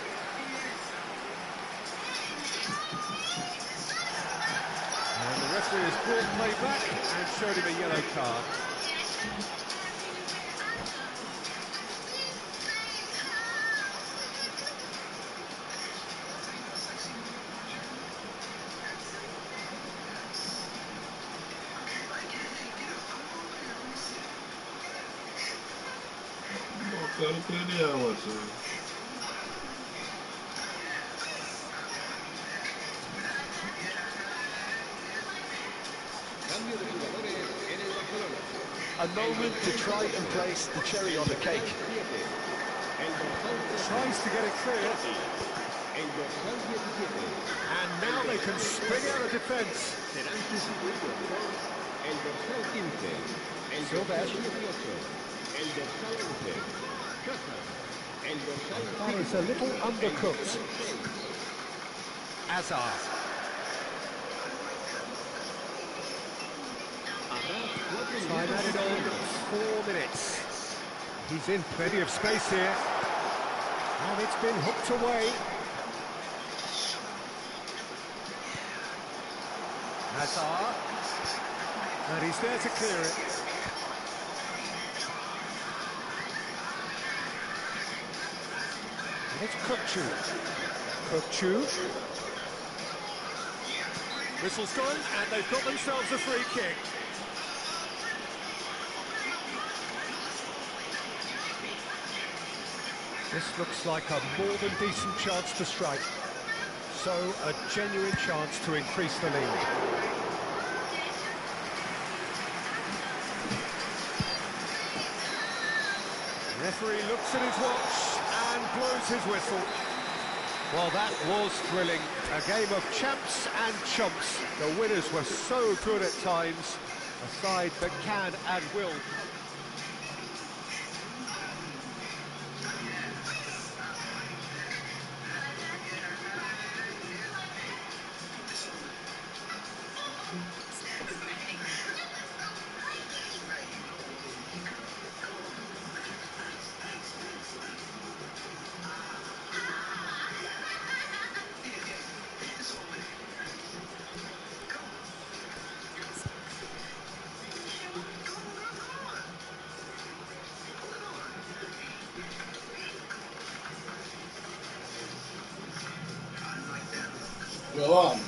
And the referee has brought play back and showed him a yellow card. A moment to try and place the cherry on the cake. Tries to get it clear. And now they can spring out of defence. That is a little undercooked. Hazard. Time added on, 4 minutes. He's in plenty of space here. And it's been hooked away. Hazard. And he's there to clear it. And it's Kukçu. Kukçu. Whistle's gone, and they've got themselves a free kick. This looks like a more than decent chance to strike. So, a genuine chance to increase the lead. The referee looks at his watch and blows his whistle. Well, that was thrilling. A game of champs and chumps. The winners were so good at times. A side that can and will. Go on.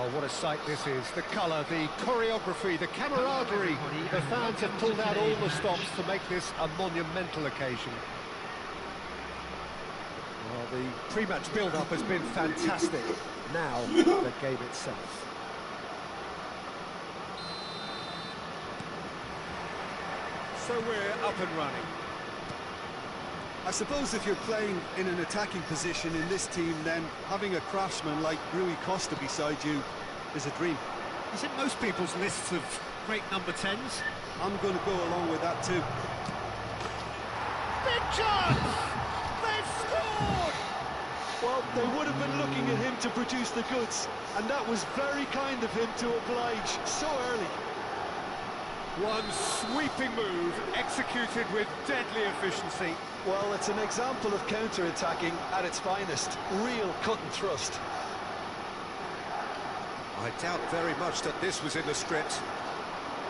Oh, what a sight this is. The colour, the choreography, the camaraderie. The fans have pulled out all the stops to make this a monumental occasion. Well, the pre-match build-up has been fantastic. Now, the game itself. So we're up and running. I suppose if you're playing in an attacking position in this team, then having a craftsman like Rui Costa beside you is a dream. Is it most people's lists of great number 10s? I'm going to go along with that too. Big chance! They've scored! Well, they would have been looking at him to produce the goods, and that was very kind of him to oblige so early. One sweeping move, executed with deadly efficiency. Well, it's an example of counter-attacking at its finest. Real cut and thrust. I doubt very much that this was in the script.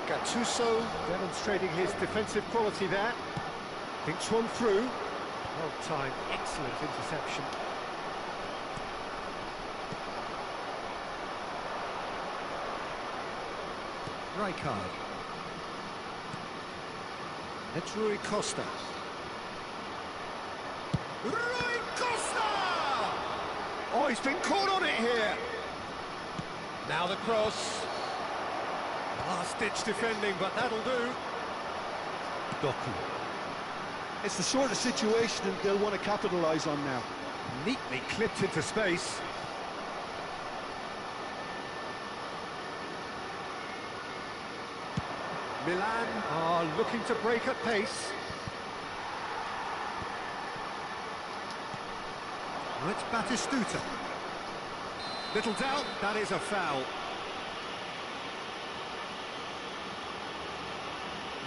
Gattuso demonstrating his defensive quality there. Thinks one through. Well timed, excellent interception. Rijkaard. It's Rui Costa. Rui Costa! Oh, he's been caught on it here. Now the cross. Last-ditch defending, but that'll do. Doku. It's the sort of situation that they'll want to capitalise on now. Neatly clipped into space. Milan are looking to break at pace. Well, it's Batistuta. Little doubt, that is a foul.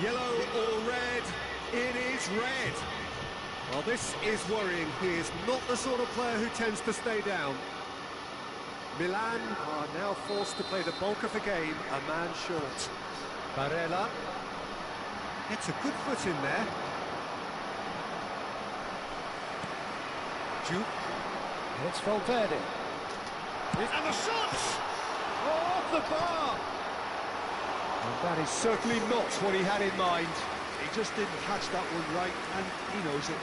Yellow or red? It is red. Well, this is worrying. He is not the sort of player who tends to stay down. Milan are now forced to play the bulk of the game, a man short. Barella. It's a good foot in there. Juke. And it's Valverde. And the shot! Oh, off the bar! And that is certainly not what he had in mind. He just didn't catch that one right, and he knows it.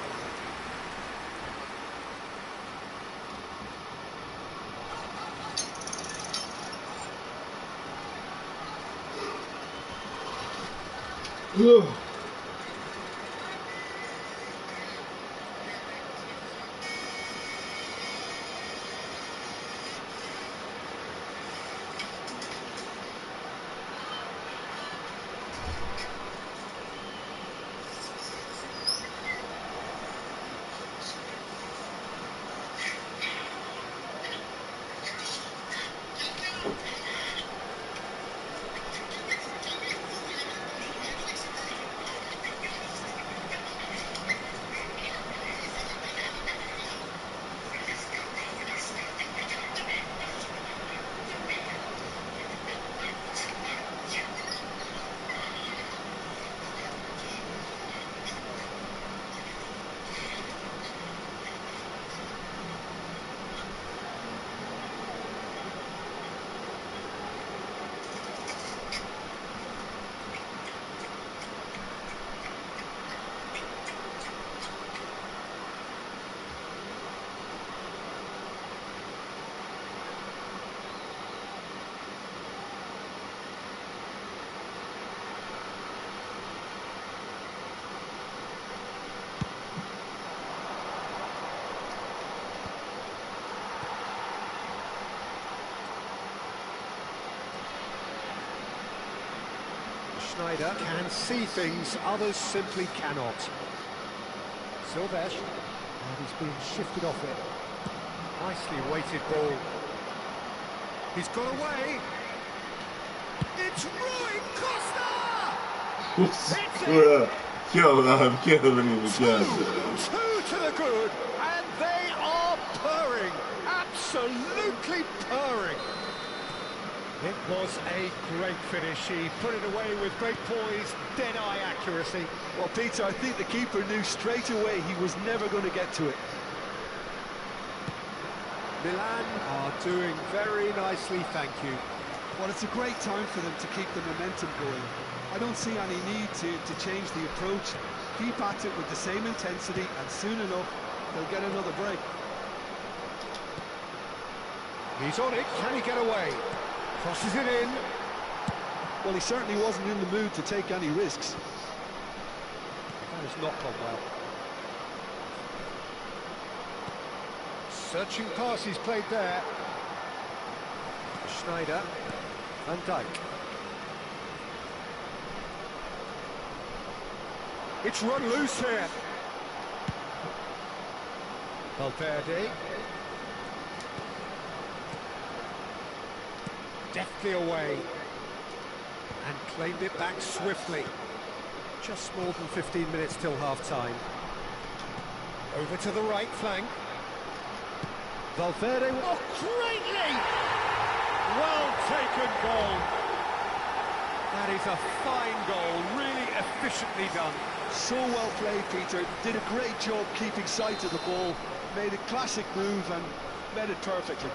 Ugh. Schneider can see things others simply cannot. Silvesh, and he's being shifted off it. Nicely weighted ball. He's got away. It's Rui Costa! Can't believe it. Two to the good, and they are purring. Absolutely purring. It was a great finish. He put it away with great poise, dead-eye accuracy. Well, Peter, I think the keeper knew straight away he was never going to get to it. Milan are doing very nicely, thank you. Well, it's a great time for them to keep the momentum going. I don't see any need to change the approach. Keep at it with the same intensity, and soon enough, they'll get another break. He's on it, can he get away? Crosses it in. Well, he certainly wasn't in the mood to take any risks. That has not gone well. Searching pass he's played there. Schneider. Van Dijk. It's run loose here. Valverde. Deftly away. And claimed it back swiftly. Just more than 15 minutes till half-time. Over to the right flank. Valverde. Oh, greatly! Well taken goal. That is a fine goal, really efficiently done. So well played, Peter. Did a great job keeping sight of the ball. Made a classic move and met it perfectly.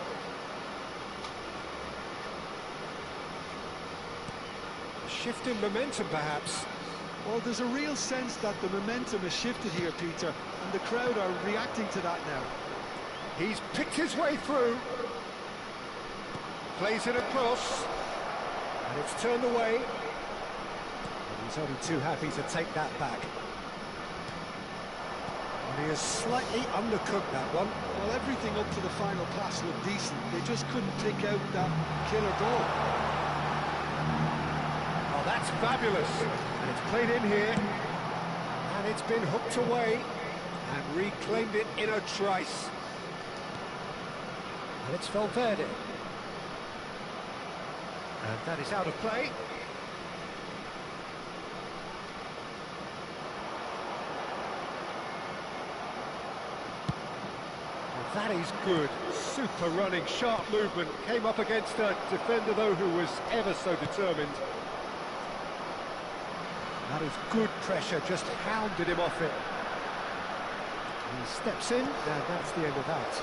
Shift in momentum, perhaps. Well, there's a real sense that the momentum has shifted here, Peter, and the crowd are reacting to that now. He's picked his way through. Plays it across. And it's turned away. And he's only too happy to take that back. And he has slightly undercooked that one. Well, everything up to the final pass looked decent. They just couldn't pick out that killer ball. Oh, that's fabulous. And it's played in here. And it's been hooked away. And reclaimed it in a trice. And it's Valverde. And that is out of play. And that is good. Super running, sharp movement. Came up against a defender, though, who was ever so determined. That is good pressure, just hounded him off it. And he steps in, and that's the end of that.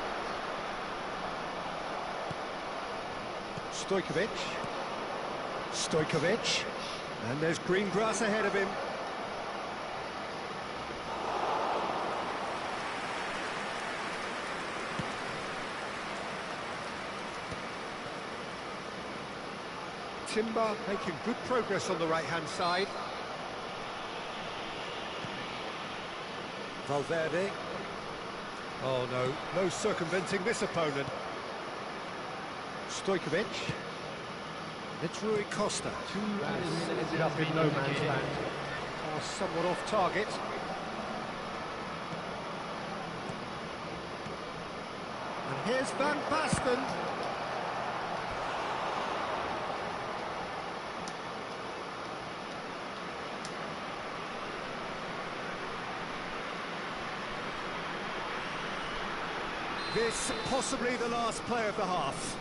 Stojkovic, and there's green grass ahead of him. Timber making good progress on the right-hand side. Valverde. Oh no circumventing this opponent. Stojkovic. It's Rui Costa. Ended up in no man's land. Somewhat off target. And here's Van Basten. This possibly the last play of the half.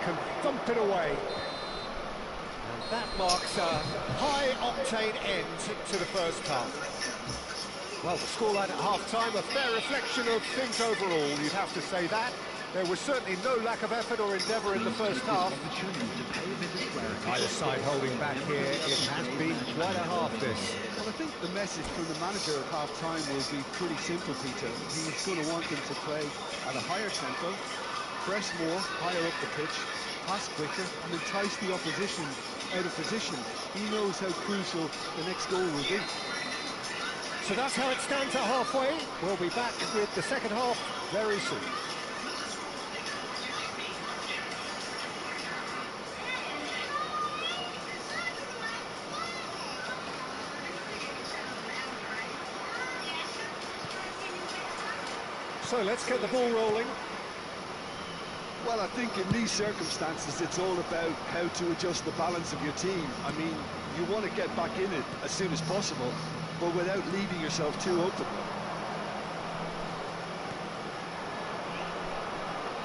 Can thump it away. And that marks a high-octane end to the first half. Well, the scoreline at half-time, a fair reflection of things overall, you'd have to say that. There was certainly no lack of effort or endeavour in the first half. Either side holding back here, it has been quite a half this. Well, I think the message from the manager at half-time will be pretty simple, Peter. He's going to want them to play at a higher tempo, press more, higher up the pitch, pass quicker, and entice the opposition out of position. He knows how crucial the next goal will be. So that's how it stands at halfway. We'll be back with the second half very soon. So let's get the ball rolling. Well, I think in these circumstances, it's all about how to adjust the balance of your team. I mean, you want to get back in it as soon as possible, but without leaving yourself too open.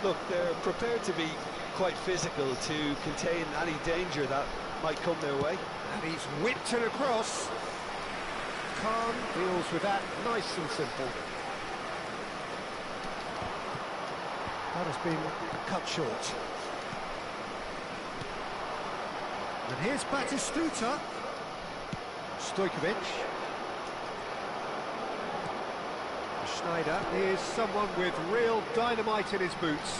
Look, they're prepared to be quite physical to contain any danger that might come their way. And he's whipped it across. Khan deals with that nice and simple. That has been cut short. And here's Batistuta. Stojkovic. Schneider is someone with real dynamite in his boots.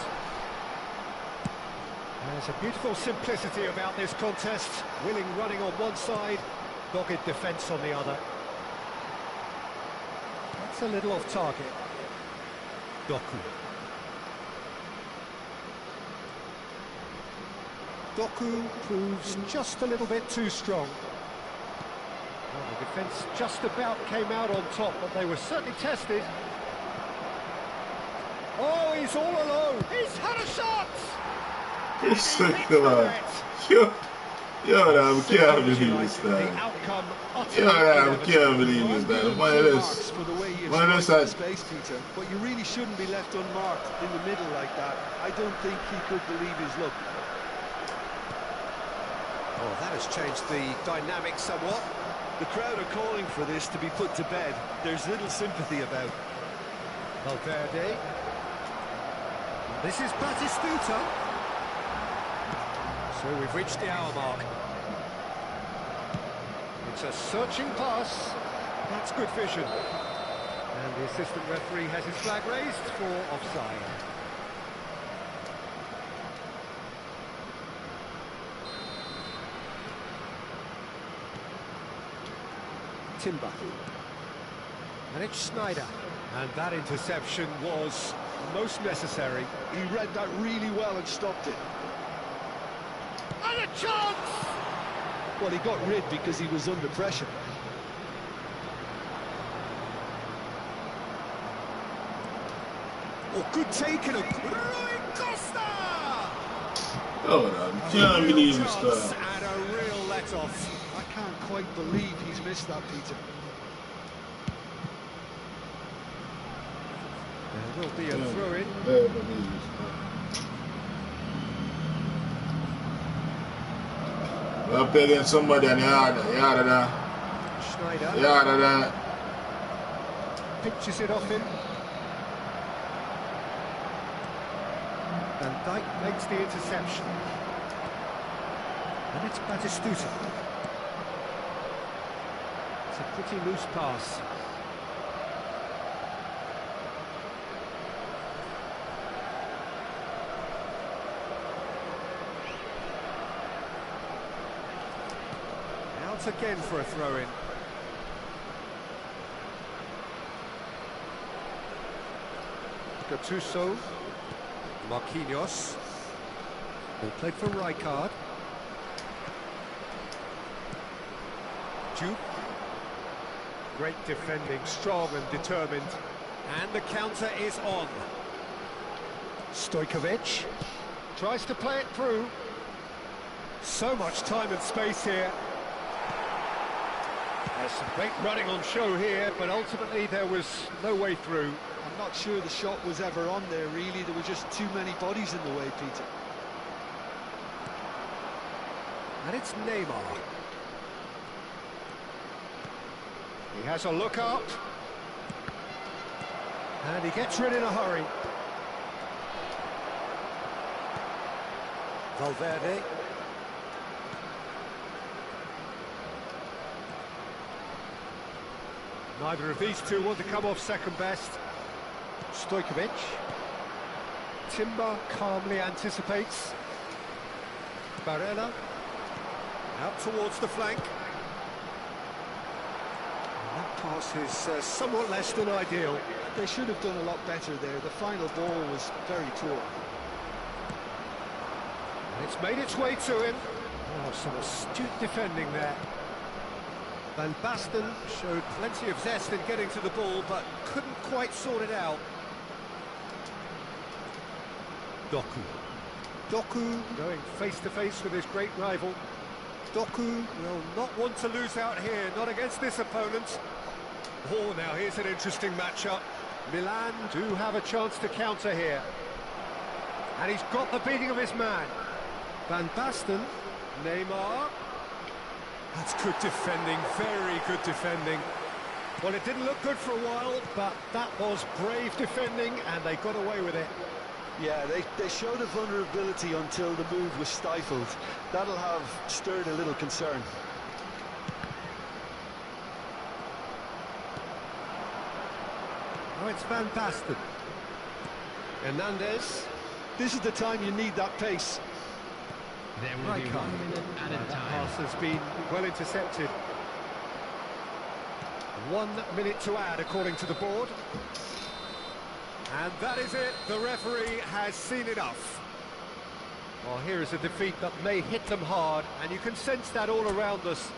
There's a beautiful simplicity about this contest. Willing running on one side, dogged defence on the other. That's a little off target. Doku. Doku proves just a little bit too strong. Well, the defence just about came out on top, but they were certainly tested. Oh, he's all alone. He's had a shot. It's like, come on. Yo, I can't believe this, man. Yo, I can't believe this, man. Why this? Why this? Space, Peter, but you really shouldn't be left unmarked in the middle like that. I don't think he could believe his luck. Oh, that has changed the dynamic somewhat. The crowd are calling for this to be put to bed. There's little sympathy about. Valverde. This is Batistuta. So we've reached the hour mark. It's a searching pass. That's good vision. And the assistant referee has his flag raised for offside. Timber. And it's Schneider. And that interception was most necessary. He read that really well and stopped it. And a chance! Well, he got rid because he was under pressure. Oh, good taking of Rui Costa! Oh, I can't believe this stuff. And a real let-off. I can't quite believe he's missed that, Peter. There will be a throw-in. Up against somebody and yada. Schneider. Yada. Pitches it off him. Van Dijk makes the interception. And it's Batistuta. It's a pretty loose pass. Out again for a throw-in. Gattuso. Marquinhos. Ball played for Rijkaard. Duke. Great defending, strong and determined. And the counter is on. Stojkovic tries to play it through. So much time and space here. There's some great running on show here, but ultimately there was no way through. I'm not sure the shot was ever on there, really. There were just too many bodies in the way, Peter. And it's Neymar. He has a look up. And he gets rid in a hurry. Valverde. Neither of these two want to come off second best. Stojkovic. Timber calmly anticipates. Barella. Out towards the flank. And that pass is somewhat less than ideal. They should have done a lot better there. The final ball was very poor. And it's made its way to him. Oh, some astute defending there. Van Basten showed plenty of zest in getting to the ball, but couldn't quite sort it out. Doku. Doku going face-to-face with his great rival. Doku will not want to lose out here, not against this opponent. Oh, now here's an interesting matchup. Milan do have a chance to counter here. And he's got the beating of his man. Van Basten, Neymar. That's good defending, very good defending. Well, it didn't look good for a while, but that was brave defending, and they got away with it. Yeah, they showed a vulnerability until the move was stifled. That'll have stirred a little concern. Oh, it's Van Basten. Hernandez. This is the time you need that pace. There will be 1 minute at a That time. pass has been well intercepted. 1 minute to add, according to the board. And that is it. The referee has seen enough. Well, here is a defeat that may hit them hard, and you can sense that all around us.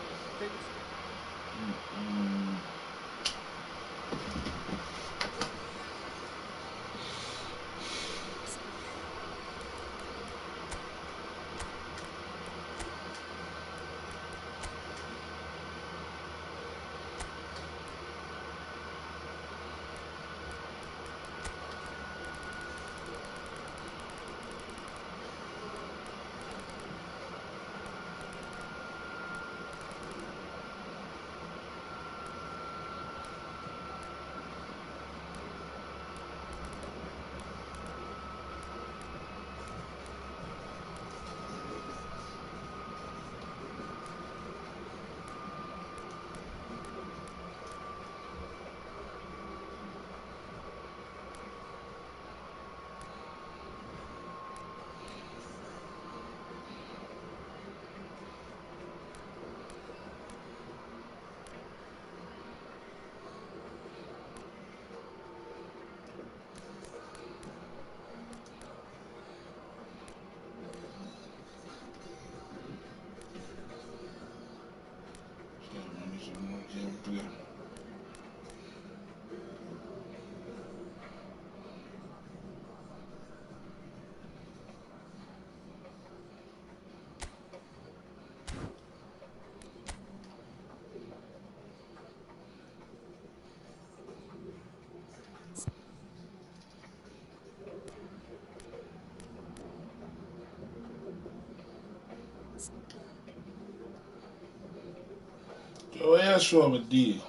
So what you show me, D?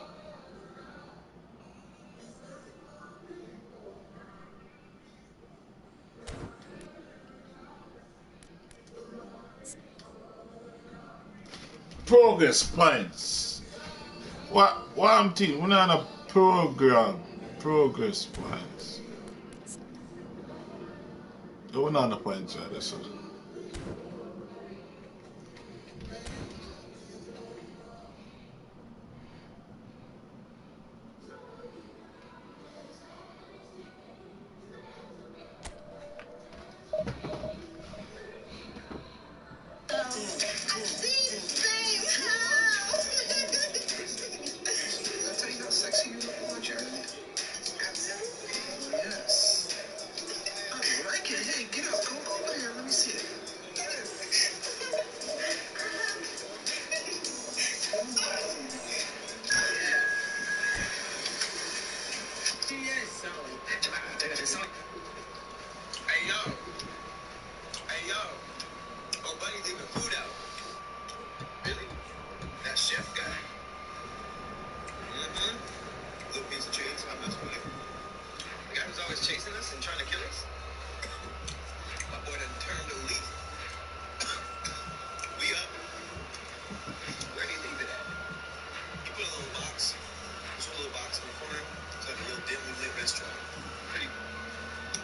Progress points. What I'm thinking, we're not on a progress points. We're not on a points right there, so.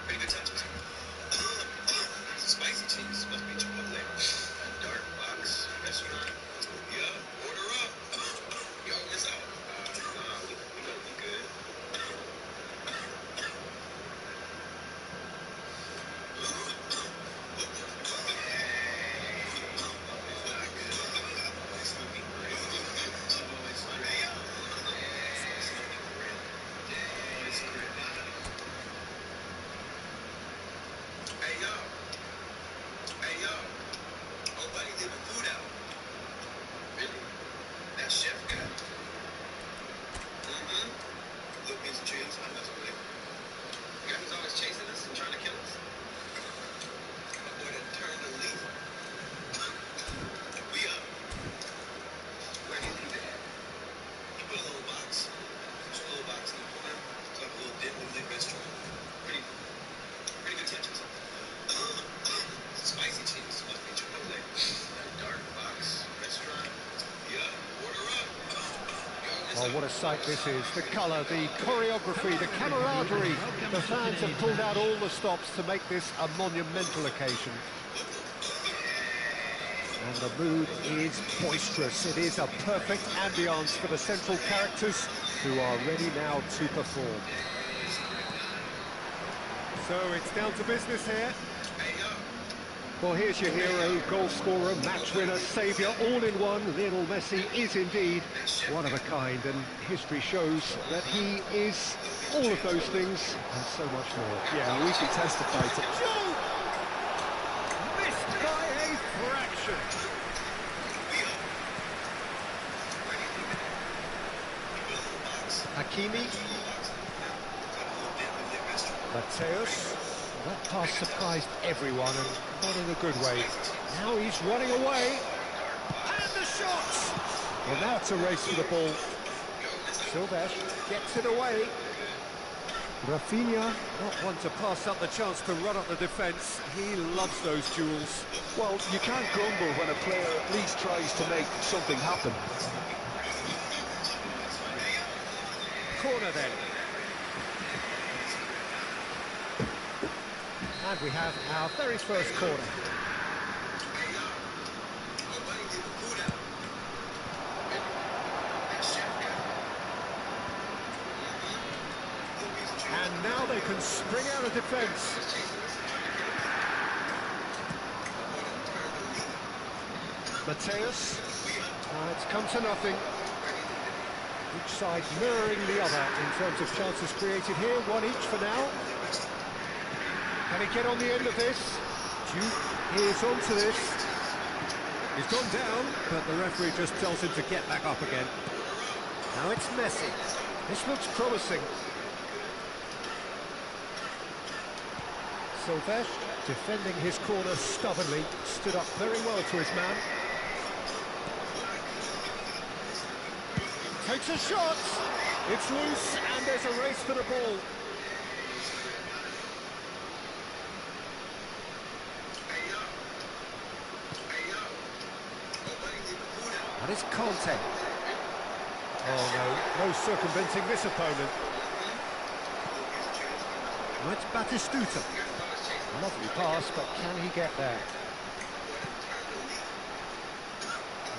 Pretty good touches. a sight this is. The colour, the choreography, the camaraderie. The fans have pulled out all the stops to make this a monumental occasion. And the mood is boisterous. It is a perfect ambience for the central characters who are ready now to perform. So it's down to business here. Well, here's your hero, goal scorer, match winner, saviour, all in one. Lionel Messi is indeed one of a kind, and history shows that he is all of those things and so much more. Yeah, we can testify to Joe! Missed by a fraction. Hakimi. Mateus. That pass surprised everyone, and not in a good way. Now he's running away. And the shots! Well, now it's a race for the ball. Silvestre gets it away. Rafinha, not one to pass up the chance to run up the defence. He loves those duels. Well, you can't grumble when a player at least tries to make something happen. Corner then. And we have our very first corner. And now they can spring out of defence. Mateus. It's come to nothing. Each side mirroring the other in terms of chances created here. One each for now. Can he get on the end of this? Duke is onto this. He's gone down, but the referee just tells him to get back up again. Now it's Messi. This looks promising. Silvestre, defending his corner stubbornly, stood up very well to his man. Takes a shot. It's loose, and there's a race for the ball. And it's Conte. Oh no circumventing this opponent. Well, it's Batistuta. Lovely pass, but can he get there?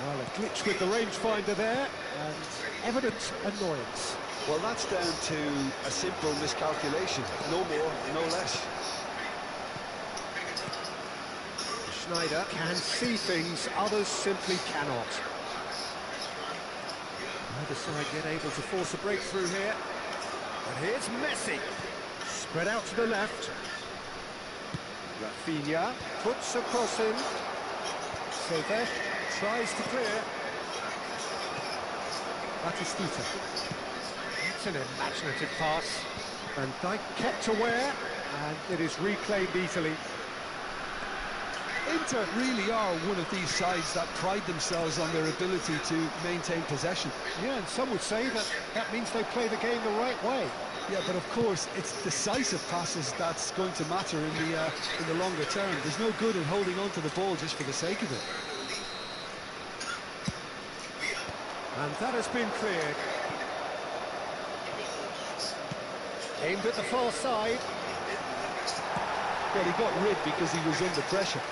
Well, a glitch with the rangefinder there, and evident annoyance. Well, that's down to a simple miscalculation. No more, no less. Schneider can see things others simply cannot. Neither side yet able to force a breakthrough here. And here's Messi. Spread out to the left. Rafinha puts a cross in. Silvestre tries to clear. Batistuta. It's an imaginative pass. And Dijk kept aware, and it is reclaimed easily. Inter really are one of these sides that pride themselves on their ability to maintain possession. Yeah, and some would say that means they play the game the right way. Yeah, but of course, it's decisive passes that's going to matter in the longer term. There's no good in holding on to the ball just for the sake of it. And that has been cleared. Aimed at the far side. Well, he got rid because he was under pressure.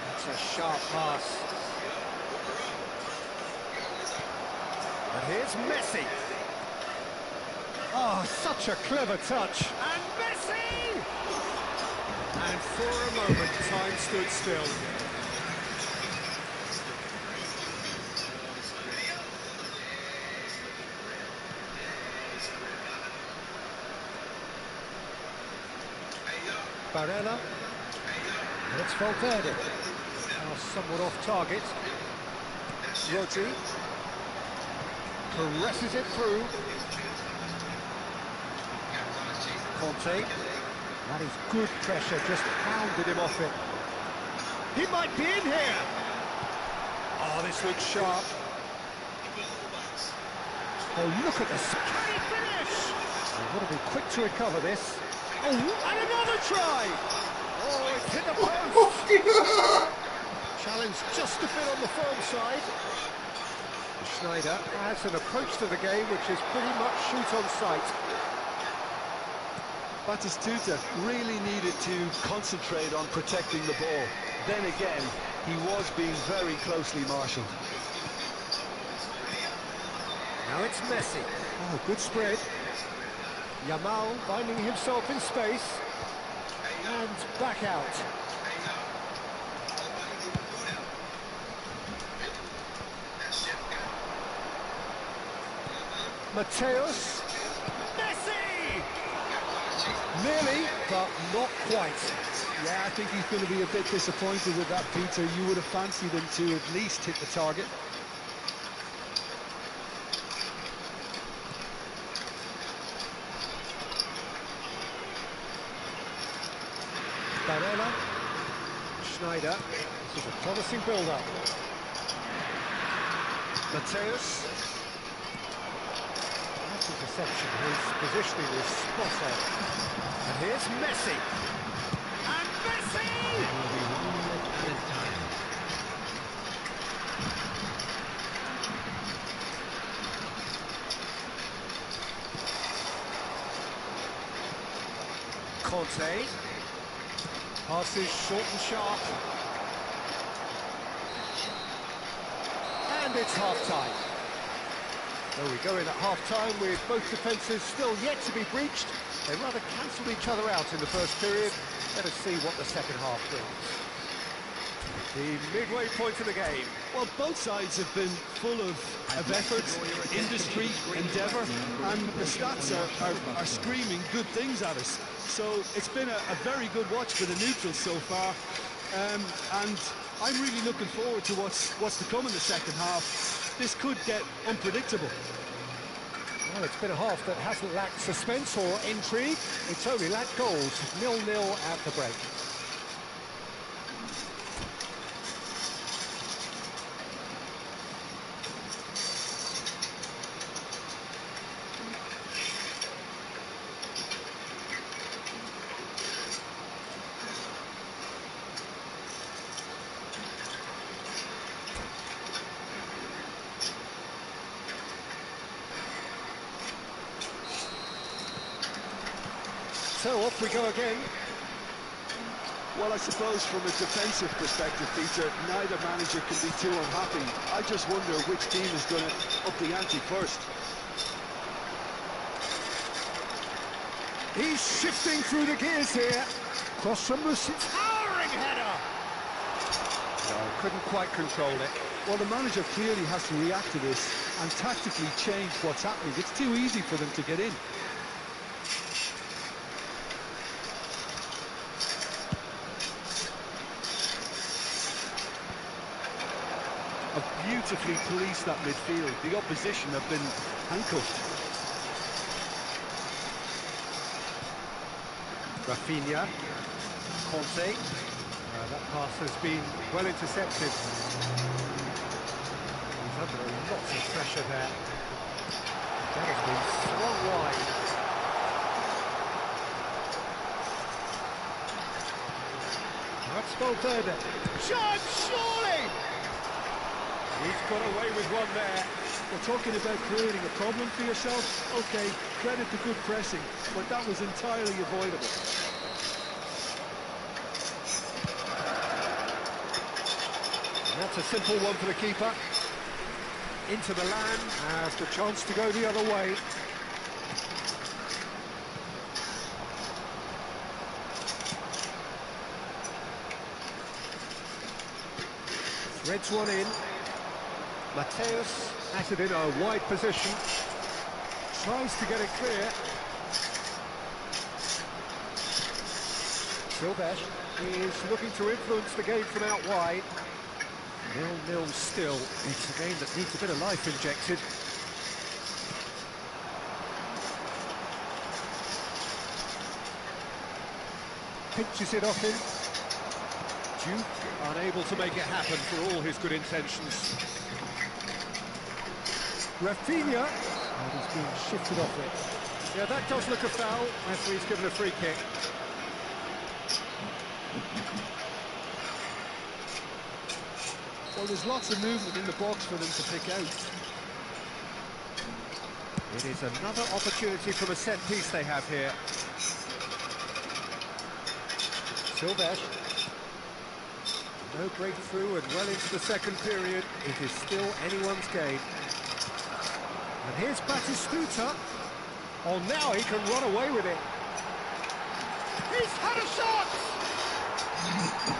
That's a sharp pass. And here's Messi. Oh, such a clever touch. And Messi! And for a moment, time stood still. Barella. And it's Valverde. Now somewhat off target. Rodri. Presses it through. Conte. That is good pressure, just hounded him off it. He might be in here. Oh, this looks sharp. Oh, look at this. Can he finish? He's got to be quick to recover this. Oh, and another try! Oh, it's hit the post! Challenge just a bit on the firm side. Schneider has an approach to the game which is pretty much shoot on sight. Batistuta really needed to concentrate on protecting the ball. Then again, he was being very closely marshalled. Now it's Messi. Oh, good spread. Yamal finding himself in space. And back out. Mateus. Messi! Nearly, but not quite. Yeah, I think he's going to be a bit disappointed with that, Peter. You would have fancied him to at least hit the target. Barella. Schneider. This is a promising build-up. Mateus. That's a perception. His positioning is spot on. And here's Messi. And Messi! Will be 1 minute added time. Conte. Passes short and sharp. And it's half-time. There we go in at half-time with both defences still yet to be breached. They rather cancelled each other out in the first period. Let us see what the second half brings. The midway point of the game. Well, both sides have been full of effort, industry, endeavour, and the stats are screaming good things at us. So it's been a very good watch for the neutrals so far, and I'm really looking forward to what's to come in the second half. This could get unpredictable. Well, it's been a half that hasn't lacked suspense or intrigue. It's only lacked goals. 0-0 at the break. So off we go again. Well, I suppose from a defensive perspective, Peter, neither manager can be too unhappy. I just wonder which team is going to up the ante first. He's shifting through the gears here. Cross from Musi. Towering header! No, couldn't quite control it. Well, the manager clearly has to react to this and tactically change what's happening. It's too easy for them to get in. Beautifully policed that midfield. The opposition have been handcuffed. Rafinha. Conte. That pass has been well intercepted. He's under lots of pressure there. That has been swung wide. That's Valverde. Shot, surely! He's got away with one there. We're talking about creating a problem for yourself. Okay, credit to good pressing, but that was entirely avoidable. And that's a simple one for the keeper. Into the land, has the chance to go the other way. Threads one in. Mateus has it in a wide position. Tries to get it clear. Silvesh is looking to influence the game from out wide. 0-0 still. It's a game that needs a bit of life injected. Pinches it off him. Duke unable to make it happen for all his good intentions. Rafinha. And he's being shifted off it. Yeah, that does look a foul. Referee's given a free kick. Well, there's lots of movement in the box for them to pick out. It is another opportunity from a set piece they have here. Silvesh. No breakthrough and well into the second period. It is still anyone's game. And here's Batistuta. Oh, now he can run away with it. He's had a shot!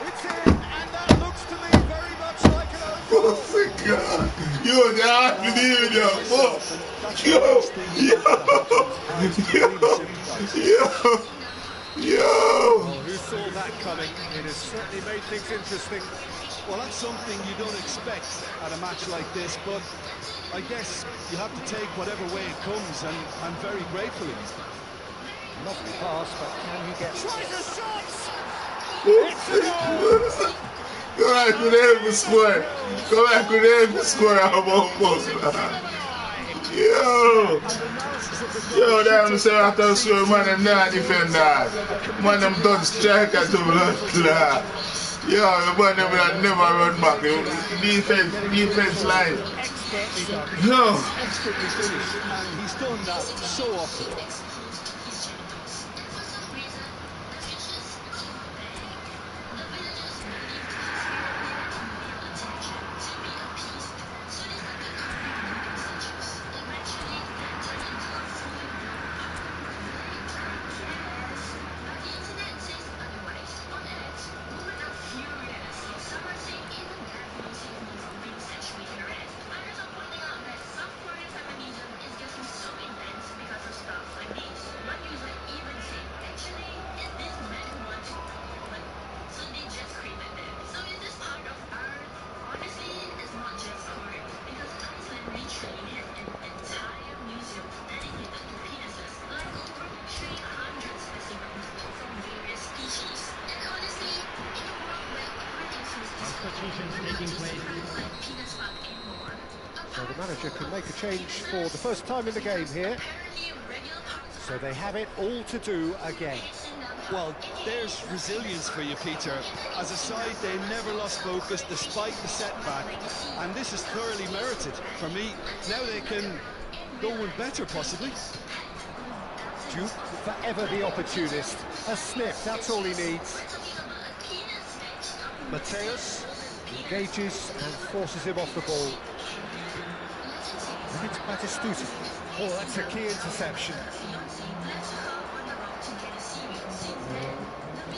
It's in, and that looks to me very much like an own goal. Oh my God! Yo, they are believing you. Yo! Oh, who saw that coming? It has certainly made things interesting. Well, that's something you don't expect at a match like this, but I guess you have to take whatever way it comes, and very gratefully. Lovely pass, but can he get... Tries a shot! It's a goal! Go back with every square. Go back with every square. I'm almost. Yo! Yo, damn, say after a score, man, them not defend that. Man, them done striker to the heart. Yo, the man, them will never run back. Defense line. Yo! Expertly finished, and he's done that so often. So the manager can make a change for the first time in the game here. So they have it all to do again. Well, there's resilience for you, Peter. As a side, they never lost focus despite the setback, and this is thoroughly merited. For me, now they can go one better, possibly. Duke, forever the opportunist. A sniff, that's all he needs. Mateus engages and forces him off the ball. And it's Batistuta. Oh, that's a key interception.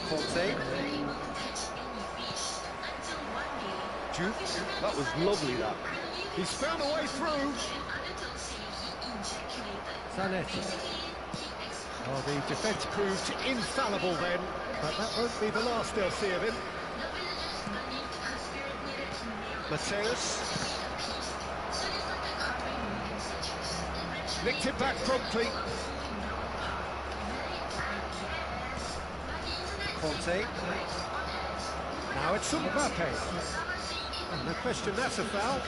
Conte. Duke, That was lovely, that. he's found a way through. Zanetti. Oh, the defence proved infallible then, but that won't be the last they'll see of him. Mateus. Nicked it back promptly. Conte. Now it's Mbappe. Oh, no question, that's a foul.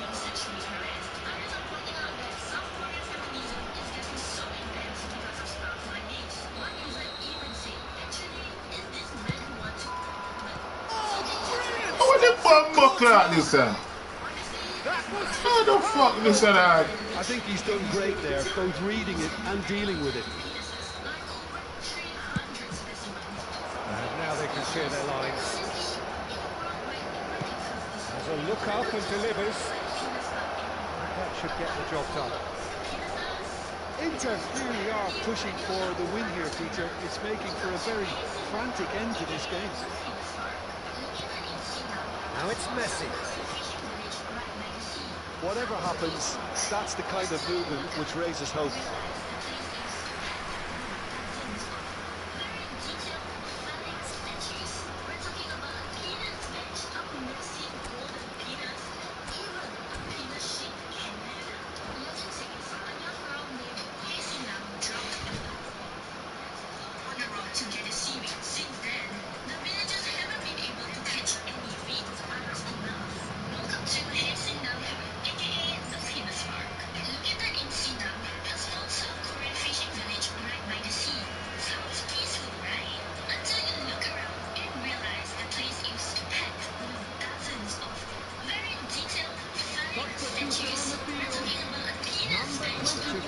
What the fuck buckler this time? How the fuck this that? I think he's done great there, both reading it and dealing with it. And now they can clear their lines. There's a look up and delivers. That should get the job done. Inter really are pushing for the win here, Peter. It's making for a very frantic end to this game. Now it's Messi. Whatever happens, that's the kind of movement which raises hope.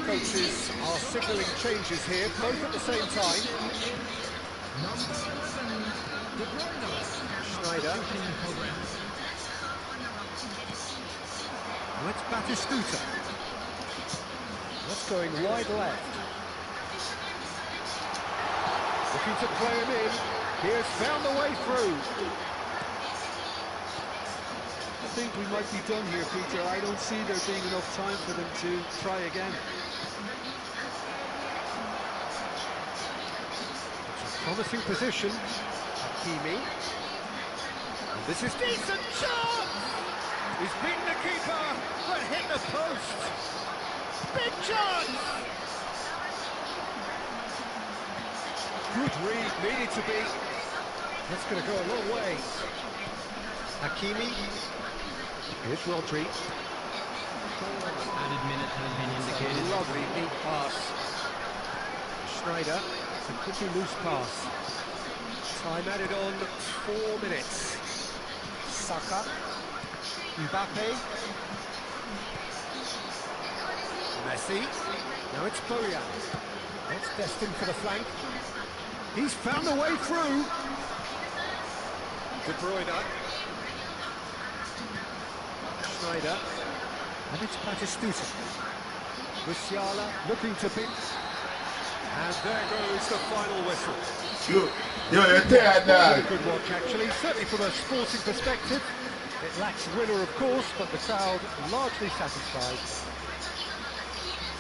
coaches are signalling changes here, both at the same time. Schneider. Now it's Batistuta. That's going wide left. Looking to play him in. He has found the way through. I think we might be done here, Peter. I don't see there being enough time for them to try again. It's a promising position. Hakimi. And this is decent chance! He's beaten the keeper, but hit the post. Big chance! Good read, needed to be. That's going to go a long way. Hakimi. Here's Rodri. Added minute has been indicated. Lovely neat pass. Schneider. It's a pretty loose pass. Time added on 4 minutes. Saka. Mbappe. Messi. Now it's Bojan. That's destined for the flank. He's found a way through. De Bruyne. Schneider. And it's Batistuta. Musiala looking to beat. And there goes the final whistle. Yo, you're tired, dog. Good watch, actually. Certainly from a sporting perspective. It lacks a winner, of course, but the crowd largely satisfied.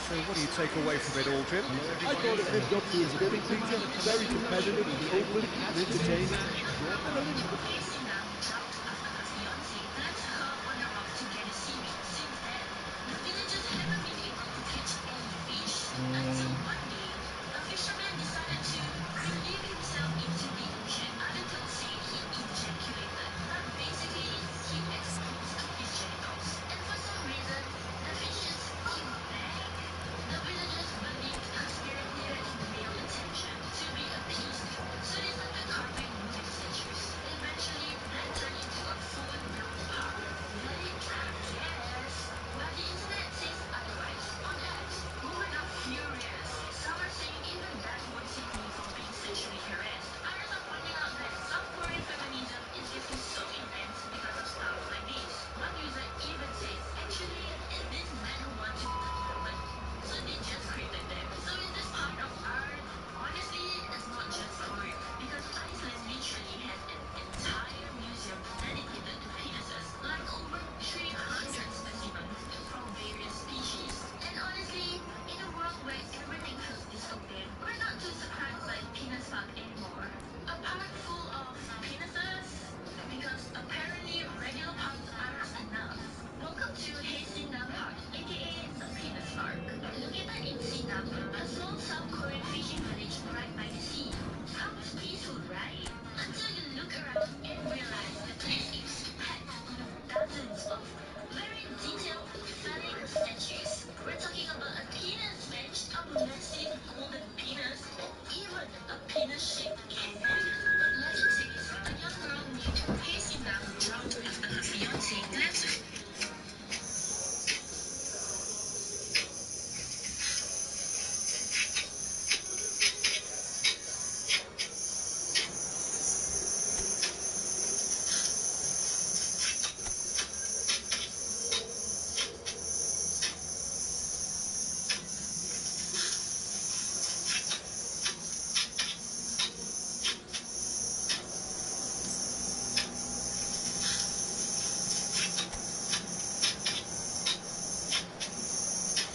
So what do you take away from it all, Jim? I thought it lived up to his billing, Peter. Very competitive, open and entertaining. And a little bit.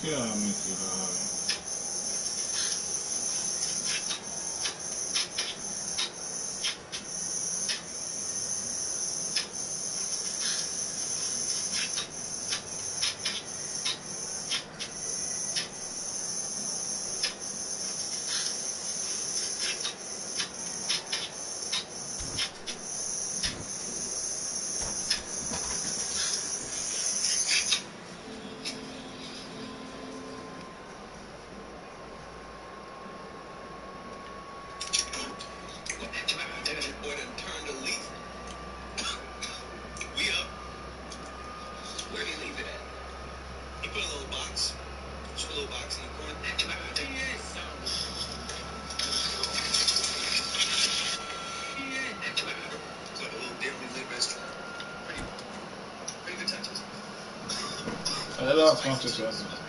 Yeah, I make it hard. I love Marcus Rashford.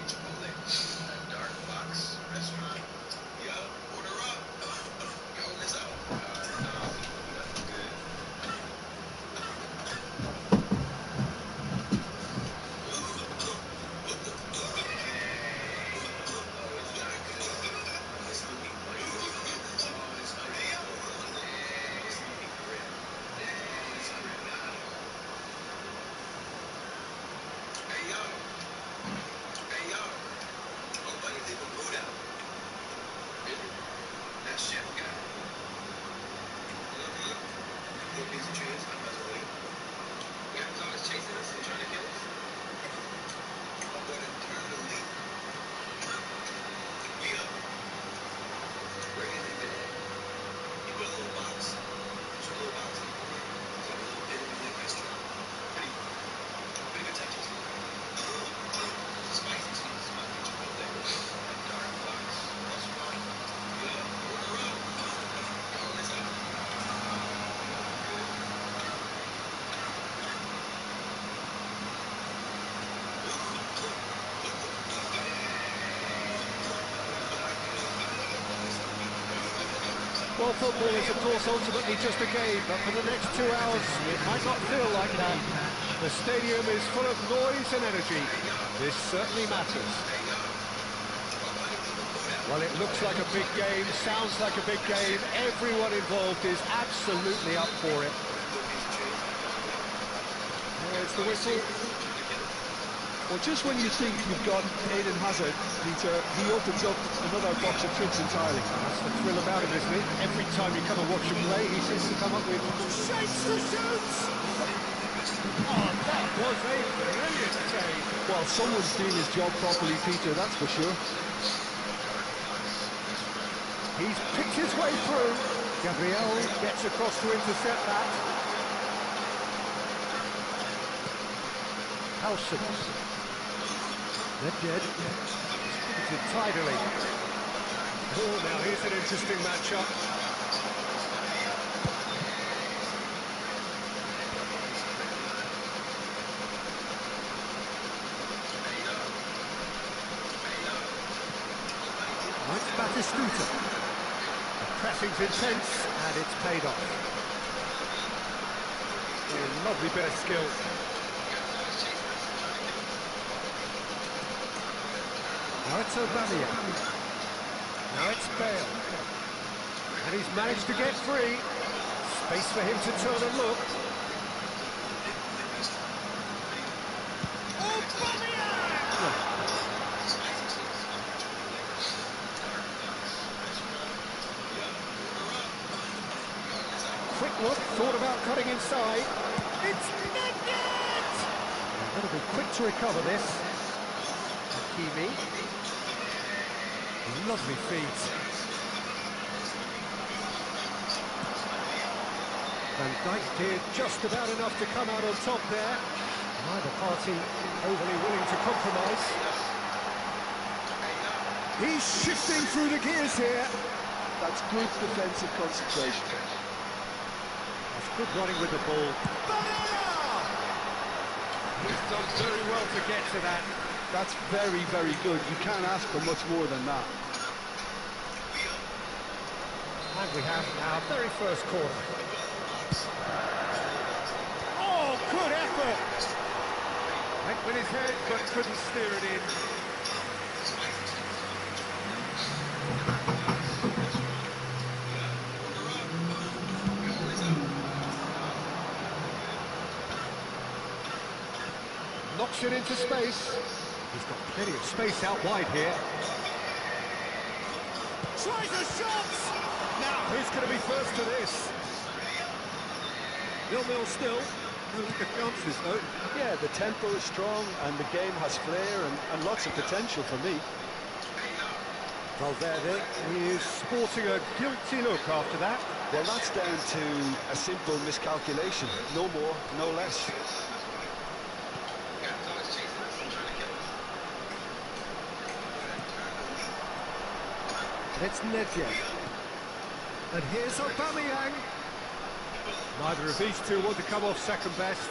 Well, football is, of course, ultimately just a game, but for the next 2 hours, it might not feel like that. The stadium is full of noise and energy. This certainly matters. Well, it looks like a big game, sounds like a big game. Everyone involved is absolutely up for it. There's the whistle. Well, just when you think you've got Eden Hazard, Peter, he opens up another box of tricks entirely. That's the thrill about him, isn't it? Every time you come and watch him play, he seems to come up with shapes to shoot! Oh, that was a brilliant save. Well, someone's doing his job properly, Peter, that's for sure. He's picked his way through. Gabriel gets across to intercept that. Howsons. Nedved. Spins it tidily. Oh, now here's an interesting matchup. That's Batistuta. The pressing's intense, and it's paid off. Oh, lovely bit of skill. Now it's Aubameyang. Now it's Bale. And he's managed to get free. Space for him to turn and look. Aubameyang! Quick look, thought about cutting inside. It's Nedved! Got to be quick to recover this. Hakimi. Lovely feet. Van Dijk did just about enough to come out on top there. Neither party overly willing to compromise. He's shifting through the gears here. That's good defensive concentration. That's good running with the ball. He's done very well to get to that. That's very, very good. You can't ask for much more than that. And we have our very first corner. Oh, good effort! Went with his head, but couldn't steer it in. Knocks it into space. He's got plenty of space out wide here. Tries a shot! Now, who's going to be first to this? 0-0 still. No lack of chances, though. Yeah, the tempo is strong and the game has flair and lots of potential for me. Valverde is sporting a guilty look after that. Well, that's down to a simple miscalculation. No more, no less. It's Nedved. And here's Aubameyang. Neither of these two want to come off second best.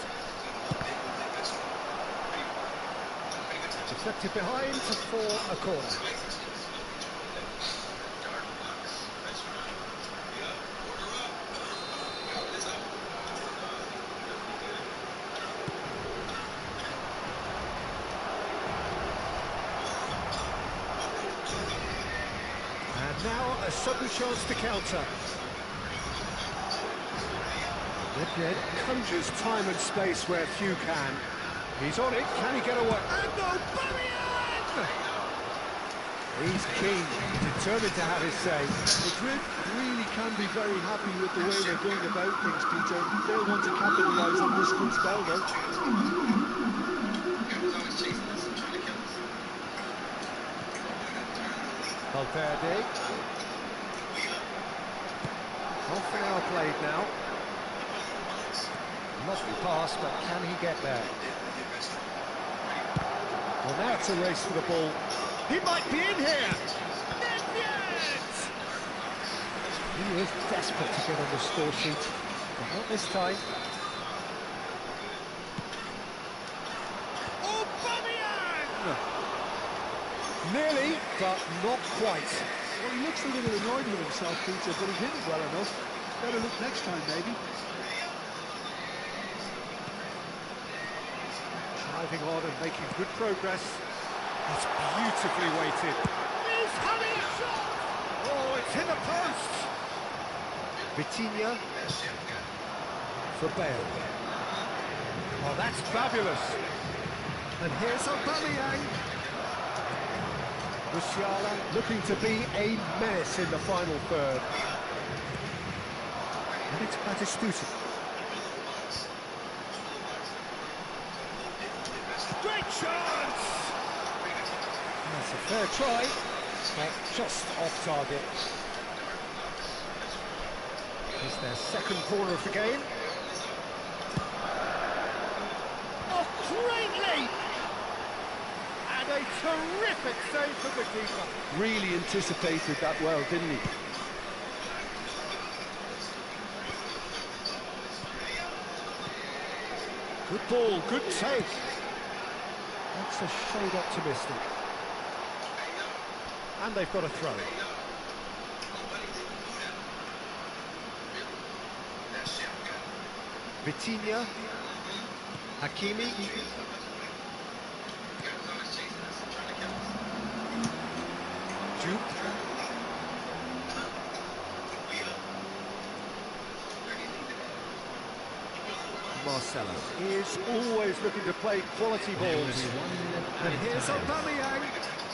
Deflected behind for a corner. And now a sudden chance to counter. Nedved conjures time and space where few can. He's on it, can he get away? And Aubameyang! He's keen, determined to have his say. Madrid really can be very happy with the way they're going about things, Peter. They'll want to capitalise on this good spell, though. Valverde. Half an hour played now. Lovely pass, but can he get there? Well, now it's a race for the ball. He might be in here! Nedved! He is desperate to get on the score sheet, but not this time. Aubameyang! Nearly, but not quite. Well, he looks a little annoyed with himself, Peter, but he hit it well enough. Better look next time, maybe. Driving on and making good progress. It's beautifully weighted. He's having a shot! Oh, it's hit the post! Vitinha for Bale. Oh, that's fabulous. And here's Aubameyang. Musiala looking to be a menace in the final third. And it's Batistuta. Great chance! That's a fair try, but just off target. It's their second corner of the game. Oh, great leap! And a terrific save from the keeper. Really anticipated that well, didn't he? Good ball, good take. That's a shade optimistic. And they've got a throw. Vitinha. Hakimi. Juke. Marcelo is always looking to play quality balls. And here's Aubameyang.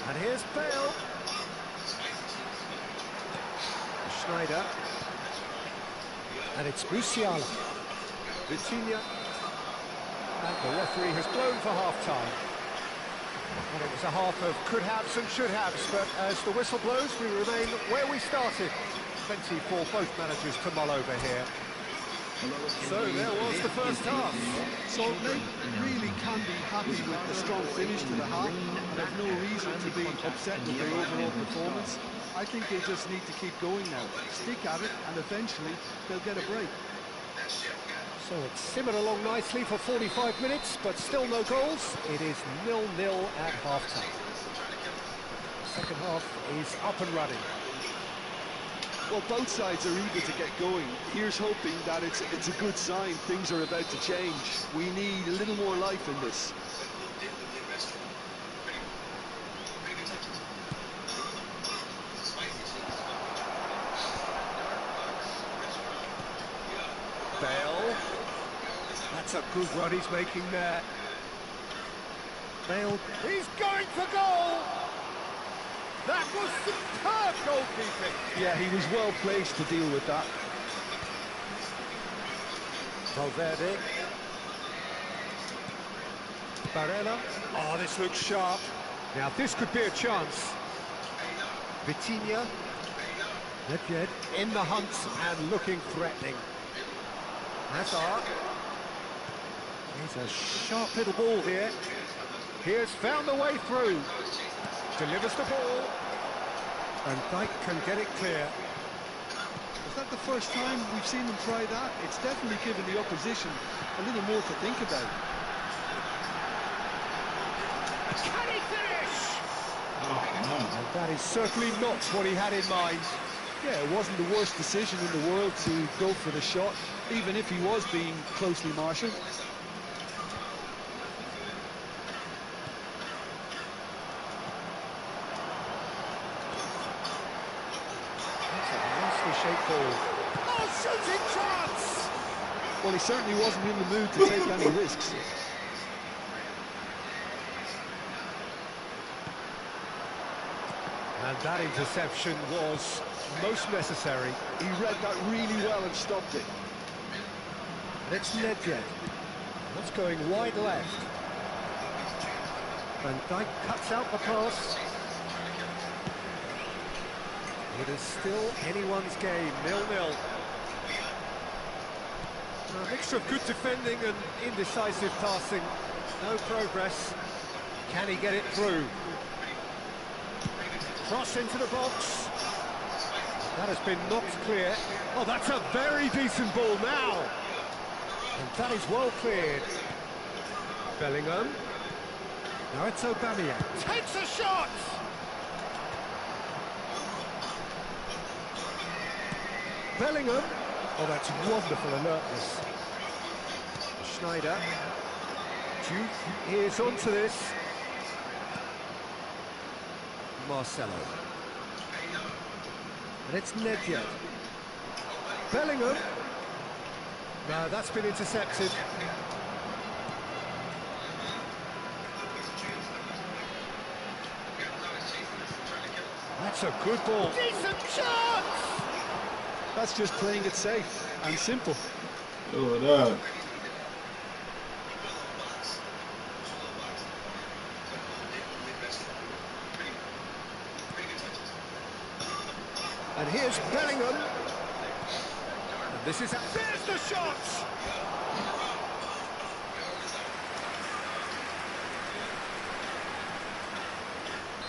And here's Bale. Schneider. And it's Musiala. Vitinha. And the referee has blown for half-time. And it was a half of could-haves and should-haves, but as the whistle blows, we remain where we started. Plenty for both managers to mull over here. So there was the first half. So they really can be happy with the strong finish to the half, and have no reason to be upset with their overall performance. I think they just need to keep going now, stick at it, and eventually they'll get a break. So it's simmered along nicely for 45 minutes, but still no goals. It is 0-0 at half-time. Second half is up and running. Well, both sides are eager to get going. Here's hoping that it's a good sign. Things are about to change. We need a little more life in this. Bale. That's a good run he's making there. Bale. He's going for goal! That was superb goalkeeping. Yeah, he was well placed to deal with that. Valverde. Barella. Oh, this looks sharp. Now, this could be a chance. Vitinha. Nedved in the hunt and looking threatening. Hazard. He's a sharp little ball here. He has found the way through. Delivers the ball. And Dyke can get it clear. Is that the first time we've seen them try that? It's definitely given the opposition a little more to think about. Can he finish? Oh, And that is certainly not what he had in mind. Yeah, it wasn't the worst decision in the world to go for the shot, even if he was being closely marshalled. That's a nicely shaped ball. Oh, shooting chance! Well, he certainly wasn't in the mood to take any risks. And that interception was most necessary. He read that really well and stopped it. And it's Nedved. That's going wide left. Van Dijk cuts out the pass. It is still anyone's game, 0-0. A mixture of good defending and indecisive passing. No progress. Can he get it through? Cross into the box. That has been knocked clear. Oh, that's a very decent ball now. And that is well cleared. Bellingham. Now it's Aubameyang. Takes a shot! Bellingham. Oh, that's wonderful alertness. Schneider. Duke is onto this. Marcelo. And it's Nedved. Bellingham. No, that's been intercepted. That's a good ball. Decent chance! That's just playing it safe and simple. oh, that. And here's Bellingham. And this is... There's the shot!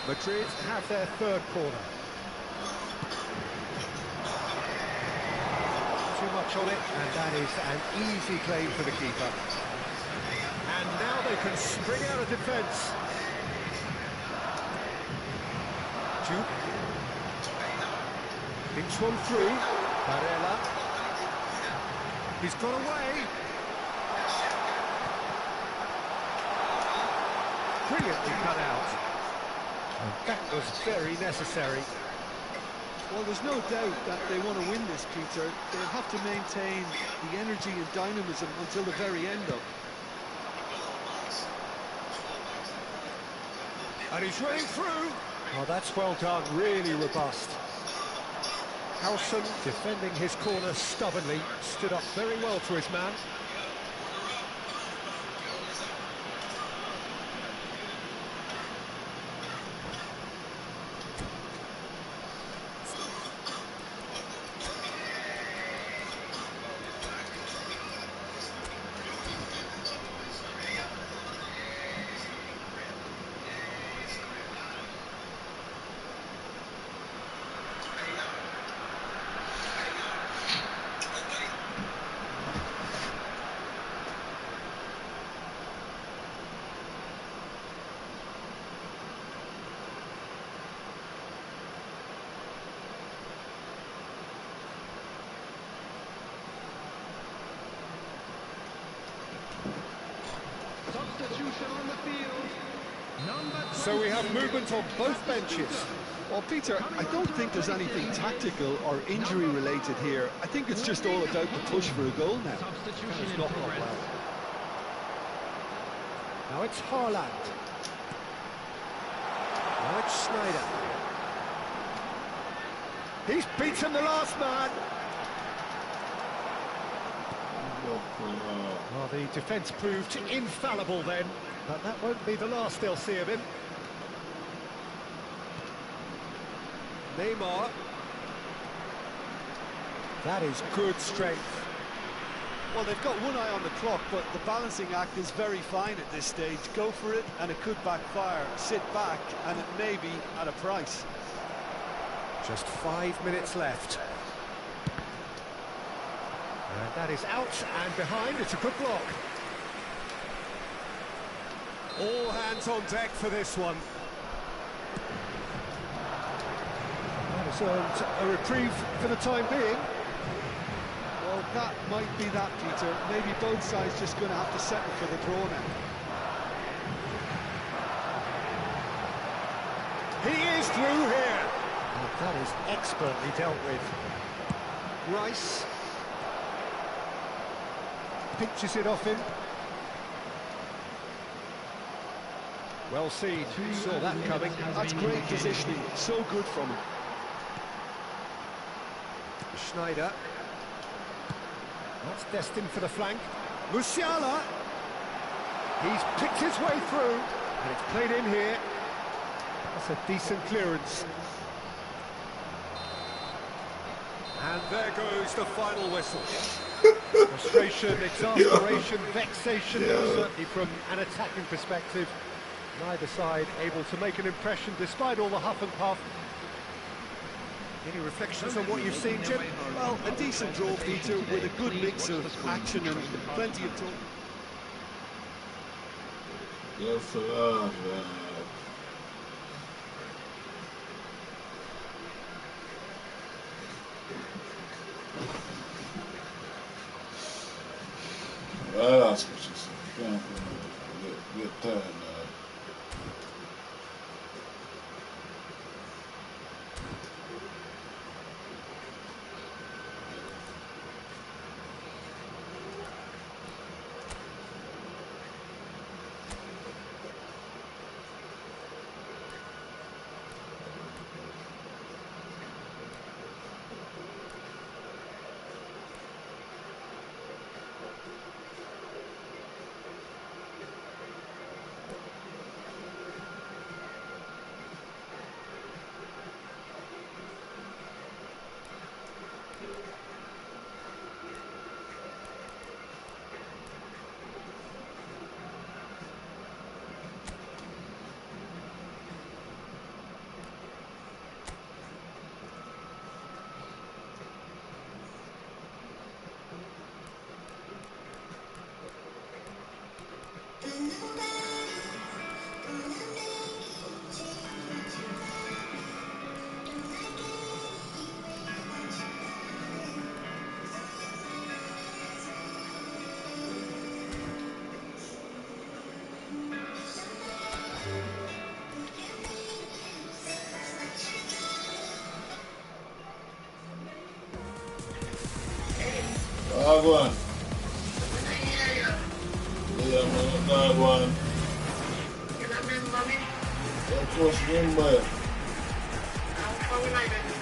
Madrid have their third corner. Too much on it, and that is an easy claim for the keeper. And now they can spring out of defence. Duke. Thinks one through. Barella. He's got away. Brilliantly cut out. And that was very necessary. Well, there's no doubt that they want to win this, Peter. They'll have to maintain the energy and dynamism until the very end of it. And he's running through. Oh, that's well done, really robust. Howson, defending his corner stubbornly, stood up very well to his man. So we have movement on both benches. Well, Peter, I don't think there's anything tactical or injury related here. I think it's just all about the push for a goal now. It's not gone well. Now it's Haaland. Now it's Schneider. He's beaten the last man. Well, the defence proved infallible then, but that won't be the last they'll see of him. Neymar. That is good strength. Well, they've got one eye on the clock, but the balancing act is very fine at this stage. Go for it, and it could backfire. Sit back, and it may be at a price. Just 5 minutes left. And that is out and behind. It's a good block. All hands on deck for this one. That has earned a reprieve for the time being. Well, that might be that, Peter. Maybe both sides just going to have to settle for the draw now. He is through here. And that is expertly dealt with. Rice pinches it off him. Well seen, saw that coming. That's great positioning, so good from him. Schneider. That's destined for the flank. Musiala. He's picked his way through, and it's played in here. That's a decent clearance. And there goes the final whistle. Frustration, exasperation, vexation, certainly from an attacking perspective. Neither side able to make an impression despite all the huff and puff. Any reflections on what you've seen, Jim? Well, a decent draw, Peter, with a good mix of action and plenty of talk. Yes, sir. Well, that's what she said. Get tired now. Go on. Yeah, man, go on. You not remember me? Of course, remember it. How will I remember?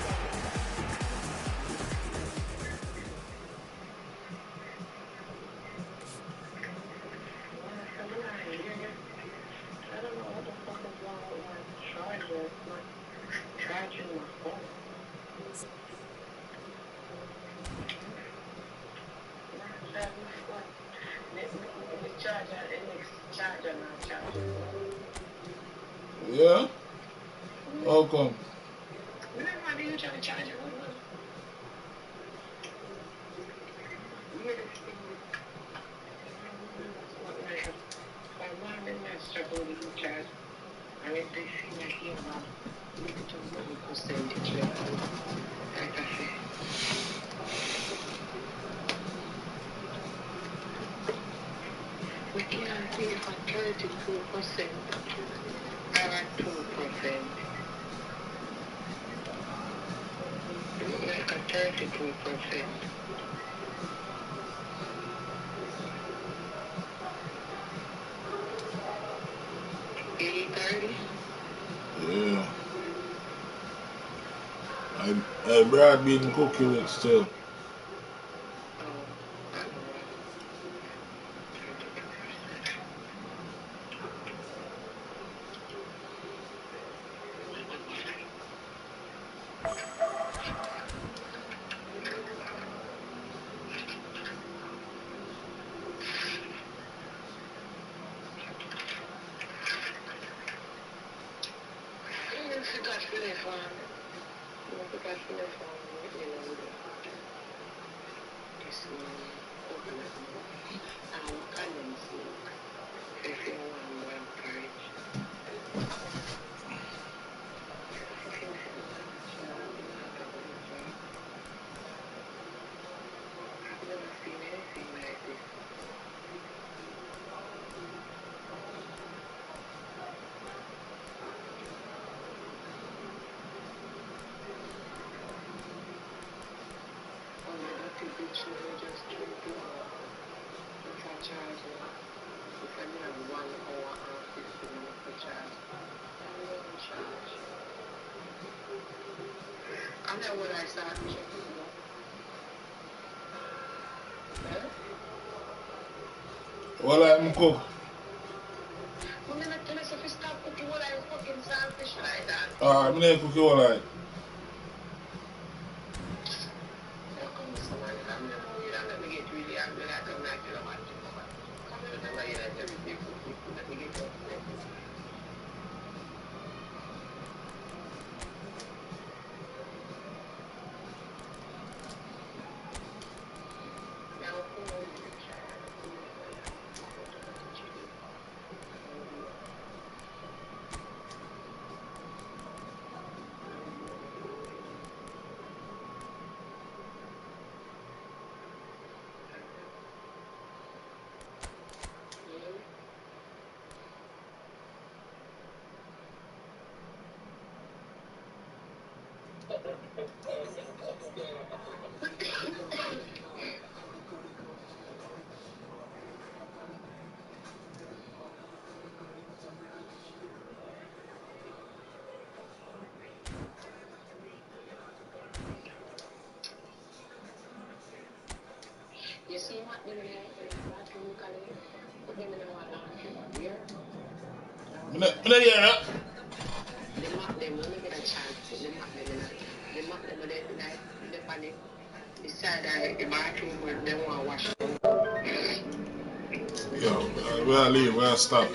I don't know what the fuck is wrong with my charger. It's not charging my phone. Yeah? How come? Why do you try to charge it? My mom and my struggle with the charge. And if they see my ear, we can talk about the percentage. Like I said. We can't see if I'm 32% or 2%. Like a 32%. Yeah. I Brad been cooking it still. Well, I'm cook. I'm gonna cook you all right. You see what them there in the bathroom, Colleen? Put them in our laundry. Where? They mark them when they get a chance. They mark them in they mark them in the panic. Beside the bathroom where they want to wash them. Yo, we'll leave, we'll stop.